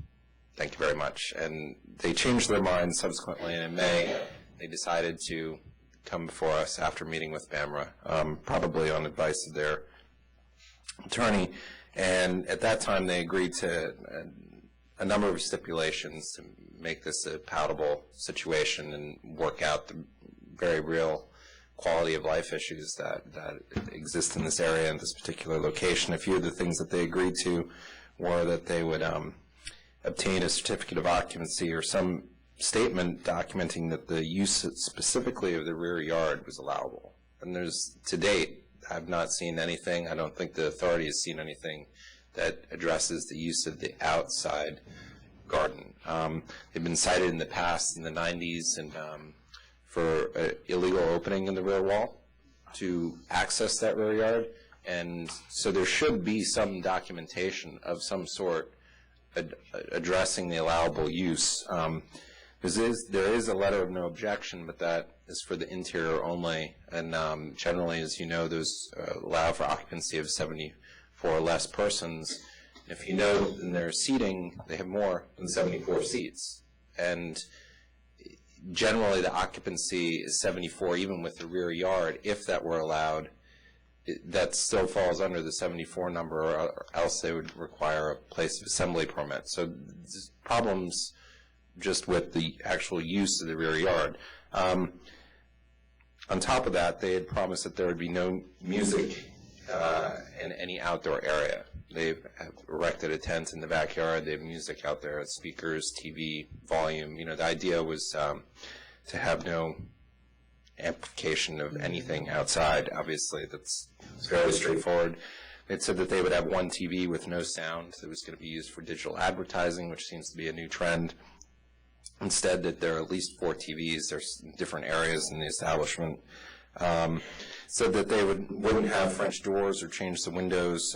thank you very much. And they changed their minds subsequently, and in May, they decided to come before us after meeting with BAMRA, probably on advice of their attorney. And at that time, they agreed to a number of stipulations to make this a palatable situation and work out the very real quality of life issues that exist in this area and this particular location. A few of the things that they agreed to were that they would obtain a certificate of occupancy or some statement documenting that the use specifically of the rear yard was allowable. And there's, to date, I've not seen anything. I don't think the authority has seen anything that addresses the use of the outside garden. They've been cited in the past, in the 90s, and for illegal opening in the rear wall to access that rear yard. And so there should be some documentation of some sort addressing the allowable use. There is a letter of no objection, but that is for the interior only. And generally, as you know, those allow for occupancy of 74 or less persons. If you know in their seating, they have more than 74 seats. And generally, the occupancy is 74, even with the rear yard. If that were allowed, that still falls under the 74 number, or else they would require a place of assembly permit. So there's problems just with the actual use of the rear yard. On top of that, they had promised that there would be no music in any outdoor area. They have erected a tent in the backyard. They have music out there, speakers, TV, volume. The idea was to have no amplification of anything outside. Obviously, that's fairly straightforward. They said that they would have one TV with no sound that was going to be used for digital advertising, which seems to be a new trend. Instead, that there are at least 4 TVs. There's different areas in the establishment. Said that they wouldn't have French doors or change the windows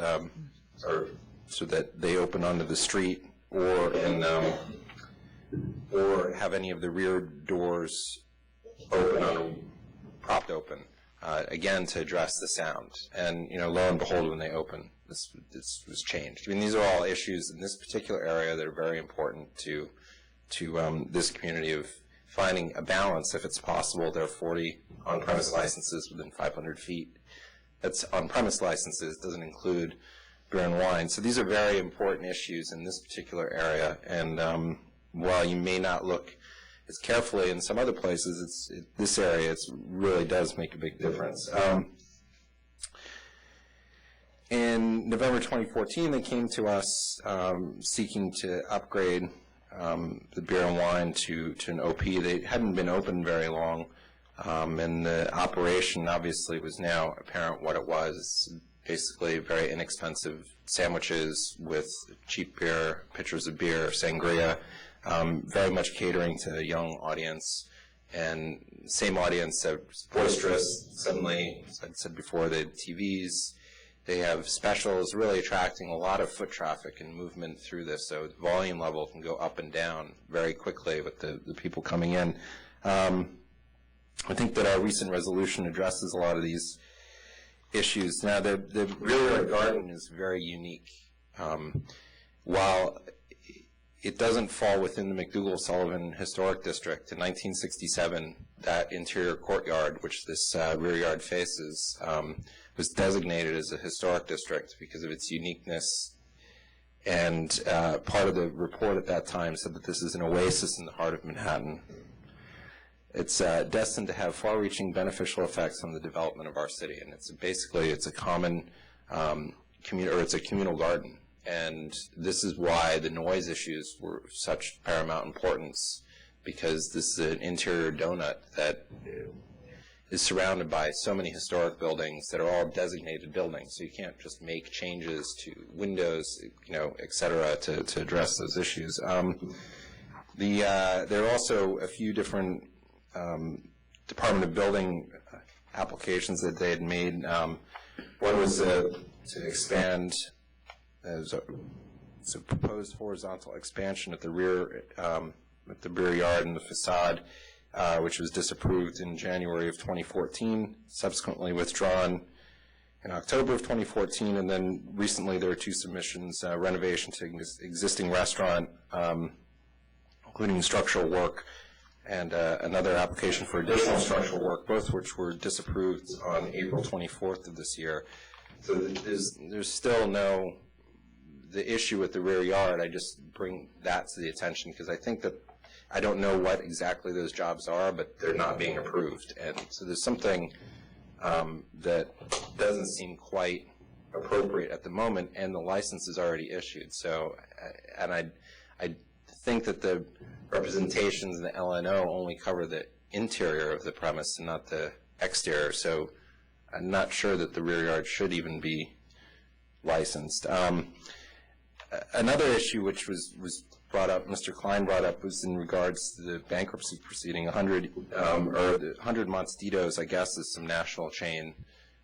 or so that they open onto the street, or have any of the rear doors propped open, again, to address the sound. And, lo and behold, when they open, this was changed. These are all issues in this particular area that are very important to this community, of finding a balance, if it's possible. There are 40 on-premise licenses within 500 feet. That's on-premise licenses, doesn't include beer and wine. So these are very important issues in this particular area. And while you may not look as carefully in some other places, this area really does make a big difference. In November 2014, they came to us seeking to upgrade the beer and wine to an OP. They hadn't been open very long, and the operation obviously was now apparent what it was. Basically very inexpensive sandwiches with cheap beer, pitchers of beer, sangria, very much catering to a young audience. And same audience that was boisterous. Suddenly, as I said before, they had TVs. They have specials, really attracting a lot of foot traffic and movement through this. So the volume level can go up and down very quickly with the people coming in. I think that our recent resolution addresses a lot of these issues. Now, the rear yard garden is very unique. While it doesn't fall within the McDougall-Sullivan Historic District, in 1967, that interior courtyard, which this rear yard faces, was designated as a historic district because of its uniqueness. And part of the report at that time said that this is an oasis in the heart of Manhattan. It's destined to have far-reaching beneficial effects on the development of our city, and it's a common it's a communal garden. And this is why the noise issues were such paramount importance, because this is an interior donut that is surrounded by so many historic buildings that are all designated buildings, so you can't just make changes to windows, et cetera, to address those issues. There are also a few different Department of Building applications that they had made. One was to expand, as a proposed horizontal expansion at the rear yard and the facade, which was disapproved in January of 2014, subsequently withdrawn in October of 2014, and then recently there were two submissions, renovation to existing restaurant, including structural work, and another application for additional structural work, both which were disapproved on April 24th of this year. So there's still the issue with the rear yard. I just bring that to the attention because I think that I don't know what exactly those jobs are, but they're not being approved. And so there's something that doesn't seem quite appropriate at the moment, and the license is already issued. So, and I think that the representations in the LNO only cover the interior of the premise and not the exterior. So I'm not sure that the rear yard should even be licensed. Another issue which was brought up, Mr. Klein brought up, was in regards to the bankruptcy proceeding. 100 Monteditos, I guess, is some national chain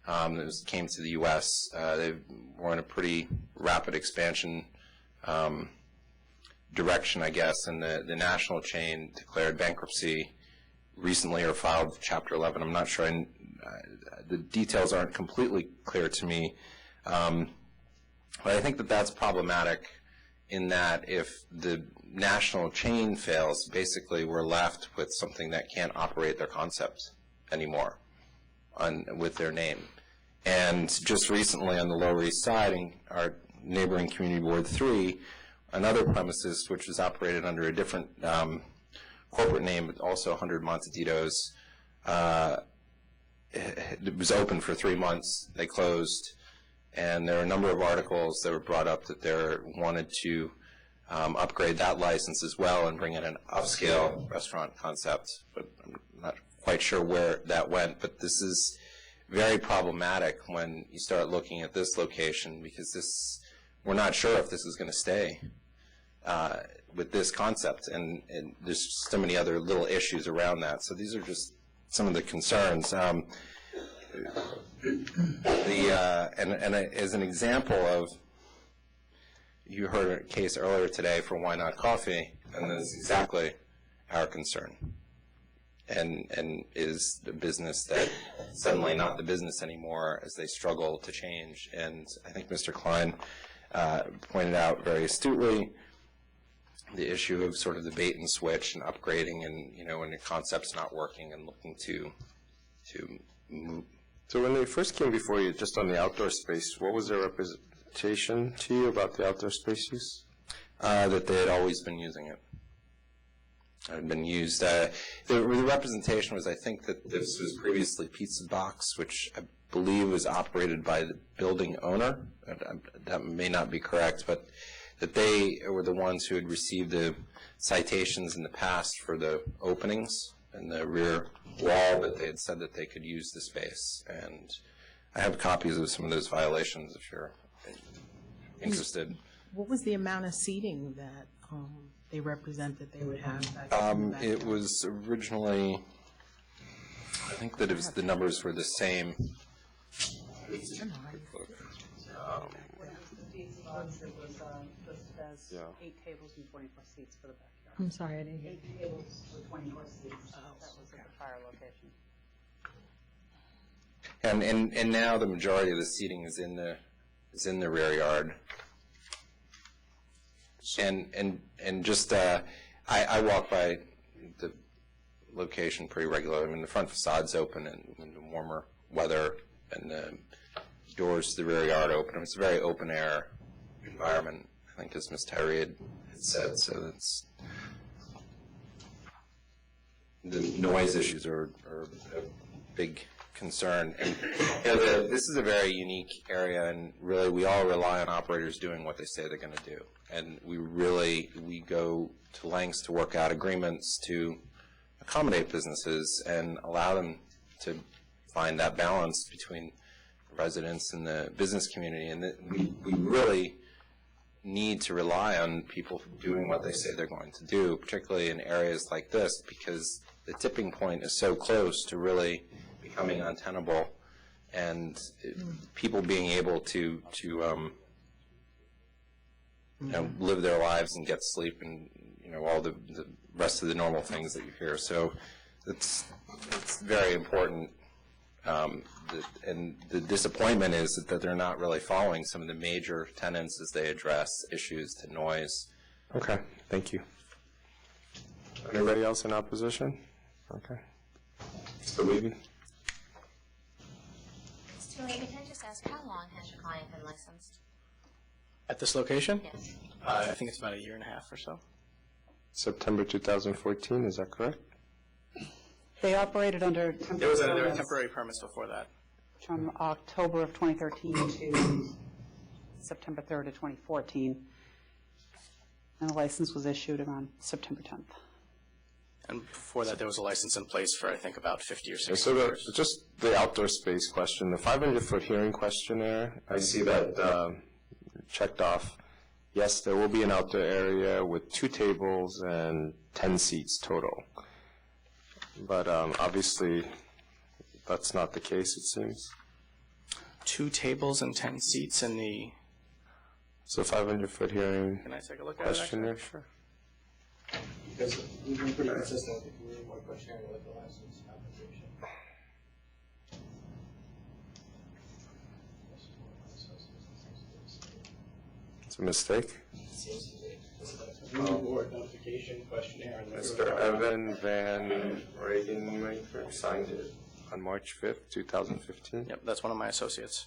that came to the U.S. They were in a pretty rapid expansion direction, I guess, and the national chain declared bankruptcy recently or filed Chapter 11. I'm not sure. The details aren't completely clear to me. But I think that that's problematic in that if the national chain fails, basically we're left with something that can't operate their concept anymore with their name. And just recently on the Lower East Side, in our neighboring Community Board 3, another premises which was operated under a different corporate name, but also 100 Monteditos, it was open for 3 months. They closed. And there are a number of articles that were brought up that they wanted to upgrade that license as well and bring in an upscale restaurant concept. But I'm not quite sure where that went. But this is very problematic when you start looking at this location because we're not sure if this is going to stay with this concept. And there's so many other little issues around that. So these are just some of the concerns. As an example of, you heard a case earlier today for Why Not Coffee, and that's exactly our concern. And is the business that suddenly not the business anymore as they struggle to change. And I think Mr. Klein pointed out very astutely the issue of sort of the bait and switch and upgrading, and when the concept's not working and looking to move. So when they first came before you, just on the outdoor space, what was their representation to you about the outdoor space use? That they had always been using it. It had been used. The representation was, I think, that this was previously Pizza Box, which I believe was operated by the building owner. That may not be correct, but that they were the ones who had received the citations in the past for the openings in the rear wall, but they had said that they could use the space. And I have copies of some of those violations if you're interested. What was the amount of seating that they represent that they would have? It was originally, I think that the numbers were the same. It was listed as 8 tables and 24 seats for the backyard. I'm sorry, I didn't hear. 8 tables with 24 seats. That was at the prior location. And now the majority of the seating is in the rear yard. And just I walk by the location pretty regularly. I mean, the front facade's open in the warmer weather, and the doors to the rear yard open. It's a very open air environment, I think, as Ms. Terry had said. So it's the noise issues are a big concern. And this is a very unique area, and really we all rely on operators doing what they say they're going to do. And we go to lengths to work out agreements to accommodate businesses and allow them to find that balance between residents and the business community, and that we really need to rely on people doing what they say they're going to do, particularly in areas like this, because the tipping point is so close to really becoming untenable, and people being able to live their lives and get sleep and all the rest of the normal things that you hear. So it's very important. And the disappointment is that they're not really following some of the major tenets as they address issues to noise. Okay, thank you. Anybody else in opposition? Okay. Mr. Levy? Mr. Levy, can I just ask, how long has your client been licensed? At this location? Yes. I think it's about a year and a half or so. September 2014, is that correct? They operated under There were temporary permits before that. from October of 2013 to September 3rd of 2014. And the license was issued around September 10th. And before that, there was a license in place for, I think, about 50 or 60 So years. just the outdoor space question, the 500-foot hearing questionnaire, I see that checked off. Yes, there will be an outdoor area with 2 tables and 10 seats total. But obviously, that's not the case, it seems. 2 tables and 10 seats in the... So 500-foot hearing Can I take a look at it, actually? questionnaire, sure. Because we've been pretty consistent with the community board questionnaire with the license application. It's a mistake. Seems to be. Community board notification questionnaire. and Mr. Evan Van Regenmaker signed it on March 5th, 2015. Yep, that's one of my associates.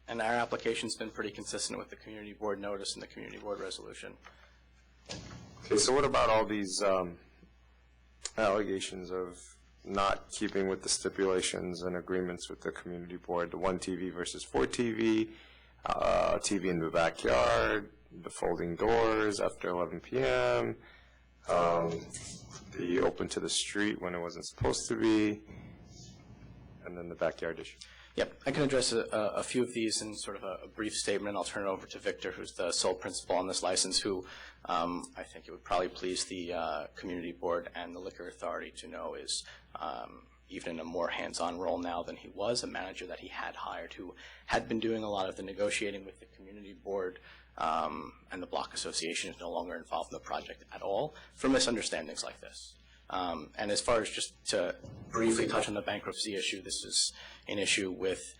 And our application's been pretty consistent with the community board notice and the community board resolution. Okay, so what about all these allegations of not keeping with the stipulations and agreements with the community board, the 1 TV versus 4 TV, TV in the backyard, the folding doors after 11 p.m., the open to the street when it wasn't supposed to be, and then the backyard issue? Yep, I can address a few of these in sort of a brief statement. I'll turn it over to Victor, who's the sole principal on this license, who I think it would probably please the community board and the liquor authority to know is even in a more hands-on role now than he was, a manager that he had hired who had been doing a lot of the negotiating with the community board, and the block association is no longer involved in the project at all for misunderstandings like this. And as far as just to briefly touch on the bankruptcy issue, this is an issue with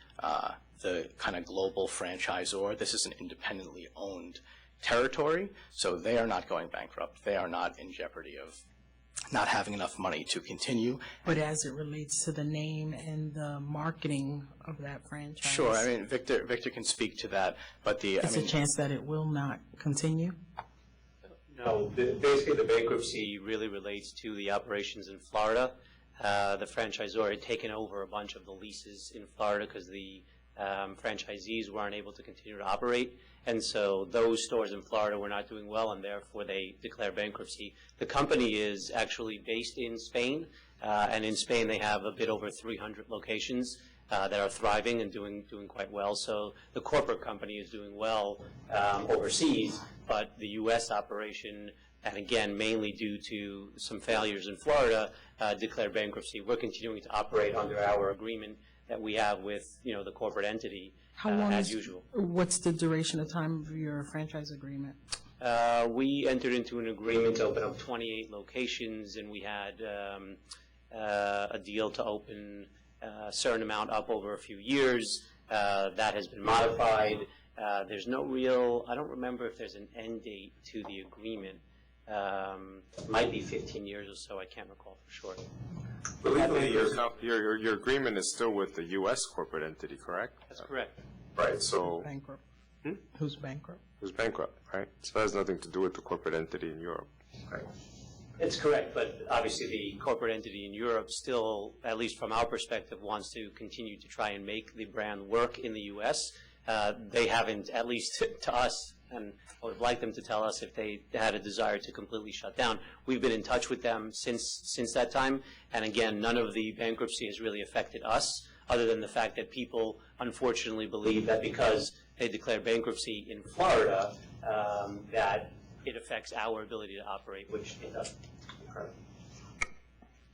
the kind of global franchisor. This is an independently owned territory, so they are not going bankrupt. They are not in jeopardy of not having enough money to continue. But as it relates to the name and the marketing of that franchise? Sure, I mean, Victor can speak to that, but There's a chance that it will not continue? No, basically the bankruptcy really relates to the operations in Florida. The franchisor had taken over a bunch of the leases in Florida because the franchisees weren't able to continue to operate. And so those stores in Florida were not doing well, and therefore they declared bankruptcy. The company is actually based in Spain, and in Spain they have a bit over 300 locations that are thriving and doing quite well. So the corporate company is doing well overseas, but the U.S. operation, and again, mainly due to some failures in Florida, declared bankruptcy. We're continuing to operate under our agreement that we have with, the corporate entity as usual. What's the duration of time of your franchise agreement? We entered into an agreement to open up 28 locations, and we had a deal to open a certain amount up over a few years. That has been modified. There's no real, I don't remember if there's an end date to the agreement. Might be 15 years or so, I can't recall for sure. But legally, your agreement is still with the U.S. corporate entity, correct? That's correct. Right, so... Bankrupt. Who's bankrupt? Who's bankrupt, right? So that has nothing to do with the corporate entity in Europe, right? It's correct, but obviously the corporate entity in Europe still, at least from our perspective, wants to continue to try and make the brand work in the U.S. They haven't, at least to us, and I would have liked them to tell us if they had a desire to completely shut down. We've been in touch with them since that time, and again, none of the bankruptcy has really affected us, other than the fact that people unfortunately believe that because they declare bankruptcy in Florida, that it affects our ability to operate, which it doesn't.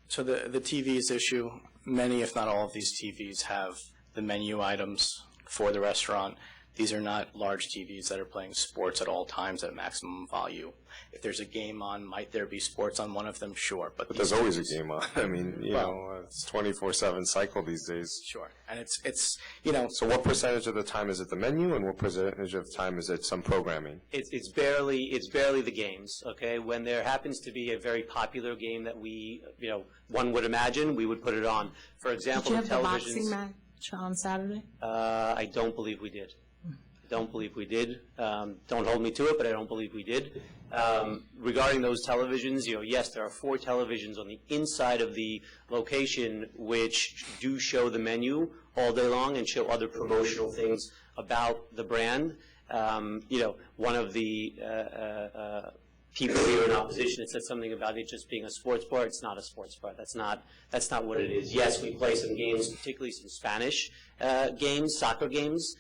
So the TVs issue, many if not all of these TVs have the menu items for the restaurant. These are not large TVs that are playing sports at all times at maximum volume. If there's a game on, might there be sports on one of them? Sure. But there's always a game on. I mean, it's 24/7 cycle these days. Sure. And it's So what percentage of the time is it the menu, and what percentage of the time is it some programming? It's barely the games, okay? When there happens to be a very popular game that we, one would imagine, we would put it on. For example, Did you have the televisions. boxing match on Saturday? I don't believe we did. Don't hold me to it, but I don't believe we did. Regarding those televisions, yes, there are 4 televisions on the inside of the location which do show the menu all day long and show other promotional things about the brand. One of the people here in opposition had said something about it just being a sports bar. It's not a sports bar. That's not what it is. Yes, we play some games, particularly some Spanish games, soccer games.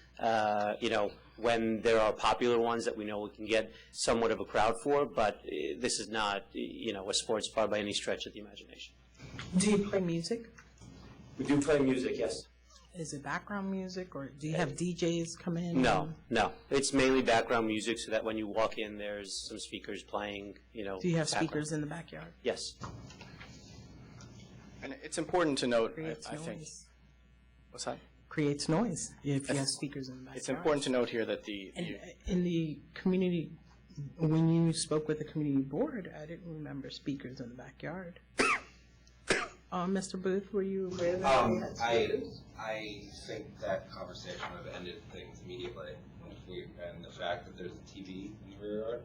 When there are popular ones that we know we can get somewhat of a crowd for, but this is not, a sports bar by any stretch of the imagination. Do you play music? We do play music, yes. Is it background music, or do you have DJs come in? No. It's mainly background music so that when you walk in, there's some speakers playing, Do you have speakers in the backyard? Yes. And it's important to note, I think. Noise. What's that? Creates noise if you have speakers in the backyard. It's important to note here that in the community, when you spoke with the community board, I didn't remember speakers in the backyard. Mr. Booth, were you aware of that? I think that conversation would have ended things immediately. And the fact that there's a TV in the rear yard.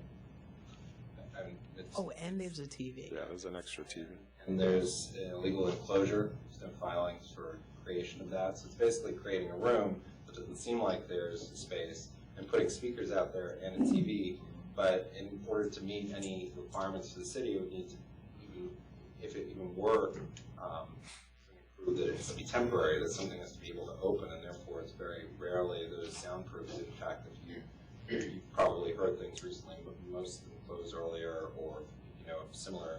And there's a TV. Yeah, there's an extra TV. And there's an illegal enclosure. There's no filings for creation of that. So it's basically creating a room that doesn't seem like there's space and putting speakers out there and a TV. But in order to meet any requirements for the city, it would need to, if it even were, prove that it's to be temporary, that something has to be able to open, and therefore it's very rarely that it's soundproof. In fact, if you've probably heard things recently, but most of them closed earlier or similar.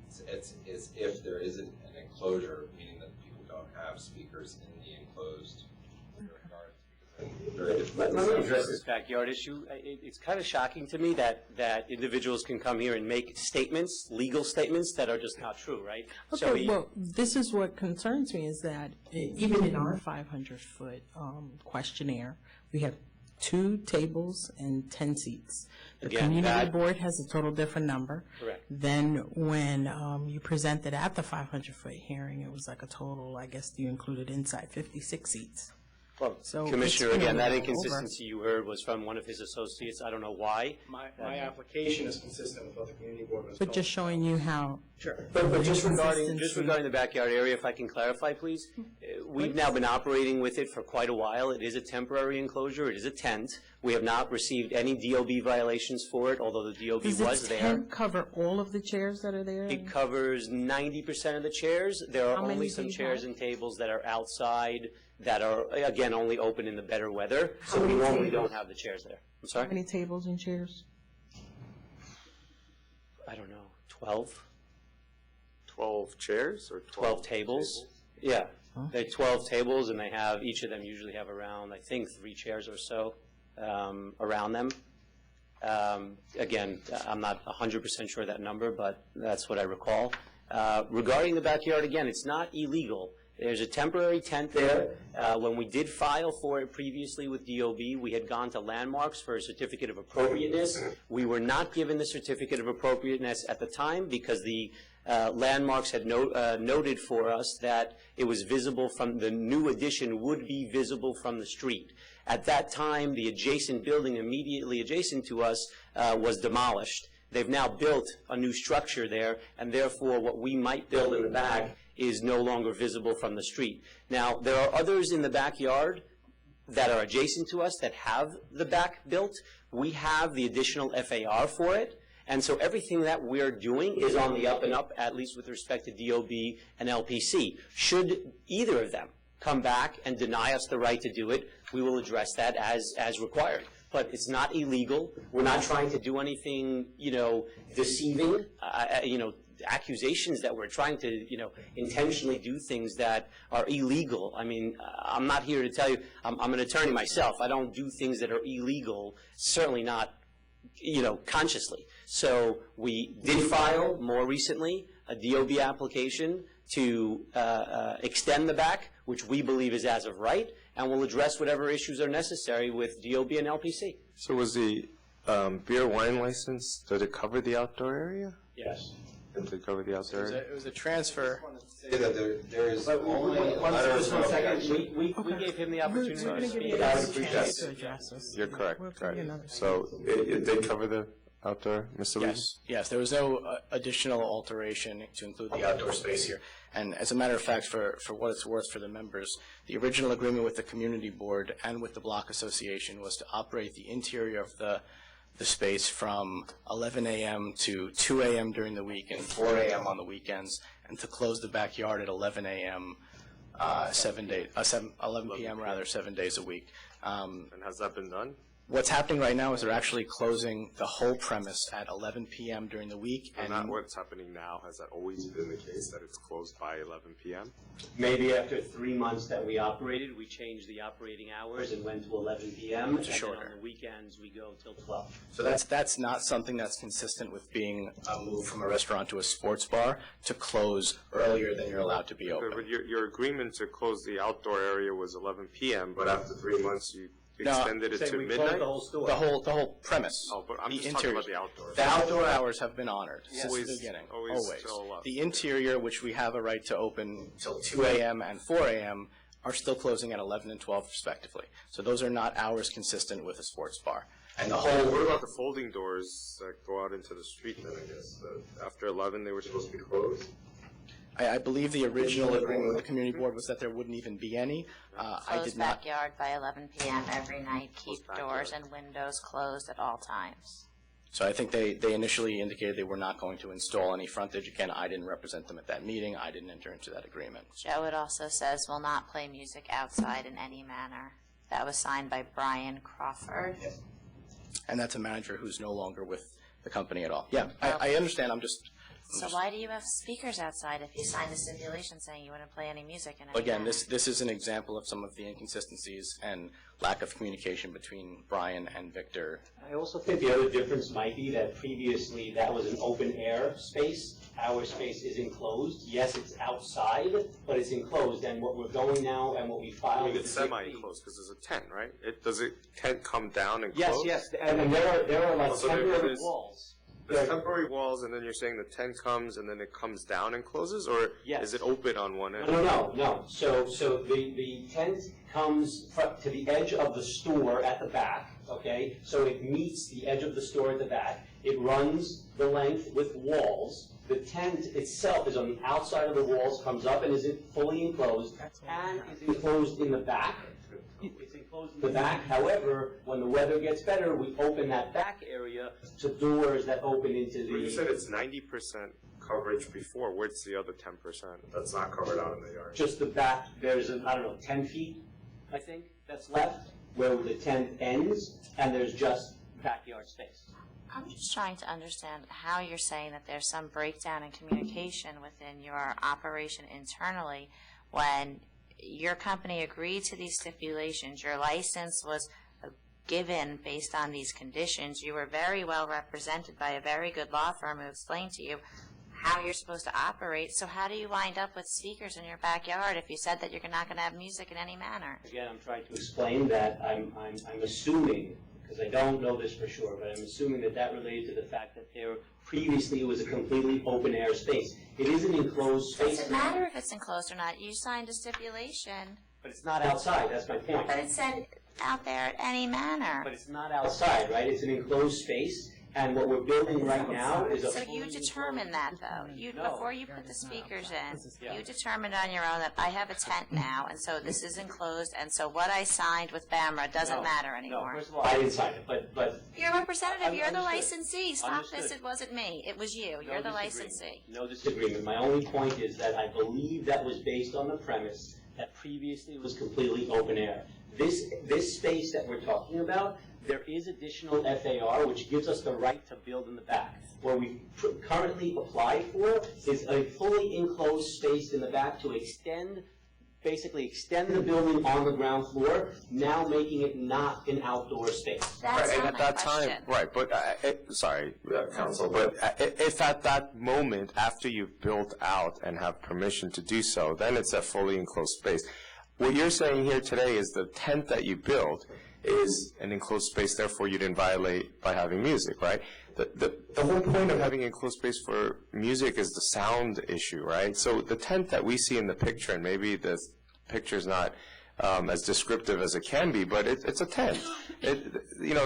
It's as if there isn't an enclosure, meaning that people don't have speakers in the enclosed yard. Let me address this backyard issue. It's kind of shocking to me that individuals can come here and make statements, legal statements, that are just not true, right? Okay, well, this is what concerns me, is that even in our 500-foot questionnaire, we have 2 tables and 10 seats. The community board has a total different number. Correct. Then when you presented at the 500-foot hearing, it was like a total, I guess you included inside, 56 seats. Well, So Commissioner, it's again, that over. inconsistency you heard was from one of his associates. I don't know why. My application is consistent with what the community board was But told. just showing you how. Sure. But just regarding Inconsistency. the backyard area, if I can clarify, please. We've now been operating with it for quite a while. It is a temporary enclosure. It is a tent. We have not received any DOB violations for it, although the DOB Does was the there. tent cover all of the chairs that are there? It covers 90% of the chairs. There are How many only do some you chairs have? and tables that are outside that are, again, only open in the better weather. So How we many normally tables? don't have the chairs there. I'm How sorry? many tables and chairs? I don't know, 12? 12 chairs or 12 tables? Yeah. There are 12 tables, and they have, each of them usually have around, I think, 3 chairs or so around them. Again, I'm not 100% sure of that number, but that's what I recall. Regarding the backyard, again, it's not illegal. There's a temporary tent there. When we did file for it previously with DOB, we had gone to Landmarks for a certificate of appropriateness. We were not given the certificate of appropriateness at the time because the Landmarks had noted for us that it was visible from the new addition would be visible from the street. At that time, the adjacent building immediately adjacent to us was demolished. They've now built a new structure there, and therefore what we might build in the back is no longer visible from the street. Now, there are others in the backyard, that are adjacent to us that have the back built, we have the additional FAR for it. And so everything that we're doing is on the up and up, at least with respect to DOB and LPC. Should either of them come back and deny us the right to do it, we will address that as required. But it's not illegal. We're not trying to do anything, deceiving, accusations that we're trying to, intentionally do things that are illegal. I mean, I'm not here to tell you, I'm an attorney myself. I don't do things that are illegal, certainly not, consciously. So we did file more recently a DOB application to extend the back, which we believe is as of right, and we'll address whatever issues are necessary with DOB and LPC. So was the beer wine license, did it cover the outdoor area? Yes. Did it cover the outdoor area? It was a transfer. Say that there is only Just 1 second. We gave him the opportunity to speak. I would appreciate it. You're correct. So it did cover the outdoor, Mr. Lee? Yes, there was no additional alteration to include the outdoor space here. And as a matter of fact, for what it's worth for the members, the original agreement with the community board and with the block association was to operate the interior of the space from 11 a.m. to 2 a.m. during the week and 4 a.m. on the weekends, and to close the backyard at 11 a.m. 11 p.m. rather, 7 days a week. And has that been done? What's happening right now is they're actually closing the whole premise at 11 p.m. during the week. And not what's happening now. Has that always been the case, that it's closed by 11 p.m.? Maybe after 3 months that we operated, we changed the operating hours and went to 11 p.m. To shorter. And on the weekends, we go till 12. So that's not something that's consistent with being moved from a restaurant to a sports bar to close earlier than you're allowed to be open. But your agreement to close the outdoor area was 11 p.m., but after 3 months you extended it to midnight? The whole store. The whole premise. Oh, but I'm the just interior. talking about the outdoor. The outdoor hours have been honored since Always, the beginning. always till 11. The interior, which we have a right to open till 2 a.m. and 4 a.m., are still closing at 11 and 12 respectively. So those are not hours consistent with a sports bar. And the whole. What about the folding doors that go out into the street then, I guess? After 11 they were supposed to be closed? I believe the original agreement with the community board was that there wouldn't even be any. I Close did not. backyard by 11 p.m. every night. Keep doors and windows closed at all times. So I think they initially indicated they were not going to install any frontage. Again, I didn't represent them at that meeting. I didn't enter into that agreement. Joe, it also says will not play music outside in any manner. That was signed by Brian Crawford. Yes. And that's a manager who's no longer with the company at all. Yeah, I understand. So why do you have speakers outside if you signed a stipulation saying you wouldn't play any music in any Again, manner? this is an example of some of the inconsistencies and lack of communication between Brian and Victor. I also think the other difference might be that previously that was an open air space. Our space is enclosed. Yes, it's outside, but it's enclosed. And what we're going now and what we filed. I mean, it's semi-enclosed because there's a tent, right? Does it tent come down and yes, close? Yes, and there are like temporary walls. There's temporary walls, and then you're saying the tent comes, and then it comes down and closes, or is it open on one end? No. So the tent comes to the edge of the store at the back, okay? So it meets the edge of the store at the back. It runs the length with walls. The tent itself is on the outside of the walls, comes up and is fully enclosed, and is enclosed in the back. It's enclosed in the back. However, when the weather gets better, we open that back area to doors that open into the... Well, you said it's 90% coverage before. Where's the other 10% that's not covered out in the yard? Just the back. There's, 10 feet, I think, that's left, where the tent ends, and there's just backyard space. I'm just trying to understand how you're saying that there's some breakdown in communication within your operation internally when your company agreed to these stipulations. Your license was given based on these conditions. You were very well represented by a very good law firm who explained to you how you're supposed to operate. So how do you wind up with speakers in your backyard if you said that you're not going to have music in any manner? Again, I'm trying to explain that I'm assuming, because I don't know this for sure, but I'm assuming that related to the fact that previously it was a completely open air space. It is an enclosed space. Does it matter if it's enclosed or not? You signed a stipulation. But it's not outside, that's my point. But it said out there at any manner. But it's not outside, right? It's an enclosed space, And what we're building right now is a So fully you determined that, though? Before you put the speakers in, Yeah. you determined on your own that I have a tent now, and so this is enclosed, and so what I signed with BAMRA doesn't matter anymore. No, first of all, I didn't sign it, but You're a representative, you're the Understood. licensee. Stop this, Understood. it wasn't me, it was you. You're the licensee. No disagreement. My only point is that I believe that was based on the premise that previously was completely open air. This space that we're talking about, there is additional FAR, which gives us the right to build in the back. What we currently applied for is a fully enclosed space in the back to basically extend the building on the ground floor, now making it not an outdoor space. That's and not at my that question. time, right, but, sorry, Counsel, but if at that moment, after you've built out and have permission to do so, then it's a fully enclosed space. What you're saying here today is the tent that you built is an enclosed space, therefore you didn't violate by having music, right? The whole point of having enclosed space for music is the sound issue, right? So the tent that we see in the picture, and maybe the picture's not as descriptive as it can be, but it's a tent.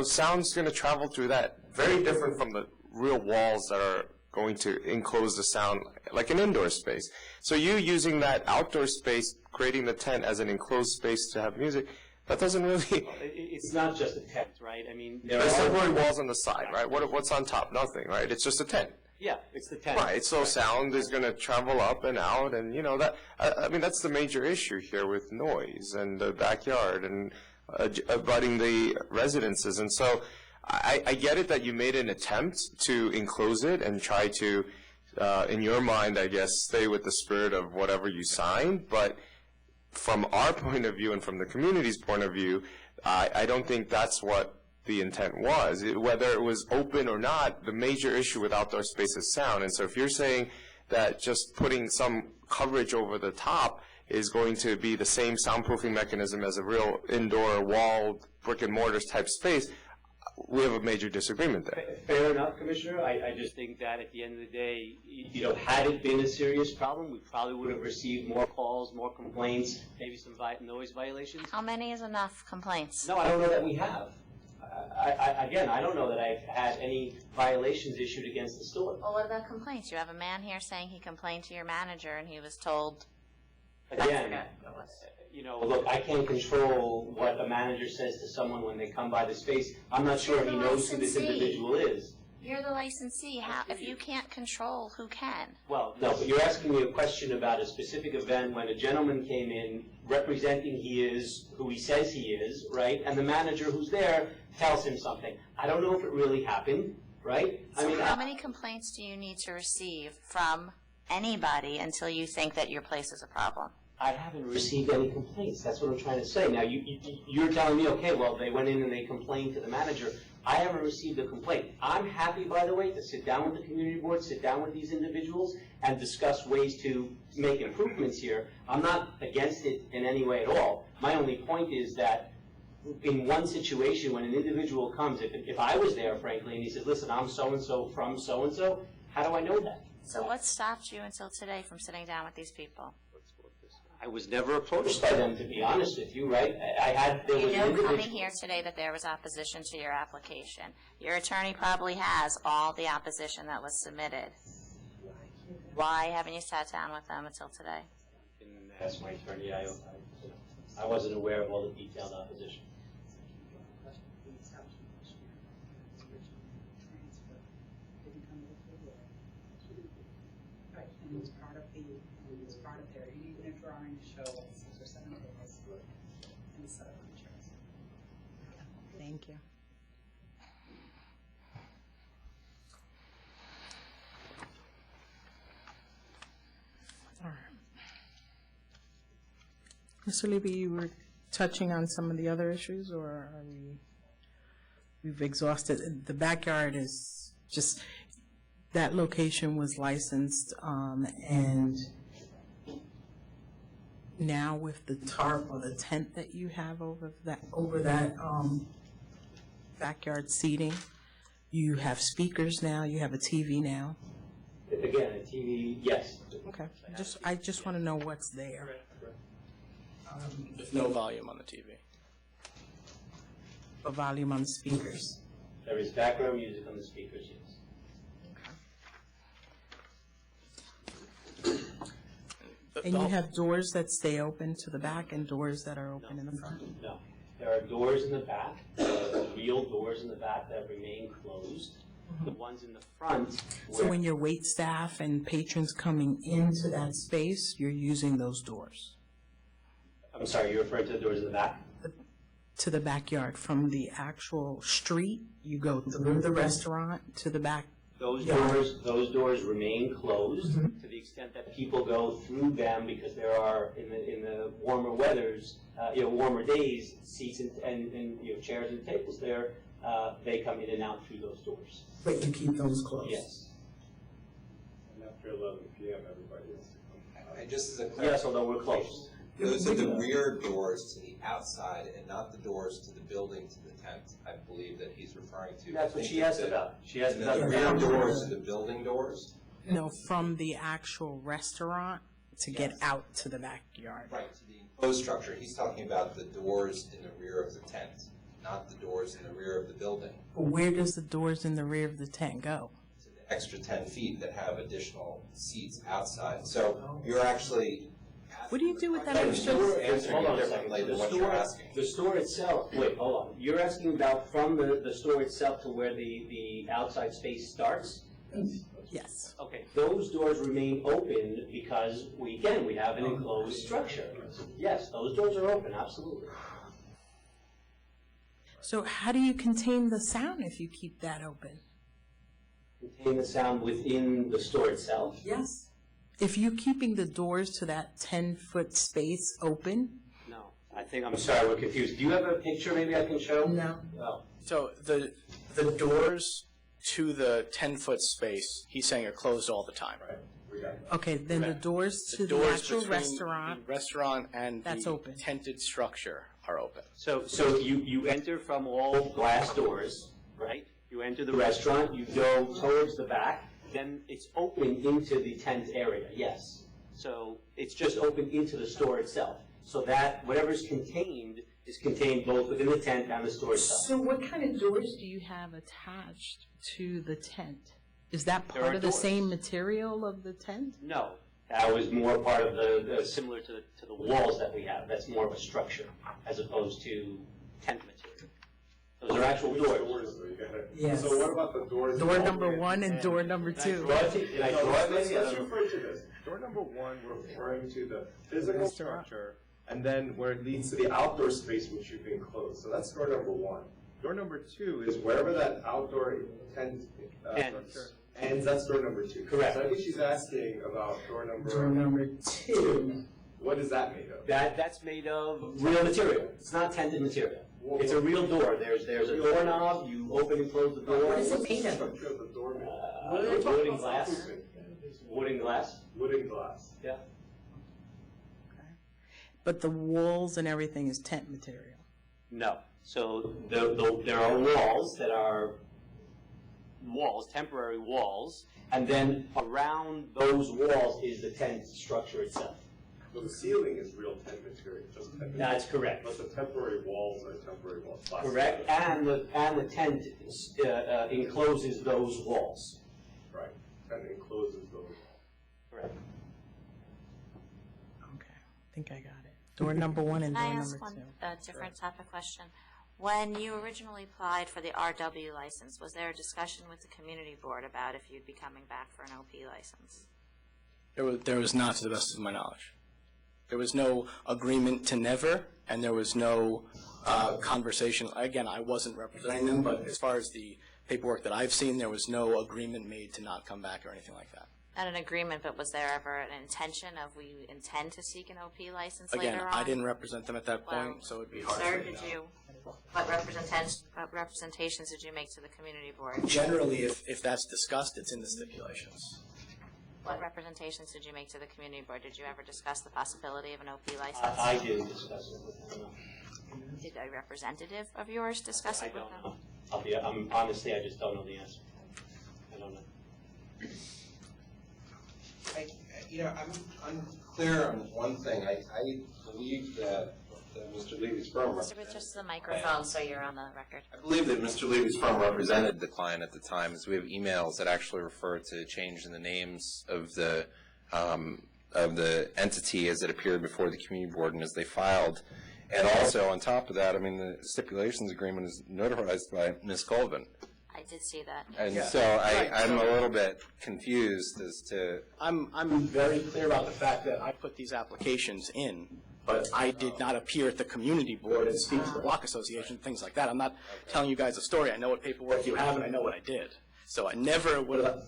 Sound's going to travel through that. Very different from the real walls that are going to enclose the sound like an indoor space. So you using that outdoor space, creating the tent as an enclosed space to have music, that doesn't really... It's not just a tent, right? I mean, There's temporary walls on the side, right? What's on top? Nothing, right? It's just a tent. Yeah, it's the tent. Right, so sound is going to travel up and out, and that's the major issue here with noise and the backyard and abutting the residences. And so I get it that you made an attempt to enclose it and try to, in your mind, I guess, stay with the spirit of whatever you signed, but from our point of view and from the community's point of view, I don't think that's what the intent was. Whether it was open or not, the major issue with outdoor space is sound. And so if you're saying that just putting some coverage over the top is going to be the same soundproofing mechanism as a real indoor walled brick and mortar type space, we have a major disagreement there. Fair enough, Commissioner. I just think that at the end of the day, had it been a serious problem, we probably would have received more calls, more complaints, maybe some noise violations. How many is enough complaints? No, I don't know that we have. I don't know that I've had any violations issued against the store. Well, what about complaints? You have a man here saying he complained to your manager and he was told... Again, look, I can't control what a manager says to someone when they come by the space. I'm not sure he knows who this individual is. You're the licensee. If you can't control, who can? Well, no, but you're asking me a question about a specific event when a gentleman came in representing he is who he says he is, right? And the manager who's there tells him something. I don't know if it really happened, right? So how many complaints do you need to receive from anybody until you think that your place is a problem? I haven't received any complaints. That's what I'm trying to say. Now, you're telling me, okay, well, they went in and they complained to the manager. I haven't received a complaint. I'm happy, by the way, to sit down with the community board, sit down with these individuals, and discuss ways to make improvements here. I'm not against it in any way at all. My only point is that in one situation, when an individual comes, if I was there, frankly, and he says, listen, I'm so-and-so from so-and-so, how do I know that? So what stopped you until today from sitting down with these people? I was never approached by them, to be honest with you, right? You know coming here today that there was opposition to your application. Your attorney probably has all the opposition that was submitted. Why haven't you sat down with them until today? And that's my attorney. I wasn't aware of all the detailed opposition. And it was part of their, even a drawing to show 6 or 7 days and set up on chairs. Thank you. All right. Mr. Levy, you were touching on some of the other issues, or are we've exhausted? The backyard is just, that location was licensed, and now with the tarp or the tent that you have over that backyard seating, you have speakers now, you have a TV now. Again, a TV, yes. Okay. I just want to know what's there. With no volume on the TV. A volume on the speakers. There is background music on the speakers, yes. And you have doors that stay open to the back and doors that are open in the front? No. There are doors in the back, real doors in the back that remain closed. The ones in the front. So when your wait staff and patrons coming into that space, you're using those doors? I'm sorry, you're referring to the doors in the back? To the backyard, from the actual street, you go through the restaurant to the back. Those doors remain closed to the extent that people go through them because there are in the warmer weathers, warmer days, seats and chairs and tables there. They come in and out through those doors. But you keep those closed? Yes. And after 11 p.m., everybody has to come. And just as a yes, although we're closed. Those are the rear doors to the outside and not the doors to the building to the tent, I believe that he's referring to. That's what she asked about. She asked about the rear doors to the building doors? No, from the actual restaurant to get out to the backyard. Right, to the enclosed structure. He's talking about the doors in the rear of the tent, not the doors in the rear of the building. Where does the doors in the rear of the tent go? To the extra 10 feet that have additional seats outside. So you're actually... What do you do with that extra? Hold on a second. The store itself, wait, hold on. You're asking about from the store itself to where the outside space starts? Yes. Okay, those doors remain open because we have an enclosed structure. Yes, those doors are open, absolutely. So how do you contain the sound if you keep that open? Contain the sound within the store itself? Yes. If you're keeping the doors to that 10-foot space open? No. I'm sorry, we're confused. Do you have a picture maybe I can show? No. Oh. So the doors to the 10-foot space, he's saying are closed all the time. Right. Okay, then the doors to the actual restaurant. The restaurant and that's the open. tented structure are open. So you enter from all glass doors, right? You enter the restaurant, you go towards the back, then it's open into the tent area, yes. So it's just open into the store itself. So that whatever's contained is contained both within the tent and the store itself. So what kind of doors do you have attached to the tent? Is that part of the same material of the tent? No. That was more part of the similar to the walls that we have. That's more of a structure as opposed to tent material. Those are actual doors. Yes. So what about the doors? Door number 1 and door number 2. Let's refer to this. Door number 1 referring to the physical structure, and then where it leads to the outdoor space which you've enclosed. So that's door number 1. Door number 2 is wherever that outdoor tent structure ends. That's door number 2. Correct. So I think she's asking about door number 2. What is that made of? That's made of real material. It's not tented material. It's a real door. There's a doorknob. You open and close the door. What is it made of? Wood and glass. Wood and glass. Wood and glass. Yeah. But the walls and everything is tent material? No. So there are walls that are temporary walls, and then around those walls is the tent structure itself. So the ceiling is real tent material, just tent material. That's correct. But the temporary walls are temporary walls. Correct, and the tent encloses those walls. Right, tent encloses those walls. Correct. Okay, I think I got it. Door number 1 and door number 2. Can I ask one different type of question? When you originally applied for the RW license, was there a discussion with the community board about if you'd be coming back for an OP license? There was not, to the best of my knowledge. There was no agreement to never, and there was no conversation. Again, I wasn't representing them, but as far as the paperwork that I've seen, there was no agreement made to not come back or anything like that. Not an agreement, but was there ever an intention of we intend to seek an OP license Again, later on? I didn't represent them at that point, so it'd be hard Sir, for me to know. what representations did you make to the community board? Generally, if that's discussed, it's in the stipulations. What representations did you make to the community board? Did you ever discuss the possibility of an OP license? I didn't discuss it with them. Did a representative of yours discuss it with them? Honestly, I just don't know the answer. I don't know. I'm unclear on one thing. I believe that that Mr. Levy's firm Just the microphone so you're on the record. I believe that Mr. Levy's firm represented the client at the time, as we have emails that actually refer to change in the names of the entity as it appeared before the community board and as they filed. And also, on top of that, I mean, the stipulations agreement is notarized by Ms. Colvin. I did see that. And Yeah. so I'm a little bit confused as to... I'm very clear about the fact that I put these applications in, but I did not appear at the community board and speak to the block association, things like that. I'm not telling you guys a story. I know what paperwork you have, and I know what I did. So I never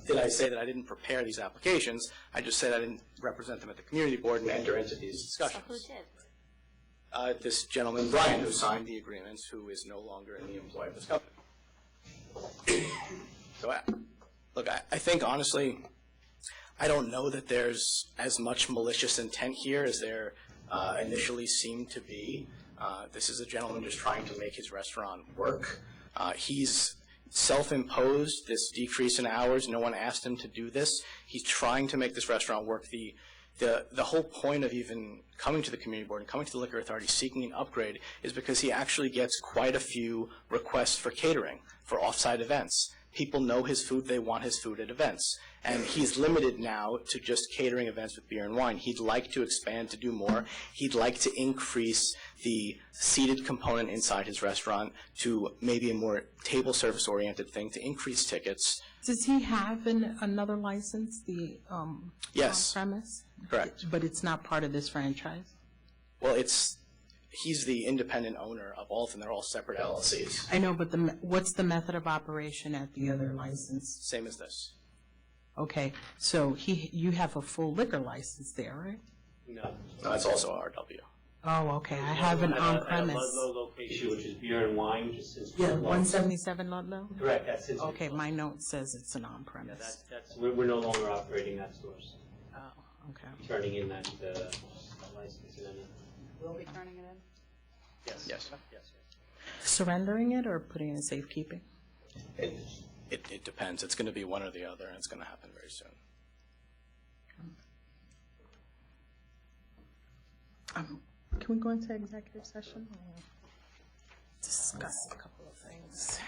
did I say that I didn't prepare these applications. I just said I didn't represent them at the community board and enter into these discussions. So who did? This gentleman, Brian, who signed the agreements, who is no longer in the employ of this company. So, look, I think, honestly, I don't know that there's as much malicious intent here as there initially seemed to be. This is a gentleman just trying to make his restaurant work. He's self-imposed this decrease in hours. No one asked him to do this. He's trying to make this restaurant work. The whole point of even coming to the community board and coming to the liquor authority seeking an upgrade is because he actually gets quite a few requests for catering, for off-site events. People know his food, they want his food at events. And he's limited now to just catering events with beer and wine. He'd like to expand to do more. He'd like to increase the seated component inside his restaurant to maybe a more table service oriented thing, to increase tickets. Does he have another license, the Yes. on-premise? Correct. But it's not part of this franchise? Well, he's the independent owner of all of them. They're all separate LLCs. I know, but what's the method of operation at the other license? Same as this. Okay, so you have a full liquor license there, right? No. That's also RW. Oh, okay, I have an on-premise. At a Ludlow location, which is beer and wine, which is since. Yeah, 177 Ludlow? Correct, that's since. Okay, my note says it's an on-premise. We're no longer operating that stores. Oh, okay. Turning in that license and then. We'll be turning it in? Yes. Yes. Surrendering it or putting it in safekeeping? It depends. It's going to be one or the other, and it's going to happen very soon. Can we go into executive session? Discuss a couple of things.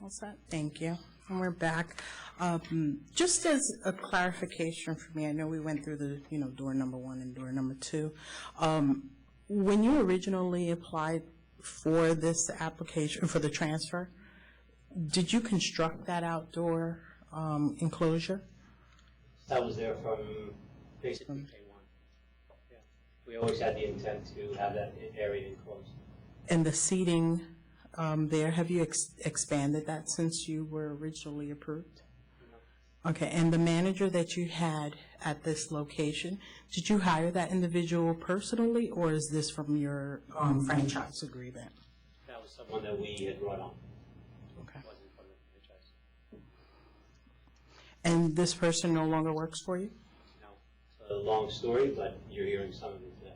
All set? Thank you. And we're back. Just as a clarification for me, I know we went through the, door number 1 and door number 2. When you originally applied for this application, for the transfer, did you construct that outdoor enclosure? That was there from basically day one. Yeah. We always had the intent to have that area enclosed. And the seating there, have you expanded that since you were originally approved? Okay, and the manager that you had at this location, did you hire that individual personally, or is this from your franchise agreement? That was someone that we had brought on. Okay. Wasn't from the franchise. And this person no longer works for you? No. It's a long story, but you're hearing some of it today.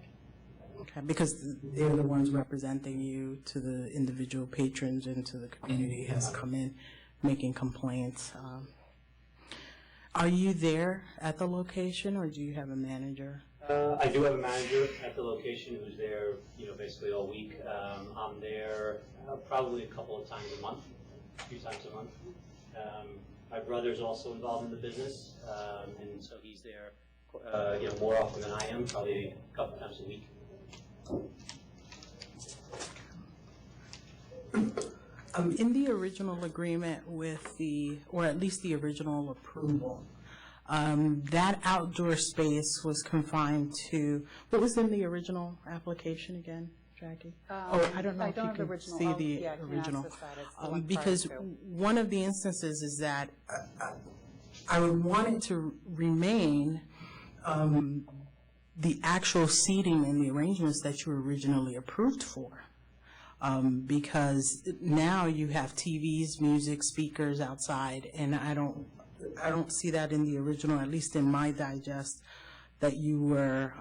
Okay, because they're the ones representing you to the individual patrons and to the community has come in making complaints. Are you there at the location, or do you have a manager? I do have a manager at the location who's there, basically all week. I'm there probably a couple of times a month, a few times a month. My brother's also involved in the business, and so he's there, more often than I am, probably a couple times a week. In the original agreement with or at least the original approval, that outdoor space was confined to, what was in the original application again, Jackie? I don't know if you can see the original. Because one of the instances is that I would want it to remain the actual seating and the arrangements that you were originally approved for. Because now you have TVs, music, speakers outside, and I don't see that in the original, at least in my digest, that you were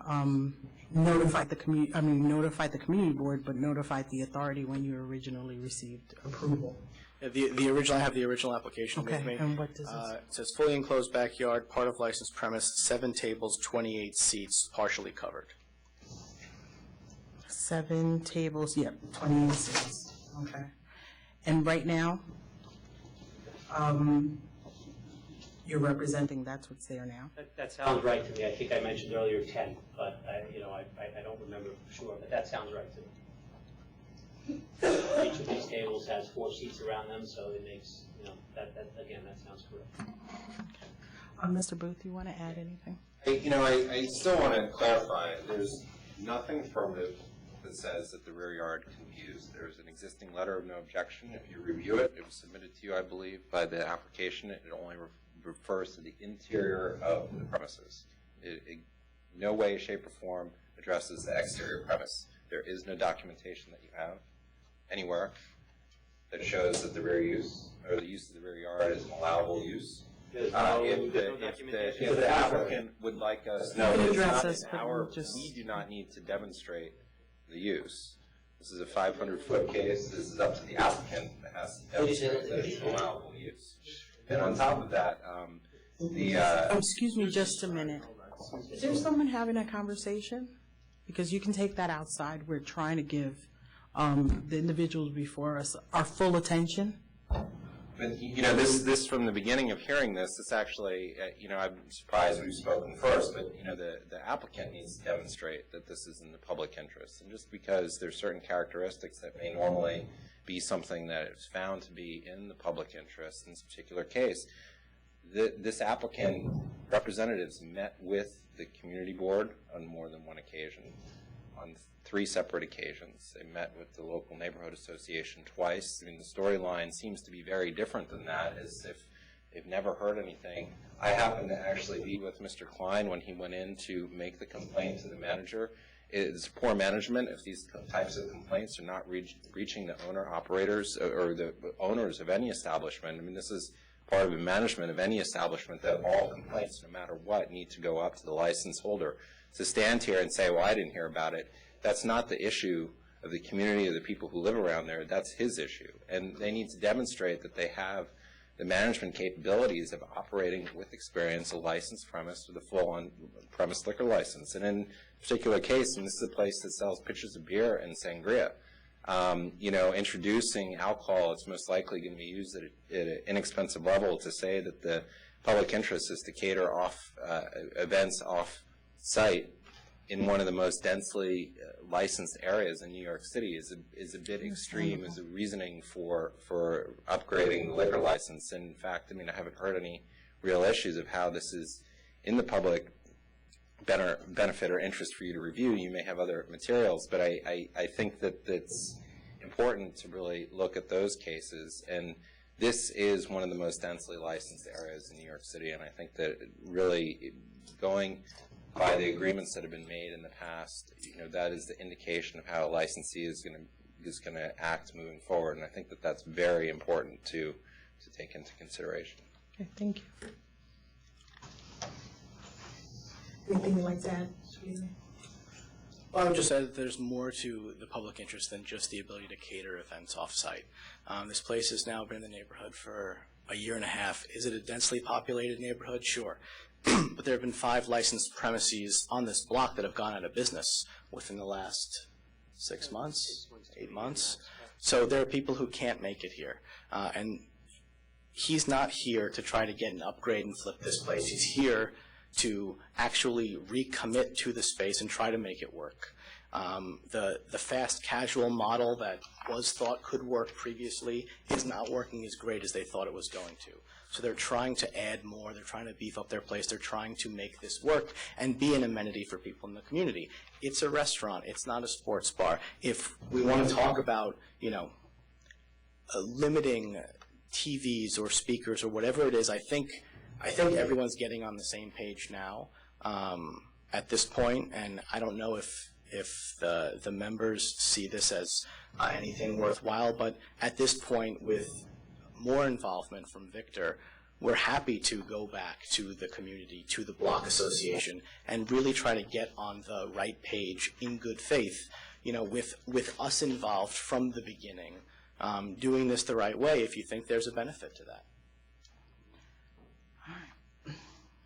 notified the community board, but notified the authority when you originally received approval. Yeah, I have the original application with me. Okay, and what does it It says fully enclosed backyard, part of licensed premise, 7 tables, 28 seats, partially covered. 7 tables, 28 seats. Okay. And right now, you're representing that's what's there now? That sounds right to me. I think I mentioned earlier 10, but I don't remember for sure, but that sounds right to me. Each of these tables has 4 seats around them, so it makes, that sounds correct. Mr. Booth, you want to add anything? I still want to clarify, there's nothing affirmative that says that the rear yard can be used. There's an existing letter of no objection. If you review it, it was submitted to you, I believe, by the application. It only refers to the interior of the premises. It no way, shape, or form addresses the exterior premise. There is no documentation that you have anywhere that shows that the rear use, or the use of the rear yard is an allowable use. If the applicant would like us to know, we do not need to demonstrate the use. This is a 500-foot case. This is up to the applicant that has to demonstrate that it's an allowable use. And on top of that, excuse me just a minute. Is there someone having a conversation? Because you can take that outside. We're trying to give the individuals before us our full attention. But, this from the beginning of hearing this, it's actually, I'm surprised we've spoken first, but, the applicant needs to demonstrate that this is in the public interest. And just because there's certain characteristics that may normally be something that is found to be in the public interest in this particular case, this applicant representatives met with the community board on more than one occasion, on 3 separate occasions. They met with the local neighborhood association twice. I mean, the storyline seems to be very different than that, as if they've never heard anything. I happened to actually be with Mr. Klein when he went in to make the complaint to the manager. It's poor management if these types of complaints are not reaching the owner-operators or the owners of any establishment. I mean, this is part of the management of any establishment, that all complaints, no matter what, need to go up to the license holder. To stand here and say, well, I didn't hear about it, that's not the issue of the community or the people who live around there. That's his issue. And they need to demonstrate that they have the management capabilities of operating with experience a licensed premise with a full on-premise liquor license. And in a particular case, and this is a place that sells pitchers of beer and sangria, Introducing alcohol, it's most likely going to be used at an inexpensive level to say that the public interest is to cater events off-site in one of the most densely licensed areas in New York City is a bit extreme as a reasoning for upgrading the liquor license. And in fact, I haven't heard any real issues of how this is in the public benefit or interest for you to review. You may have other materials, but I think that it's important to really look at those cases. And this is one of the most densely licensed areas in New York City, and I think that really going by the agreements that have been made in the past, that is the indication of how a licensee is going to act moving forward. And I think that that's very important to take into consideration. Okay, thank you. Anything you'd like to add? Well, I would just say that there's more to the public interest than just the ability to cater events off-site. This place has now been in the neighborhood for a year and a half. Is it a densely populated neighborhood? Sure. But there have been 5 licensed premises on this block that have gone out of business within the last 6 months, 8 months. So there are people who can't make it here. And he's not here to try to get an upgrade and flip this place. He's here to actually recommit to the space and try to make it work. The fast casual model that was thought could work previously is not working as great as they thought it was going to. So they're trying to add more. They're trying to beef up their place. They're trying to make this work and be an amenity for people in the community. It's a restaurant. It's not a sports bar. If we want to talk about, limiting TVs or speakers or whatever it is, I think everyone's getting on the same page now at this point, and I don't know if the members see this as anything worthwhile, but at this point, with more involvement from Victor, we're happy to go back to the community, to the block association, and really try to get on the right page in good faith, with us involved from the beginning, doing this the right way if you think there's a benefit to that.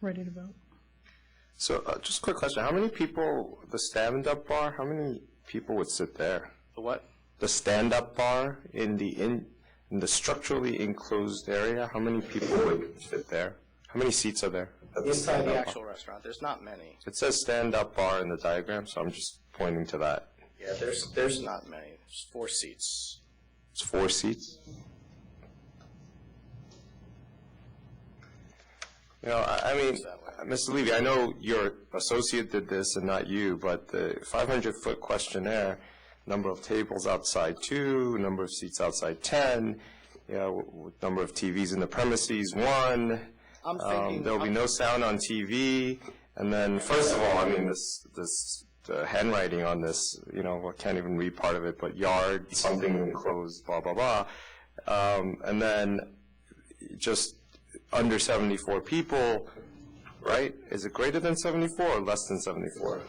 Ready to vote? So just a quick question. How many people, the stand-up bar, how many people would sit there? The what? The stand-up bar in the structurally enclosed area, how many people would fit there? How many seats are there? Inside the actual restaurant, there's not many. It says stand-up bar in the diagram, so I'm just pointing to that. Yeah, there's not many. There's 4 seats. It's 4 seats? Mr. Levy, I know your associate did this and not you, but the 500-foot questionnaire, number of tables outside 2, number of seats outside 10, number of TVs in the premises 1. There will be no sound on TV. And then, first of all, the handwriting on this, I can't even read part of it, but yard, something enclosed, blah, blah, blah. And then just under 74 people, right? Is it greater than 74 or less than 74?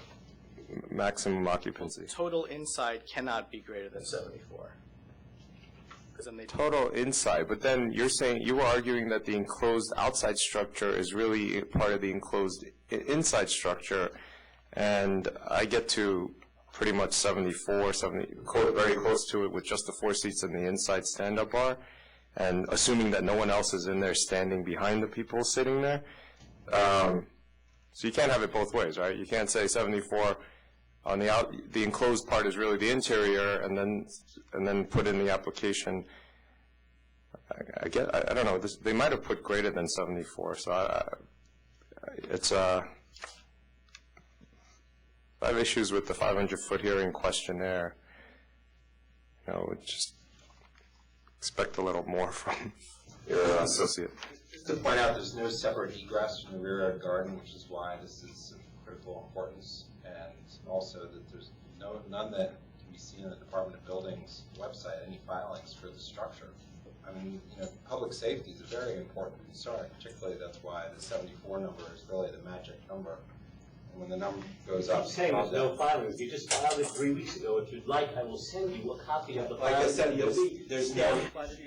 Maximum occupancy. Total inside cannot be greater than 74. Total inside, but then you were arguing that the enclosed outside structure is really part of the enclosed inside structure, and I get to pretty much 74, 70, very close to it with just the 4 seats in the inside stand-up bar, and assuming that no one else is in there standing behind the people sitting there. So you can't have it both ways, right? You can't say 74 on the enclosed part is really the interior, and then put in the application. I don't know. They might have put greater than 74. So I have issues with the 500-foot hearing questionnaire. Just expect a little more from your associate. Just to point out, there's no separate egress from the rear yard garden, which is why this is of critical importance, and also that there's none that can be seen in the Department of Buildings website, any filings for the structure. Public safety is a very important concern, particularly that's why the 74 number is really the magic number. And when the number goes up... I'm saying there's no filings. You just filed it 3 weeks ago. If you'd like, I will send you a copy of the Like I said, there's no...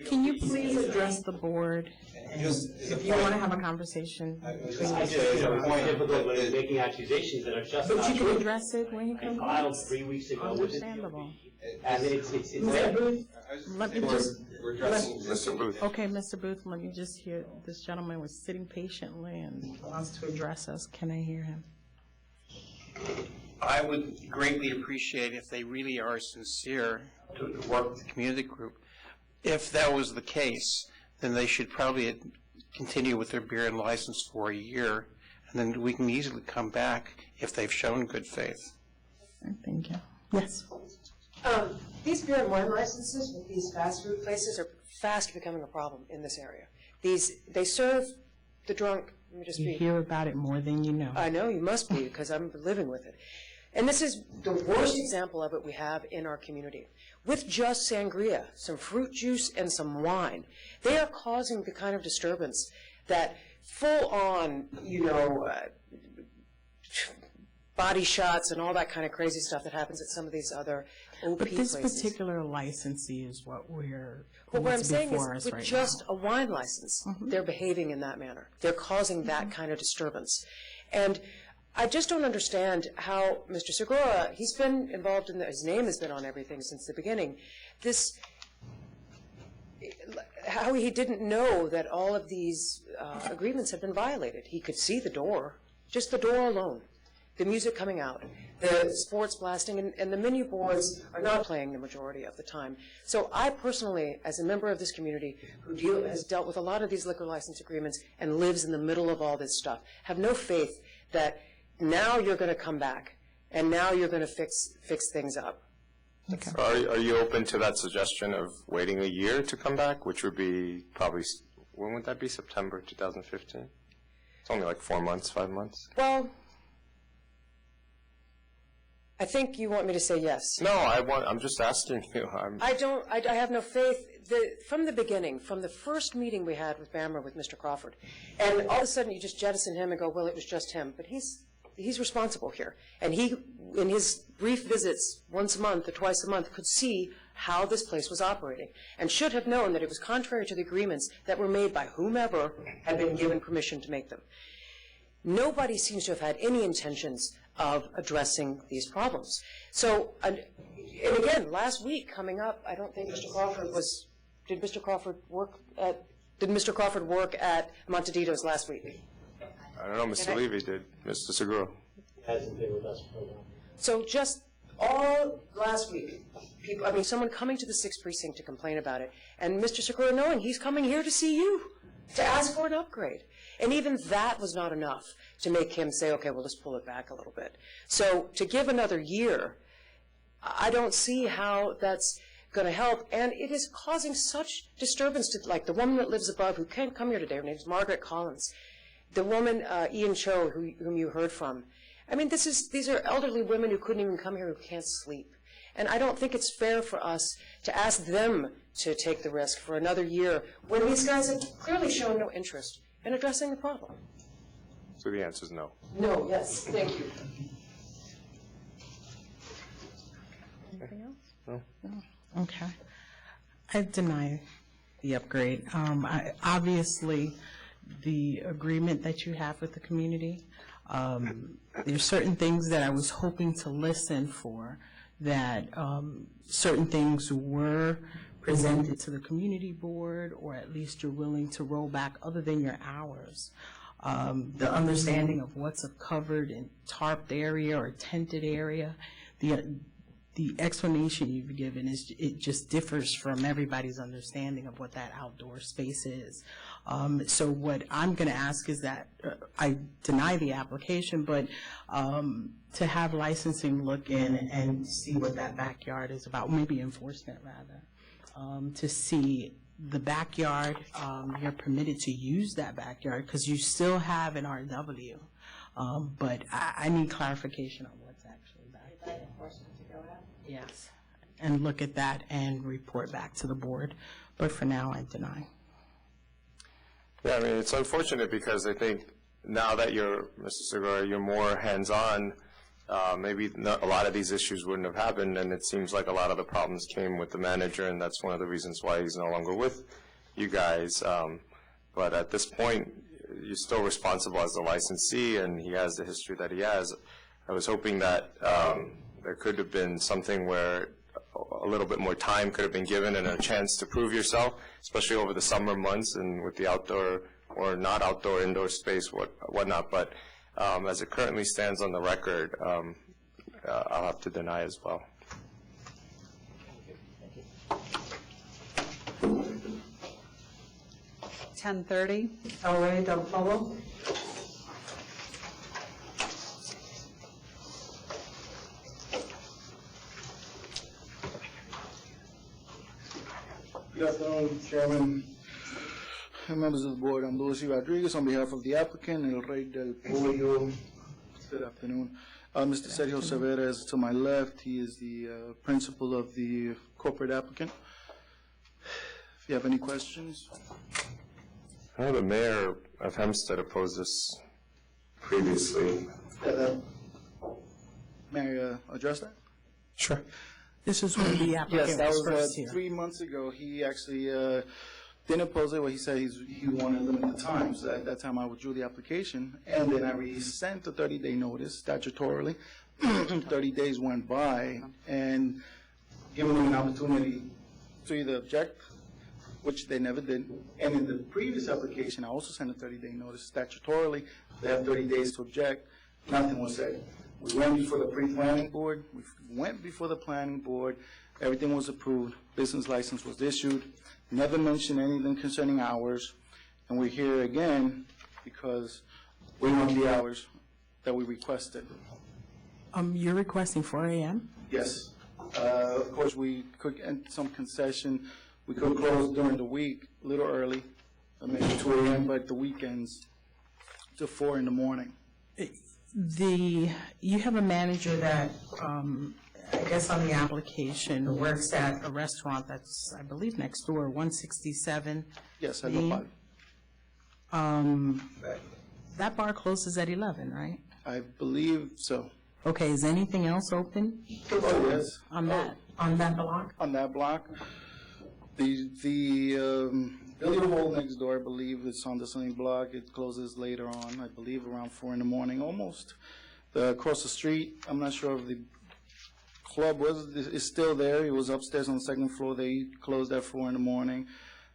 Can you please address the board? If you want to have a conversation between I just it's difficult when making accusations that are justified. But you can address it when you come I filed 3 weeks ago. Understandable. And it's Mr. Booth, let me just, We're addressing Mr. Booth. okay, Mr. Booth, let me just hear, this gentleman was sitting patiently and wants to address us. Can I hear him? I would greatly appreciate if they really are sincere to work with the community group. If that was the case, then they should probably continue with their beer and license for a year, and then we can easily come back if they've shown good faith. Thank you. Yes. These beer and wine licenses with these fast food places are fast becoming a problem in this area. They serve the drunk. Let me just You be. hear about it more than you know. I know you must be, because I'm living with it. And this is the worst example of it we have in our community. With just sangria, some fruit juice, and some wine, they are causing the kind of disturbance that full-on, body shots and all that kind of crazy stuff that happens at some of these other OP But this places. particular licensee is what we're, But what I'm what's saying before is, us with right just now. a wine license, they're behaving in that manner. They're causing that kind of disturbance. And I just don't understand how Mr. Segura, he's been involved in his name has been on everything since the beginning. How he didn't know that all of these agreements had been violated. He could see the door, just the door alone, the music coming out, the sports blasting, and the menu boards are not playing the majority of the time. So I personally, as a member of this community who has dealt with a lot of these liquor license agreements and lives in the middle of all this stuff, have no faith that now you're going to come back and now you're going to fix things up. Okay. Are you open to that suggestion of waiting a year to come back, which would be probably, when would that be, September 2015? It's only like 4 months, 5 months. Well, I think you want me to say yes. No, I'm just asking you. I have no faith. From the beginning, from the first meeting we had with BAMRA with Mr. Crawford, and all of a sudden you just jettison him and go, well, it was just him. But he's responsible here. And he, in his brief visits once a month or twice a month, could see how this place was operating and should have known that it was contrary to the agreements that were made by whomever had been given permission to make them. Nobody seems to have had any intentions of addressing these problems. So, and again, last week coming up, I don't think Mr. Crawford was, did Mr. Crawford work at Monteditos last week? I don't know, Mr. Levy did. Mr. Segura. Hasn't been with us for a while. So just all last week, someone coming to the 6th precinct to complain about it, and Mr. Segura knowing he's coming here to see you, to ask for an upgrade. And even that was not enough to make him say, okay, well, let's pull it back a little bit. So to give another year, I don't see how that's going to help. And it is causing such disturbance to, like, the woman that lives above who can't come here today, her name's Margaret Collins. The woman, Ian Cho, whom you heard from. I mean, these are elderly women who couldn't even come here, who can't sleep. And I don't think it's fair for us to ask them to take the risk for another year when these guys have clearly shown no interest in addressing the problem. So the answer is no. No, yes, thank you. Anything else? No. No. Okay. I deny the upgrade. Obviously, the agreement that you have with the community, there's certain things that I was hoping to listen for, that certain things were presented to the community board, or at least you're willing to roll back other than your hours. The understanding of what's a covered and tarped area or tented area, the explanation you've given it just differs from everybody's understanding of what that outdoor space is. So what I'm going to ask is that I deny the application, but to have licensing look in and see what that backyard is about, maybe enforcement rather, to see the backyard. You're permitted to use that backyard because you still have an RW, but I need clarification on what's actually back there. Yes, and look at that and report back to the board. But for now, I deny. Yeah, I mean, it's unfortunate because I think now that you're, Mr. Segura, you're more hands-on, maybe a lot of these issues wouldn't have happened, and it seems like a lot of the problems came with the manager, and that's one of the reasons why he's no longer with you guys. But at this point, you're still responsible as the licensee, and he has the history that he has. I was hoping that there could have been something where a little bit more time could have been given and a chance to prove yourself, especially over the summer months and with the outdoor or not outdoor, indoor space, whatnot. But as it currently stands on the record, I'll have to deny as well. 10:30. Elray Del Polo. Good afternoon, Chairman and members of the board. I'm Luis Rodriguez on behalf of the applicant, El Rey del Pollo. Good afternoon. Mr. Sergio Severa is to my left. He is the principal of the corporate applicant. If you have any questions. The mayor of Hempstead opposed this previously. May I address that? Sure. This is when the applicant Yes, that was was first here. 3 months ago. He actually didn't oppose it, but he said he wanted to limit the time. So at that time, I withdrew the application, and then I resent a 30-day notice statutorily. 30 days went by, and given them an opportunity to either object, which they never did, and in the previous application, I also sent a 30-day notice statutorily. They have 30 days to object. Nothing was said. We went before the pre-planning board. We went before the planning board. Everything was approved. Business license was issued. Never mentioned anything concerning hours. And we're here again because we want the hours that we requested. You're requesting 4 a.m.? Yes. Of course, we could get some concession. We could close during the week a little early, maybe 2 a.m., but the weekends to 4 in the morning. You have a manager that, I guess on the application, works at a restaurant that's, I believe, next door, 167. Yes, I know about it. That bar closes at 11, right? I believe so. Okay, is anything else open? Oh, yes. On that block? On that block. The billiard hall next door, I believe, it's on the same block. It closes later on, I believe, around 4 in the morning, almost. Across the street, I'm not sure if the club is still there. It was upstairs on the second floor. They closed at 4 in the morning.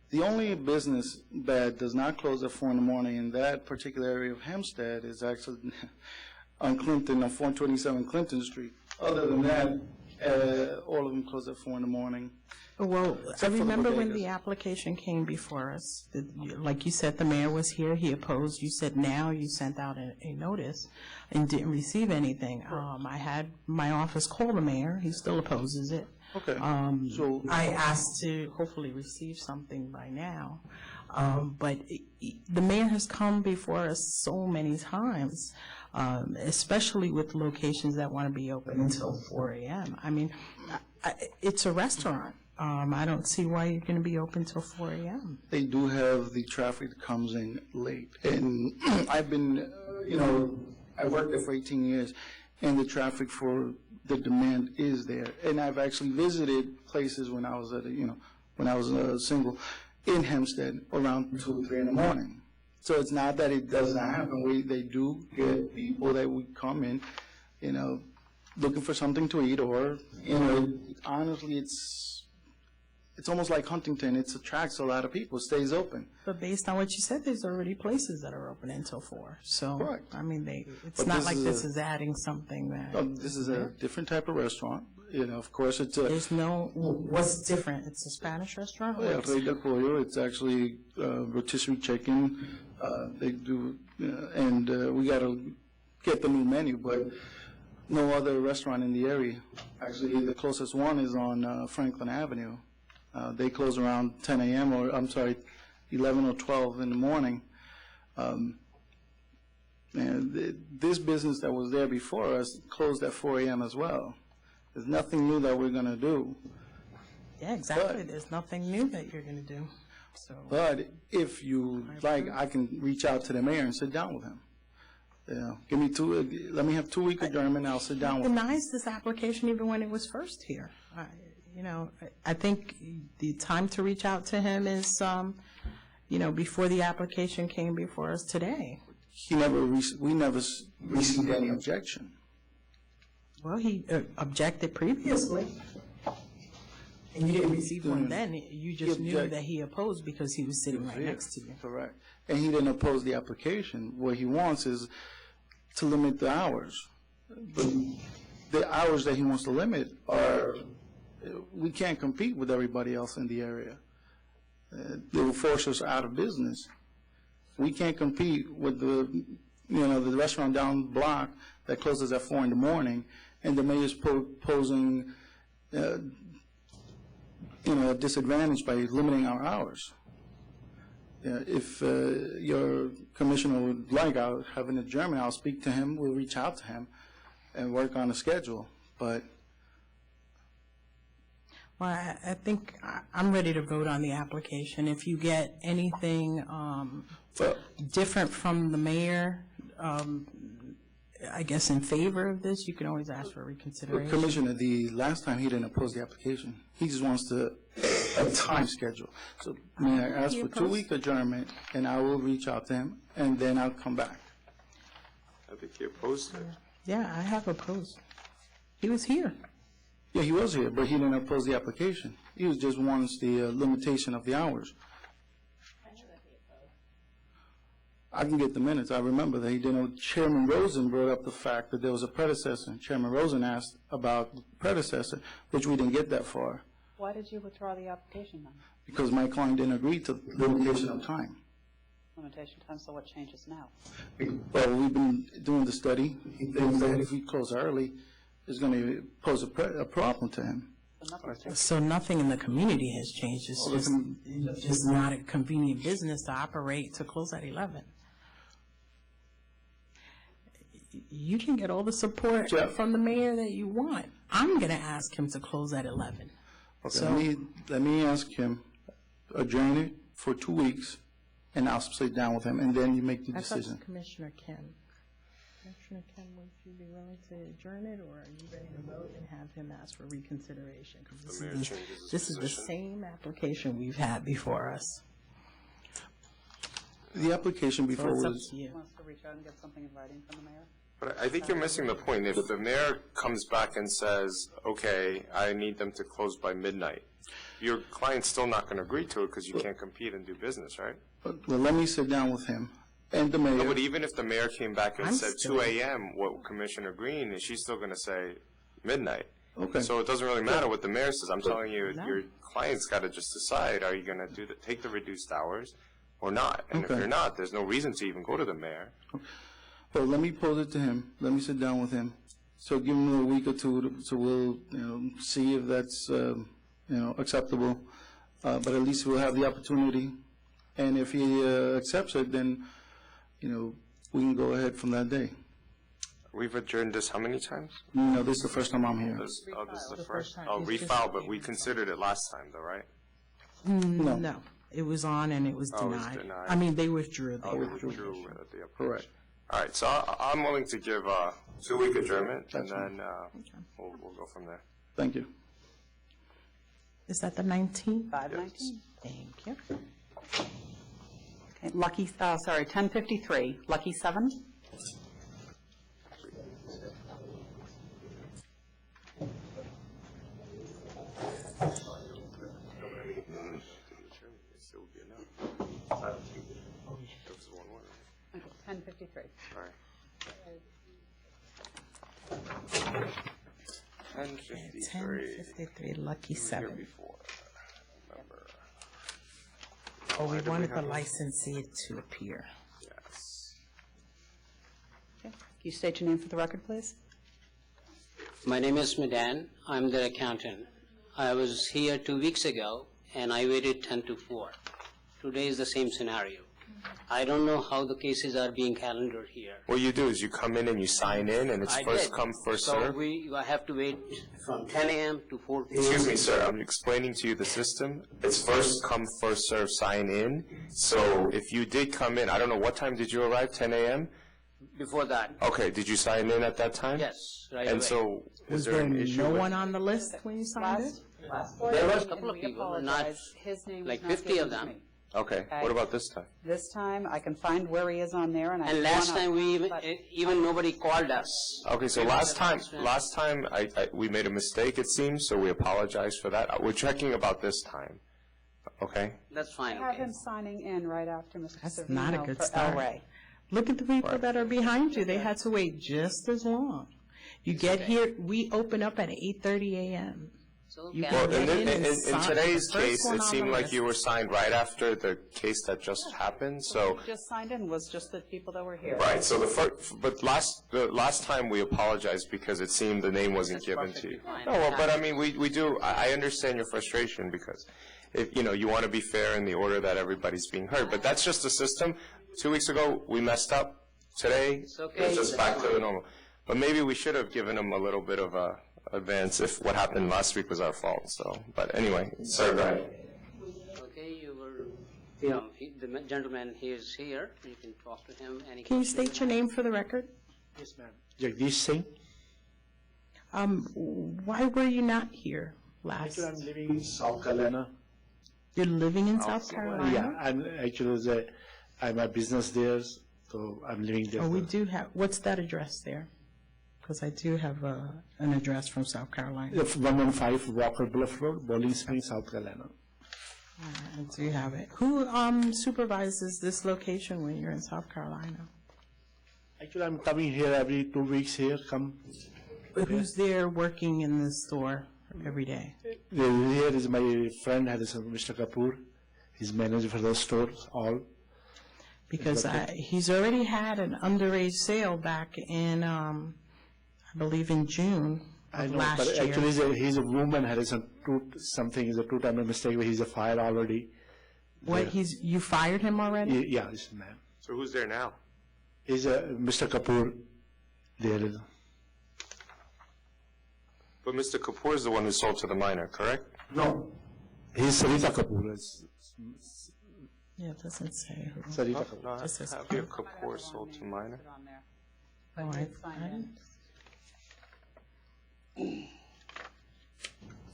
The only business that does not close at 4 in the morning in that particular area of Hempstead is actually on Clinton, on 427 Clinton Street. Other than that, all of them close at 4 in the morning. Well, I Except for the remember when bodegas. the application came before us, like you said, the mayor was here, he opposed. You said now you sent out a notice and didn't receive anything. I had my office call the mayor, he still opposes it. Okay. So I asked to hopefully receive something by now. But the mayor has come before us so many times, especially with locations that want to be open until 4 a.m. I mean, it's a restaurant. I don't see why you're going to be open till 4 a.m. They do have the traffic that comes in late. And I've been, I worked there for 18 years, and the traffic for the demand is there. And I've actually visited places when I was when I was single in Hempstead around 2 or 3 in the morning. So it's not that it does not happen. They do get people that would come in, looking for something to eat, or, honestly, it's almost like Huntington. It attracts a lot of people. It stays open. But based on what you said, there's already places that are open until 4. So, Correct. I mean, it's But not this like is this is adding something that... This is a different type of restaurant. Of course, it's a... There's no... What's different? It's a Spanish restaurant? Oh, yeah, Rey del Pollo. It's actually rotisserie chicken. They do... and we got to get the new menu, but no other restaurant in the area. Actually, the closest one is on Franklin Avenue. They close around 10 a.m. or, 11 or 12 in the morning. This business that was there before us closed at 4 a.m. as well. There's nothing new that we're going to do. Yeah, exactly. There's nothing new that you're going to do. So. But if you like, I can reach out to the mayor and sit down with him. Give me let me have 2 week adjournment, I'll sit down with him. He denies this application even when it was first here. I think the time to reach out to him is, before the application came before us today. We never received any objection. Well, he objected previously. And you didn't receive one then, you just Yeah, knew yeah. that he opposed because he was sitting right next to you. Correct. And he didn't oppose the application. What he wants is to limit the hours. But the hours that he wants to limit are, we can't compete with everybody else in the area. They will force us out of business. We can't compete with the restaurant down the block that closes at 4 in the morning, and the mayor's posing, a disadvantage by limiting our hours. If your commissioner would like, I'll have an adjournment. I'll speak to him. We'll reach out to him and work on a schedule. But Well, I think I'm ready to vote on the application. If you get anything different from the mayor, I guess in favor of this, you can always ask for reconsideration. Commissioner, the last time he didn't oppose the application. He just wants a time schedule. So may I ask for 2-week adjournment, and I will reach out to him, and then I'll come back. I think he opposed it. Yeah, I have opposed. He was here. Yeah, he was here, but he didn't oppose the application. He just wants the limitation of the hours. I can get the minutes. I remember that he didn't. Chairman Rosen brought up the fact that there was a predecessor. Chairman Rosen asked about the predecessor, which we didn't get that far Why did you withdraw the application then? because my client didn't agree to the limitation of time. Limitation time, so what changes now? Well, we've been doing the study. He thinks that if we close early, it's going to pose a problem to him. So nothing in the community has changed. It's just not a convenient business to operate to close at 11. You can get all the support from the mayor that you want. I'm going to ask him to close at 11. Okay, So let me ask him, adjourn it for 2 weeks, and I'll sit down with him, and then you make the I thought decision. Commissioner Kim. Commissioner Kim, would you be willing to adjourn it, or are you ready to vote and have him ask for reconsideration? 'Cause this is the same application we've had before us. The application before it's up was, to you. Wants to reach out and get something in writing from the mayor? But I think you're missing the point. If the mayor comes back and says, okay, I need them to close by midnight, your client's still not going to agree to it because you can't compete and do business, right? well, let me sit down with him and the No, mayor. but even if the mayor came back and I'm said still- 2 a.m., what Commissioner Green, is she still going to say midnight? Okay. So it doesn't really matter what the mayor says. I'm telling you, No. your client's got to just decide, are you going to take the reduced hours or not? And if Okay. you're not, there's no reason to even go to the mayor. Well, let me pose it to him. Let me sit down with him. So give him a week or two, so we'll, see if that's, acceptable. But at least we'll have the opportunity. And if he accepts it, then, we can go ahead from that day. We've adjourned this how many times? No, this is the first time I'm here. This is the The first. first time. Oh, It's just- refile, but we considered it last time, though, right? No. It was on and it was Oh, it was denied. denied. I mean, they withdrew. Oh, They we withdrew. withdrew at the approach. Correct. All right, so I'm willing to give 2-week adjournment, and then we'll go from there. Thank you. Is that the 19th? 5:19. Thank you. Okay, 10:53, Lucky 7? I don't think it was 1-1. Okay, 10:53. All right. 10:53. 10:53, Lucky Here 7. before, remember. Oh, Why we did we wanted the have a- licensee to appear. Yes. Okay. Can you state your name for the record, please? My name is Medan. I'm the accountant. I was here 2 weeks ago, and I waited 10 to 4. Today is the same scenario. I don't know how the cases are being calendared here. What you do is you come in and you sign in, and it's I first did. come, first So served. I have to wait from 10 a.m. to 4 p.m. Excuse me, sir, I'm explaining to you the system. It's first come, first served, sign in. So if you did come in, I don't know, what time did you arrive, 10 a.m.? Before that, Okay, did you sign in at that time? yes, right And away. so, Was is there there an issue no with? one on the list when you signed it? There was a couple of We people, not apologize. His name was like not 50 given of to them. me. Okay, what about this time? This time, I can find where he is on there, and I. And last wanna- time, we but- even nobody called us. Okay, so last time we made a mistake, it seems, so we apologize for that. We're checking about this time, okay? That's I fine, have okay. him signing in right after Mr. That's not a Savino good for start. El Rey. Look at the people that are behind you. They had to wait just as long. You get here, we open up at 8:30 a.m. You Well, can get in sign. today's The first case, one it on seemed the like list. you were signed right after the case that just happened, so. Who just signed in was just the people that were here. Right, so but the last time we apologized because it seemed the name wasn't given to you. No, well, but I mean, we do, I understand your frustration because if, you want to be fair in the order that everybody's being heard, but that's just the system. 2 weeks ago, we messed up. Today, okay. it's just back to the normal. But maybe we should have given them a little bit of a advance if what happened last week was our fault, so, but anyway, sir, go ahead. Okay, you were, the gentleman, he is here, you can talk to him. Any Can you question state your name for the record? Yes, ma'am. Jagdish Singh. Why were you not here last? Actually, I'm living in South Carolina. You're living in South Carolina? Yeah, and actually, I have a business there, so I'm living there. Oh, we do have, what's that address there? Because I do have an address from South Carolina. 115 Walker Bluff Road, Bowling Springs, South Carolina. I do have it. Who supervises this location when you're in South Carolina? Actually, I'm coming here every 2 weeks here, Who's there working in the store every day? Here is my friend, Mr. Kapoor. He's manager for those stores, all. Because he's already had an underage sale back in, I believe in June I of know, last but year. actually he's a woman, had something is a two-time mistake, but he's a fired already. What, you fired him already? Yeah, yes, ma'am. So who's there now? He's Mr. Kapoor there. But Mr. Kapoor is the one who sold to the minor, correct? No. He's Sarita Kapoor. Yeah, it doesn't say who. Sarita Kapoor. No, It says have your Kapoor sold to minor? Oh,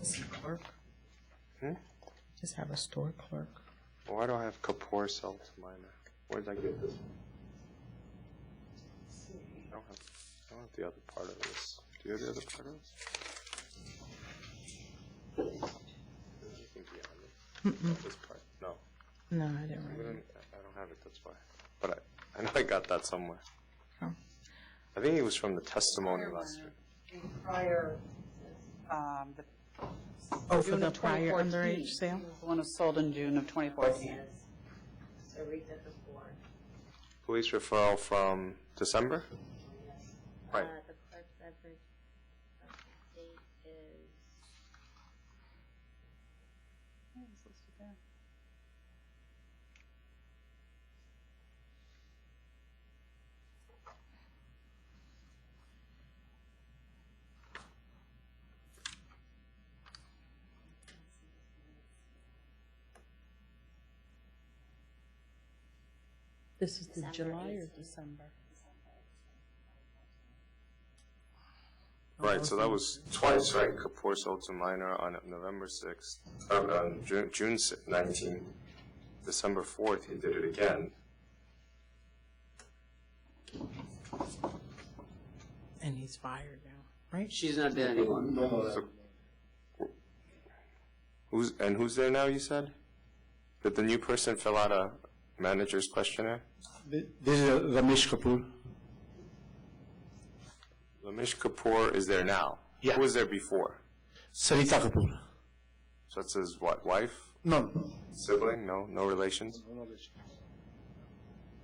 Is he clerk? Just have a store clerk. Why do I have Kapoor sold to minor? Where did I get this? I don't have the other part of this. Do you have the other part of this? This part? No. No, I didn't write it. I don't have it, that's why. But I know I got that somewhere. Oh. I think it was from the testimony last week. Prior, Oh, for June the of prior 2014. underage sale? The one was sold in June of 2014. Police referral from December? Right. The clerk's average date is. This is the July or December? Right, so that was twice, right? Kapoor sold to minor on November 6th, on June 19th. December 4th, he did it again. And he's fired now, right? She's not there anymore. So, who's there now, you said? Did the new person fill out a manager's questionnaire? This is Ramesh Kapoor. Ramesh Kapoor is there now? Yeah. Who was there before? Sarita Kapoor. So it's his what, wife? No. Sibling? No relations?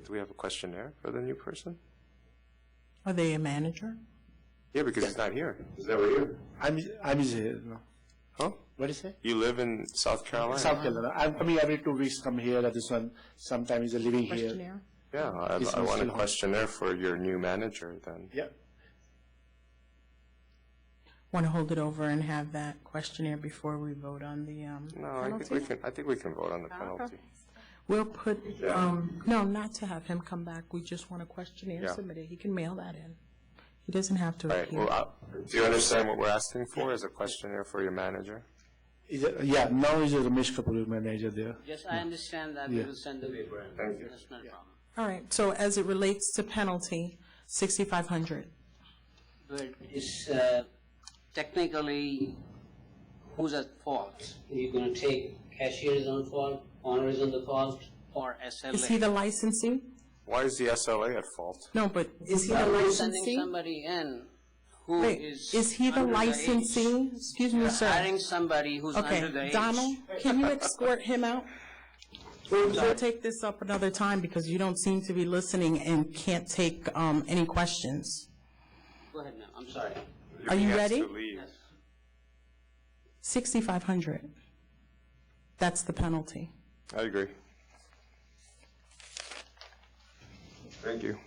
Do we have a questionnaire for the new person? Are they a manager? Yeah, because he's not here. He's never here. I'm here. No. Huh? What is it? You live in South Carolina? South Carolina. I'm coming every 2 weeks. Come here. This one. Sometimes he's living here. Questionnaire? Yeah, I want a questionnaire for your new manager then. Yeah. Want to hold it over and have that questionnaire before we vote on the No, penalty? I think we can vote on the penalty. We'll put, Yeah. no, not to have him come back. We just want a questionnaire Yeah. submitted. He can mail that in. He doesn't have to Right, appear. well, do you understand what we're asking for as a questionnaire for your manager? Yeah, now is the Michigan Police Manager there. Yes, I understand that. We Yeah. will send the paper. Thank you. That's not a problem. All right, so as it relates to penalty, 6,500. But it's technically who's at fault? Are you going to take cashier is on fault, owner is on the fault, or SLA? Is he the licensee? Why is the SLA at fault? No, but is he the Well, we're licensee? sending somebody in who Wait, is he the under licensee? age. Excuse me, We're sir. hiring somebody who's under the Okay, age. Donald, can you escort him out? We'll take this up another time because you don't seem to be listening and can't take any questions. Go ahead now, I'm sorry. Are you ready? Yes. 6,500. That's the penalty. I agree. Thank you.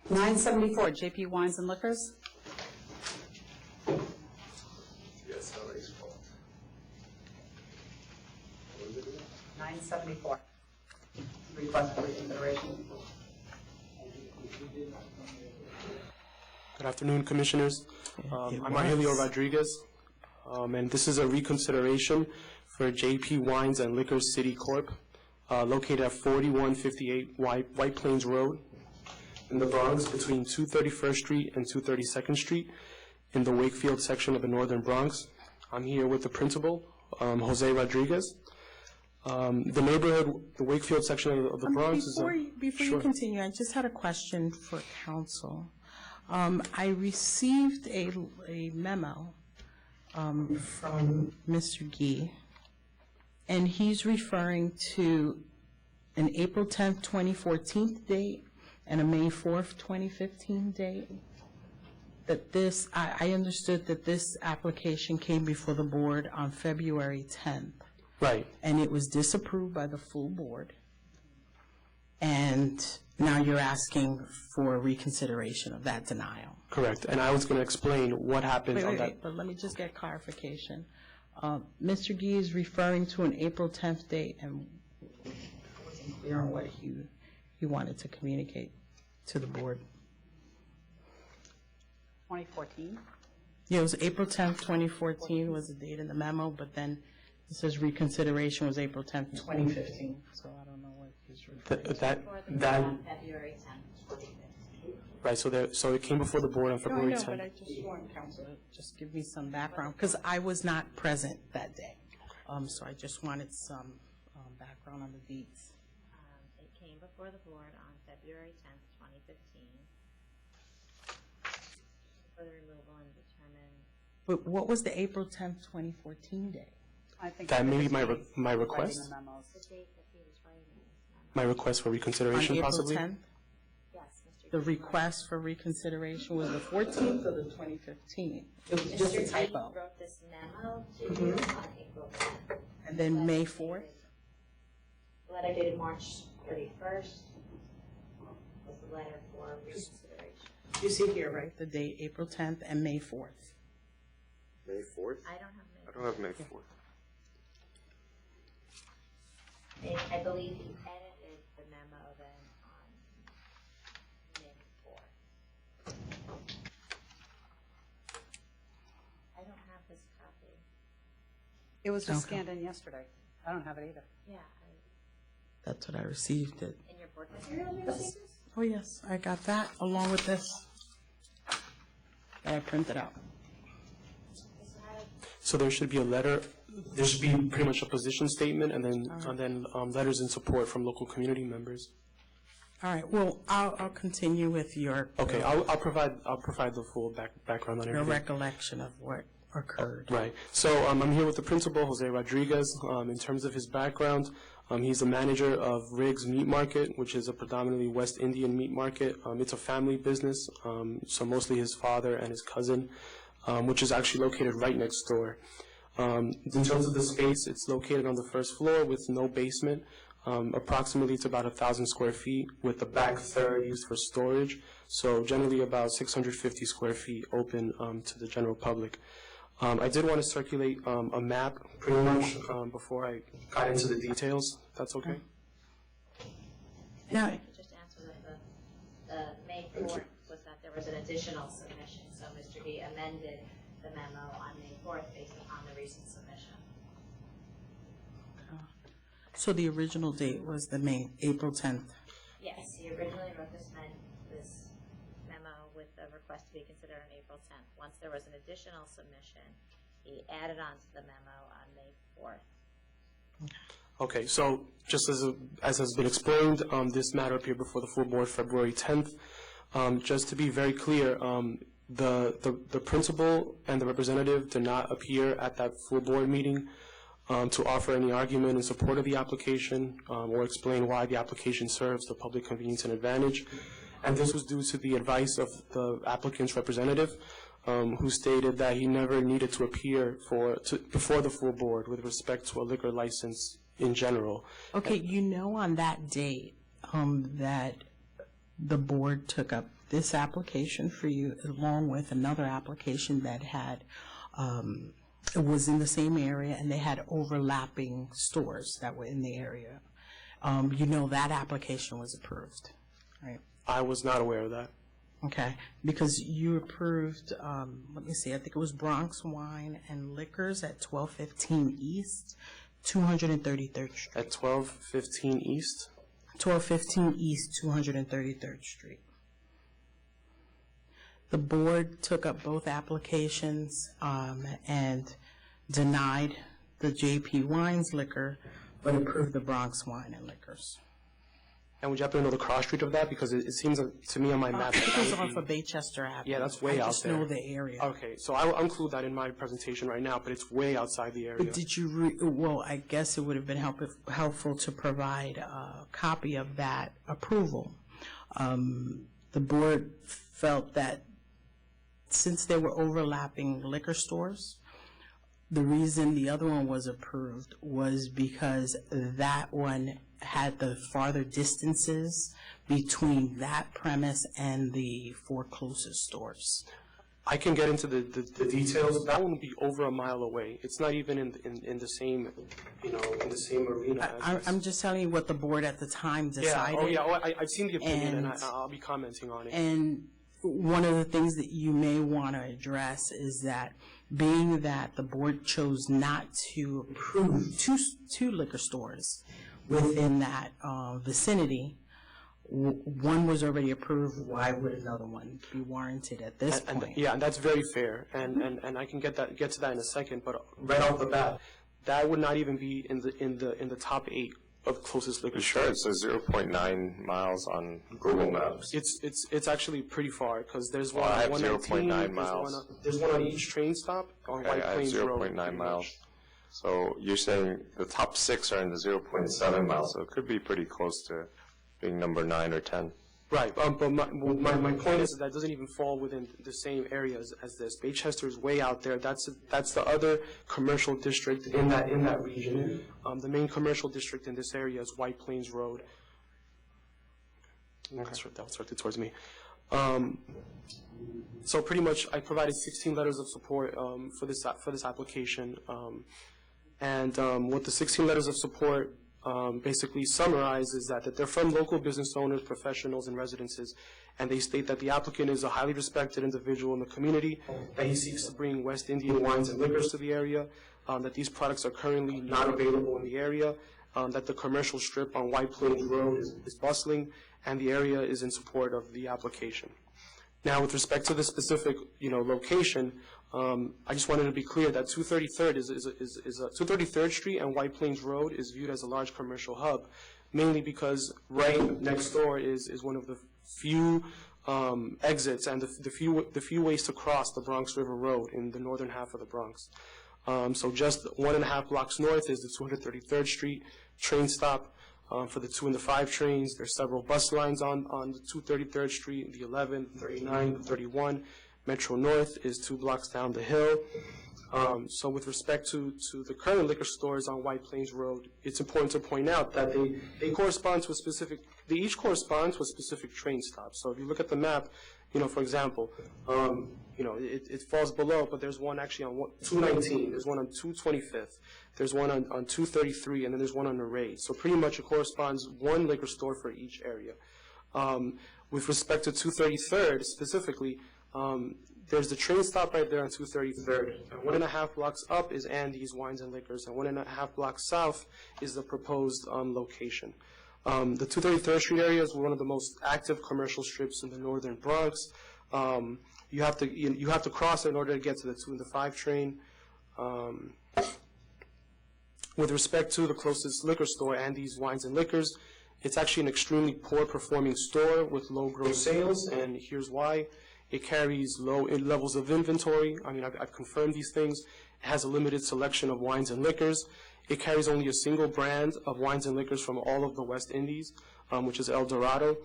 974, JP Wines and Liquors. Yes, LA's fault. 974. Request for reconsideration. Good afternoon, Commissioners. I'm Argelio Rodriguez, and this is a reconsideration for JP Wines and Liquors City Corp., located at 4158 White Plains Road in the Bronx between 231st Street and 232nd Street in the Wakefield section of the Northern Bronx. I'm here with the principal, Jose Rodriguez. The neighborhood, the Wakefield section of the Bronx is a... Before you continue, I just had a question for council. I received a memo from Mr. Gee, and he's referring to an April 10th, 2014 date and a May 4th, 2015 date. That this, I understood that this application came before the board on February 10th. Right. And it was disapproved by the full board. And now you're asking for reconsideration of that denial. Correct, and I was going to explain what happened on that. Wait, but let me just get clarification. Mr. Gee is referring to an April 10th date, and I wasn't clear on what he wanted to communicate to the board. 2014? Yeah, it was April 10th, 2014 was the date in the memo, but then it says reconsideration was April 10th, 2015. So I don't know what he's referring to. That February 10th, 2015. right, so it came before the board on February No, 10th. but I just want council to just give me some background, because I was not present that day. So I just wanted some background on the dates. It came before the board on February 10th, 2015 for the removal and determine. But what was the April 10th, 2014 date? That may be my request. The date that he was writing this memo. My request for reconsideration, On possibly. April 10th? Yes, Mr. The request for reconsideration was the 14th or the 2015? It was just a Mr. Gee typo. wrote this memo to you on April 10th. And then May 4th? Letter dated March 31st was the letter for reconsideration. You see here, right, the date, April 10th and May 4th. May 4th? I don't have May. I don't have May 4th. I believe he edited the memo then on May 4th. I don't have this copy. It was just Okay. scanned in yesterday. I don't have it either. Yeah, That's what I received it. in your board materials you received this? Oh, yes, I got that along with this that I printed out. So there should be a letter, there should be pretty much a position statement, and then letters in support from local community members. All right, well, I'll continue with your. Okay, I'll provide the full background on Your everything. recollection of what occurred. Right. So I'm here with the principal, Jose Rodriguez. In terms of his background, he's the manager of Riggs Meat Market, which is a predominantly West Indian meat market. It's a family business, so mostly his father and his cousin, which is actually located right next door. In terms of the space, it's located on the first floor with no basement. Approximately it's about 1,000 square feet, with the back third used for storage. So generally about 650 square feet open to the general public. I did want to circulate a map pretty much before I got into the details. That's okay? Yeah. I could just answer that the May 4th was that there was an additional submission, so Mr. Gee amended the memo on May 4th based upon the recent submission. So the original date was April 10th. Yes, he originally wrote this memo with the request to be considered on April 10th. Once there was an additional submission, he added on to the memo on May 4th. Okay, so just as has been explained, this matter appeared before the full board February 10th. Just to be very clear, the principal and the representative did not appear at that full board meeting to offer any argument in support of the application or explain why the application serves the public convenience and advantage. And this was due to the advice of the applicant's representative, who stated that he never needed to appear before the full board with respect to a liquor license in general. Okay, you know on that date that the board took up this application for you along with another application that had it was in the same area and they had overlapping stores that were in the area. You know that application was approved, right? I was not aware of that. Okay, because you approved, let me see, I think it was Bronx Wine and Liquors at 1215 East, 233rd Street. At 1215 East? 1215 East, 233rd Street. The board took up both applications and denied the JP Wines liquor, but approved the Bronx Wine and Liquors. And would you happen to know the cross street of that? Because it seems to me on my map. It was off of Baychester Avenue. Yeah, that's way out there. I just know the area. Okay, so I'll include that in my presentation right now, but it's way outside the area. But did you, well, I guess it would have been helpful to provide a copy of that approval. The board felt that since there were overlapping liquor stores, the reason the other one was approved was because that one had the farther distances between that premise and the four closest stores. I can get into the details. That one would be over a mile away. It's not even in the same, in the same arena. I'm just telling you what the board at the time decided. I've seen the opinion and I'll be commenting on it. And one of the things that you may want to address is that being that the board chose not to approve two liquor stores within that vicinity, one was already approved, why would another one be warranted at this point? Yeah, and that's very fair, and I can get to that in a second, but right off the bat, that would not even be in the top 8 of closest liquor stores. Sure, it says 0.9 miles on Google Maps. It's actually pretty far, because there's one I have on 0.9 miles. There's one on each train stop on White Plains Road. I have 0.9 miles. So you're saying the top 6 are in the 0.7 miles, so it could be pretty close to being number 9 or 10. Right, but my point is that doesn't even fall within the same areas as this. Baychester is way out there. That's the other commercial district in that region. The main commercial district in this area is White Plains Road. That's directed towards me. So pretty much, I provided 16 letters of support for this application, and what the 16 letters of support basically summarize is that they're from local business owners, professionals, and residences, and they state that the applicant is a highly respected individual in the community, that he seeks to bring West Indian wines and liquors to the area, that these products are currently not available in the area, that the commercial strip on White Plains Road is bustling, and the area is in support of the application. Now, with respect to the specific, location, I just wanted to be clear that 233rd Street and White Plains Road is viewed as a large commercial hub, mainly because right next door is one of the few exits and the few ways to cross the Bronx River Road in the northern half of the Bronx. So just 1.5 blocks north is the 233rd Street train stop. For the 2 and the 5 trains, there's several bus lines on the 233rd Street, the 11, 39, 31. Metro North is 2 blocks down the hill. So with respect to the current liquor stores on White Plains Road, it's important to point out that they correspond to they each correspond to a specific train stop. So if you look at the map, for example, it falls below, but there's one actually on 219, there's one on 225th, there's one on 233, and then there's one on Array. So pretty much it corresponds one liquor store for each area. With respect to 233rd specifically, there's the train stop right there on 233rd. And 1.5 blocks up is Andy's Wines and Liquors, and 1.5 blocks south is the proposed location. The 233rd Street area is one of the most active commercial strips in the northern Bronx. You have to cross in order to get to the 2 and the 5 train. With respect to the closest liquor store, Andy's Wines and Liquors, it's actually an extremely poor performing store with low gross sales, and here's why. It carries low levels of inventory. I mean, I've confirmed these things. It has a limited selection of wines and liquors. It carries only a single brand of wines and liquors from all of the West Indies, which is El Dorado.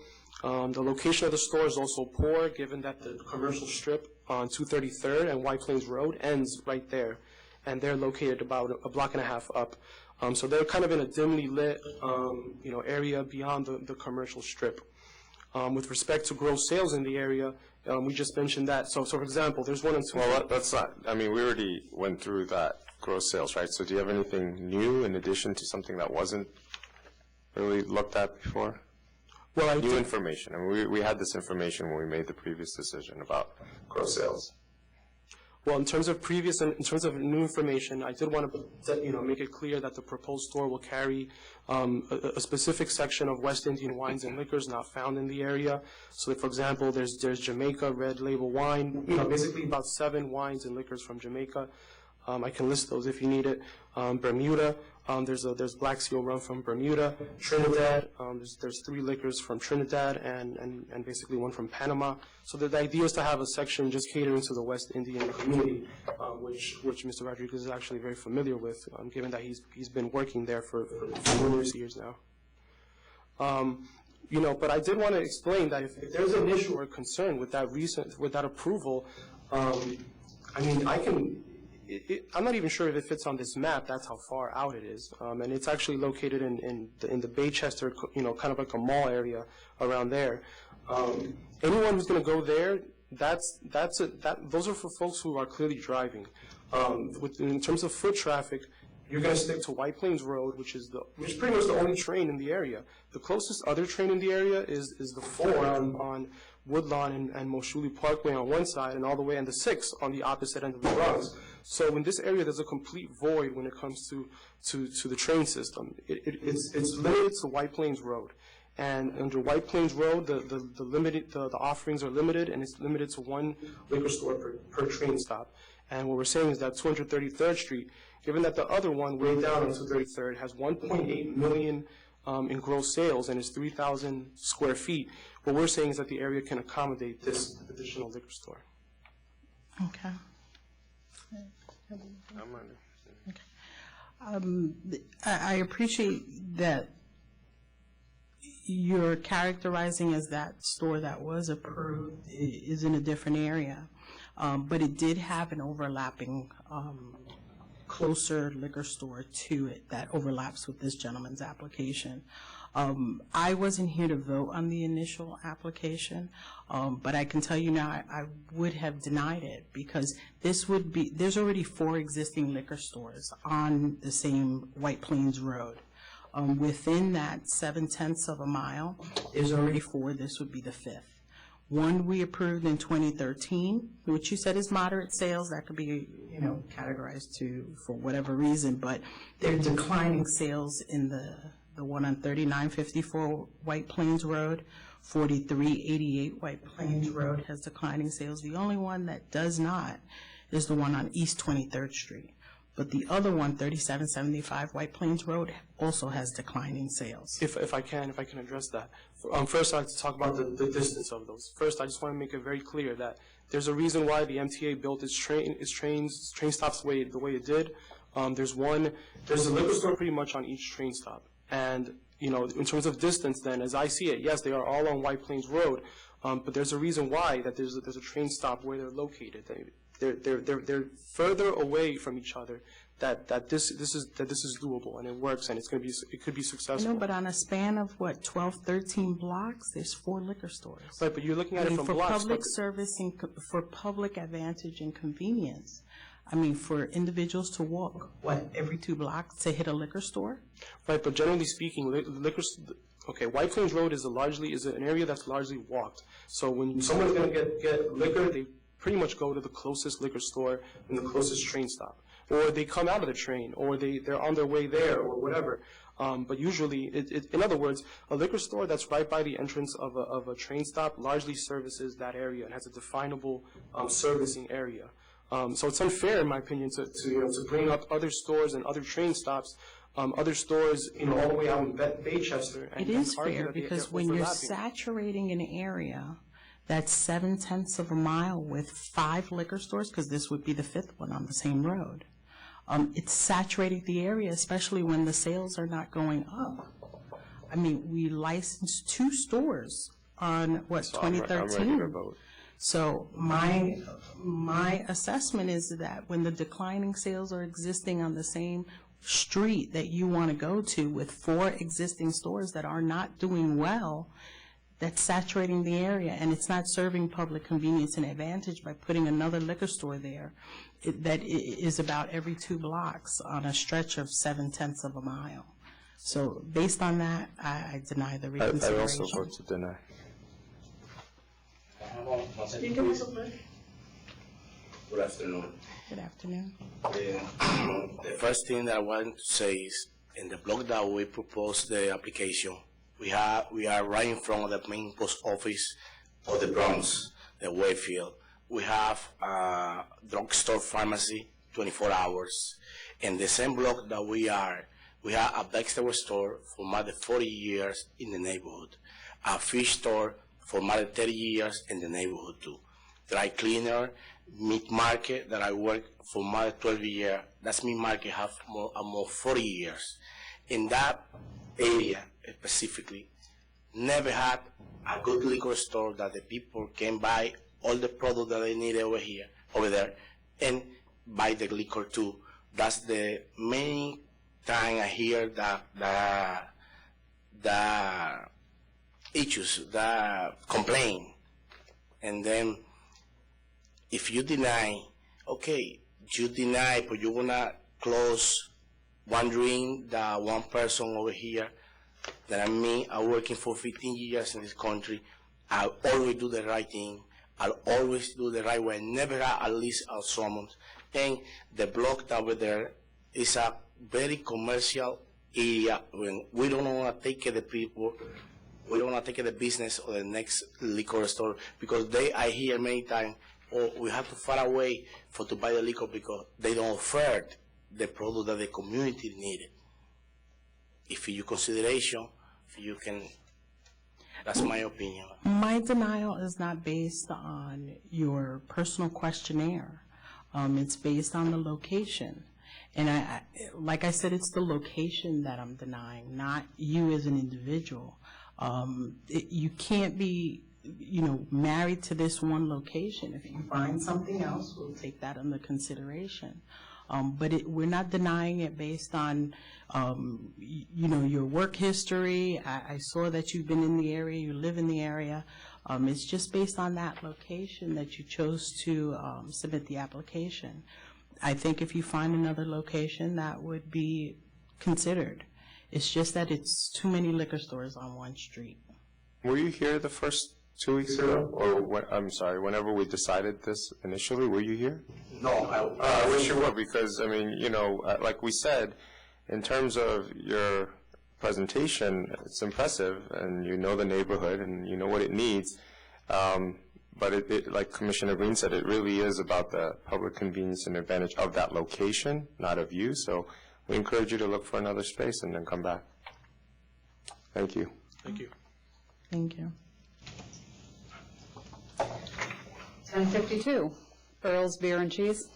The location of the store is also poor, given that the commercial strip on 233rd and White Plains Road ends right there, and they're located about a block and a half up. So they're kind of in a dimly lit, area beyond the commercial strip. With respect to gross sales in the area, we just mentioned that. So for example, there's one and two. Well, that's not. I mean, we already went through that gross sales, right? So do you have anything new in addition to something that wasn't really looked at before? Well, new information. I mean, we had this information when we made the previous decision about gross sales. Well, in terms of new information, I did want to make it clear that the proposed store will carry a specific section of West Indian wines and liquors not found in the area. So, for example, there's Jamaica Red Label wine, basically about 7 wines and liquors from Jamaica. I can list those if you need it. Bermuda, there's Black Seal rum from Bermuda. Trinidad, there's 3 liquors from Trinidad and basically 1 from Panama. So the idea is to have a section just catering to the West Indian community, which Mr. Rodriguez is actually very familiar with, given that he's been working there for numerous years now. But I did want to explain that if there's an issue or concern with that approval, I mean, I'm not even sure if it fits on this map. That's how far out it is, and it's actually located in the Baychester, kind of like a mall area around there. Anyone who's going to go there, those are for folks who are clearly driving. In terms of foot traffic, you're going to stick to White Plains Road, which is pretty much the only train in the area. The closest other train in the area is the 4 on Woodlawn and Moshuli Parkway on one side, and all the way on the 6 on the opposite end of the Bronx. So in this area, there's a complete void when it comes to the train system. It's limited to White Plains Road, and under White Plains Road, the offerings are limited, and it's limited to 1 liquor store per train stop. And what we're saying is that 233rd Street, given that the other one way down on 233rd has 1.8 million in gross sales and is 3,000 square feet, what we're saying is that the area can accommodate this additional liquor store. Okay. I appreciate that you're characterizing as that store that was approved is in a different area, but it did have an overlapping closer liquor store to it that overlaps with this gentleman's application. I wasn't here to vote on the initial application, but I can tell you now I would have denied it because there's already 4 existing liquor stores on the same White Plains Road. Within that 7/10 of a mile, there's already 4. This would be the 5th. One we approved in 2013, which you said is moderate sales. That could be, categorized for whatever reason, but they're declining sales in the one on 3954 White Plains Road. 4388 White Plains Road has declining sales. The only one that does not is the one on East 23rd Street. But the other one, 3775 White Plains Road, also has declining sales. If I can address that. First, I'd like to talk about the distance of those. First, I just want to make it very clear that there's a reason why the MTA built its train stops the way it did. There's a liquor store pretty much on each train stop. And, in terms of distance then, as I see it, yes, they are all on White Plains Road, but there's a reason why that there's a train stop where they're located. They're further away from each other. That this is doable and it works and it could be successful. No, but on a span of 12, 13 blocks, there's 4 liquor stores. Right, but you're looking at it from for blocks. Public service and for public advantage and convenience. For individuals to walk every 2 blocks to hit a liquor store. Right, but generally speaking, White Plains Road is an area that's largely walked. So when someone's going to get liquor, they pretty much go to the closest liquor store and the closest train stop. Or they come out of the train, or they're on their way there, or whatever. But usually, in other words, a liquor store that's right by the entrance of a train stop largely services that area and has a definable servicing area. So it's unfair, in my opinion, to bring up other stores and other train stops, other stores, all the way out in Baychester. It is fair because when you're saturating an area that's 7/10 of a mile with 5 liquor stores, because this would be the 5th one on the same road, it's saturating the area, especially when the sales are not going up. I mean, we licensed 2 stores on, 2013? I'm ready to vote. So my assessment is that when the declining sales are existing on the same street that you want to go to with 4 existing stores that are not doing well, that's saturating the area, and it's not serving public convenience and advantage by putting another liquor store there that is about every 2 blocks on a stretch of 7/10 of a mile. So based on that, I deny the reconsideration. I also vote to deny. Good afternoon. Good afternoon. The first thing that I want to say is, in the block that we proposed the application, we are right in front of the main post office of the Bronx, the Wayfield. We have a drugstore pharmacy 24 hours. In the same block that we have a vegetable store for more than 40 years in the neighborhood, a fish store for more than 30 years in the neighborhood too, dry cleaner, meat market that I work for more than 12 years. That's meat market have more 40 years. In that area specifically, never had a good liquor store that the people can buy all the product that they need over there, and buy the liquor too. That's the main time I hear the issues, the complaint. And then if you deny, okay, you deny, but you're gonna close one drink that one person over here, that I'm working for 15 years in this country. I always do the right thing. I'll always do the right way. Never at least a summons. And the block over there is a very commercial area. When we don't want to take care of the people, we don't want to take care of the business or the next liquor store, because I hear many times, we have to far away to buy the liquor because they don't offer the product that the community needed. If you consideration, if you can, that's my opinion. My denial is not based on your personal questionnaire. It's based on the location. And like I said, it's the location that I'm denying, not you as an individual. You can't be, married to this one location. If you find something else, we'll take that under consideration. But we're not denying it based on, your work history. I saw that you've been in the area, you live in the area. It's just based on that location that you chose to submit the application. I think if you find another location, that would be considered. It's just that it's too many liquor stores on one street. Were you here the first 2 weeks ago? Or, I'm sorry, whenever we decided this initially, were you here? No, I wish you were, because, like we said, in terms of your presentation, it's impressive, and you know the neighborhood, and you know what it needs. But like Commissioner Green said, it really is about the public convenience and advantage of that location, not of you. So we encourage you to look for another space and then come back. Thank you. Thank you. Thank you. 1052, Earl's Beer and Cheese.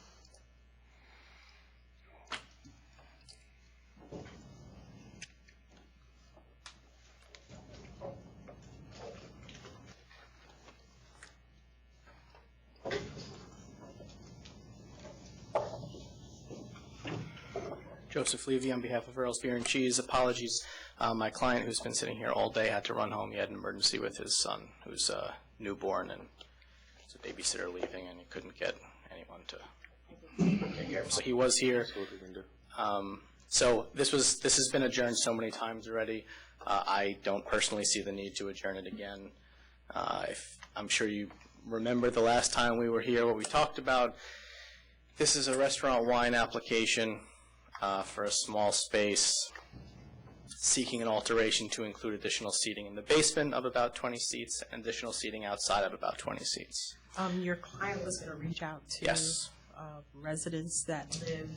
Joseph Levy on behalf of Earl's Beer and Cheese. Apologies. My client, who's been sitting here all day, had to run home. He had an emergency with his son, who's newborn, and it's a babysitter leaving, and he couldn't get anyone to get here. So he was here. So this has been adjourned so many times already. I don't personally see the need to adjourn it again. I'm sure you remember the last time we were here, what we talked about. This is a restaurant wine application for a small space, seeking an alteration to include additional seating in the basement of about 20 seats and additional seating outside of about 20 seats. Your client was going to reach out to Yes. Residents that live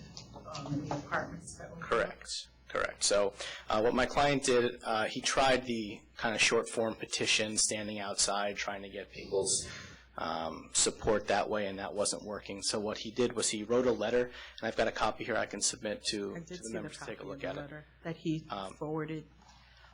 in the apartments that were Correct. So what my client did, he tried the kind of short form petition, standing outside, trying to get people's support that way, and that wasn't working. So what he did was he wrote a letter, and I've got a copy here I can submit to the members to take a look at it. that he forwarded.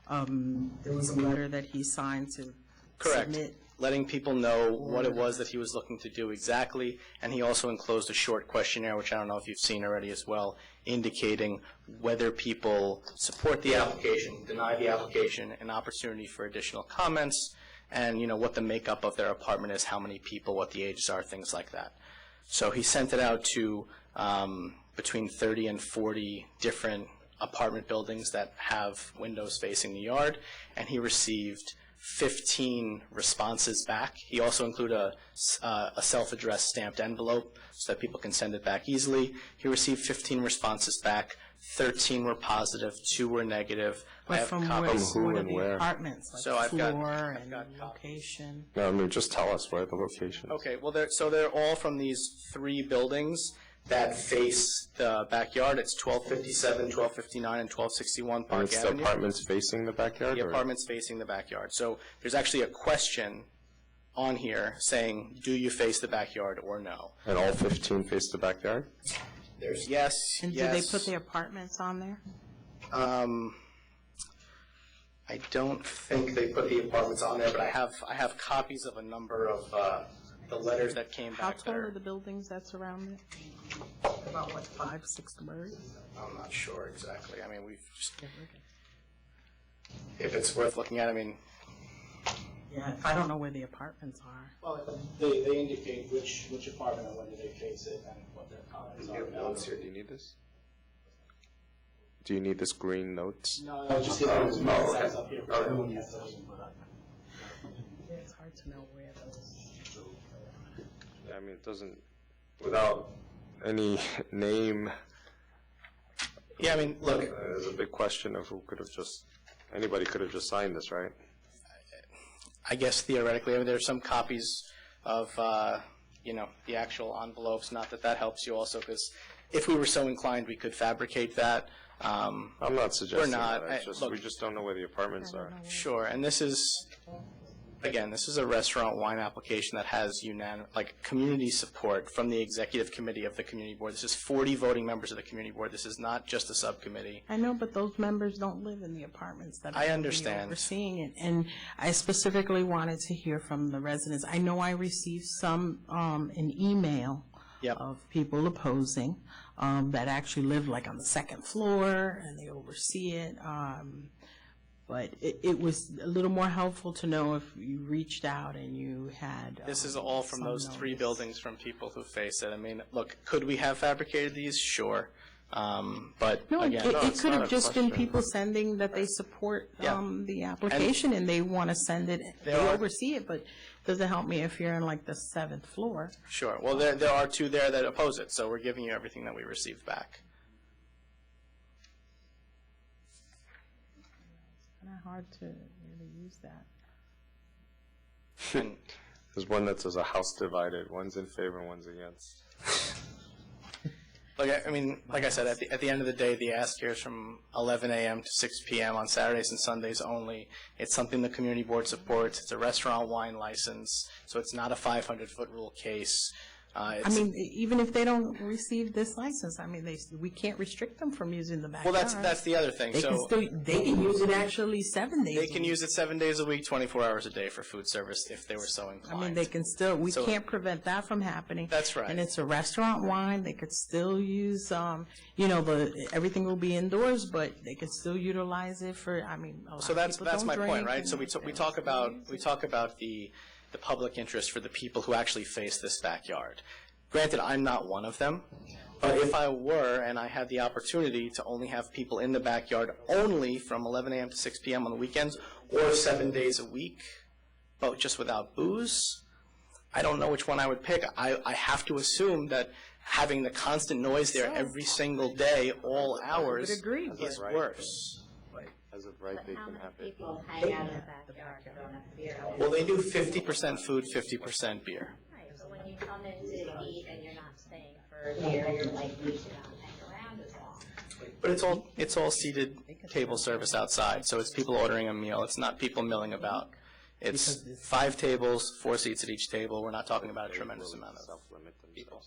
There was a letter that he signed to Correct. submit. Letting people know what it was that he was looking to do exactly, and he also enclosed a short questionnaire, which I don't know if you've seen already as well, indicating whether people support the application, deny the application, an opportunity for additional comments, and what the makeup of their apartment is, how many people, what the ages are, things like that. So he sent it out to between 30 and 40 different apartment buildings that have windows facing the yard, and he received 15 responses back. He also included a self-addressed stamped envelope so that people can send it back easily. He received 15 responses back. 13 were positive, 2 were negative. I have From copies. where? What are the apartments? Like So I've got- floor I've got and location. No, I mean, just tell us where the location is. Okay, well, they're all from these 3 buildings that face the backyard. It's 1257, 1259, and 1261 And Park it's the Avenue. apartments facing the backyard? The or- apartment's facing the backyard. So there's actually a question on here saying, do you face the backyard or no? And all 15 face the backyard? There's yes, And yes. did they put the apartments on there? I don't think they put the apartments on there, but I have copies of a number of the letters that came How back tall there. are the buildings that surround it? About what, 5, 6 stories? I'm not sure exactly. I mean, we've just, if it's worth looking at, I mean. Yeah, if I don't know where the apartments are. Well, they indicate which apartment and whether they face it and what their comments Do are. you have notes here? Do you need this? Do you need this green notes? No, just it was size up here. It's hard to know where those. I mean, it doesn't, without any name. Yeah, I mean, look. There's a big question of who could have anybody could have just signed this, right? I guess theoretically, I mean, there's some copies of, the actual envelopes. Not that helps you also, because if we were so inclined, we could fabricate that. I'm not suggesting We're not. that. It's just, Look, we just don't know where the apartments are. Sure, and this is a restaurant wine application that has community support from the executive committee of the community board. This is 40 voting members of the community board. This is not just a subcommittee. I know, but those members don't live in the apartments that I are understand. overseeing it. And I specifically wanted to hear from the residents. I know I received an email of people opposing that actually live on the second floor and they oversee it. But it was a little more helpful to know if you reached out and you had. This is all from some those 3 notice. buildings from people who face it. I mean, look, could we have fabricated these? Sure. But No, again, it could have just been people sending that they support Yeah. the application and they want to send it. They There are- oversee it, but doesn't help me if you're in the 7th floor. Sure. Well, there are 2 there that oppose it, so we're giving you everything that we received back. It's kind of hard to really use that. There's one that says a house divided. One's in favor, one's against. Look, I mean, like I said, at the end of the day, the ask here is from 11 a.m. to 6 p.m. on Saturdays and Sundays only. It's something the community board supports. It's a restaurant wine license, so it's not a 500-foot rule case. I mean, even if they don't receive this license, I mean, we can't restrict them from using the backyard. Well, that's the other thing. They can use it actually 7 days. They can use it 7 days a week, 24 hours a day for food service if they were so I inclined. mean, they can still, we can't prevent that from happening. That's right. And it's a restaurant wine, they could still use, everything will be indoors, but they could still utilize it for, I mean, a lot So of that's people don't my point, drink right? and- So we talk about the public interest for the people who actually face this backyard. Granted, I'm not one of them, but if I were and I had the opportunity to only have people in the backyard only from 11 a.m. to 6 p.m. on the weekends or 7 days a week, but just without booze, I don't know which one I would pick. I have to assume that having the constant noise there every single day, all hours, is worse. As of right, they can have it. People hang out in the backyard, don't have beer. Well, they do 50% food, 50% beer. Right, so when you come in to eat and you're not staying for beer, you're likely to not hang around as long. But it's all seated table service outside, so it's people ordering a meal. It's not people milling about. It's 5 tables, 4 seats at each table. We're not talking about a tremendous amount of people.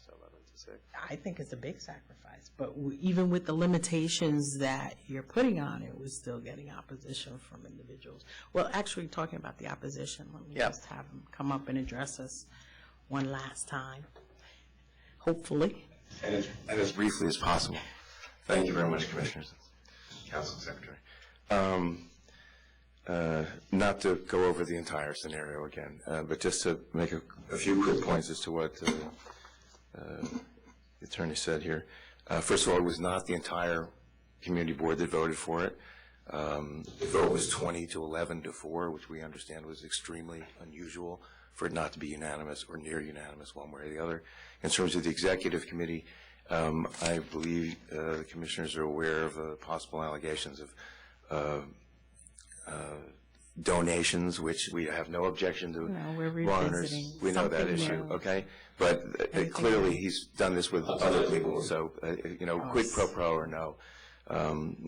I think it's a big sacrifice, but even with the limitations that you're putting on it, we're still getting opposition from individuals. Well, actually, talking about the opposition, let me just have them come up and address us one last time, hopefully. And as briefly as possible. Thank you very much, Commissioners, Council Secretary. Not to go over the entire scenario again, but just to make a few quick points as to what the attorney said here. First of all, it was not the entire community board that voted for it. The vote was 20 to 11 to 4, which we understand was extremely unusual for it not to be unanimous or near unanimous one way or the other. In terms of the executive committee, I believe the commissioners are aware of possible allegations of donations, which we have no objection to. No, we're Warners. revisiting. We know that something issue, new. okay? But clearly he's done this with other people, so, quid pro quo or no,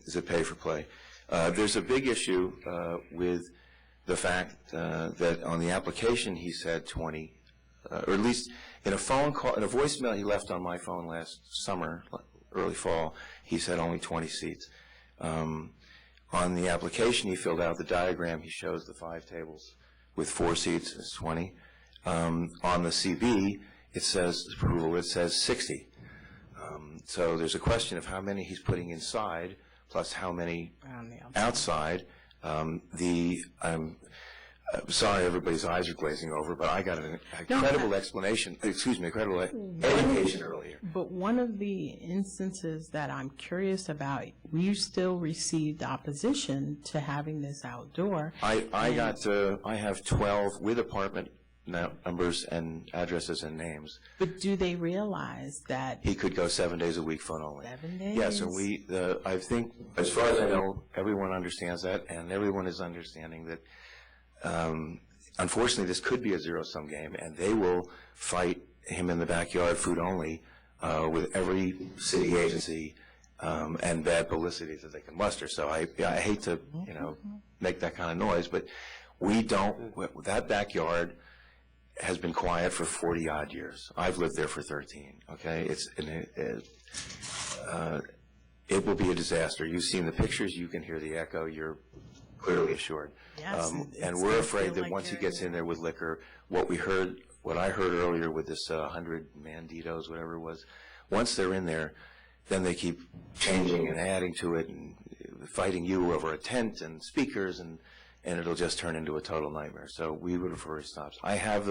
is it pay for play? There's a big issue with the fact that on the application he said 20, or at least in a phone call, in a voicemail he left on my phone last summer, early fall, he said only 20 seats. On the application he filled out, the diagram, he shows the 5 tables with 4 seats is 20. On the CB, it says approval, it says 60. So there's a question of how many he's putting inside, plus how many outside. I'm sorry everybody's eyes are glazing over, but I got an incredible explanation, incredible education earlier. But one of the instances that I'm curious about, we still received opposition to having this outdoor. I have 12 with apartment numbers and addresses and names. But do they realize that He could go 7 days a week, phone only. 7 days? Yes, and I think, as far as I know, everyone understands that, and everyone is understanding that, unfortunately, this could be a zero-sum game, and they will fight him in the backyard, food only, with every city agency and bad publicity that they can muster. So I hate to, make that kind of noise, but we don't. That backyard has been quiet for 40-odd years. I've lived there for 13. Okay, it will be a disaster. You've seen the pictures. You can hear the echo. You're clearly assured. Yes, and we're afraid that once he gets in there with liquor, what I heard earlier with this 100 Manditos, whatever it was, once they're in there, then they keep changing and adding to it and fighting you over a tent and speakers, and it'll just turn into a total nightmare. So we would prefer he stops. I have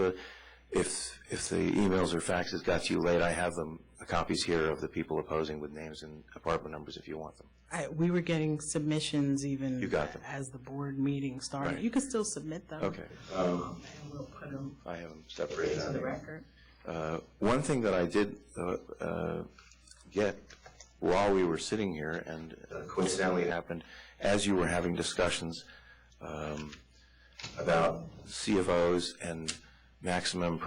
if the emails or faxes got to you late, I have copies here of the people opposing with names and apartment numbers if you want them. We were getting submissions even You got them. as the board meeting started. Right. You can still submit them. Okay. And we'll put them I have them separated into out the here. record. One thing that I did get while we were sitting here, and coincidentally happened as you were having discussions about CFOs and maximum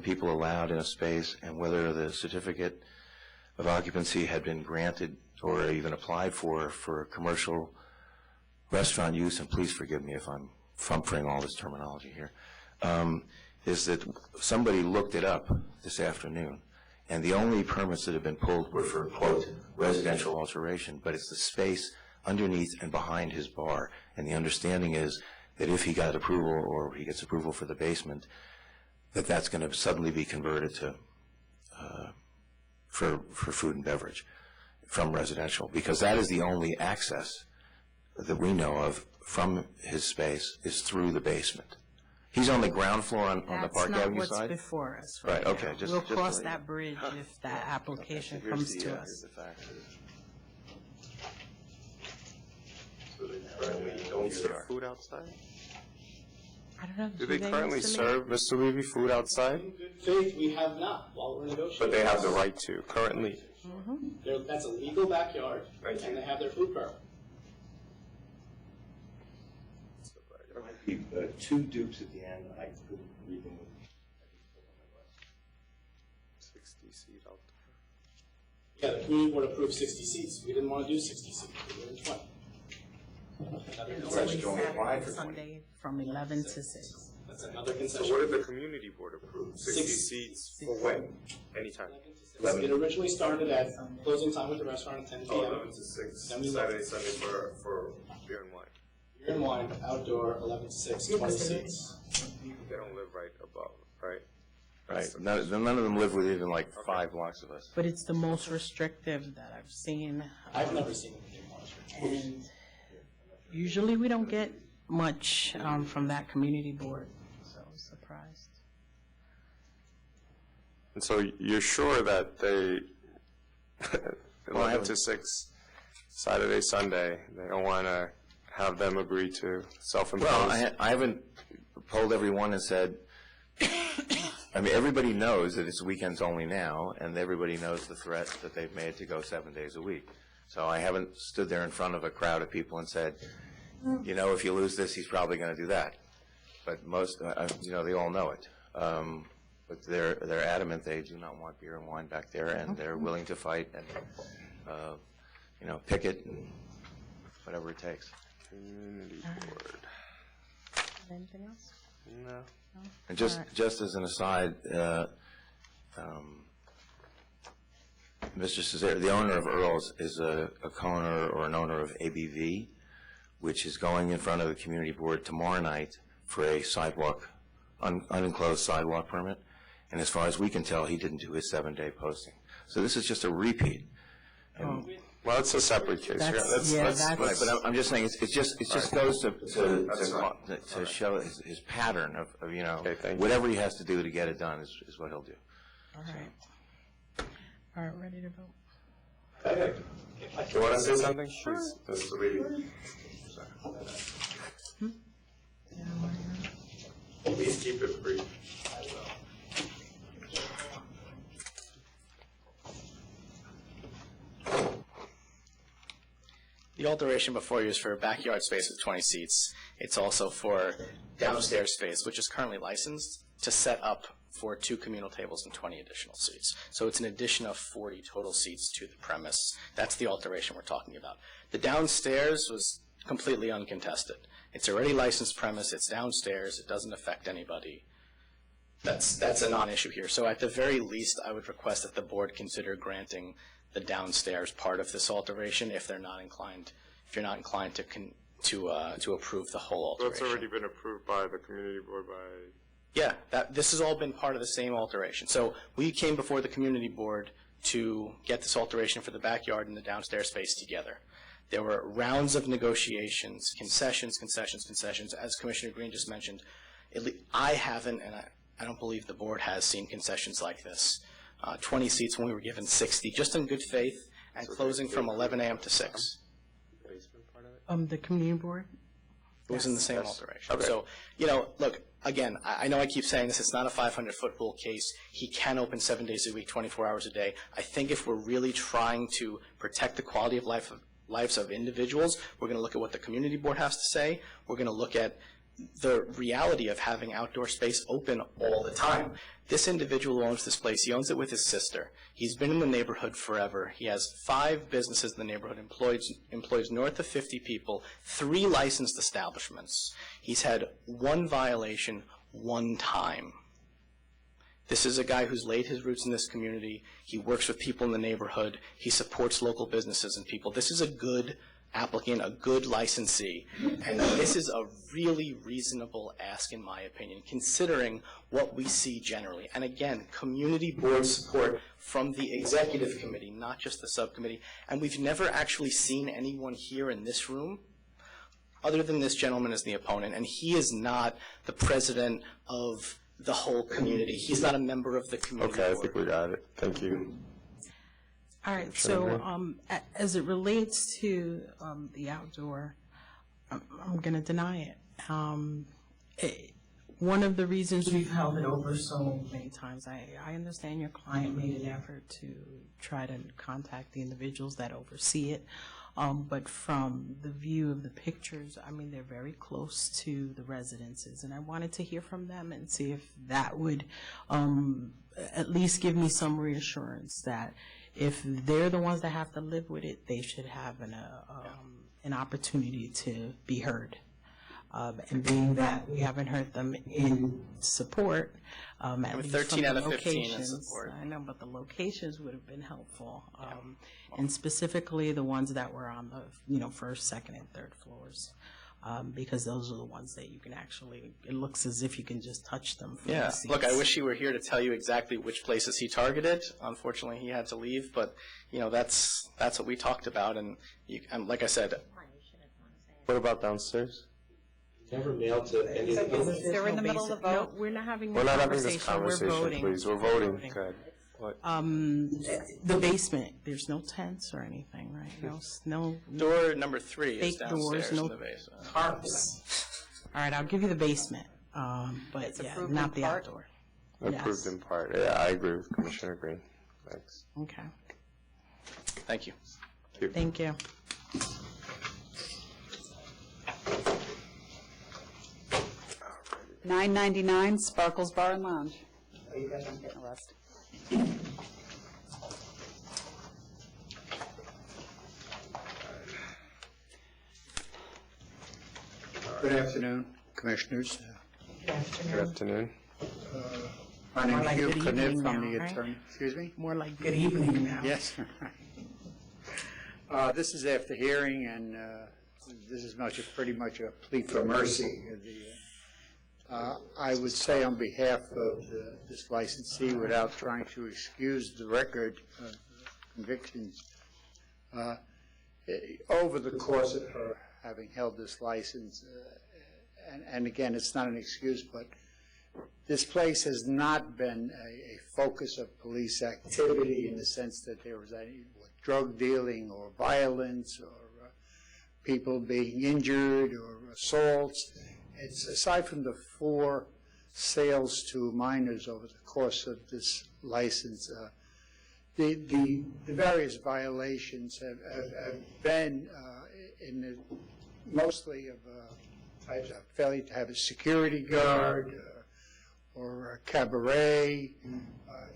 people allowed in a space, and whether the certificate of occupancy had been granted or even applied for commercial restaurant use, and please forgive me if I'm fumbling all this terminology here, is that somebody looked it up this afternoon, and the only permits that have been pulled were for, quote, residential alteration, but it's the space underneath and behind his bar, and the understanding is that if he got approval or he gets approval for the basement, that's going to suddenly be converted to for food and beverage from residential, because that is the only access that we know of from his space is through the basement. He's on the ground floor on the Park Avenue That's not side? what's before us Right, now. okay. We'll cross that bridge if that application comes to us. Here's the fact. So they currently don't serve food outside? I don't know. Do they currently serve, Mr. Levy, food outside? In good faith, we have not, while we're negotiating. But they have the right to, currently. That's a legal backyard, and they have their food permit. There might be 2 dupes at the end. I couldn't read them. 60-seat outdoor. Yeah, the community board approved 60 seats. We didn't want to do 60 seats. We did 20. Sunday from 11 to 6. That's another concession. So what did the community board approve? 60 seats for when? Anytime? It originally started at closing time with the restaurant at 10 p.m. 11 to 6, Then we Saturday, Sunday for beer and wine. Beer and wine, outdoor, 11 to 6, 20 seats. They don't live right above, right? Right. None of them live within even like 5 blocks of us. But it's the most restrictive that I've seen. I've never seen anything more restrictive. And usually we don't get much from that community board, so I was surprised. And so you're sure that they, 11 to 6, Saturday, Sunday, they don't want to have them agree to self-impose? Well, I haven't polled everyone and said, I mean, everybody knows that it's weekends only now, and everybody knows the threat that they've made to go 7 days a week. So I haven't stood there in front of a crowd of people and said, you know, if you lose this, he's probably going to do that. But most, you know, they all know it. But they're adamant they do not want beer and wine back there, and they're willing to fight and, you know, picket and whatever it takes. Community board. Anything else? No. And just as an aside, Mr. Cesare, the owner of Earl's is a co-owner or an owner of ABV, which is going in front of the community board tomorrow night for a sidewalk, unenclosed sidewalk permit. And as far as we can tell, he didn't do his 7-day posting. So this is just a repeat. And well, it's a separate case. Right, but I'm just saying, it just goes to show his pattern of you know, whatever he has to do to get it done is what he'll do. All right. All right, ready to vote? Okay. You want to say something? Please, Mr. Levy. Please keep it brief. The alteration before you is for a backyard space with 20 seats. It's also for downstairs space, which is currently licensed, to set up for 2 communal tables and 20 additional seats. So it's an addition of 40 total seats to the premise. That's the alteration we're talking about. The downstairs was completely uncontested. It's already licensed premise. It's downstairs. It doesn't affect anybody. That's a non-issue here. So at the very least, I would request that the board consider granting the downstairs part of this alteration if they're not inclined, if you're not inclined to approve the whole alteration. That's already been approved by the community board by. Yeah, this has all been part of the same alteration. So we came before the community board to get this alteration for the backyard and the downstairs space together. There were rounds of negotiations, concessions. As Commissioner Green just mentioned, I haven't, and I don't believe the board has seen concessions like this. 20 seats when we were given 60, just in good faith, and closing from 11 a.m. to 6. The community board? It was in the same alteration. Okay. So, you know, look, again, I know I keep saying this, it's not a 500-foot rule case. He can open 7 days a week, 24 hours a day. I think if we're really trying to protect the quality of lives of individuals, we're going to look at what the community board has to say. We're going to look at the reality of having outdoor space open all the time. This individual who owns this place, he owns it with his sister. He's been in the neighborhood forever. He has 5 businesses in the neighborhood, employs north of 50 people, 3 licensed establishments. He's had 1 violation 1 time. This is a guy who's laid his roots in this community. He works with people in the neighborhood. He supports local businesses and people. This is a good applicant, a good licensee, and this is a really reasonable ask in my opinion, considering what we see generally. And again, community board support from the executive committee, not just the subcommittee, and we've never actually seen anyone here in this room other than this gentleman as the opponent, and he is not the president of the whole community. He's not a member of the community board. Okay, I think we got it. Thank you. All right, so as it relates to the outdoor, I'm going to deny it. one of the reasons we've held it over so many times, I understand your client made an effort to try to contact the individuals that oversee it, but from the view of the pictures, I mean, they're very close to the residences, and I wanted to hear from them and see if that would at least give me some reassurance that if they're the ones that have to live with it, they should have an opportunity to be heard. And being that we haven't heard them in support, at least 13 from out the of 15 in locations, support. I know, but the locations would have been helpful, and specifically the ones that were on the first, second, and third floors, because those are the ones that you can actually. It looks as if you can just touch them. From Yeah, the seats. look, I wish he were here to tell you exactly which places he targeted. Unfortunately, he had to leave, but that's what we talked about, and like I said. What about downstairs? Never mailed to any of them. They're in the middle of the vote. No, we're not having We're this not having this conversation. We're conversation, voting. please. We're voting. Good. What? The basement. There's no tents or anything, right? No. Door number 3 is fake downstairs doors, no in the basement. tarps. All right, I'll give you the basement, but yeah, not the outdoor. Approved in part. Yeah, I agree with Commissioner Green. Thanks. Okay. Thank you. Thank you. $9.99 Sparkles Bar and Lounge. Oh, you guys aren't getting a rest. Good afternoon, Commissioners. Good afternoon. My name More is like Hugh good Kniff. evening I'm now, the right? attorney. Excuse me? More like good evening now. Yes. This is after hearing, and this is pretty much a plea for mercy. I would say on behalf of this licensee, without trying to excuse the record of convictions, over the course of her having held this license, and again, it's not an excuse, but this place has not been a focus of police activity in the sense that there was any drug dealing or violence or people being injured or assaults. It's aside from the 4 sales to minors over the course of this license, the various violations have been mostly of types of failure to have a security guard or a cabaret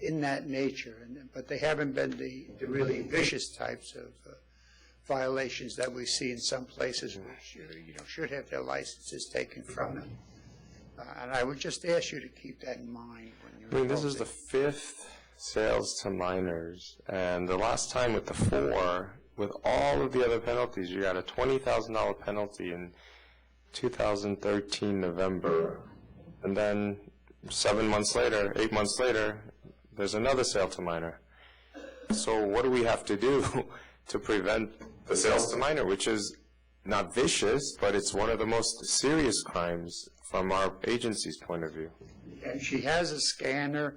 in that nature, but they haven't been the really vicious types of violations that we see in some places which should have their licenses taken from them. And I would just ask you to keep that in mind when you're This is the 5th sales to minors, and the last time with the 4, with all of the other penalties, you got a $20,000 penalty in 2013 November, and then 8 months later, there's another sale to minor. So what do we have to do to prevent the sales to minor, which is not vicious, but it's one of the most serious crimes from our agency's point of view? And she has a scanner.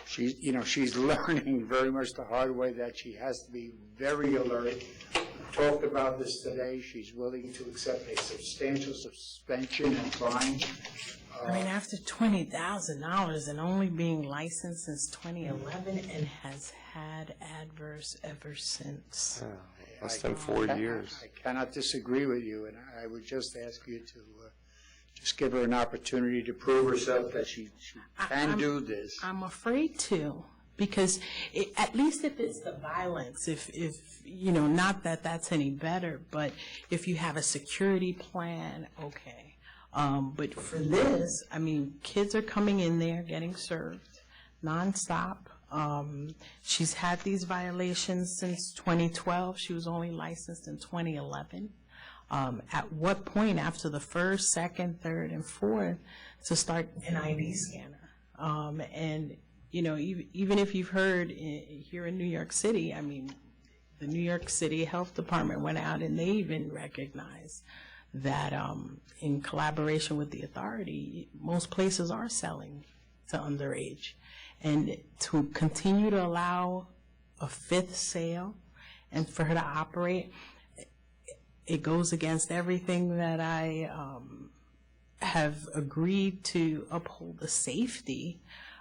She's learning very much the hard way that she has to be very alert. We talked about this today. She's willing to accept a substantial suspension and fine. I mean, after $20,000 and only being licensed since 2011 and has had adverse ever since. Less than 4 years. I cannot disagree with you, and I would just ask you to just give her an opportunity to prove herself that she can do this. I'm afraid to, because at least if it's the violence, if not that that's any better, but if you have a security plan, okay. But for this, I mean, kids are coming in there getting served nonstop. She's had these violations since 2012. She was only licensed in 2011. At what point after the first, second, third, and fourth to start an ID scanner? And, even if you've heard here in New York City, I mean, the New York City Health Department went out and they even recognized that in collaboration with the authority, most places are selling to underage. And to continue to allow a 5th sale and for her to operate, it goes against everything that I have agreed to uphold the safety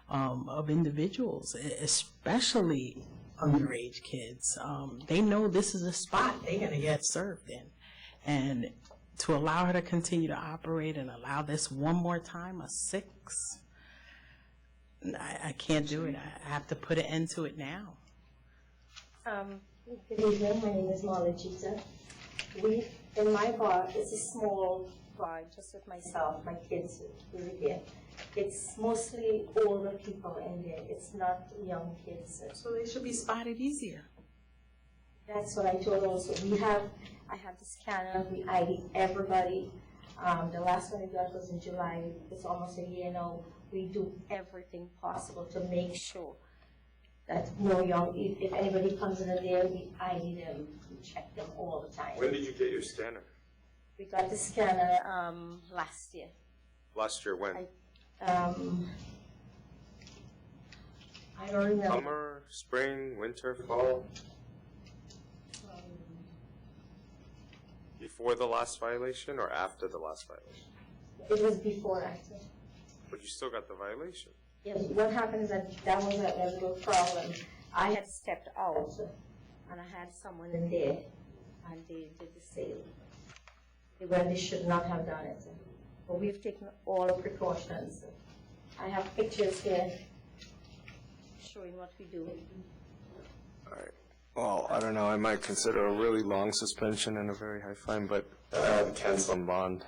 of individuals, especially underage kids. They know this is a spot they're going to get served in. And to allow her to continue to operate and allow this one more time, a 6, I can't do it. I have to put an end to it now. Good evening, my name is Marla Jeter. In my bar, it's a small bar, just with myself, my kids live here. It's mostly older people in there, it's not young kids. So they should be spotted easier. That's what I told also. I have the scanner, we ID everybody. The last one we got was in July, it's almost a year now. We do everything possible to make sure that no young, if anybody comes in there, we ID them, we check them all the time. When did you get your scanner? We got the scanner last year. Last year, when? I don't remember. Summer, spring, winter, fall? Before the last violation or after the last violation? It was before actually. But you still got the violation. Yes, what happened is that was a little problem. I had stepped out and I had someone in there and they did the same. When they should not have done it. But we've taken all the precautions. I have pictures here showing what we do. All right. Well, I don't know. I might consider a really long suspension and a very high fine, but cancel and bond.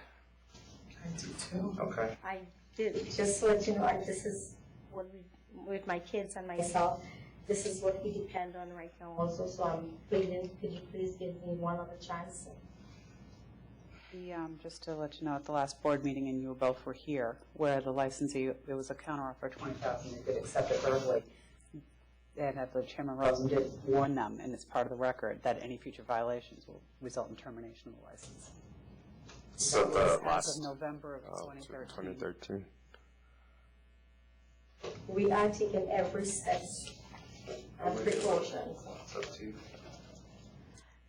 I do too. Okay. I did, just to let you know, this is what we, with my kids and myself, this is what we depend on right now also, so I'm pleading, could you please give me one other chance? Just to let you know, at the last board meeting, and you both were here, where the licensee, there was a counteroffer of $20,000, they did accept it verbally. And that the Chairman Rosen did warn them, and it's part of the record, that any future violations will result in termination of the license. So That the was last as of November of 2013. We are taking every step and precautions. It's up to you.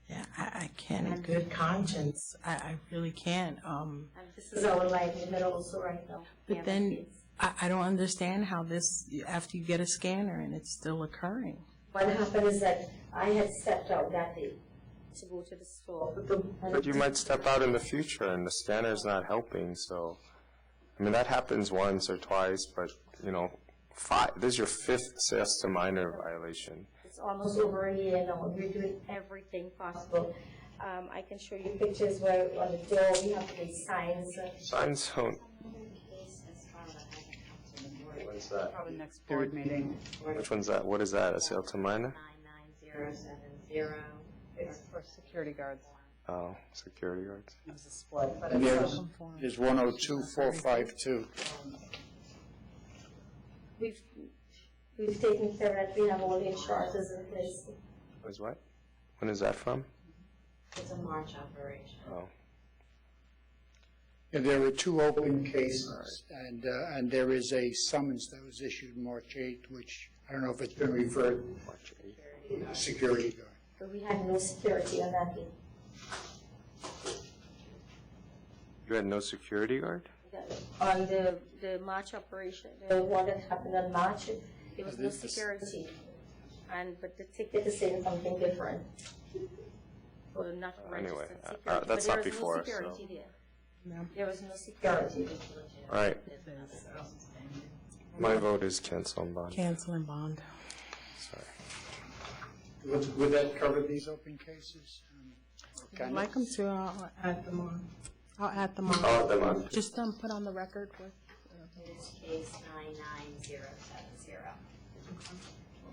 Yeah, I can't in good conscience. I really can't. And this is our livelihood also right now. But then I don't understand how this, after you get a scanner and it's still occurring. What happened is that I had stepped out that day to go to the store. But you might step out in the future, and the scanner's not helping. So, I mean, that happens once or twice, but you know, this is your 5th access to minor violation. It's almost over a year now. We're doing everything possible. I can show you pictures where on the door we have to place signs. Signs don't. When's that? Probably next board meeting. Which one's that? What is that? A sale to minor? 99070. It's for security guards. Oh, security guards. It was a split, but And it's there's 102452. We've taken care of that. We have all the insurances in place. Is what? When is that from? It's a March operation. Oh. And there were 2 open cases, and there is a summons that was issued March 8th, which I don't know if it's been referred. March 8th. Security guard. But we had no security on that day. You had no security guard? On the March operation, the one that happened on March, there was no security. But the ticket is saying something different. Or not registered Anyway, security. that's But not there was before no us, security so. there. There was no security. All right. My vote is cancel and bond. Cancel and bond. Sorry. Would that cover these open cases? I'd like them to, I'll add them on. I'll add them on. I'll add them on. Just put on the record with. It's case 99070.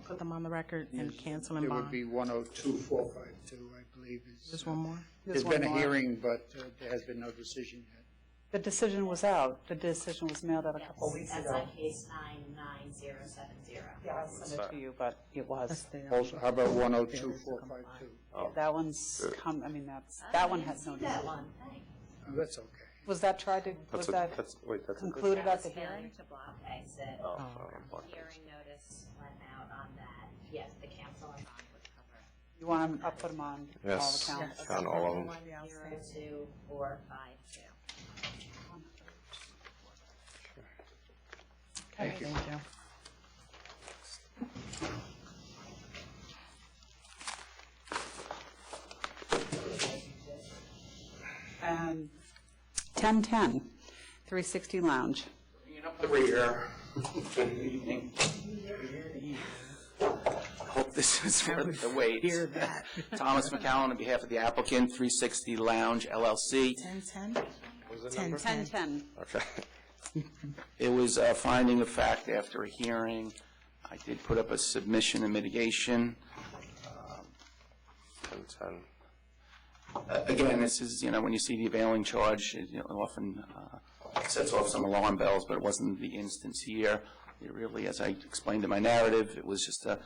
Put them on the record and cancel and It would bond. be 102452, I believe. Just one more? There's been a hearing, but there has been no decision yet. The decision was out. The decision was mailed out a couple of weeks That's ago. on case 99070. Yeah, I'll send it to you, but it was. Also, how about 102452? That one's I mean, that one has no decision. Oh, that's okay. Was that tried to, was that wait, that's concluded at the Failure hearing? to block exit. Hearing notice went out on that. Yes, the cancel and bond would cover. You want them, I'll put them on all the Yes, counts. on all of them. 02452. Thank you. And 1010, 360 Lounge. Bringing up the rear. Good evening. Hope this is worth the wait. Thomas McCallum on behalf of the applicant, 360 Lounge LLC. 1010? 1010. Okay. It was a finding of fact after a hearing. I did put up a submission and mitigation. 1010. Again, this is, when you see the availing charge, it often sets off some alarm bells, but it wasn't the instance here. It really, as I explained in my narrative, it was just a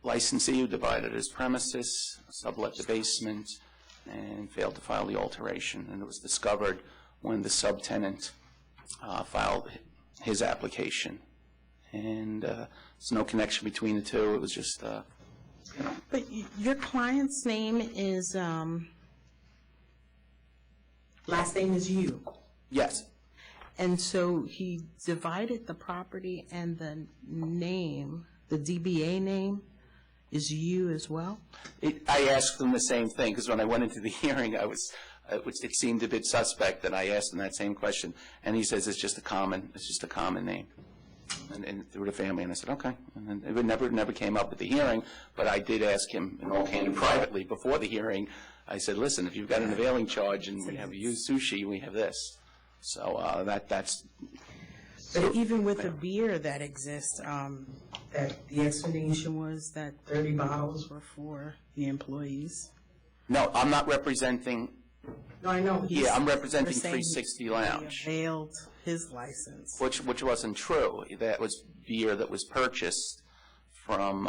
licensee who divided his premises, sublet the basement, and failed to file the alteration. And it was discovered when the subtenant filed his application. And there's no connection between the two. It was just, But your client's name is, last name is you. Yes. And so he divided the property and the name, the DBA name, is you as well? I asked them the same thing, because when I went into the hearing, it seemed a bit suspect, and I asked him that same question. And he says it's just a common name. And through the family, and I said, okay. And then it never came up at the hearing, but I did ask him, in all candor, privately, before the hearing, I said, listen, if you've got an availing charge and we have used sushi, we have this. So that's... But even with the beer that exists, that the explanation was that 30 bottles were for the employees? No, I'm not representing... No, I know. Yeah, I'm representing 360 Lounge. He availed his license. Which wasn't true. That was beer that was purchased from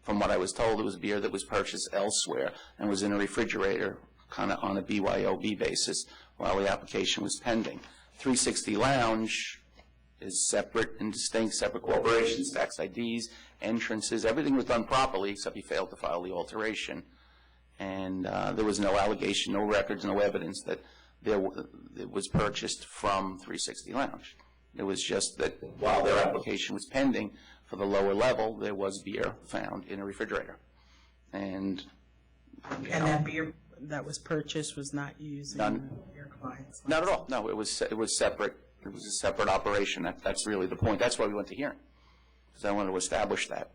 what I was told, it was beer that was purchased elsewhere and was in a refrigerator, kind of on a BYOB basis, while the application was pending. 360 Lounge is separate and distinct, separate corporations, tax IDs, entrances, everything was done properly, except he failed to file the alteration. And there was no allegation, no records, no evidence that it was purchased from 360 Lounge. It was just that while their application was pending for the lower level, there was beer found in a refrigerator. And that beer that was purchased was not used in your client's license? Not at all. No, it was separate. It was a separate operation. That's really the point. That's why we went to hearing, because I wanted to establish that.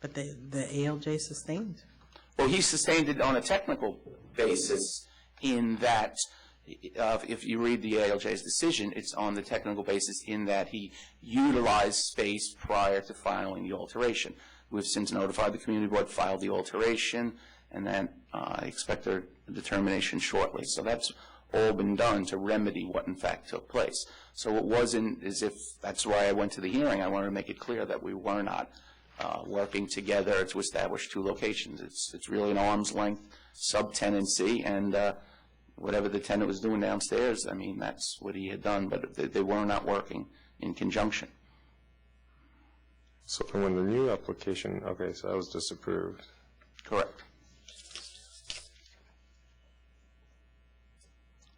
But the ALJ sustained? Well, he sustained it on a technical basis in that, if you read the ALJ's decision, it's on the technical basis in that he utilized space prior to filing the alteration. We've since notified the community board, filed the alteration, and then I expect a determination shortly. So that's all been done to remedy what in fact took place. So it wasn't as if, that's why I went to the hearing. I wanted to make it clear that we were not working together to establish two locations. It's really an arm's length subtenancy, and whatever the tenant was doing downstairs, I mean, that's what he had done, but they were not working in conjunction. So when the new application, okay, so that was disapproved. Correct.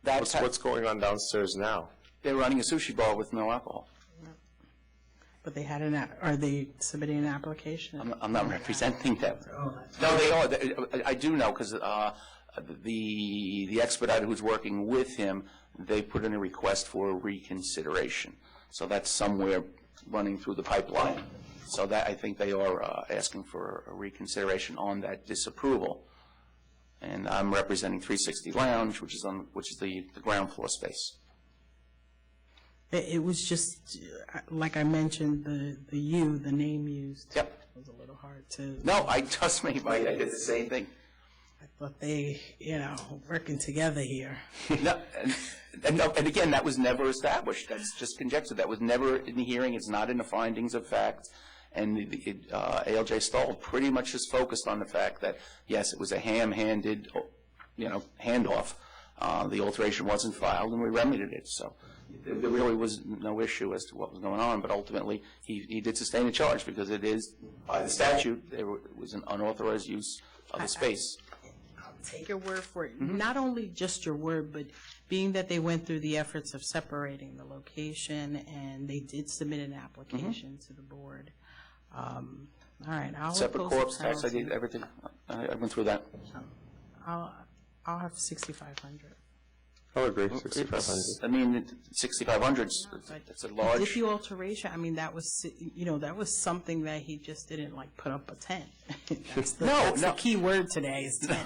What's going on downstairs now? They're running a sushi bar with no alcohol. But they had are they submitting an application? I'm not representing them. No, they are. I do know, because the expediter who's working with him, they put in a request for reconsideration. So that's somewhere running through the pipeline. So that, I think they are asking for a reconsideration on that disapproval. And I'm representing 360 Lounge, which is the ground floor space. It was just, like I mentioned, the name used. Yep. Was a little hard to... No, trust me, Mike, I did the same thing. I thought they, working together here. No, and again, that was never established. That's just conjecture. That was never in the hearing. It's not in the findings of fact. And ALJ Stahl pretty much is focused on the fact that, yes, it was a ham-handed, handoff. The alteration wasn't filed, and we remedied it. So there really was no issue as to what was going on. But ultimately, he did sustain a charge because it is, by the statute, it was an unauthorized use of the space. take your word for it. Not only just your word, but being that they went through the efforts of separating the location and they did submit an application to the board. All right, I'll Separate oppose the corpse tax, I penalty. did everything. I went through that. I'll have 6,500. I'll agree, 6,500. I mean, 6,500, it's a large. Did the alteration, I mean, that was, that was something that he just didn't like put up a tent. That's the key word today is tent.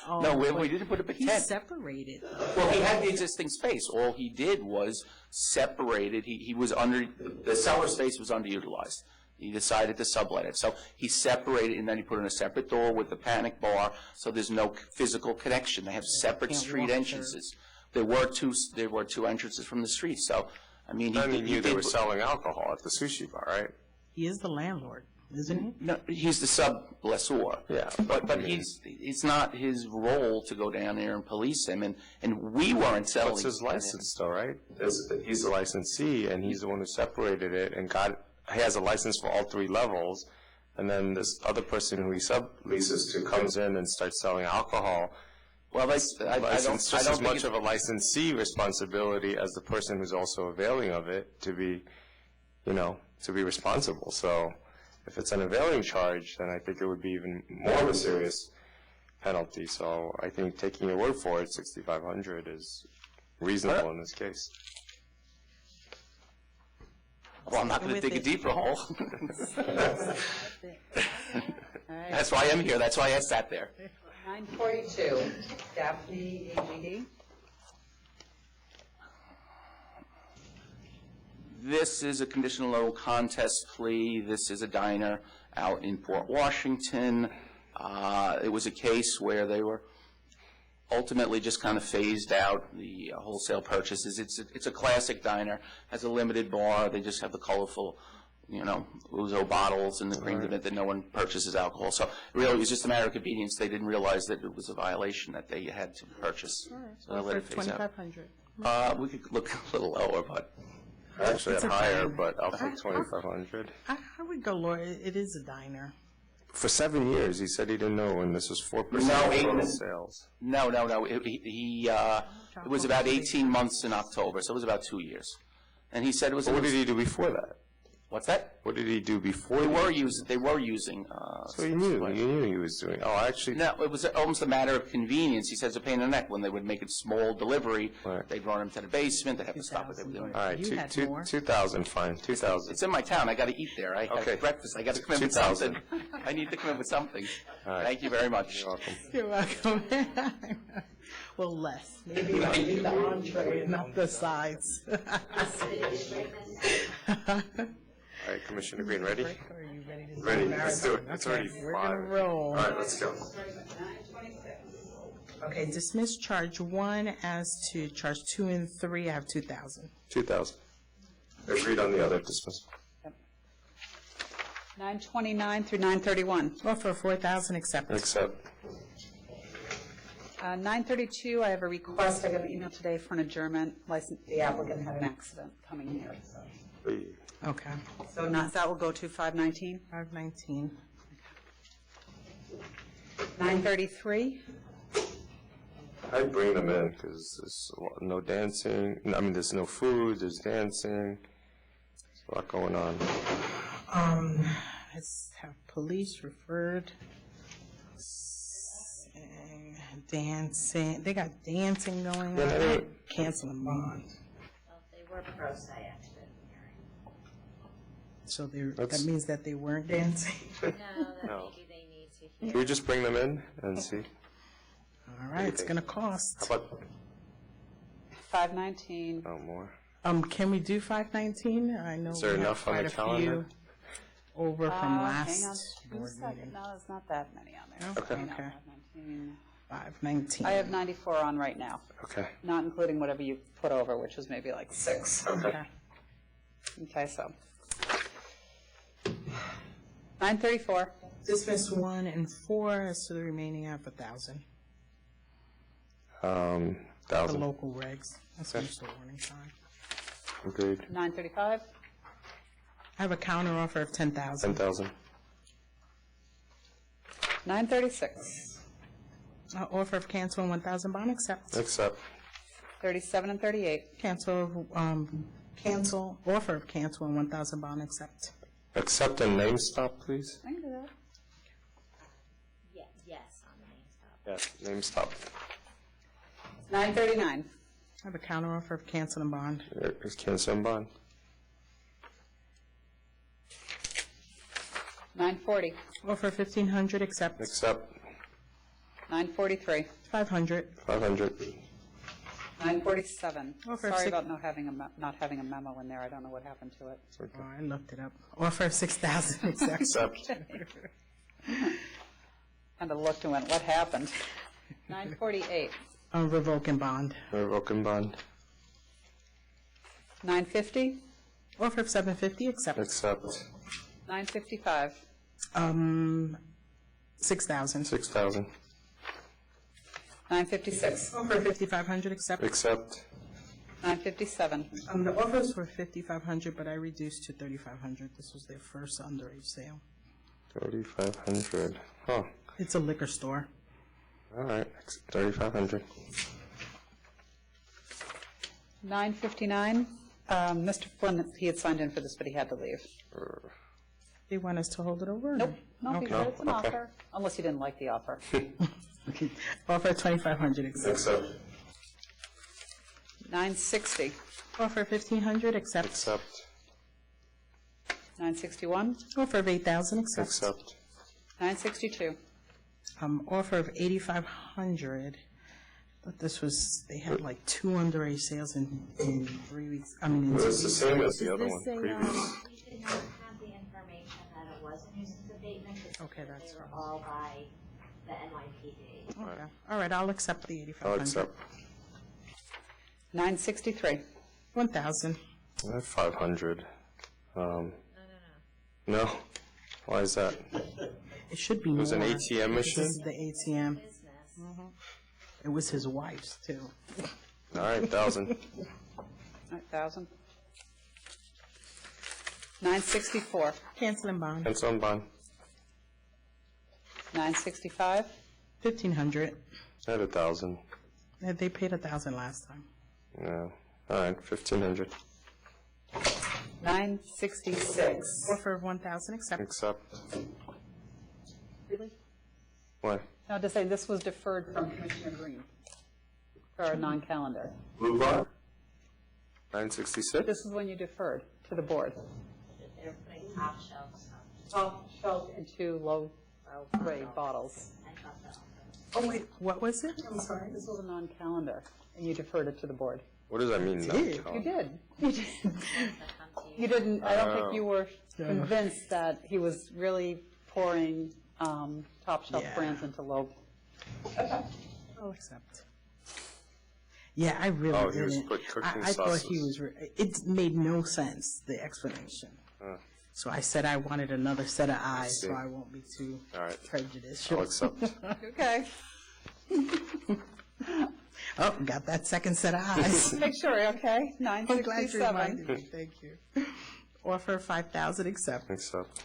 No, we didn't put up a tent. He separated. Well, he had the existing space. All he did was separated. He was the cellar space was underutilized. He decided to sublet it. So he separated, and then he put in a separate door with the panic bar, so there's no physical connection. They have separate street entrances. There were two entrances from the street. So, I mean, he knew they were selling alcohol at the sushi bar, right? He is the landlord, isn't he? No, he's the sub-lessor. Yeah. But it's not his role to go down there and police him, and we weren't selling. What's his license, though, right? He's the licensee, and he's the one who separated it and he has a license for all 3 levels, and then this other person who he subleases to comes in and starts selling alcohol. Well, It's just as much of a licensee responsibility as the person who's also availing of it to be responsible. So if it's an availing charge, then I think it would be even more of a serious penalty. So I think taking your word for it, 6,500 is reasonable in this case. Well, I'm not going to dig a deeper hole. That's why I'm here. That's why I sat there. 942, Daphne AGD. This is a conditional no contest plea. This is a diner out in Port Washington. It was a case where they were ultimately just kind of phased out the wholesale purchases. It's a classic diner, has a limited bar. They just have the colorful, Ouzo bottles and the cream in it that no one purchases alcohol. So really, it was just a matter of convenience. They didn't realize that it was a violation that they had to purchase. So they let it phase out. 2,500. We could look a little lower, but Actually, at higher, but I'll take 2,500. I would go lower. It is a diner. For 7 years, he said he didn't know when this was 4% of total sales. No. It was about 18 months in October, so it was about 2 years. And he said it was. But what did he do before that? What's that? What did he do before? They were using. So he knew he was doing. Oh, actually. No, it was almost a matter of convenience. He says a pain in the neck when they would make a small delivery. Right. They'd run him to the basement. They'd have to stop what they were doing. All right, 2,000, fine, 2,000. It's in my town. I got to eat there. I have breakfast. I got to come in with something. I need to come in with something. Right. Thank you very much. You're welcome. You're welcome. Well, less. Maybe like the entree, not the sides. All right, Commissioner Green, ready? Are you ready to Ready, let's do it. It's already We're 5. going to roll. All right, let's go. Okay, dismiss charge 1 as to charge 2 and 3. I have 2,000. 2,000. Agreed on the other dismissal. 929 through 931. Offer 4,000, accepted. Accept. 932, I have a request. I got an email today for an adjournment. The applicant had an accident coming here. Okay. So that will go to 519. 519. 933. I'd bring them in because there's no dancing. I mean, there's no food. There's dancing. There's a lot going on. Let's have police referred. Dancing. They got dancing going on. Cancel them on. Well, they were pro se accident. So that means that they weren't dancing? No, maybe they need to hear. Can we just bring them in and see? All right, it's going to cost. How about 519. no more? Can we do 519? I know Is there we have enough on quite the a calendar? few over from Hang on last one board second. meeting. No, there's not that many on there. Okay. Hang on, Okay. 519. 519. I have 94 on right now, Okay. not including whatever you put over, which was maybe like 6. Okay. Okay, so 934. Dismiss 1 and 4 as to the remaining half 1,000. 1,000. The local regs. That's what the warning sign. Agreed. 935. I have a counter offer of 10,000. 10,000. 936. Offer of cancel and 1,000 bond, accept. Accept. 37 and 38. Cancel, offer of cancel and 1,000 bond, accept. Accept and name stop, please. I can do that. Yes, on the name stop. Yeah, name stop. 939. I have a counter offer of cancel and bond. Here's cancel and bond. 940. Offer of 1,500, accept. Accept. 943. 500. 500. 947. Offer of Sorry six- about not having a memo in there. I don't know what happened to it. Oh, I looked it up. Offer of 6,000, accept. Accept. Kind of looked and went, what happened? 948. Revoke and bond. Revoke and bond. 950. Offer of 750, accept. Accept. 955. 6,000. 6,000. 956. Offer of 5,500, accept. Accept. 957. The offers were 5,500, but I reduced to 3,500. This was their first underage sale. 3,500. Huh. It's a liquor store. All right. 3,500. 959. Mr. Flynn, he had signed in for this, but he had to leave. They want us to hold it over? Nope. No, he Okay. said it's an offer, unless he didn't like the offer. Offer 2,500, accept. Accept. 960. Offer 1,500, accept. Accept. 961. Offer of 8,000, accept. Accept. 962. Offer of 8,500. But this was, they had like 2 underage sales in 3 weeks. I mean, in Well, 2 it's the weeks. same as the Is other this one, a, previous. We did not have the information that it was a nuisance abatement, because Okay, that's they were all by the NYPD. Okay. All right, I'll accept the 8,500. I'll accept. 963. 1,000. I have 500. No? Why is that? It should be It more. was an ATM machine? This is the ATM. It was his wife's, too. All right, 1,000. 1,000. 964. Cancel and bond. Cancel and bond. 965. 1,500. I had 1,000. They paid 1,000 last time. No. All right, 1,500. 966. Offer of 1,000, accept. Accept. Really? Why? No, to say this was deferred from Commissioner Green for our non-calendar. Blue bar? 966? This is when you deferred to the board. They're putting top shelves up. Top shelf and 2 low-grade bottles. I thought that. Oh, wait, what was it? I'm sorry, this was a non-calendar, and you deferred it to the board. What does that mean? You did. You did. You didn't, I don't think you were convinced that he was really pouring top shelf brands into low. I'll accept. Yeah, I really Oh, he didn't. was put cooking I thought he sauces. was, it made no sense, the explanation. So I said I wanted another set of eyes, so see. I won't be too All right. prejudiced. I'll accept. Okay. Oh, got that second set of eyes. Make sure, okay? I'm glad you 967. reminded me, thank you. Offer 5,000, accept. Accept.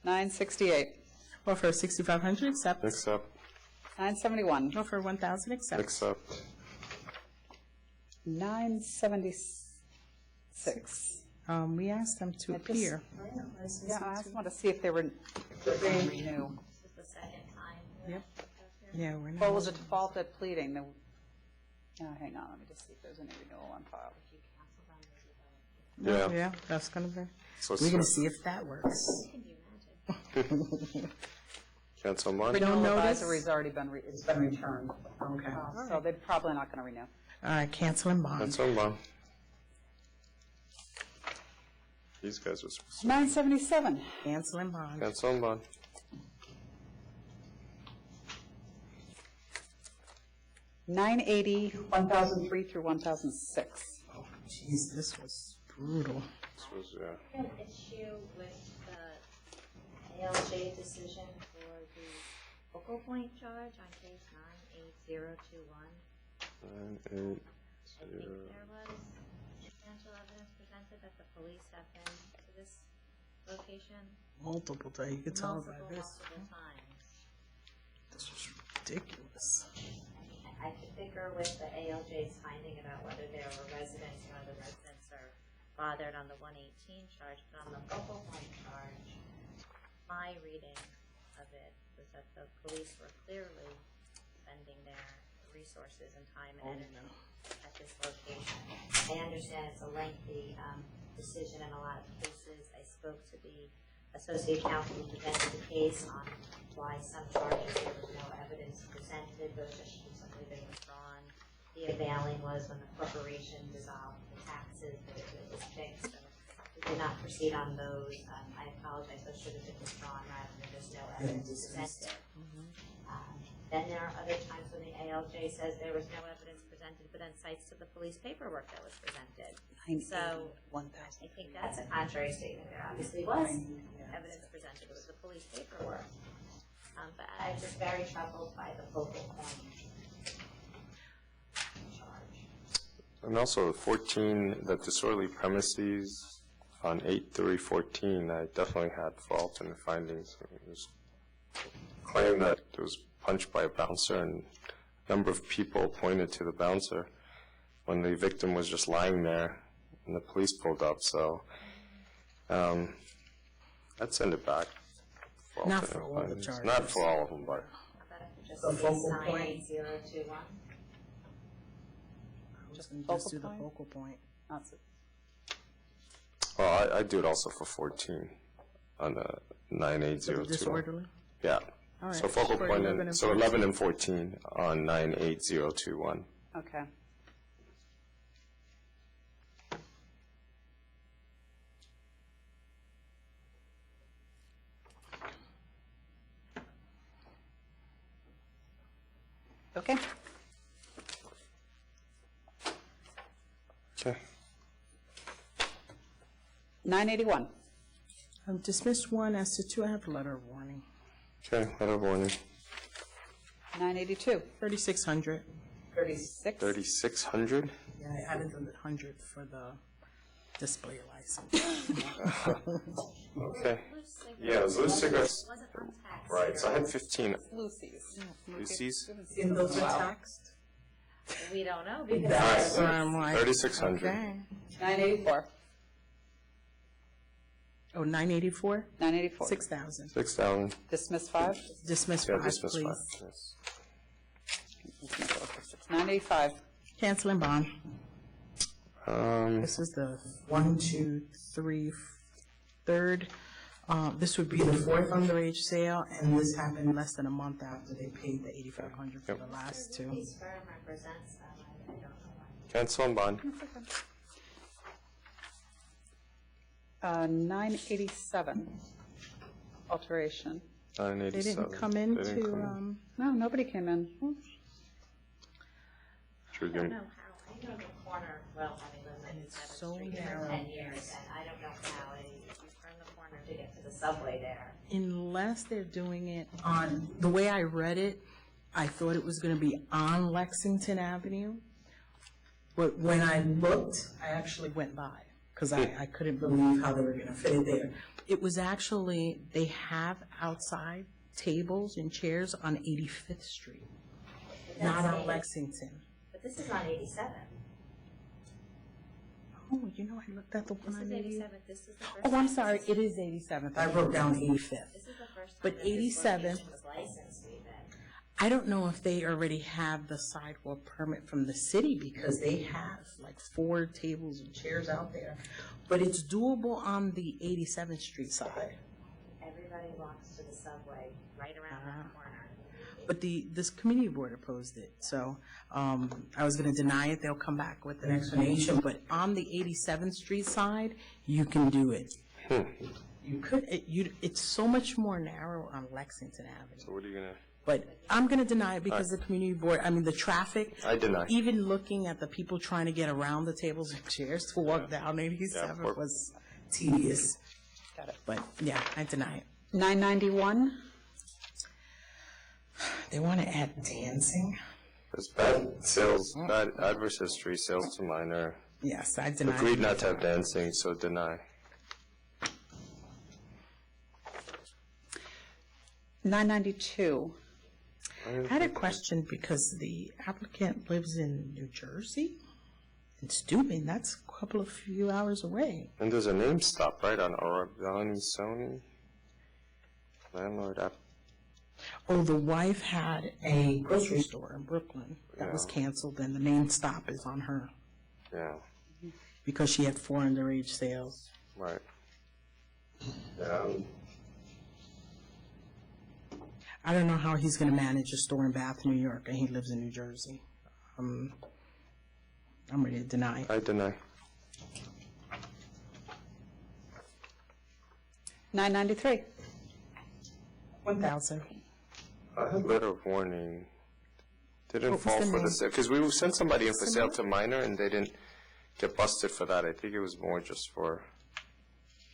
968. Offer 6,500, accept. Accept. 971. Offer 1,000, accept. Accept. 976. We asked them to appear. Yeah, I just want to see if they were renew. This is the second time. Yep. Yeah, we're not. What was a default at pleading? Hang on, let me just see if there's any renewal on file. Yeah. Yeah, that's gonna be, So we're gonna it's- see if that works. Cancel and bond. Renewal notice? advisory's already been, it's been returned. Okay. So they're probably not going to renew. All right, cancel and bond. Cancel and bond. These guys were supposed 977. Cancel and bond. to cancel and bond. 980, 1003 through 1006. Oh, jeez, this was brutal. This was, We have an issue with the ALJ decision for the focal point charge on case 98021. 980. I think there was substantial evidence presented that the police have been to this location Multiple times, you could tell by multiple this. times. This was ridiculous. I could figure with the ALJ's finding about whether there were residents or other residents are bothered on the 118 charge, but on the focal point charge, my reading of it was that the police were clearly spending their resources and time and energy at this location. I understand it's a lengthy decision in a lot of cases. I spoke to the associate counsel who presented the case on why some charges there was no evidence presented, those should simply been withdrawn. The availing was when the corporation dissolved the taxes, that it was fixed, so we did not proceed on those. I apologize, those should have been withdrawn rather than just no evidence presented. Then there are other times when the ALJ says there was no evidence presented, but then cites to the police paperwork that was presented. So I think that's a contrary statement. There obviously was evidence presented. It was the police paperwork. But I'm just very troubled by the focal point charge. And also 14, the disorderly premises on 8/3/14, I definitely had fault in the findings. It was claimed that it was punched by a bouncer, and a number of people pointed to the bouncer when the victim was just lying there and the police pulled up. So I'd send it back. Not for all the charges. Not for all of them, but Just The focal point. 98021. Just do the focal point. well, I do it also for 14 on the 98021. Disorderly? Yeah. All right. So focal For point, 11 and so 14. 11 and 14 on 98021. Okay. Okay. Okay. 981. Dismissed 1 as to 2. I have a letter of warning. Okay, letter of warning. 982. 3600. 36. 3600? Yeah, I added the 100 for the display license. Okay. Yeah, those loose cigarettes. Right, so I had 15. Lucy's. Lucy's? And those are taxed? We don't know because That's where I'm like, 3600. okay. 984. Oh, 984? 984. 6,000. 6,000. Dismiss 5. Dismiss Yeah, 5, dismiss please. 5. Yes. 985. Cancel and bond. This is the 1, 2, 3, third. This would be the 4th underage sale, and this happened less than a month after they paid the $8,500 for the last 2. His firm represents them. I don't know why. Cancel and bond. 987. Alteration. 987. They didn't come They into, didn't come No, nobody came in. in. I don't know how. I know the corner well, having lived on 97th so Street for narrow. 10 years, and I don't know how you turn the corner to get to the subway there. Unless they're doing it on, the way I read it, I thought it was going to be on Lexington Avenue. But when I looked, I actually went by because I couldn't believe how they were going to fit it there. It was actually, they have outside tables and chairs on 85th Street, not on Lexington. But this is on 87. Oh, you know, I looked at the one This on is 80. 87. This is the first Oh, I'm time sorry, this it is 87th. I wrote down 85th. This is the first time But that this 87th, location was licensed even. I don't know if they already have the sidewalk permit from the city because they have like 4 tables and chairs out there. But it's doable on the 87th Street side. Everybody walks to the subway right around that corner. But this community board opposed it, so I was going to deny it. They'll come back with an explanation. But on the 87th Street side, you can do it. You could. It's so much more narrow on Lexington Avenue. So what are you going to? But I'm going to deny it because the community board, I mean, the traffic. I deny. Even looking at the people trying to get around the tables and chairs to walk down 87 was tedious. Got it. But, yeah, I deny it. 991. They want to add dancing. There's bad sales, bad adverse history, sales to minor. Yes, I deny. Agreed not to have dancing, so deny. 992. I had a question because the applicant lives in New Jersey. In Steuben, that's a couple of few hours away. And there's a name stop, right, on Oregoni Sony? Landlord app. Oh, the wife had a grocery store in Brooklyn that was canceled, and the name stop is on her Yeah, because she had 4 underage sales. right. Yeah. I don't know how he's going to manage a store in Bath, New York, and he lives in New Jersey. I'm ready to deny. I deny. 993. 1,000. I had letter of warning. Didn't What was fall the for name? the sale, because we sent somebody in for sale to minor, and they didn't get busted for that. I think it was more just for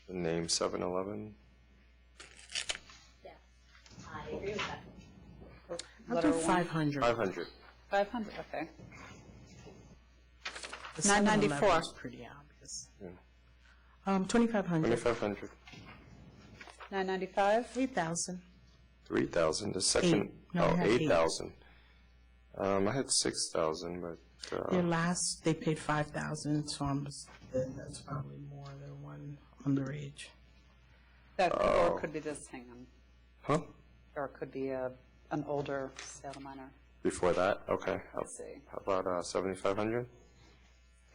the name 7-Eleven. I agree with that. I'll do 500. 500. 500, okay. The 7-Eleven 994. is pretty obvious. Yeah. 2,500. 2,500. 995. 3,000. 3,000. The second, Eight. No, I had eight. 8,000. I had 6,000, but Their last, they paid 5,000, so that's probably more than one underage. That or it could be this, hang on. huh? Or it could be an older sale to minor. Before that, okay. Let's see. How about 7,500?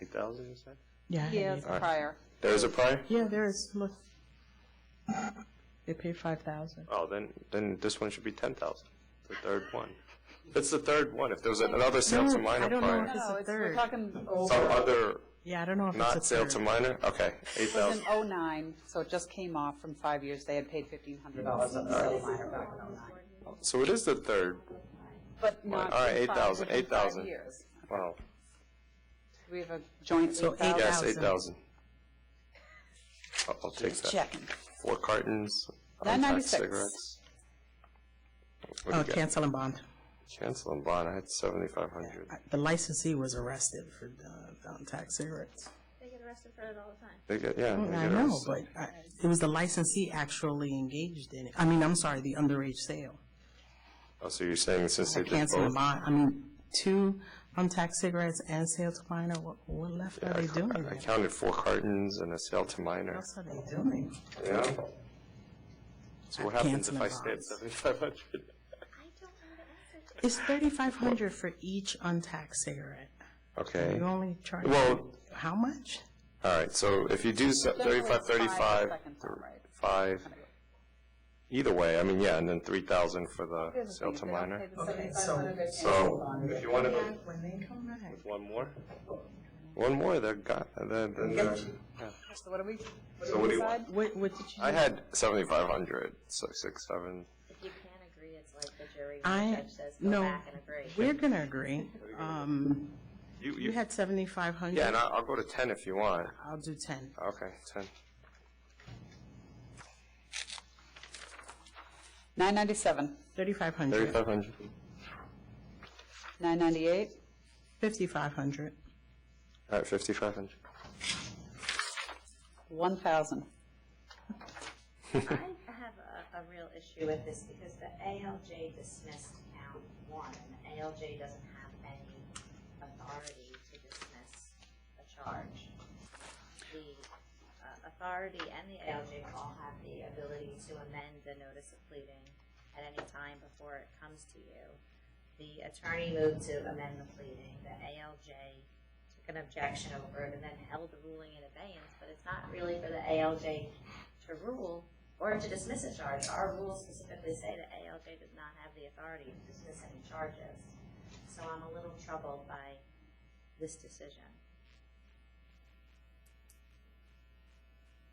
8,000, you said? Yeah. I had Yeah, eight. it's prior. There's a prior? Yeah, there is. Look. They paid 5,000. Oh, then this one should be 10,000. The third one. It's the third one. If there was another sale to minor I don't know prior. if it's No, a we're third. talking Some other Yeah, I don't know if not it's a sale third. to minor? Okay, It was 8,000. in '09, so it just came off from 5 years. They had paid $1,500 on the sale to minor back in '09. So it is the third. But not All right, in 8,000, within 5 8,000. years. Wow. We have a joint So 8,000. Yes, 8,000. 8,000. I'll take that. Checking. 4 cartons. 996. Cigarettes. What do Oh, you get? cancel and bond. Cancel and bond. I had 7,500. The licensee was arrested for untaxed cigarettes. They get arrested for it all the time. They get, yeah. they I get know, arrested. but it was the licensee actually engaged in it. I mean, I'm sorry, the underage sale. Oh, so you're saying since they did Cancel and both? bond. I mean, 2 untaxed cigarettes and sale to minor. What left are they doing? I counted 4 cartons and a sale to What minor. else are they doing? Yeah. So what happens Cancel if I and stay at bonds. 7,500? It's $3,500 for each untaxed cigarette. Okay. You only charge Well, how much? all right, so if you do 35, 35, 5, either way, I mean, yeah, and then 3,000 for the sale to minor. Okay, so If you want to go when they come back, with one more, they're got, then, yeah. So what do we So what do you decide? what did you? I had 7,500, so 6, 7. If you can't agree, it's like the jury when I the judge says, go no, back and agree. we're gonna agree. You You had 7,500. Yeah, and I'll go to 10 if you want. I'll do 10. Okay, 10. 997. 3,500. 3,500. 998. 5,500. All right, 5,500. 1,000. I have a real issue with this because the ALJ dismissed count 1, and the ALJ doesn't have any authority to dismiss a charge. The authority and the ALJ all have the ability to amend the notice of pleading at any time before it comes to you. The attorney moved to amend the pleading. The ALJ took an objection over it and then held the ruling in abeyance, but it's not really for the ALJ to rule or to dismiss a charge. Our rules specifically say that ALJ does not have the authority to dismiss any charges. So I'm a little troubled by this decision.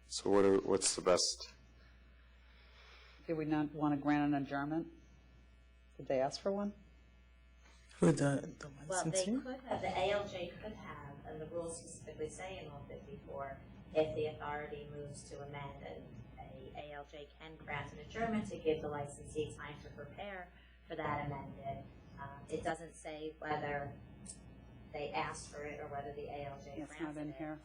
So what's the best? Did we not want to grant an adjournment? Did they ask for one? Who the Well, they licensee? could have, the ALJ could have, and the rules specifically say in Rule 54, if the authority moves to amend, a ALJ can grant an adjournment to give the licensee time to prepare for that amended. It doesn't say whether they asked for it or whether the ALJ It's not granted in it. here.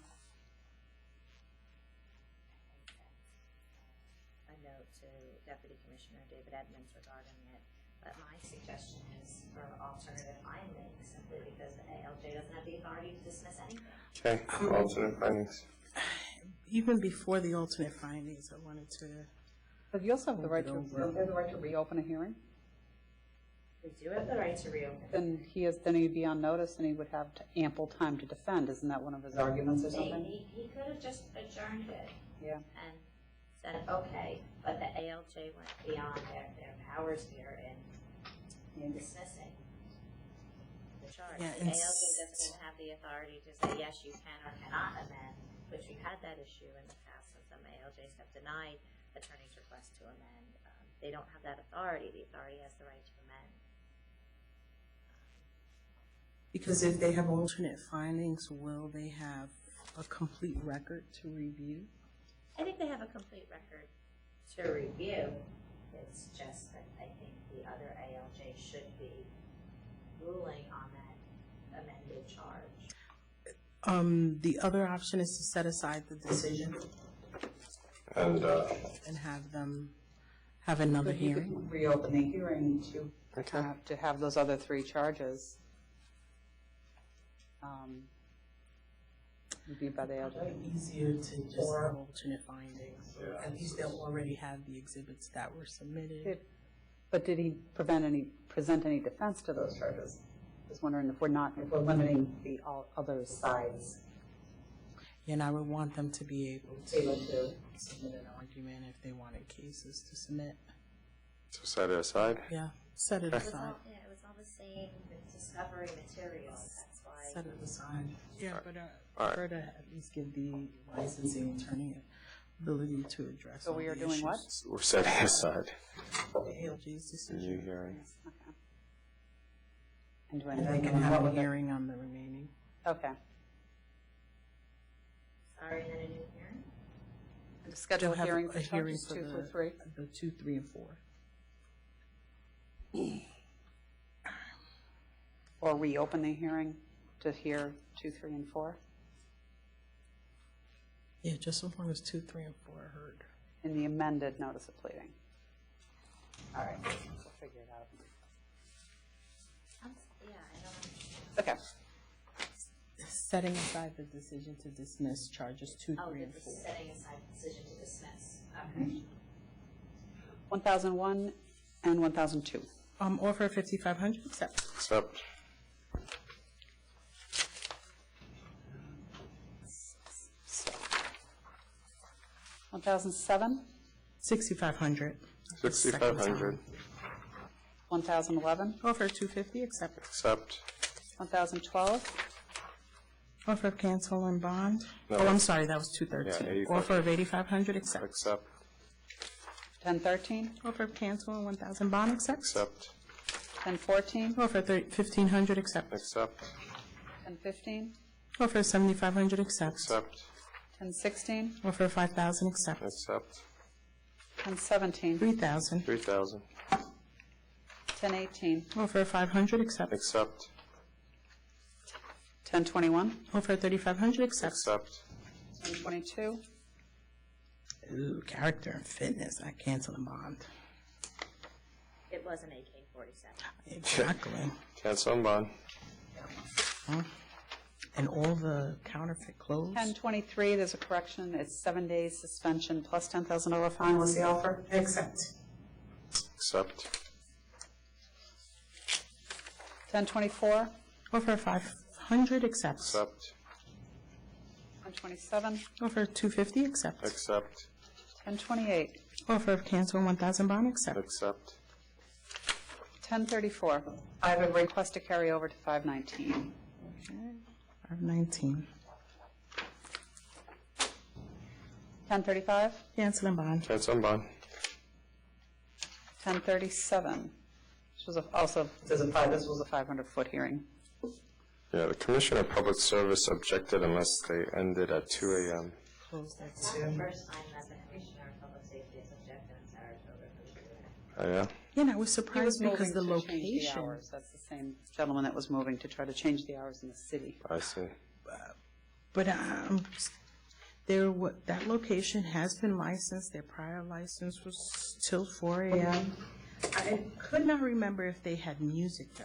A note to Deputy Commissioner David Edmonds regarding it. But my suggestion is for alternative findings, simply because the ALJ doesn't have the authority to dismiss anything. Okay, alternate findings. Even before the alternate findings, I wanted to. But you also have the right to reopen a hearing? We do have the right to reopen. Then he'd be on notice and he would have ample time to defend. Isn't that one of his arguments or something? He could have just adjourned it. Yeah. And said, okay, but the ALJ went beyond their powers here in dismissing the charge. Yeah, The ALJ doesn't have the authority to say, yes, you can or cannot amend, which we've had that issue in the past, and some ALJs have denied attorneys' requests to amend. They don't have that authority. The authority has the right to amend. Because if they have alternate findings, will they have a complete record to review? I think they have a complete record to review. It's just that I think the other ALJ should be ruling on that amended charge. The other option is to set aside the decision And and have them have another But you could hearing. reopen the hearing to have those other three charges reviewed by the ALJ. Easier to just have alternate findings. At least they'll already have the exhibits that were submitted. But did he present any defense to those charges? I was wondering if we're limiting the all other sides. And I would want them to be able to submit an argument if they wanted cases to submit. So set it aside? Yeah, set it Okay. aside. It was all the same discovery materials. That's why. Set it aside. Yeah, but All right. prefer to at least give the licensing attorney ability to address. So we are doing what? We're setting aside The ALJ's the decision. new hearing. And And they can have a hearing on the remaining. Okay. Sorry, and then a new hearing? To schedule They'll a have hearing a for hearing charges for 2 through the- 3? The 2, 3, and 4. Or reopen the hearing to hear 2, 3, and 4? Yeah, just as long as 2, 3, and 4 are heard. In the amended notice of pleading. All right, we'll figure it out. Yeah, I don't. Okay. Setting aside the decision to dismiss charges 2, 3, and 4. Setting aside the decision to dismiss. Okay. 1001 and 1002. Offer 5,500, accept. Accept. One 1007, 6,500. 6,500. 1011, Offer 250, accept. Accept. 1012, Offer of cancel and bond. No. Oh, I'm sorry, that was 213. Yeah, 85. Offer of 8,500, accept. Accept. 1013, Offer of cancel and 1,000 bond, accept. Accept. 1014, Offer of 1,500, accept. Accept. 1015, Offer of 7,500, accept. Accept. 1016, Offer of 5,000, accept. Accept. 1017, 3,000. 3,000. 1018, Offer of 500, accept. Accept. 1021, Offer of 3,500, accept. Accept. 1022, Ooh, character and fitness, I cancel and bond. It was an AK-47. Exactly. Cancel and bond. Huh? And all the counterfeit clothes. 1023, there's a correction, it's 7 days suspension plus $10,000 fine. What's the offer? Accept. Accept. 1024, Offer of 500, accept. Accept. 1027, Offer of 250, accept. Accept. 1028, Offer of cancel and 1,000 bond, accept. Accept. 1034, I have a request to carry over to 519. Okay. 519. 1035, Cancel and bond. Cancel and bond. 1037, this was this was a 500-foot hearing. Yeah, the Commissioner of Public Service objected unless they ended at 2 a.m. Closed at It's not 2. the first time that the Commissioner of Public Safety has objected in Saratoga for Oh, doing yeah? Yeah, and I was He was surprised because moving the to change the location. hours. That's the same gentleman that was moving to try to change the hours in the city. I see. But that location has been licensed. Their prior license was till 4 a.m. I could not remember if they had music, though,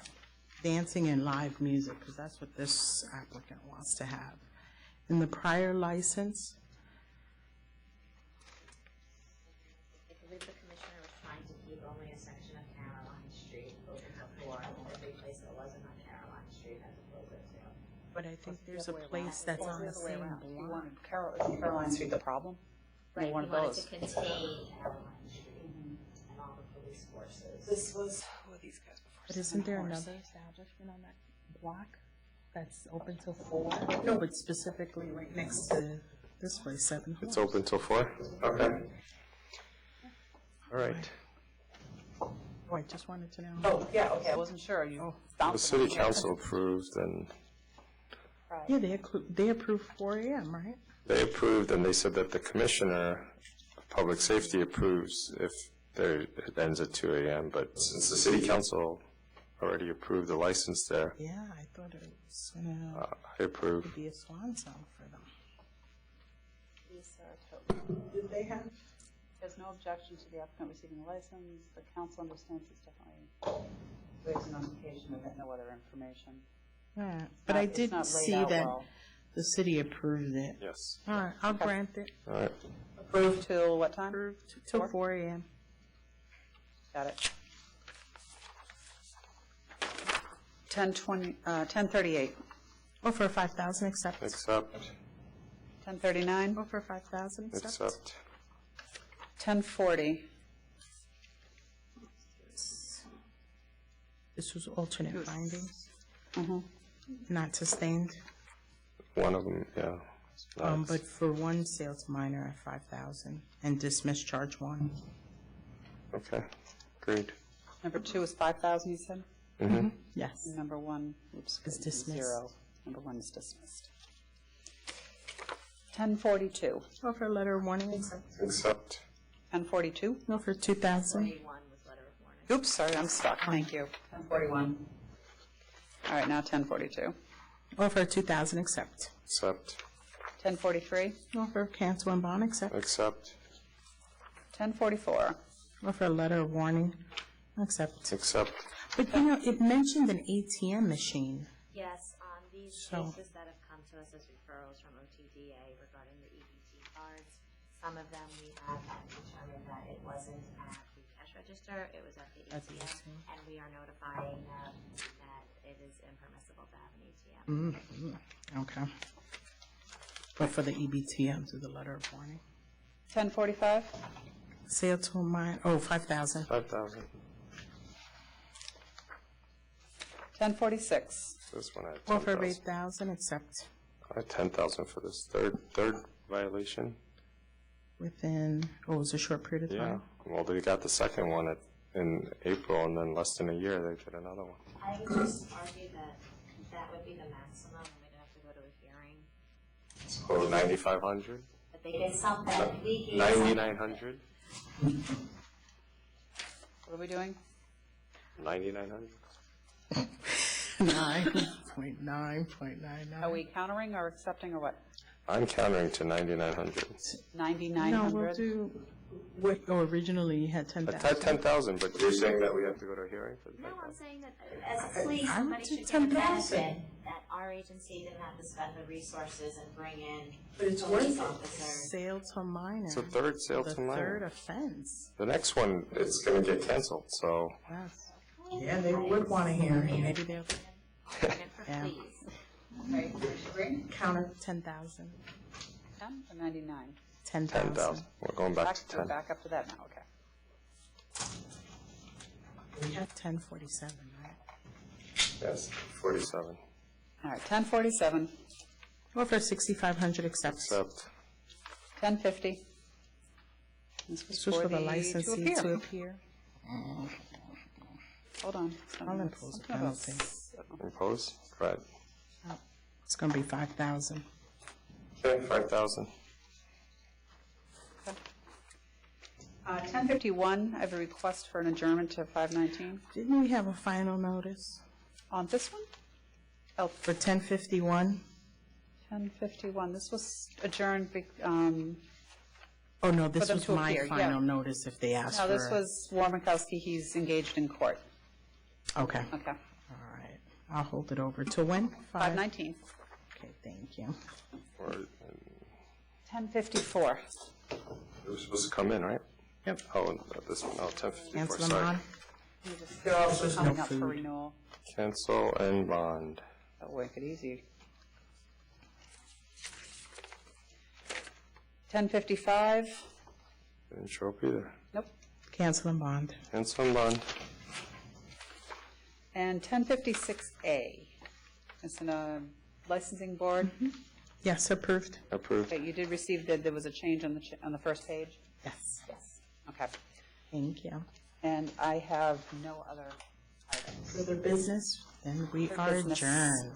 dancing and live music, because that's what this applicant wants to have. In the prior license, I believe the commissioner was trying to keep only a section of Caroline Street open before, and every place that wasn't on Caroline Street had to close it too. but I think there's a place that's on the same block. Caroline Street the problem? Right, One he of wanted those. to contain Caroline Street and all the police forces. This was, who are these guys before? But isn't there another establishment on that block that's open till 4? No, but specifically right next to this place, 7 Horse. It's open till 4? Okay. All right. Oh, I just wanted to know. Oh, yeah, okay, I wasn't sure. You The bounced city it. council approved, and Yeah, they approved 4 a.m., right? they approved, and they said that the commissioner of public safety approves if it ends at 2 a.m., but since the city council already approved the license there, Yeah, I thought it was gonna I approve. be a swan song for them. Did they have? There's no objection to the applicant receiving the license. The council understands it's definitely waves a notification of no other information. Yeah, but I It's did not laid see out that well. the city approved it. Yes. All right, I'll grant it. All right. Approved till what time? Approved till 4 a.m. Got it. 10:38. Offer 5,000, accept. Accept. 10:39. Offer 5,000, accept. Accept. 10:40. This was alternate findings, Mhm. not sustained. One of them, yeah. Nice. But for one sales minor at 5,000 and dismiss charge 1. Okay, agreed. Number 2 is 5,000, you said? Mm-hmm. Yes. And number 1, oops, Is dismissed. 0. Number 1 is dismissed. 10:42. Offer a letter of warning, accept. Accept. 10:42. Offer 2,000. 41 was letter of warning. Oops, sorry, I'm stuck. Thank you. 10:41. All right, now 10:42. Offer 2,000, accept. Accept. 10:43. Offer cancel and bond, accept. Accept. 10:44. Offer a letter of warning, accept. Accept. But you know, it mentioned an ATM machine. Yes, these So- cases that have come to us as referrals from OTDA regarding the EBT cards, some of them we have determined that it wasn't at the cash register, it was at the At the ATM, and we are notifying them that it is impermissible to have an ATM. Okay. But for the EBTM, through the letter of warning. 10:45. Sale to mine, 5,000. 5,000. 10:46. This one I had Offer of 10,000. 8,000, accept. I had 10,000 for this third violation. Within, it was a short period of Yeah. time. Well, they got the second one in April, and then less than a year, they did another one. I would just argue that that would be the maximum, and we'd have to go to a hearing. So 9,500? But they get something, we get 9,900? What are we doing? 9,900? 9.9.99. Are we countering or accepting or what? I'm countering to 9,900. 9,900? No, we'll do, originally you had 10,000. I had 10,000, but you're saying that we have to go to a hearing for the No, 10,000? I'm saying that as a police, I somebody would do should get a 10,000. benefit that our agency didn't have to spend the resources and bring in But it's police worth it. officers. Sale to minor. It's a third sale to The minor. third offense. The next one, it's going to get canceled, so Yes. Yeah, they would want to hear. Maybe they'll. Yeah. Okay, agree? Counter 10,000. 10 or 99? 10,000. 10,000. We're going back to We're 10. back up to that now, okay. We had 1047, right? Yes, 47. All right, 10:47. Offer 6,500, accept. Accept. 10:50. This was This was for the to licensee appear. to appear. Hold on. I'll impose a penalty. Impose? Right. It's going to be 5,000. Okay, 5,000. 10:51, I have a request for an adjournment to 5:19. Didn't we have a final notice On this one? Oh, for 10:51? 10:51, this was adjourned, Oh, no, For this them was to my appear, yeah. final notice if they asked for No, it. this was Warminkowski, he's engaged in court. Okay. Okay. All right. I'll hold it over till when? 5:19. Okay, thank you. Or 10:54. it was supposed to come in, right? Yep. Oh, this one, oh, 10:54, Cancel them sorry. on. They're also coming no up for food. renewal. Cancel and bond. That'll make it easy. 10:55. Didn't show up either. Nope. Cancel and bond. Cancel and bond. And 10:56A. It's in a licensing board. Yes, approved. Approved. Okay, you did receive that there was a change on the first page? Yes. Yes. Okay. Thank you. And I have no other items. Further business? Then we Further are business. adjourned.